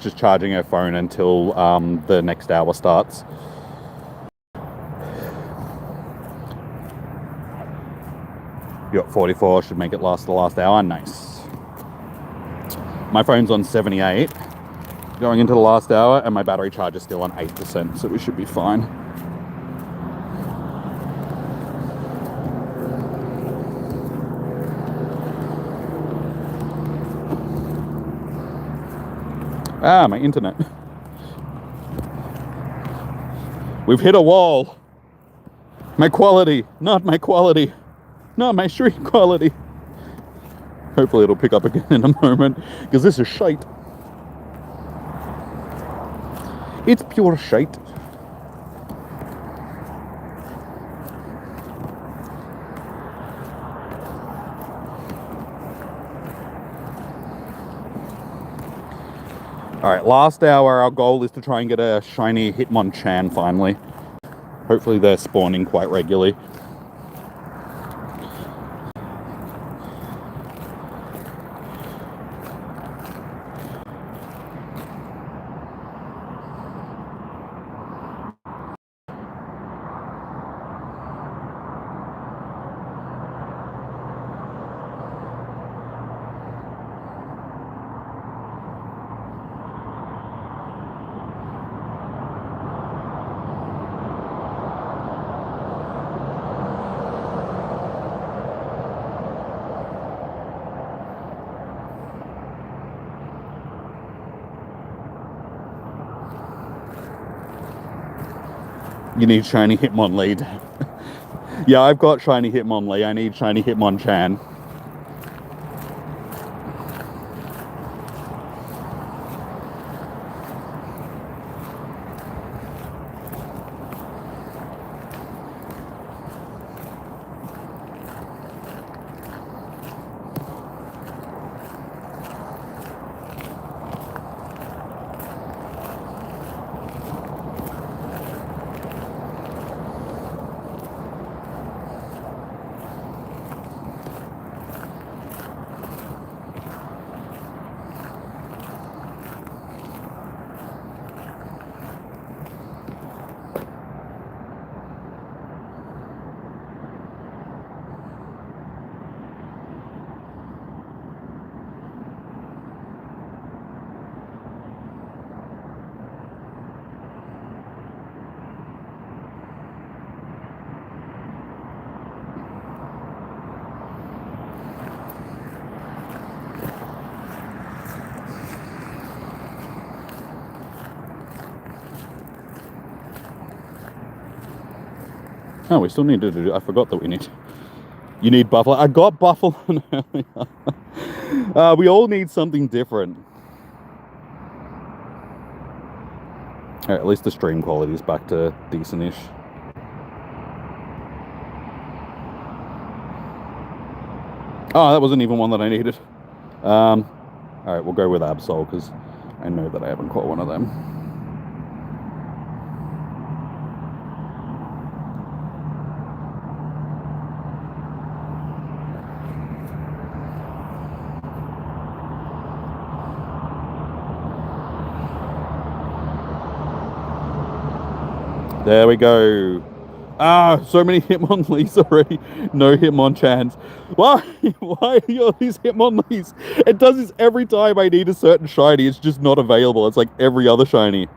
Just charging her phone until the next hour starts. You got 44, should make it last the last hour. Nice. My phone's on 78 going into the last hour, and my battery charge is still on 8%, so we should be fine. Ah, my internet. We've hit a wall. My quality, not my quality. Not my stream quality. Hopefully it'll pick up again in a moment, because this is shite. It's pure shite. Alright, last hour, our goal is to try and get a shiny Hitmonchan finally. Hopefully they're spawning quite regularly. You need shiny Hitmonlee. Yeah, I've got shiny Hitmonlee. I need shiny Hitmonchan. Oh, we still need to do... I forgot that we need... You need Buffalo. I got Buffalo earlier. We all need something different. Alright, at least the stream quality is back to decent-ish. Oh, that wasn't even one that I needed. Alright, we'll go with Absol, because I know that I haven't caught one of them. There we go. Ah, so many Hitmonlees already. No Hitmonchans. Why? Why are all these Hitmonlees? It does this every time I need a certain shiny. It's just not available. It's like every other shiny.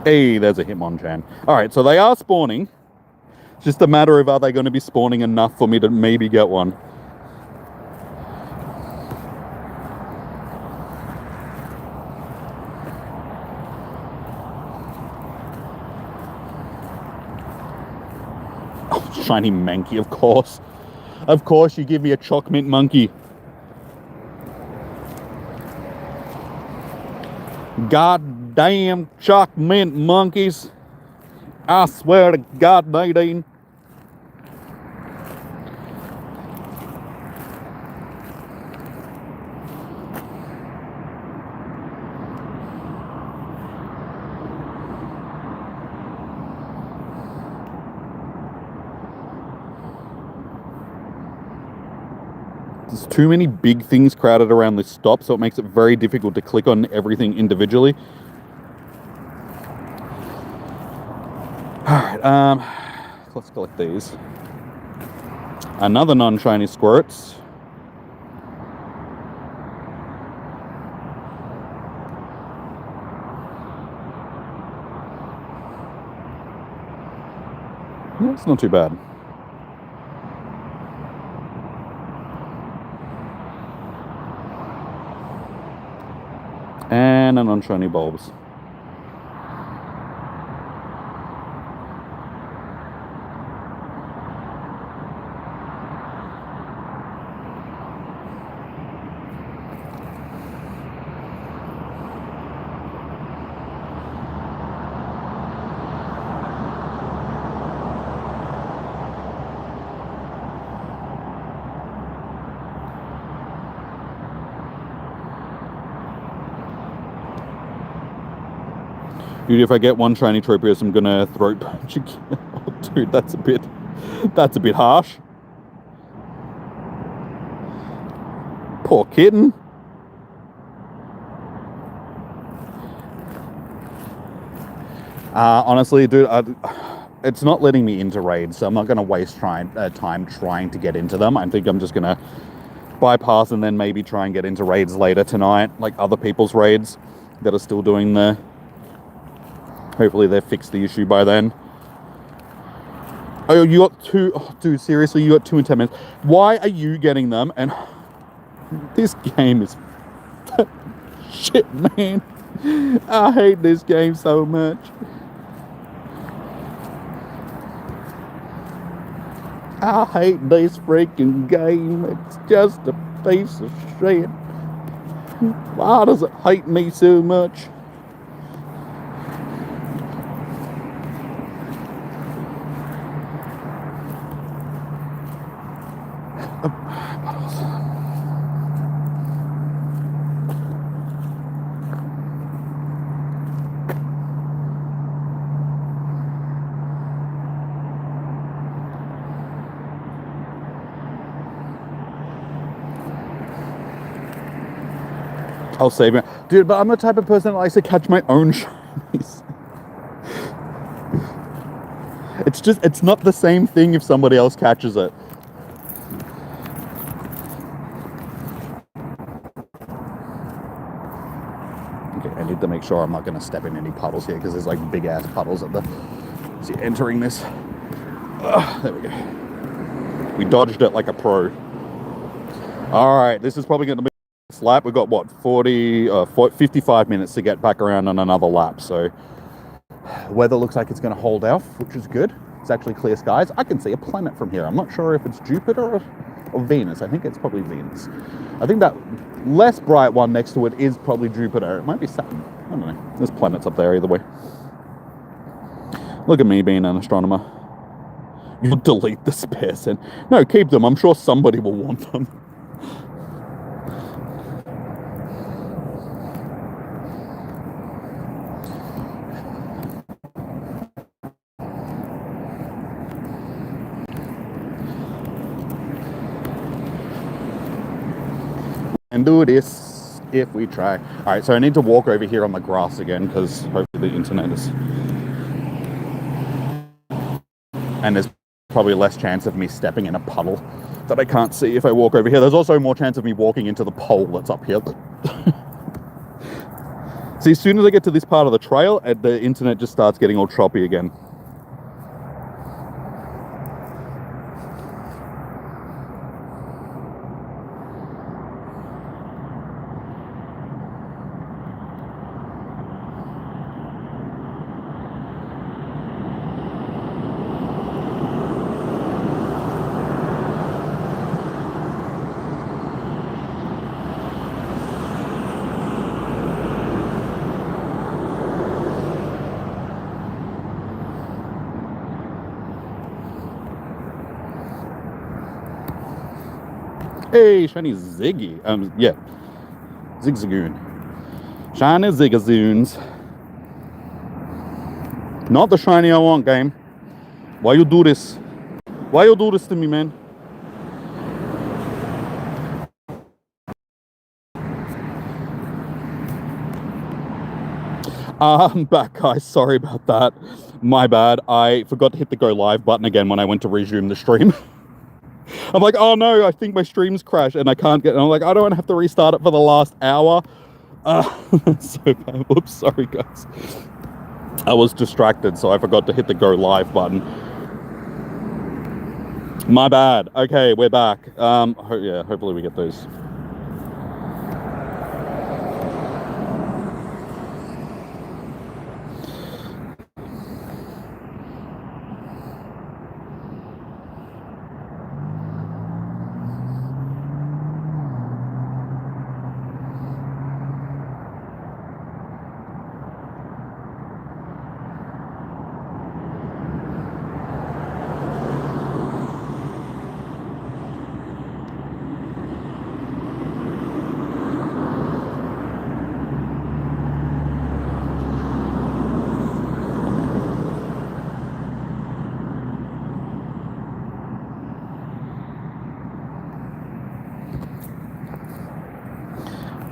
Hey, there's a Hitmonchan. Alright, so they are spawning. It's just a matter of are they going to be spawning enough for me to maybe get one. Oh, shiny Mankey, of course. Of course you give me a Choc Mint Monkey. God damn Choc Mint monkeys. I swear to God, Nadine. There's too many big things crowded around this stop, so it makes it very difficult to click on everything individually. Alright, let's collect these. Another non-shiny Squirts. Yeah, it's not too bad. And a non-shiny Bulbs. Dude, if I get one shiny Tropius, I'm gonna throat punch again. Oh, dude, that's a bit harsh. Poor kitten. Honestly, dude, it's not letting me into raids, so I'm not gonna waste time trying to get into them. I think I'm just gonna bypass and then maybe try and get into raids later tonight, like other people's raids that are still doing the. Hopefully they've fixed the issue by then. Oh, you got two. Oh, dude, seriously, you got 2 in 10 minutes. Why are you getting them? And this game is shit, man. I hate this game so much. I hate this freaking game. It's just a piece of shit. Why does it hate me so much? I'll save it. Dude, but I'm the type of person that likes to catch my own shinies. It's not the same thing if somebody else catches it. Okay, I need to make sure I'm not going to step in any puddles here because there's like big ass puddles at the. See, entering this. There we go. We dodged it like a pro. All right, this is probably going to be a lap. We've got what 55 minutes to get back around on another lap. So weather looks like it's going to hold off, which is good. It's actually clear skies. I can see a planet from here. I'm not sure if it's Jupiter or Venus. I think it's probably Venus. I think that less bright one next to it is probably Jupiter. It might be Saturn. I don't know. There's planets up there either way. Look at me being an astronomer. You'll delete the spares and no, keep them. I'm sure somebody will want them. And do this if we try. All right, so I need to walk over here on the grass again because hopefully the internet is. And there's probably less chance of me stepping in a puddle that I can't see if I walk over here. There's also more chance of me walking into the pole that's up here. See, as soon as I get to this part of the trail, the internet just starts getting all choppy again. Hey, shiny Ziggy. Yeah. Zigzagoon. Shiny Ziggazoons. Not the shiny I want, game. Why you do this? Why you do this to me, man? I'm back, guys. Sorry about that. My bad. I forgot to hit the go live button again when I went to resume the stream. I'm like, oh no, I think my stream's crashed and I can't get. And I'm like, I don't want to have to restart it for the last hour. So bad. Whoops, sorry guys. I was distracted, so I forgot to hit the go live button. My bad. Okay, we're back. Yeah, hopefully we get those.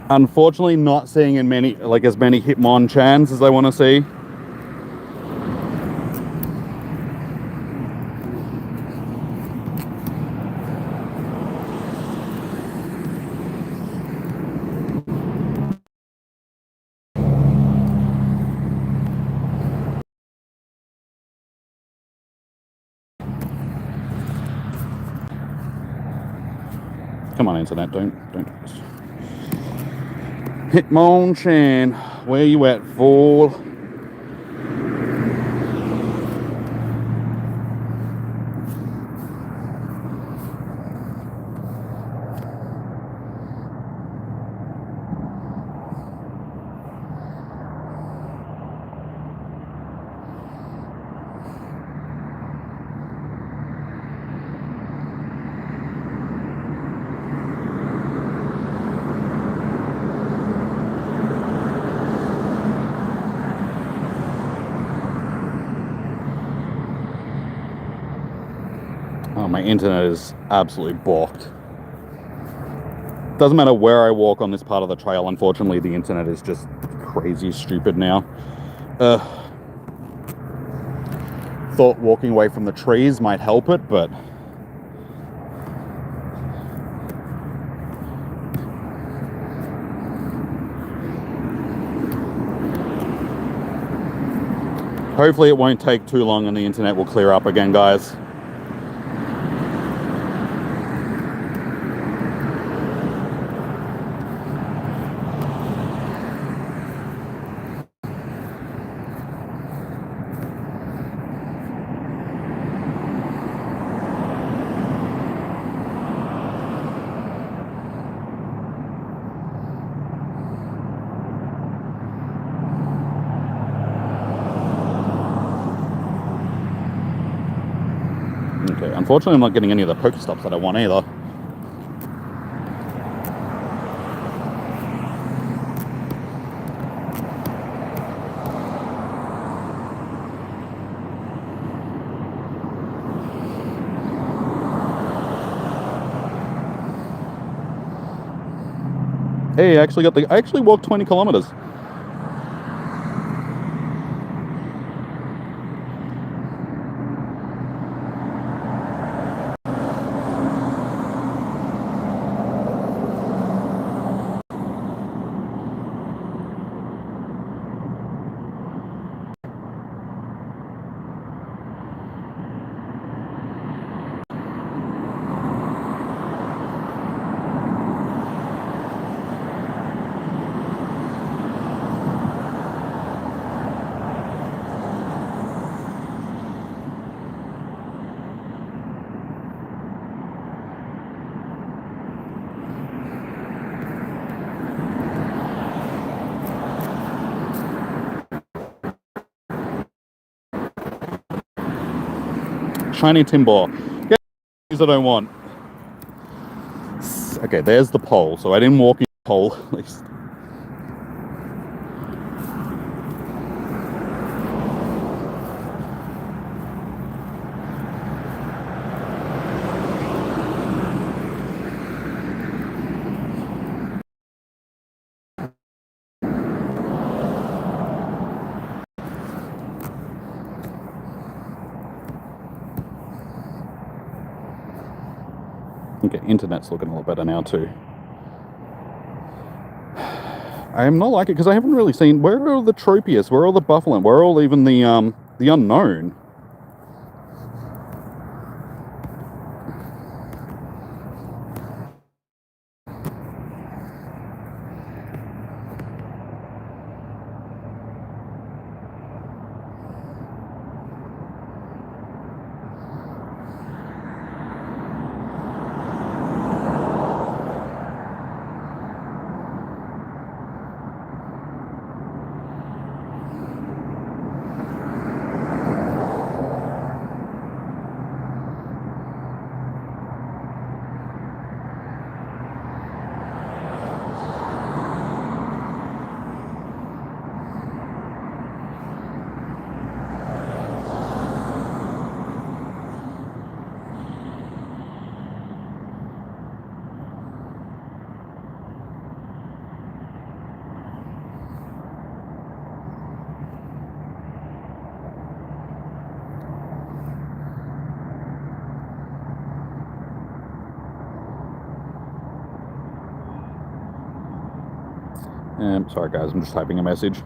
Unfortunately, not seeing as many Hitmonchan as I want to see. Come on, internet, don't. Hitmonchan, where you at, fool? Oh, my internet is absolutely balked. Doesn't matter where I walk on this part of the trail, unfortunately, the internet is just crazy stupid now. Thought walking away from the trees might help it, but hopefully it won't take too long and the internet will clear up again, guys. Okay, unfortunately I'm not getting any of the Pokestops that I want either. Hey, I actually walked 20 kilometers. Shiny Timbor. Get things I don't want. Okay, there's the pole. So I didn't walk in the pole, at least. Okay, internet's looking a lot better now too. I am not like it because I haven't really seen, where are all the Tropius, where are all the Buffalo, where are all even the unknown? Sorry guys, I'm just typing a message.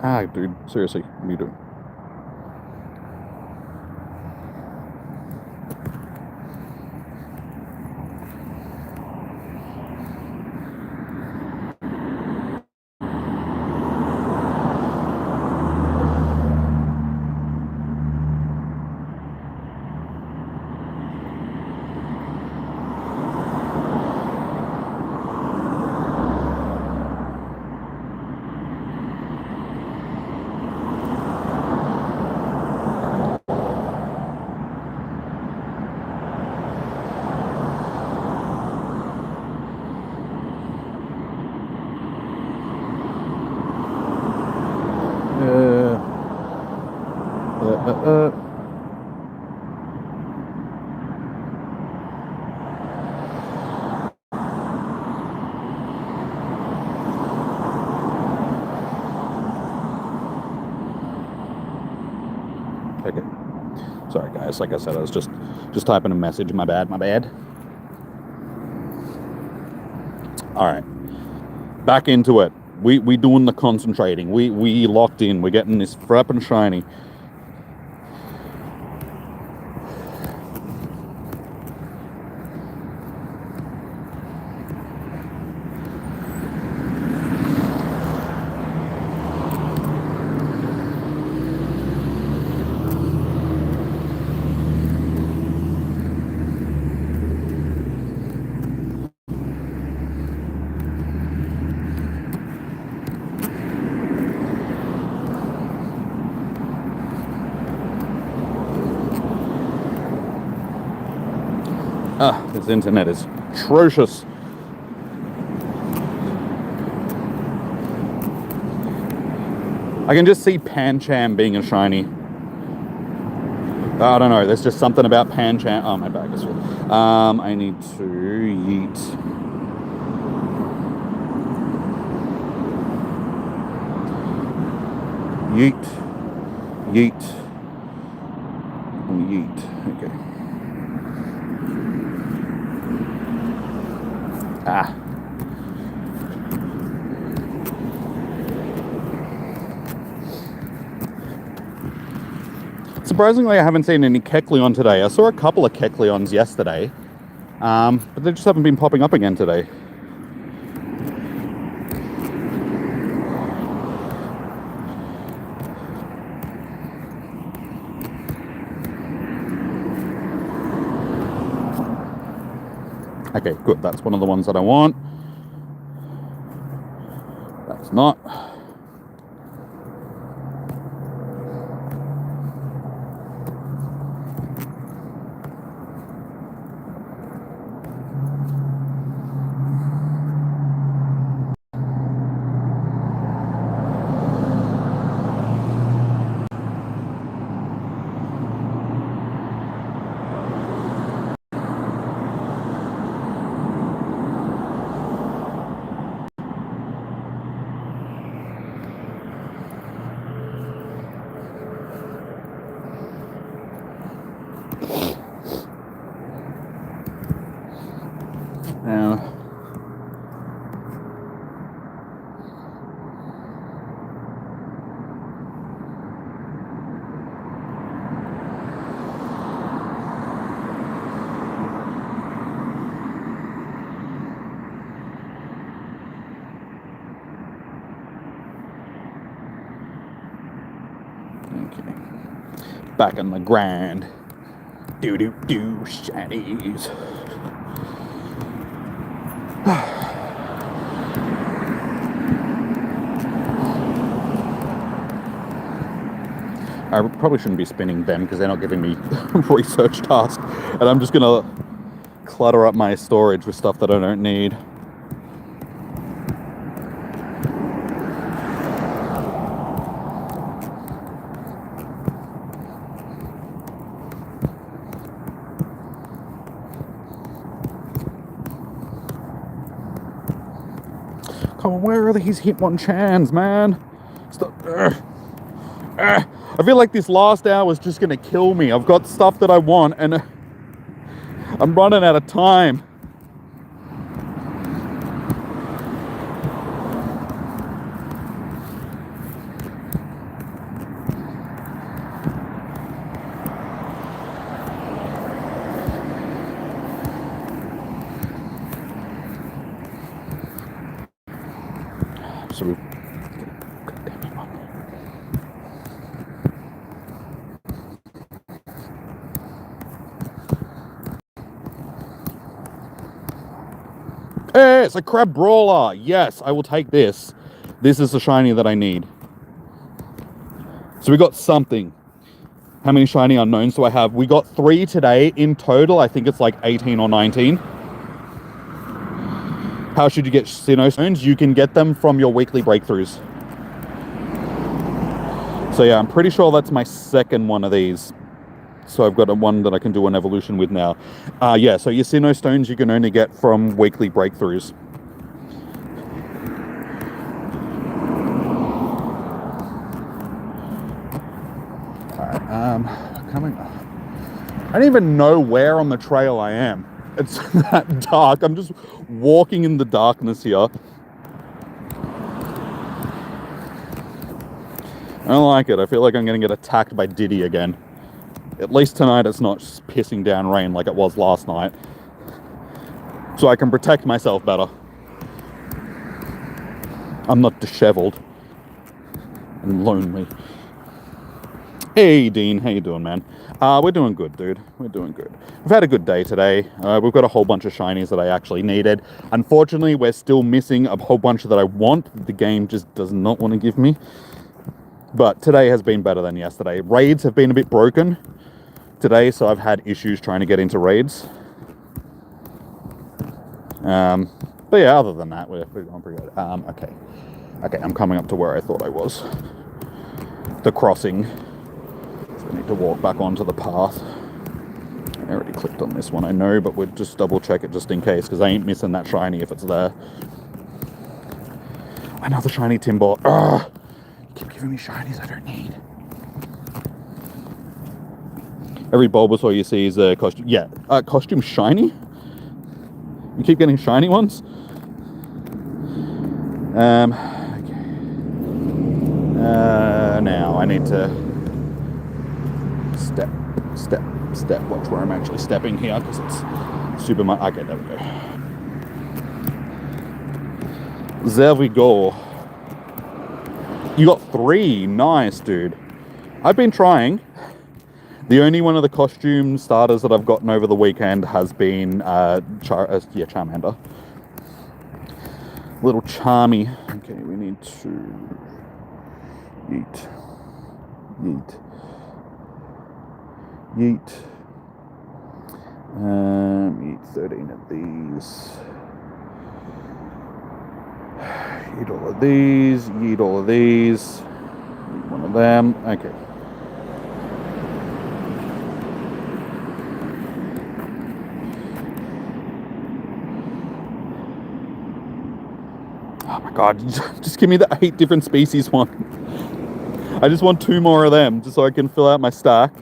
Ah, dude, seriously, Mewtwo. Okay. Sorry guys, like I said, I was just typing a message. My bad. All right, back into it. We doing the concentrating. We locked in. We're getting this frappin' shiny. This internet is atrocious. I can just see Pancham being a shiny. I don't know, there's just something about Pancham. Oh, my bag is full. I need to yeet. Yeet. Yeet. And yeet. Okay. Ah. Surprisingly, I haven't seen any Kecleon today. I saw a couple of Kecleons yesterday, but they just haven't been popping up again today. Okay, good. That's one of the ones that I want. That's not. Now, back on the grind. Do shinies. I probably shouldn't be spinning them because they're not giving me research tasks, and I'm just gonna clutter up my storage with stuff that I don't need. Come on, where are these Hitmonchans, man? Stop. I feel like this last hour is just gonna kill me. I've got stuff that I want and I'm running out of time. So we Hey, it's a crab brawler. Yes, I will take this. This is the shiny that I need. So we got something. How many shiny unknowns do I have? We got 3 today in total. I think it's like 18 or 19. How should you get Sinnoh stones? You can get them from your weekly breakthroughs. So yeah, I'm pretty sure that's my second one of these. So I've got a one that I can do an evolution with now. Yeah, so your Sinnoh stones you can only get from weekly breakthroughs. Alright, coming up. I don't even know where on the trail I am. It's that dark. I'm just walking in the darkness here. I don't like it. I feel like I'm going to get attacked by Diddy again. At least tonight it's not just pissing down rain like it was last night. So I can protect myself better. I'm not disheveled and lonely. Hey Dean, how you doing, man? We're doing good, dude. We're doing good. We've had a good day today. We've got a whole bunch of shinies that I actually needed. Unfortunately, we're still missing a whole bunch that I want. The game just does not want to give me. But today has been better than yesterday. Raids have been a bit broken today, so I've had issues trying to get into raids. But yeah, other than that, we're going pretty good. Okay, I'm coming up to where I thought I was. The crossing. So I need to walk back onto the path. I already clicked on this one, I know, but we'll just double check it just in case, because I ain't missing that shiny if it's there. Another shiny Timbor. Ugh! You keep giving me shinies I don't need. Every Bulbasaur you see is a costume. Yeah, costume shiny? You keep getting shiny ones? Okay. Now I need to step. Watch where I'm actually stepping here, because it's super much. Okay, there we go. There we go. You got 3. Nice, dude. I've been trying. The only one of the costume starters that I've gotten over the weekend has been Charmander. Little Charmy. Okay, we need to yeet. Yeet 13 of these. Yeet all of these. Yeet all of these. Yeet one of them. Okay. Oh my god, just give me the 8 different species one. I just want 2 more of them, just so I can fill out my stack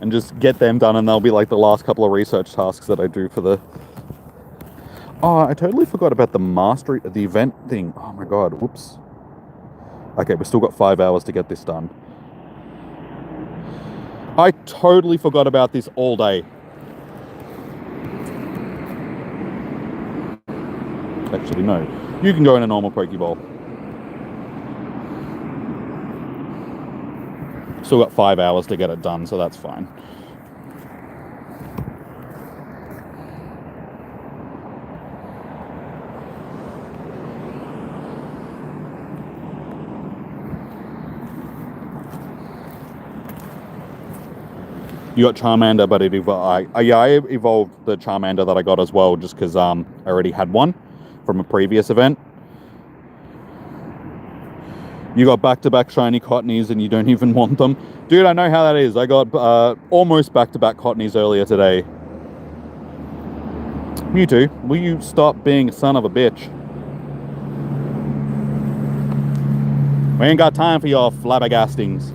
and just get them done, and they'll be like the last couple of research tasks that I do for the... Oh, I totally forgot about the mastery, the event thing. Oh my god, whoops. Okay, we've still got 5 hours to get this done. I totally forgot about this all day. Actually, no. You can go in a normal Pokeball. Still got 5 hours to get it done, so that's fine. You got Charmander, but it evolved. I evolved the Charmander that I got as well, just because I already had one from a previous event. You got back-to-back shiny Cottonies and you don't even want them. Dude, I know how that is. I got almost back-to-back Cottonies earlier today. Mewtwo, will you stop being a son of a bitch? We ain't got time for your flabbergastings.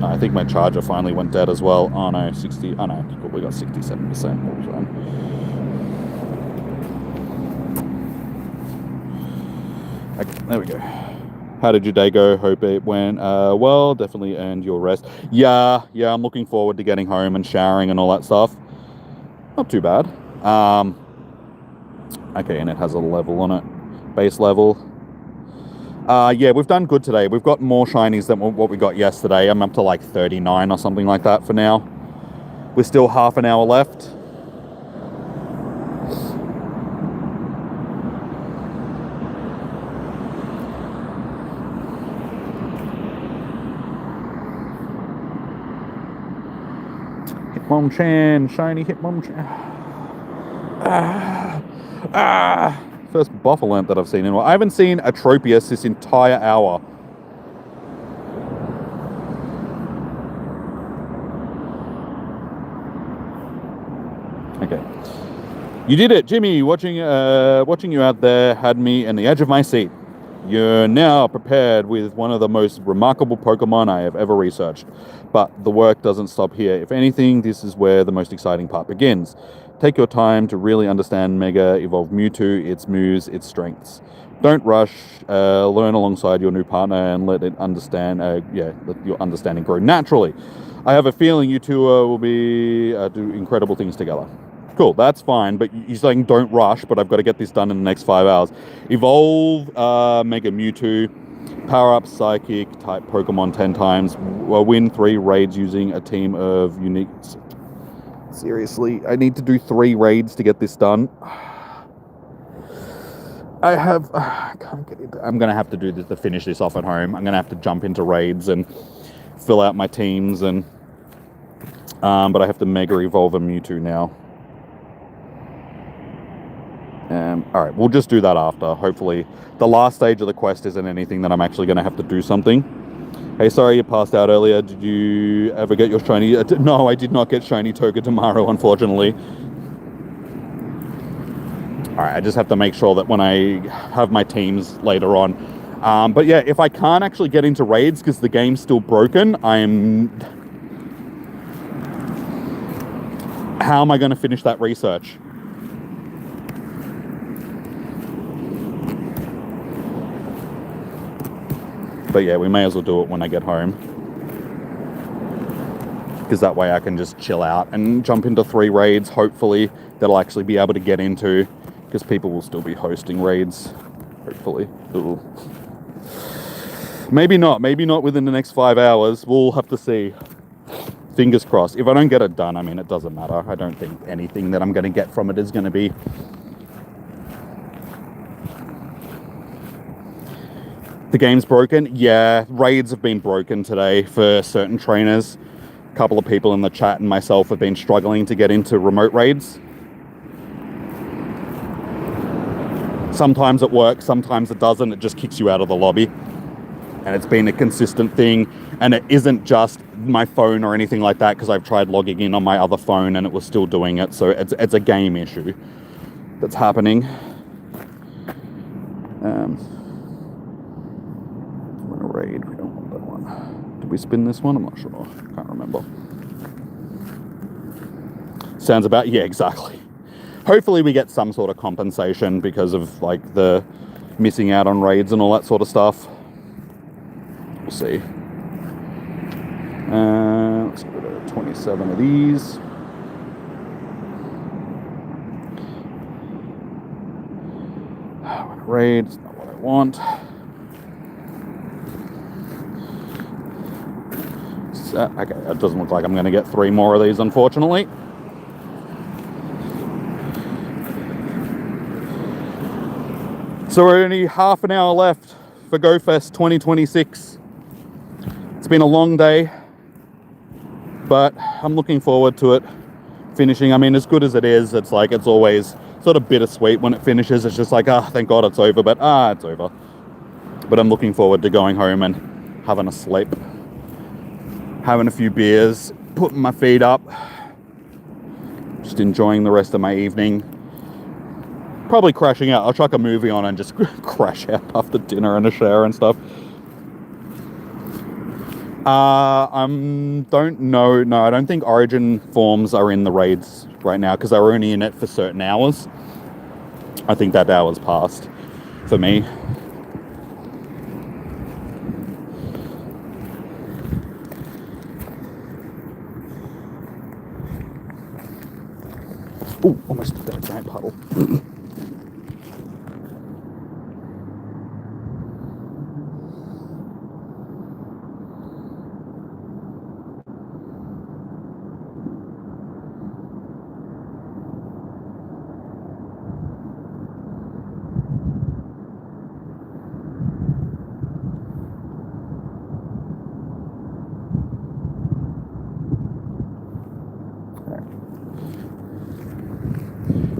I think my charger finally went dead as well. Oh no, 60. Oh no, we got 67%. Okay, there we go. How did your day go? Hope it went well. Definitely earned your rest. Yeah, I'm looking forward to getting home and showering and all that stuff. Not too bad. Okay, and it has a level on it. Base level. Yeah, we've done good today. We've got more shinies than what we got yesterday. I'm up to like 39 or something like that for now. We're still half an hour left. Hitmonchan, shiny Hitmonchan. First Boffalent that I've seen in a while. I haven't seen a Tropius this entire hour. Okay. You did it, Jimmy. Watching you out there had me on the edge of my seat. You're now prepared with one of the most remarkable Pokemon I have ever researched. But the work doesn't stop here. If anything, this is where the most exciting part begins. Take your time to really understand Mega Evolved Mewtwo, its moves, its strengths. Don't rush. Learn alongside your new partner and let it understand. Let your understanding grow naturally. I have a feeling you two will be do incredible things together. Cool, that's fine, but you're saying don't rush, but I've got to get this done in the next 5 hours. Evolve Mega Mewtwo, power up Psychic type Pokemon 10 times, win 3 raids using a team of unique... Seriously, I need to do 3 raids to get this done. I can't get it. I'm going to have to do this to finish this off at home. I'm going to have to jump into raids and fill out my teams, and but I have to Mega Evolve a Mewtwo now. Alright, we'll just do that after. Hopefully, the last stage of the quest isn't anything that I'm actually going to have to do something. Hey, sorry you passed out earlier. Did you ever get your shiny... No, I did not get shiny Togedemaru, unfortunately. Alright, I just have to make sure that when I have my teams later on. But yeah, if I can't actually get into raids because the game's still broken, how am I going to finish that research? But yeah, we may as well do it when I get home. Because that way I can just chill out and jump into 3 raids, hopefully, that I'll actually be able to get into. Because people will still be hosting raids, hopefully. Ooh. Maybe not within the next 5 hours. We'll have to see. Fingers crossed. If I don't get it done, I mean, it doesn't matter. I don't think anything that I'm going to get from it is going to be... The game's broken? Yeah, raids have been broken today for certain trainers. A couple of people in the chat and myself have been struggling to get into remote raids. Sometimes it works, sometimes it doesn't. It just kicks you out of the lobby. And it's been a consistent thing. And it isn't just my phone or anything like that, because I've tried logging in on my other phone and it was still doing it. So it's a game issue that's happening. Raid. We don't want that one. Did we spin this one? I'm not sure. Can't remember. Sounds about... Yeah, exactly. hopefully we get some sort of compensation because of like the missing out on raids and all that sort of stuff. We'll see. Let's go to 27 of these. Raid, it's not what I want. Okay, it doesn't look like I'm going to get 3 more of these, unfortunately. So we're only half an hour left for GoFest 2026. It's been a long day, but I'm looking forward to it finishing. I mean, as good as it is, it's like, it's always sort of bittersweet when it finishes. It's just like, thank God it's over, but it's over. But I'm looking forward to going home and having a sleep, having a few beers, putting my feet up, just enjoying the rest of my evening. Probably crashing out. I'll chuck a movie on and just crash out after dinner and a shower and stuff. Don't know. No, I don't think Origin forms are in the raids right now because they're only in it for certain hours. I think that hour's passed for me. Ooh, almost did that giant puddle.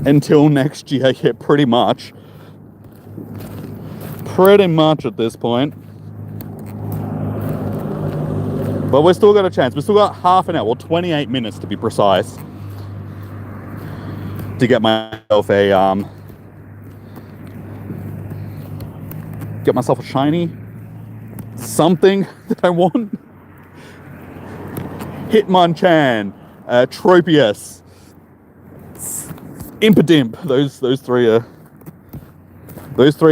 Until next year, yeah, pretty much at this point. But we've still got a chance. We've still got half an hour, well, 28 minutes to be precise, to get myself a shiny something that I want. Hitmonchan, Tropius, Impidimp. Those three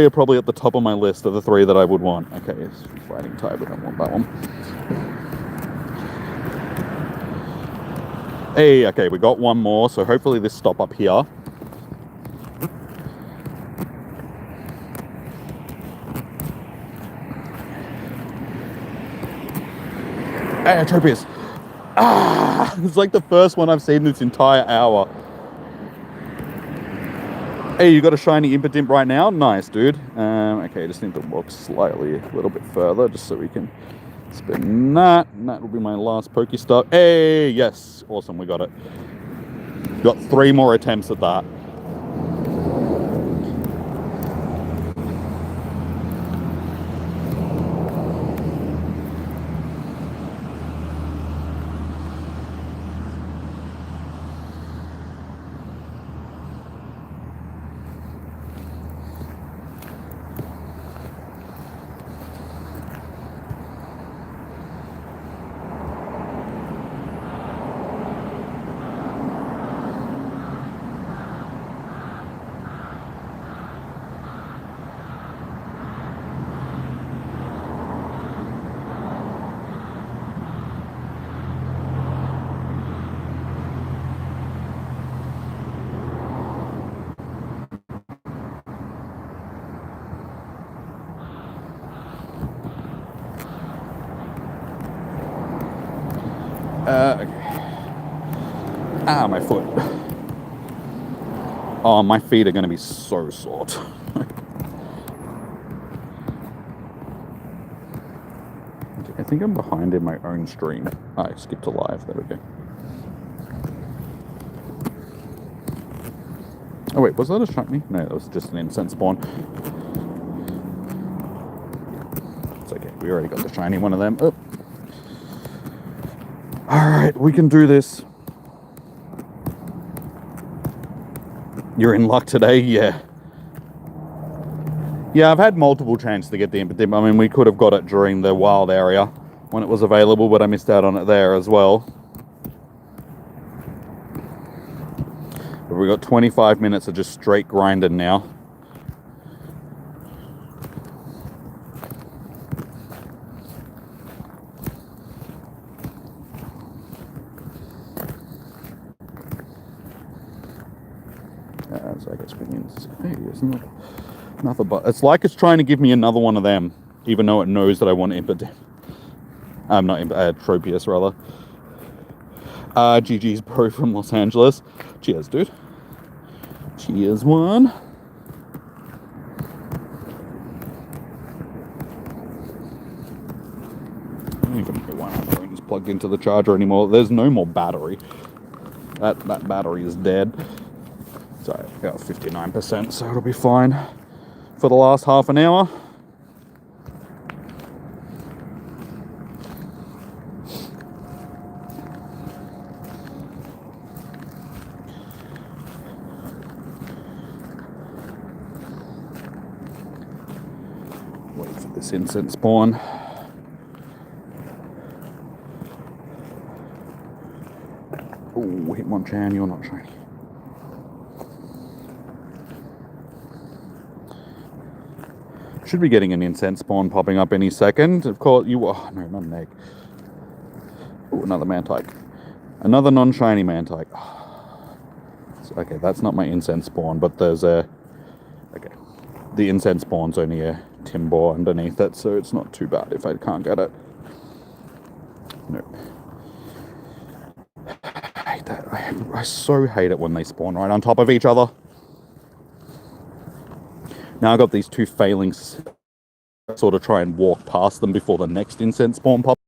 are probably at the top of my list of the 3 that I would want. Okay, fighting type, I don't want that one. Hey, okay, we got one more, so hopefully this stop up here. Hey, Tropius. It's like the first one I've seen this entire hour. Hey, you got a shiny Impidimp right now? Nice, dude. Okay, just need to walk slightly a little bit further just so we can spin that. And that will be my last Pokestop. Hey, yes. Awesome, we got it. Got 3 more attempts at that. Okay. My foot. Oh, my feet are going to be so sore. I think I'm behind in my own stream. I skipped to live. There we go. Oh wait, was that a shiny? No, that was just an incense spawn. It's okay. We already got the shiny one of them. Oh. Alright, we can do this. You're in luck today? Yeah. Yeah, I've had multiple chances to get the Impidimp. I mean, we could have got it during the wild area when it was available, but I missed out on it there as well. We've got 25 minutes of just straight grinding now. So I guess we need to say, nothing but it's like it's trying to give me another one of them, even though it knows that I want Impotent. Not Tropius rather. GG's Pro from Los Angeles. Cheers, dude. Cheers, one. I don't even know why my phone is plugged into the charger anymore. There's no more battery. That battery is dead. So I got 59%, so it'll be fine for the last half an hour. Wait for this incense spawn. Oh, Hitmonchan, you're not shiny. Should be getting an incense spawn popping up any second. Of course, you are. No, not an egg. Oh, another Mantike. Another non-shiny Mantike. Okay, that's not my incense spawn, but there's a. Okay. The incense spawn's only a Timbor underneath it, so it's not too bad if I can't get it. No. I hate that. I so hate it when they spawn right on top of each other. Now I've got these two failings. Sort of try and walk past them before the next incense spawn pops.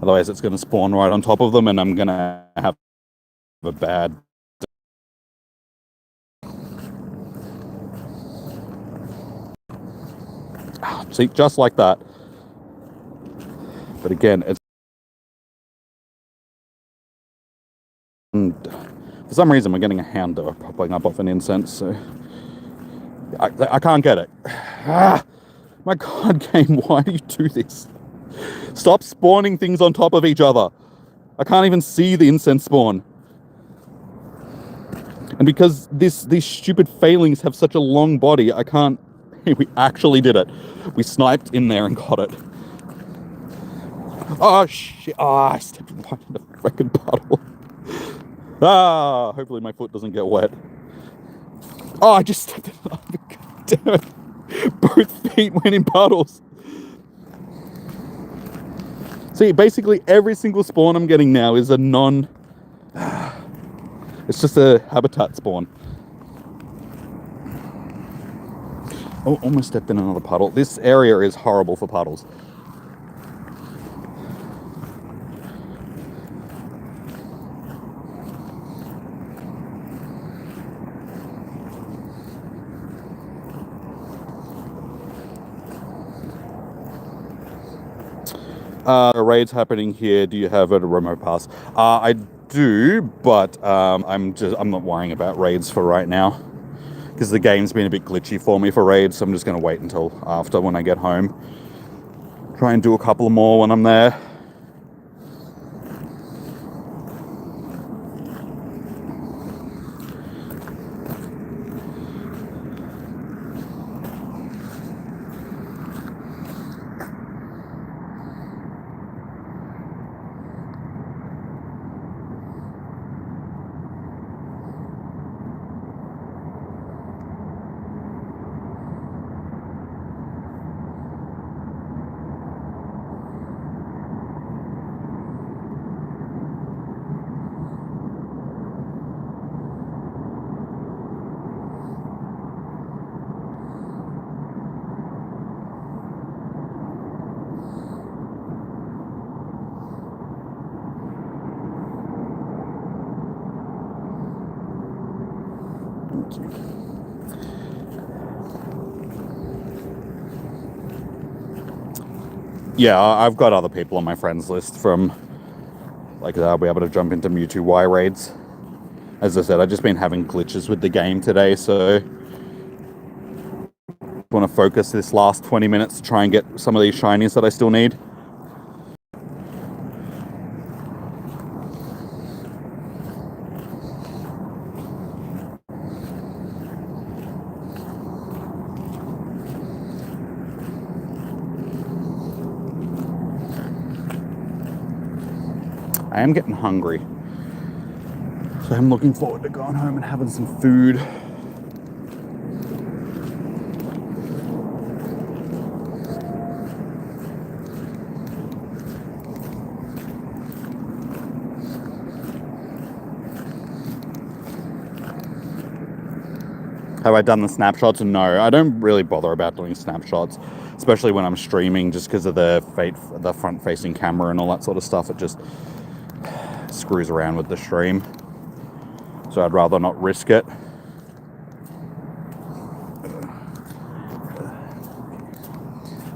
Otherwise it's going to spawn right on top of them and I'm going to have a bad... See, just like that. But again, it's... For some reason, we're getting a Houndour popping up off an incense, so... I can't get it. My god, game, why do you do this? Stop spawning things on top of each other. I can't even see the incense spawn. And because these stupid failings have such a long body, I can't... We actually did it. We sniped in there and got it. Oh, shit. I stepped right in the freaking puddle. Hopefully my foot doesn't get wet. Oh, I just stepped in. Oh, god damn it. Both feet went in puddles. See, basically every single spawn I'm getting now is a non... It's just a habitat spawn. Oh, almost stepped in another puddle. This area is horrible for puddles. Raids happening here. Do you have a remote pass? I do, but I'm not worrying about raids for right now because the game's been a bit glitchy for me for raids. So I'm just going to wait until after when I get home. Try and do a couple more when I'm there. Yeah, I've got other people on my friends list from, like, I'll be able to jump into Mewtwo Y raids. As I said, I've just been having glitches with the game today, so I want to focus this last 20 minutes to try and get some of these shinies that I still need. I am getting hungry. So I'm looking forward to going home and having some food. Have I done the snapshots? No, I don't really bother about doing snapshots, especially when I'm streaming, just because of the front-facing camera and all that sort of stuff. It just screws around with the stream. So I'd rather not risk it.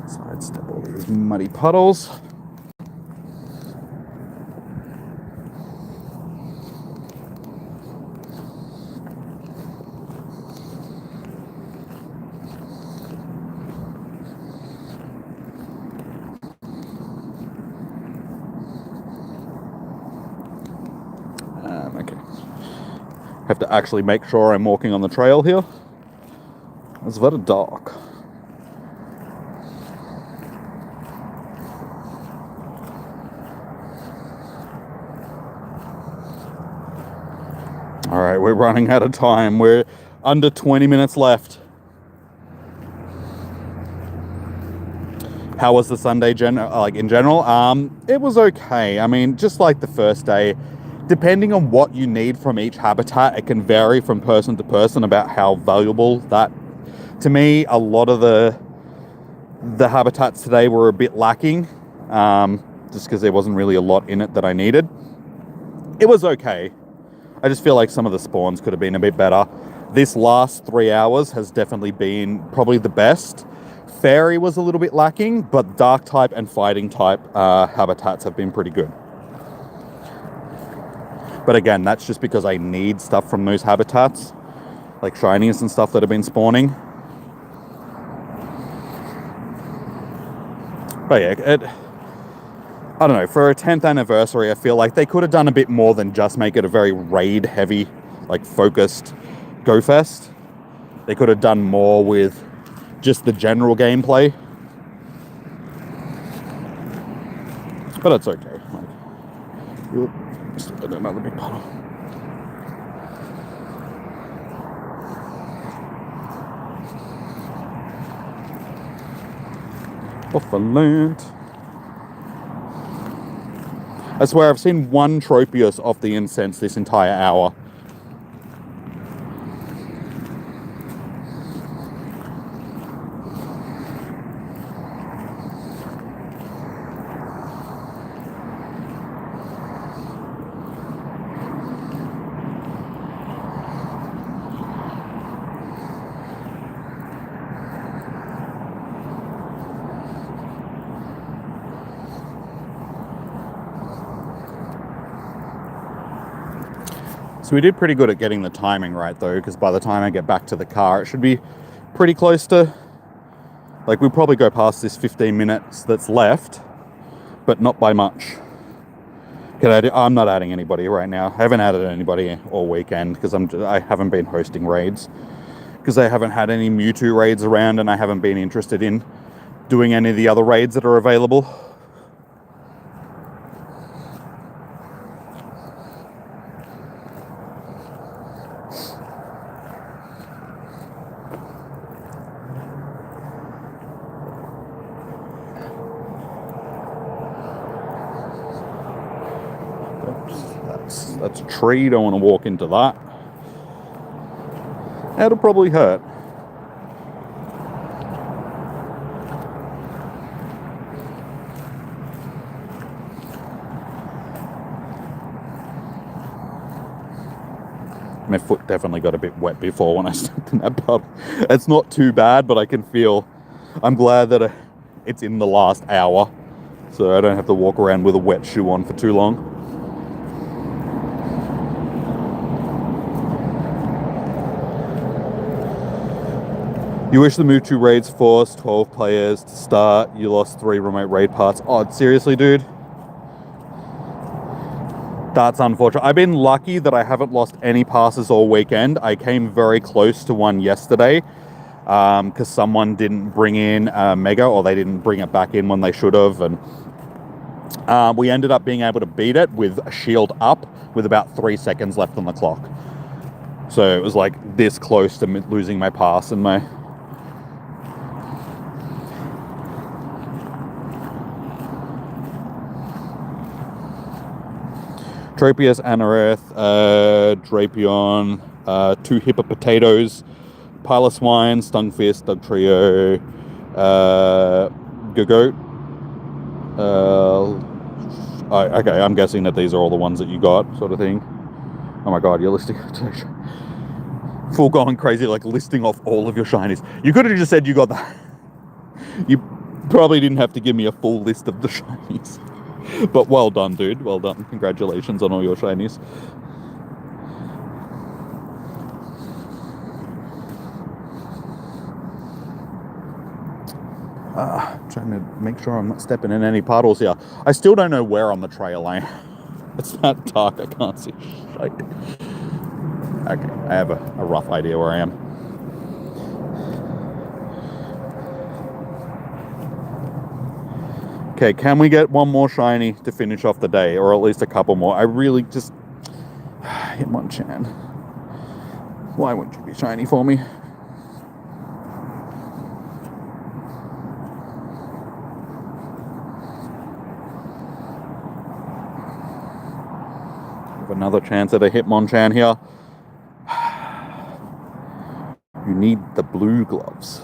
Sidestep all these muddy puddles. Okay. Have to actually make sure I'm walking on the trail here. It's very dark. All right, we're running out of time. We're under 20 minutes left. How was the Sunday in general? It was okay. I mean, just like the first day, depending on what you need from each habitat, it can vary from person to person about how valuable that. To me, a lot of the habitats today were a bit lacking, just because there wasn't really a lot in it that I needed. It was okay. I just feel like some of the spawns could have been a bit better. This last 3 hours has definitely been probably the best. Fairy was a little bit lacking, but dark type and fighting type habitats have been pretty good. But again, that's just because I need stuff from those habitats, like shinies and stuff that have been spawning. But yeah, I don't know, for a 10th anniversary, I feel like they could have done a bit more than just make it a very raid-heavy, like, focused Go Fest. They could have done more with just the general gameplay. But it's okay. Just another big puddle. Off a land. I swear I've seen one Tropius off the incense this entire hour. So we did pretty good at getting the timing right though, because by the time I get back to the car, it should be pretty close to, like, we'll probably go past this 15 minutes that's left, but not by much. I'm not adding anybody right now. I haven't added anybody all weekend because I haven't been hosting raids, because I haven't had any Mewtwo raids around, and I haven't been interested in doing any of the other raids that are available. That's a tree, don't want to walk into that. That'll probably hurt. My foot definitely got a bit wet before when I stepped in that puddle. It's not too bad, but I can feel, I'm glad that it's in the last hour, so I don't have to walk around with a wet shoe on for too long. You wish the Mewtwo raids forced 12 players to start. You lost 3 remote raid parts. Oh, seriously, dude? That's unfortunate. I've been lucky that I haven't lost any passes all weekend. I came very close to one yesterday because someone didn't bring in Mega, or they didn't bring it back in when they should have. And We ended up being able to beat it with a shield up with about 3 seconds left on the clock. So it was like this close to losing my pass and my... Tropius, Anorith, Drapion, 2 Hippopotatoes, Piloswine, Stunfisk, Dugtrio, Gogoat. Okay, I'm guessing that these are all the ones that you got, sort of thing. Oh my god, you're listing... Full going crazy, like listing off all of your shinies. You could have just said you got that. You probably didn't have to give me a full list of the shinies. But well done, dude. Well done. Congratulations on all your shinies. Trying to make sure I'm not stepping in any puddles here. I still don't know where on the trail I am. It's that dark, I can't see shit. Okay, I have a rough idea where I am. Okay, can we get one more shiny to finish off the day, or at least a couple more? I really just... Hitmonchan. Why wouldn't you be shiny for me? Have another chance at a Hitmonchan here. You need the blue gloves.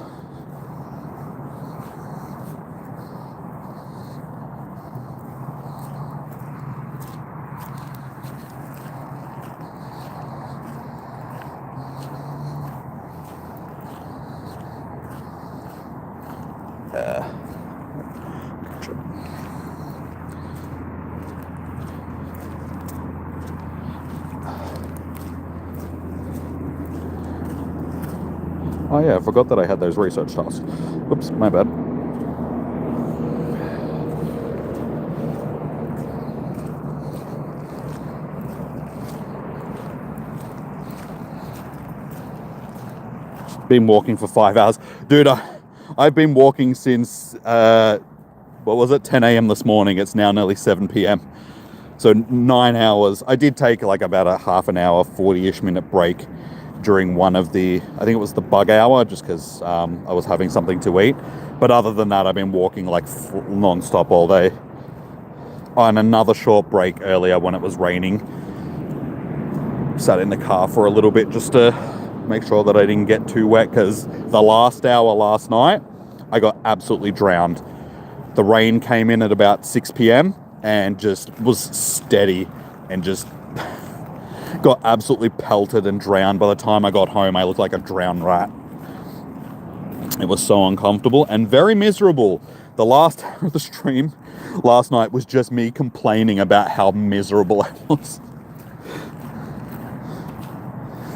Oh yeah, I forgot that I had those research tasks. Oops, my bad. Been walking for 5 hours. Dude, I've been walking since, what was it, 10 a.m. this morning. It's now nearly 7 p.m. So 9 hours. I did take like about a half an hour, 40-ish minute break during one of the, I think it was the bug hour, just because I was having something to eat. But other than that, I've been walking like non-stop all day. On another short break earlier when it was raining. Sat in the car for a little bit just to make sure that I didn't get too wet, because the last hour last night, I got absolutely drowned. The rain came in at about 6 p.m. and just was steady and just got absolutely pelted and drowned. By the time I got home, I looked like a drowned rat. It was so uncomfortable and very miserable. The last hour of the stream last night was just me complaining about how miserable I was.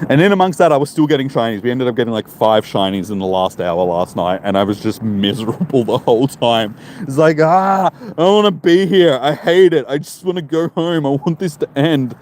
And in amongst that, I was still getting shinies. We ended up getting like 5 shinies in the last hour last night, and I was just miserable the whole time. It's like, I don't want to be here. I hate it. I just want to go home. I want this to end.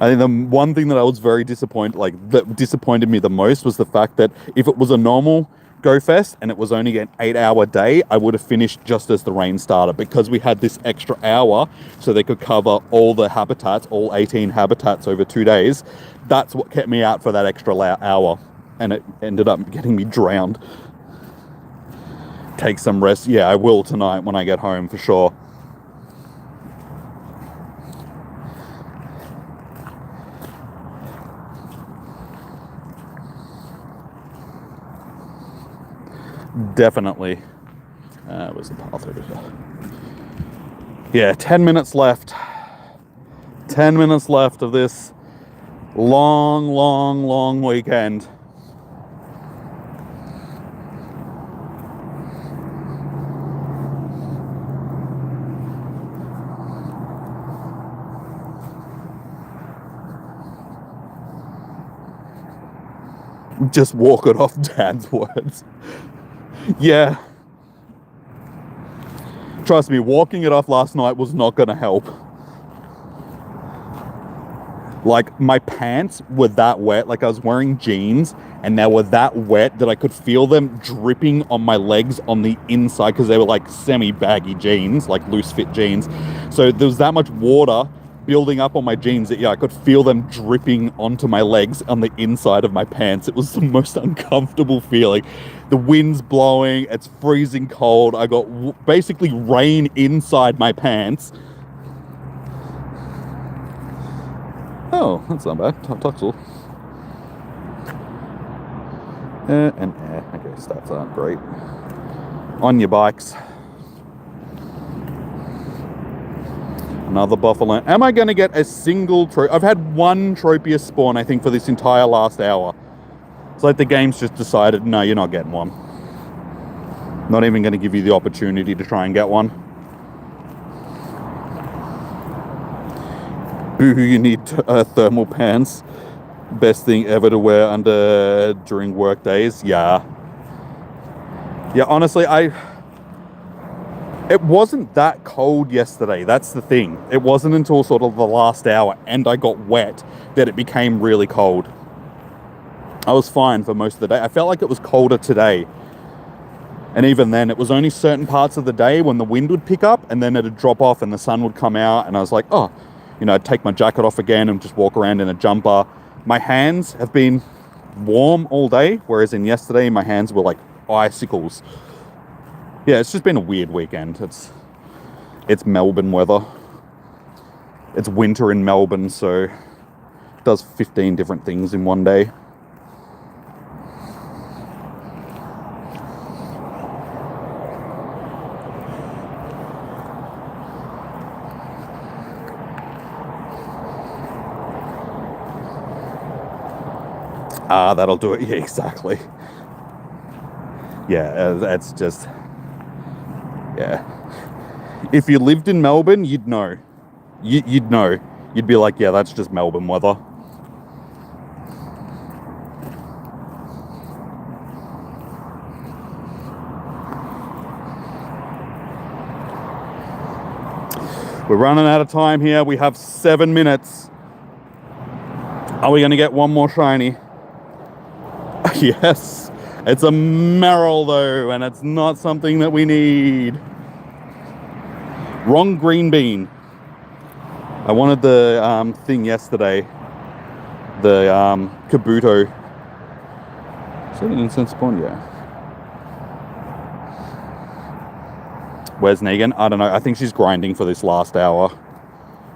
I think the one thing that I was very disappointed, that disappointed me the most, was the fact that if it was a normal Go Fest and it was only an 8-hour day, I would have finished just as the rain started, because we had this extra hour so they could cover all the habitats, all 18 habitats over 2 days. That's what kept me out for that extra hour, and it ended up getting me drowned. Take some rest. Yeah, I will tonight when I get home for sure. Definitely. Where's the path over here? Yeah, 10 minutes left. 10 minutes left of this long weekend. Just walk it off Dad's words. Yeah. Trust me, walking it off last night was not going to help. Like, my pants were that wet. Like, I was wearing jeans and they were that wet that I could feel them dripping on my legs on the inside, because they were like semi-baggy jeans, like loose-fit jeans. So there was that much water building up on my jeans that, yeah, I could feel them dripping onto my legs on the inside of my pants. It was the most uncomfortable feeling. The wind's blowing, it's freezing cold. I got basically rain inside my pants. Oh, that's not bad. Tuxel. And air. Okay, stats aren't great. On your bikes. Another buffalo. Am I going to get a single trophy? I've had one Tropius spawn, I think, for this entire last hour. It's like the game's just decided, no, you're not getting one. Not even going to give you the opportunity to try and get one. Boo-hoo, you need thermal pants. Best thing ever to wear during work days. Yeah. Yeah, honestly, it wasn't that cold yesterday. That's the thing. It wasn't until sort of the last hour and I got wet that it became really cold. I was fine for most of the day. I felt like it was colder today. And even then, it was only certain parts of the day when the wind would pick up and then it'd drop off and the sun would come out. And I was like, oh, you know, I'd take my jacket off again and just walk around in a jumper. My hands have been warm all day, whereas in yesterday, my hands were like icicles. Yeah, it's just been a weird weekend. It's Melbourne weather. It's winter in Melbourne, so it does 15 different things in one day. Ah, that'll do it. Yeah, exactly. Yeah, that's just... Yeah. If you lived in Melbourne, you'd know. You'd know. You'd be like, yeah, that's just Melbourne weather. We're running out of time here. We have 7 minutes. Are we going to get one more shiny? Yes. It's a Merrill, though, and it's not something that we need. Wrong green bean. I wanted the thing yesterday. The Kabuto. Is that an instant spawn? Yeah. Where's Negan? I don't know. I think she's grinding for this last hour.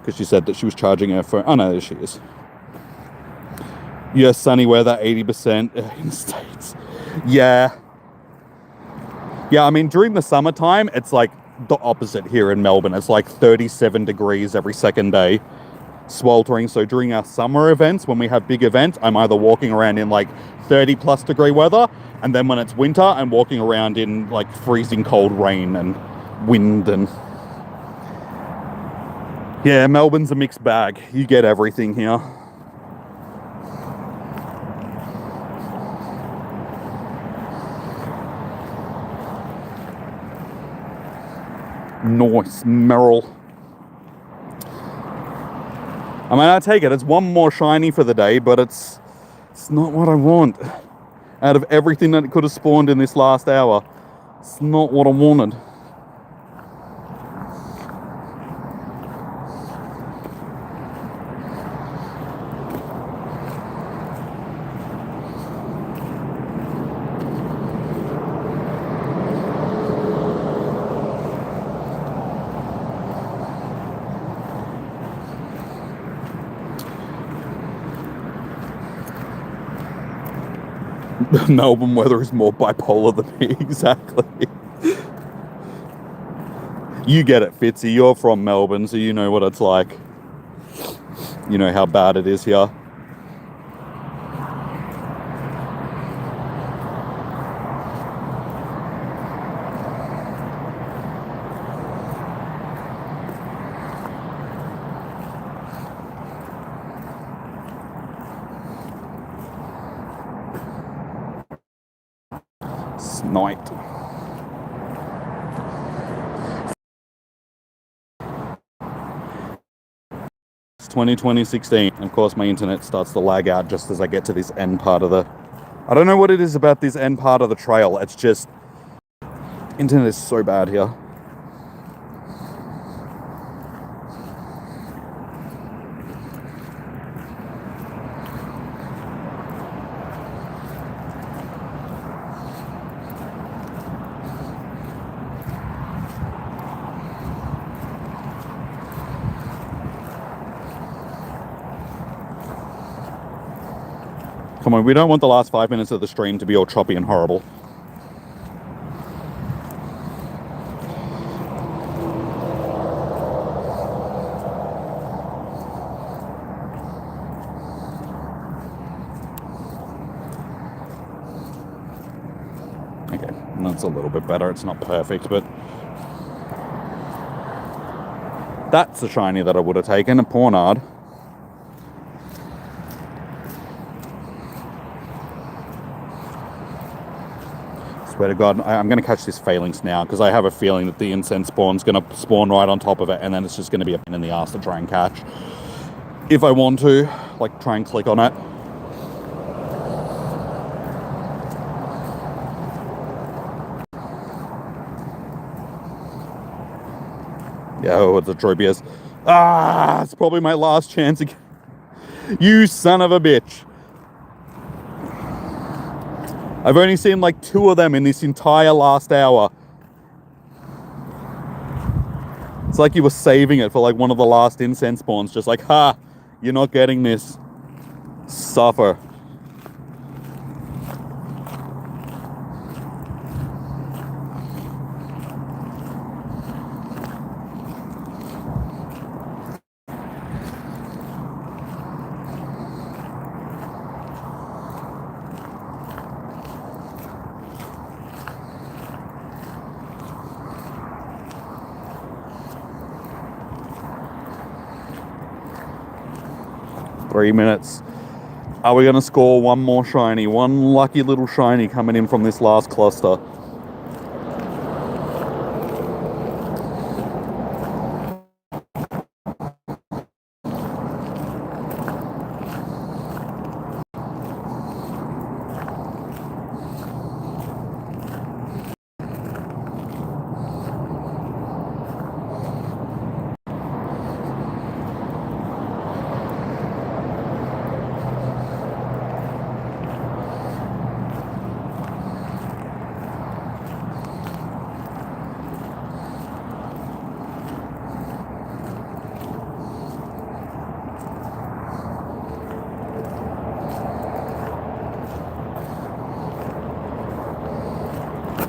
Because she said that she was charging her phone. Oh, no, there she is. Yes, sunny weather, 80% in the States. Yeah. Yeah, I mean, during the summertime, it's like the opposite here in Melbourne. It's like 37 degrees every second day, sweltering. So during our summer events, when we have big events, I'm either walking around in like 30 plus degree weather, and then when it's winter, I'm walking around in like freezing cold rain and wind. And yeah, Melbourne's a mixed bag. You get everything here. Nice, Merrill. I mean, I take it. It's one more shiny for the day, but it's not what I want. Out of everything that it could have spawned in this last hour, it's not what I wanted. The Melbourne weather is more bipolar than me, exactly. You get it, Fitzy. You're from Melbourne, so you know what it's like. You know how bad it is here. Night. It's 2016. Of course, my internet starts to lag out just as I get to this end part of the I don't know what it is about this end part of the trail. It's just... internet is so bad here. Come on, we don't want the last 5 minutes of the stream to be all choppy and horrible. Okay, that's a little bit better. It's not perfect, but... that's a shiny that I would have taken, a Pornard. Swear to God, I'm going to catch this Phalanx now, because I have a feeling that the incense spawn's going to spawn right on top of it, and then it's just going to be a pain in the ass to try and catch. If I want to, like, try and click on it. Yeah, oh, it's a Tropius. Ah, it's probably my last chance again. You son of a bitch. I've only seen like 2 of them in this entire last hour. It's like you were saving it for like one of the last incense spawns. Just like, ha, you're not getting this. Suffer. Three minutes. Are we going to score one more shiny? One lucky little shiny coming in from this last cluster.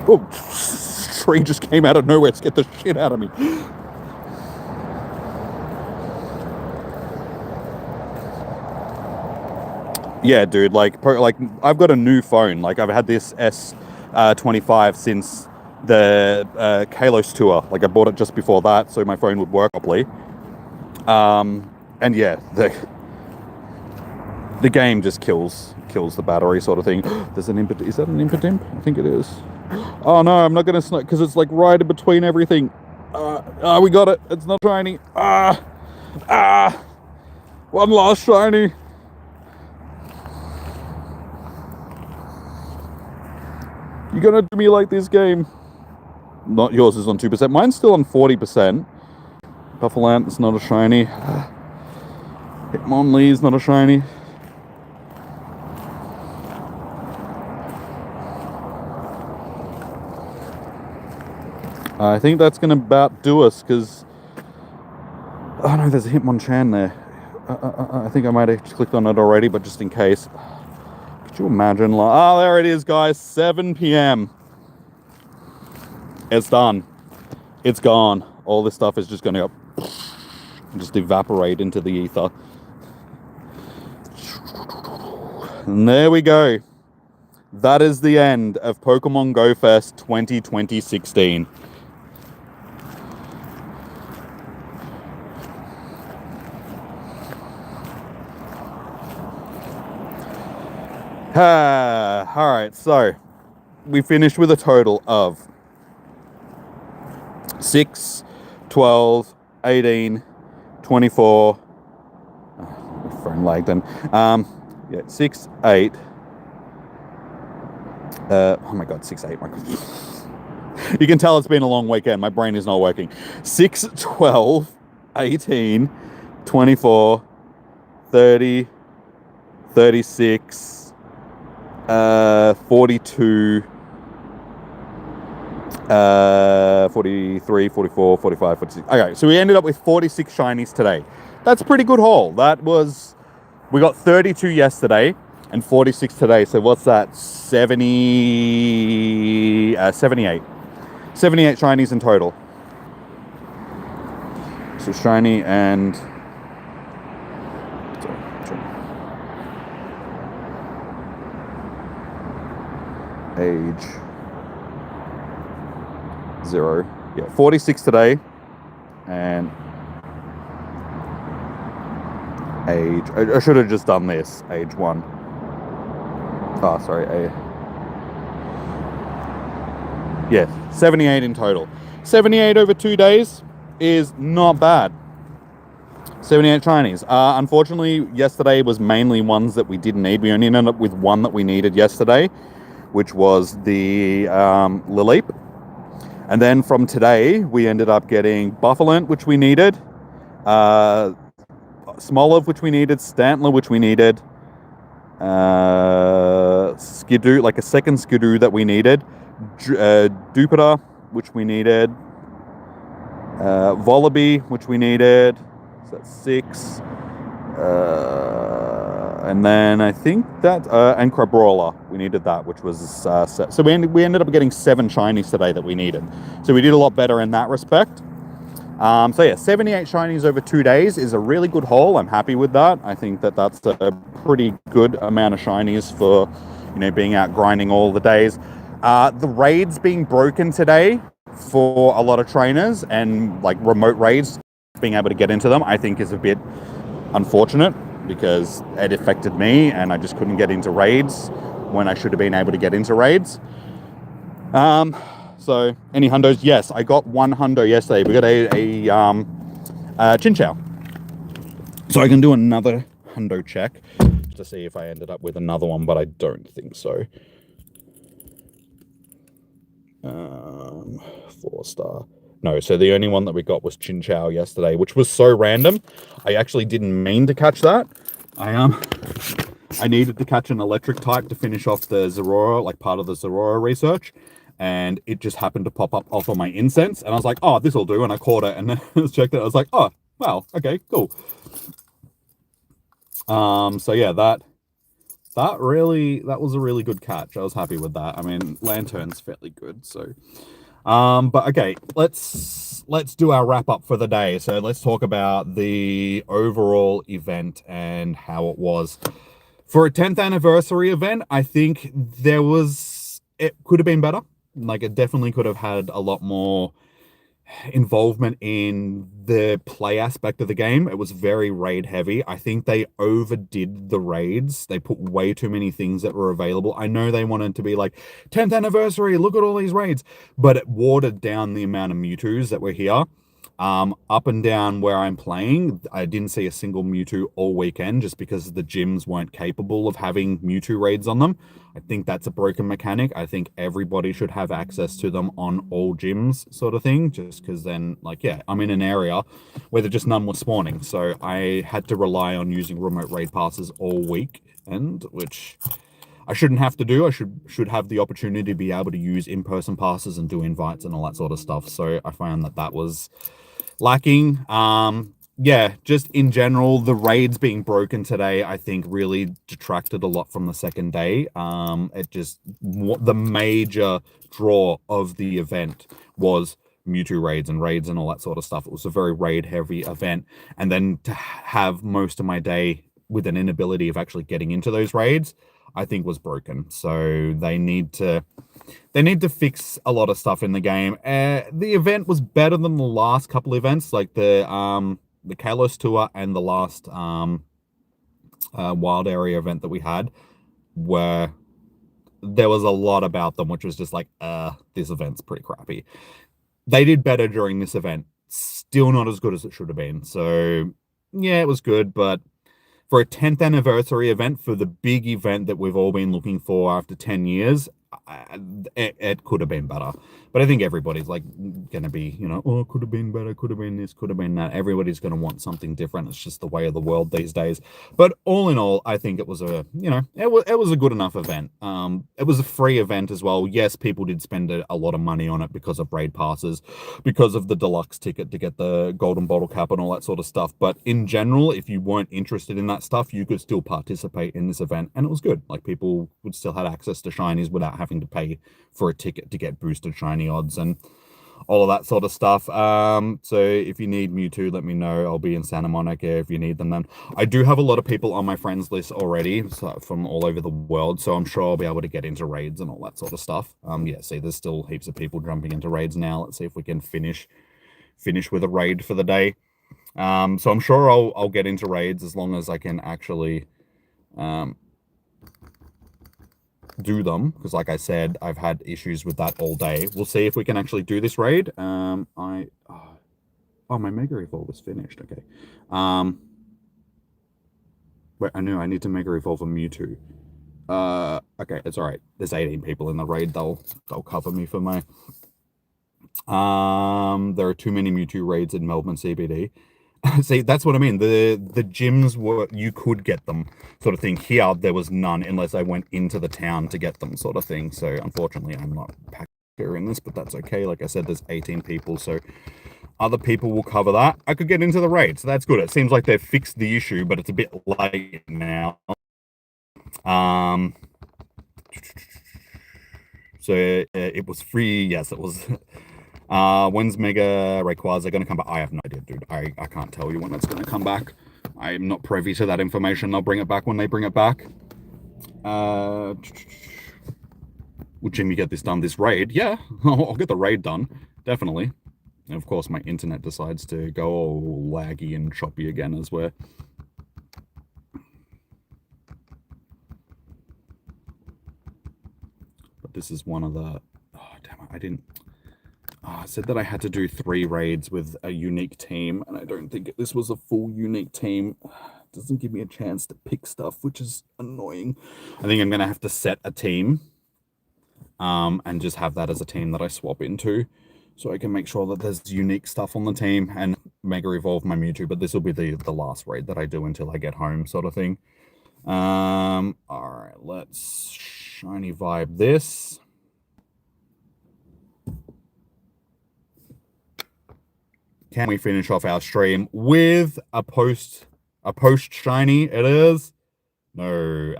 Oh, tree just came out of nowhere to get the shit out of me. Yeah, dude, like I've got a new phone. Like, I've had this S25 since the Kalos tour. Like, I bought it just before that, so my phone would work properly. And yeah, the game just kills the battery, sort of thing. There's an Impidimp. Is that an Impidimp? I think it is. Oh no, I'm not gonna snipe because it's like right in between everything. We got it. It's not shiny. One last shiny. You're gonna do me like this game. Not yours is on 2%. Mine's still on 40%. Buffalo it's not a shiny. Hitmonlee's not a shiny. I think that's going to about do us, because... oh no, there's a Hitmonchan there. I think I might have clicked on it already, but just in case. Could you imagine? Oh, there it is, guys. 7 p.m. It's done. It's gone. All this stuff is just going to go... just evaporate into the ether. And there we go. That is the end of Pokemon Go Fest 2016. Alright, so we finished with a total of 6, 12, 18, 24. My phone lagged then. Yeah, 6, 8, Oh my god, 6, 8. My god. You can tell it's been a long weekend. My brain is not working. 6, 12, 18, 24, 30, 36, 42, 43, 44, 45, 46. Okay, so we ended up with 46 shinies today. That's a pretty good haul. We got 32 yesterday and 46 today. So what's that? 78. 78 shinies in total. So shiny and age 0. Yeah, 46 today and age. I should have just done this. Age 1. Oh, sorry. Yeah, 78 in total. 78 over 2 days is not bad. 78 shinies. Unfortunately, yesterday was mainly ones that we didn't need. We only ended up with one that we needed yesterday, which was the Lilip. And then from today, we ended up getting Buffalint, which we needed, Smoliv, which we needed, Stantler, which we needed, Skidoo, like a second Skidoo that we needed, Dupiter, which we needed, Volibee, which we needed, so that's 6, and then I think that, and Crabrawler, we needed that, which was set. So we ended up getting 7 shinies today that we needed. So we did a lot better in that respect. So yeah, 78 shinies over 2 days is a really good haul. I'm happy with that. I think that that's a pretty good amount of shinies for, being out grinding all the days. The raids being broken today for a lot of trainers and like remote raids, being able to get into them, I think is a bit unfortunate because it affected me and I just couldn't get into raids when I should have been able to get into raids. So any hundos? Yes, I got 1 hundo yesterday. We got a Chinchou. So I can do another hundo check to see if I ended up with another one, but I don't think so. 4-star. No, so the only one that we got was Chinchou yesterday, which was so random. I actually didn't mean to catch that. I needed to catch an electric type to finish off the Zeraora, like part of the Zeraora research. And it just happened to pop up off of my incense. And I was like, oh, this'll do. And I caught it and then I checked it. I was like, oh, wow, okay, cool. So yeah, that was a really good catch. I was happy with that. I mean, Lantern's fairly good, so but okay, let's do our wrap up for the day. So let's talk about the overall event and how it was. For a 10th anniversary event, I think it could have been better. Like, it definitely could have had a lot more involvement in the play aspect of the game. It was very raid heavy. I think they overdid the raids. They put way too many things that were available. I know they wanted to be like 10th anniversary, look at all these raids, but it watered down the amount of Mewtwo's that were here. Up and down where I'm playing, I didn't see a single Mewtwo all weekend just because the gyms weren't capable of having Mewtwo raids on them. I think that's a broken mechanic. I think everybody should have access to them on all gyms, sort of thing, just because then, like, yeah, I'm in an area where there just none was spawning. So I had to rely on using remote raid passes all week, which I shouldn't have to do. I should have the opportunity to be able to use in-person passes and do invites and all that sort of stuff. So I found that was lacking. Yeah, just in general, the raids being broken today, I think really detracted a lot from the second day. The major draw of the event was Mewtwo raids and all that sort of stuff. It was a very raid heavy event. And then to have most of my day with an inability of actually getting into those raids, I think was broken. So they need to fix a lot of stuff in the game. The event was better than the last couple events, like the Kalos Tour and the last Wild Area event that we had, where there was a lot about them, which was just like, this event's pretty crappy. They did better during this event. Still not as good as it should have been. So yeah, it was good, but for a 10th anniversary event, for the big event that we've all been looking for after 10 years, it could have been better. But I think everybody's like going to be, oh, could have been better, could have been this, could have been that. Everybody's going to want something different. It's just the way of the world these days. But all in all, I think it was it was a good enough event. It was a free event as well. Yes, people did spend a lot of money on it because of raid passes, because of the deluxe ticket to get the golden bottle cap and all that sort of stuff. But in general, if you weren't interested in that stuff, you could still participate in this event, and it was good. Like, people would still have access to shinies without having to pay for a ticket to get boosted shiny odds and all of that sort of stuff. So if you need Mewtwo, let me know. I'll be in Santa Monica if you need them then. I do have a lot of people on my friends list already from all over the world, so I'm sure I'll be able to get into raids and all that sort of stuff. Yeah, see, there's still heaps of people jumping into raids now. Let's see if we can finish with a raid for the day. So I'm sure I'll get into raids as long as I can actually do them, because like I said, I've had issues with that all day. We'll see if we can actually do this raid. Oh, my Mega Evolve was finished. Okay. Wait, I knew I need to Mega Evolve a Mewtwo. Okay, it's all right. There's 18 people in the raid. They'll cover me for my. There are too many Mewtwo raids in Melbourne CBD. See, that's what I mean. The gyms were, you could get them, sort of thing. Here, there was none unless I went into the town to get them, sort of thing. So unfortunately, I'm not packer in this, but that's okay. Like I said, there's 18 people, so other people will cover that. I could get into the raid, so that's good. It seems like they've fixed the issue, but it's a bit late now. So it was free. Yes, it was. When's Mega Rayquaza going to come back? I have no idea, dude. I can't tell you when it's going to come back. I'm not privy to that information. They'll bring it back when they bring it back. Will Jimmy get this done, this raid? Yeah, I'll get the raid done. Definitely. And of course, my internet decides to go all laggy and choppy again as well. But this is one of the... Oh, damn it. I didn't... I said that I had to do 3 raids with a unique team, and I don't think this was a full unique team. It doesn't give me a chance to pick stuff, which is annoying. I think I'm going to have to set a team and just have that as a team that I swap into, so I can make sure that there's unique stuff on the team and Mega Evolve my Mewtwo, but this will be the last raid that I do until I get home, sort of thing. All right, let's shiny vibe this. Can we finish off our stream with a post shiny? It is no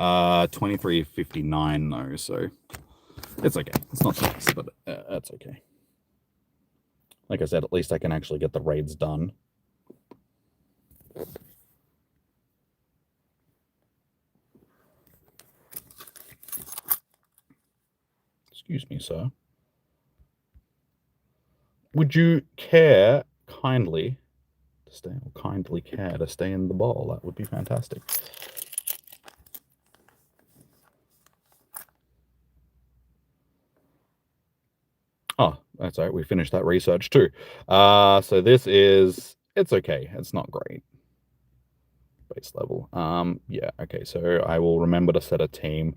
2359 though, so it's okay. It's not nice, but that's okay. Like I said, at least I can actually get the raids done. Excuse me, sir. Would you care kindly to stay, or kindly care to stay in the bowl? That would be fantastic. Oh, that's all right. We finished that research too. So this is, it's okay. It's not great. Base level. Yeah, okay. So I will remember to set a team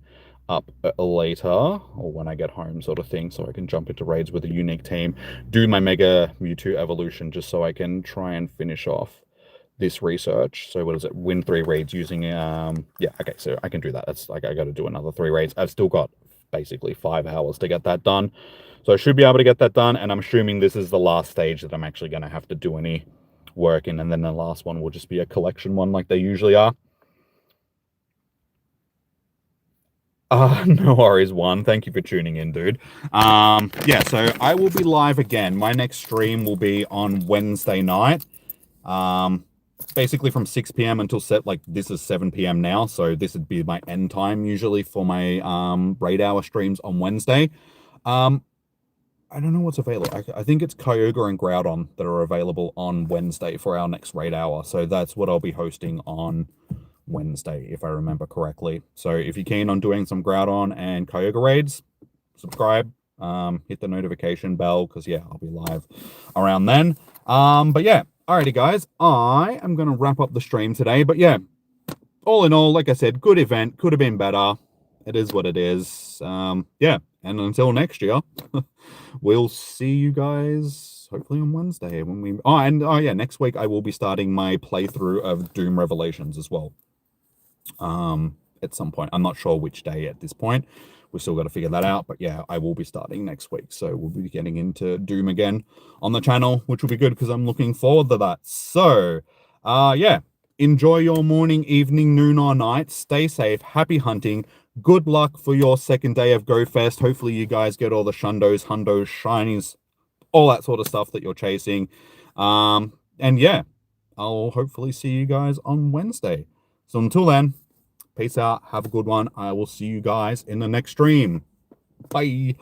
up later, or when I get home, sort of thing, so I can jump into raids with a unique team, do my Mega Mewtwo evolution, just so I can try and finish off this research. So what is it? Win 3 raids using yeah, okay, so I can do that. That's like, I got to do another 3 raids. I've still got basically 5 hours to get that done, so I should be able to get that done. And I'm assuming this is the last stage that I'm actually going to have to do any work in, and then the last one will just be a collection one like they usually are. No worries, One. Thank you for tuning in, dude. Yeah, so I will be live again. My next stream will be on Wednesday night. Basically from 6 p.m. until like this is 7 p.m. now, so this would be my end time usually for my raid hour streams on Wednesday. I don't know what's available. I think it's Kyogre and Groudon that are available on Wednesday for our next raid hour, so that's what I'll be hosting on Wednesday, if I remember correctly. So if you're keen on doing some Groudon and Kyogre raids, subscribe, hit the notification bell, because yeah, I'll be live around then. But yeah, alrighty guys, I am going to wrap up the stream today. But yeah, all in all, like I said, good event, could have been better. It is what it is. Yeah, And until next year, we'll see you guys hopefully on Wednesday when we. Oh yeah, next week I will be starting my playthrough of Doom Revelations as well. At some point, I'm not sure which day at this point. We've still got to figure that out, but yeah, I will be starting next week, so we'll be getting into Doom again on the channel, which will be good because I'm looking forward to that. So, yeah, enjoy your morning, evening, noon, or night. Stay safe. Happy hunting. Good luck for your second day of Go Fest. Hopefully, you guys get all the shundos, hundos, shinies, all that sort of stuff that you're chasing. And yeah, I'll hopefully see you guys on Wednesday. So until then, peace out. Have a good one. I will see you guys in the next stream. Bye.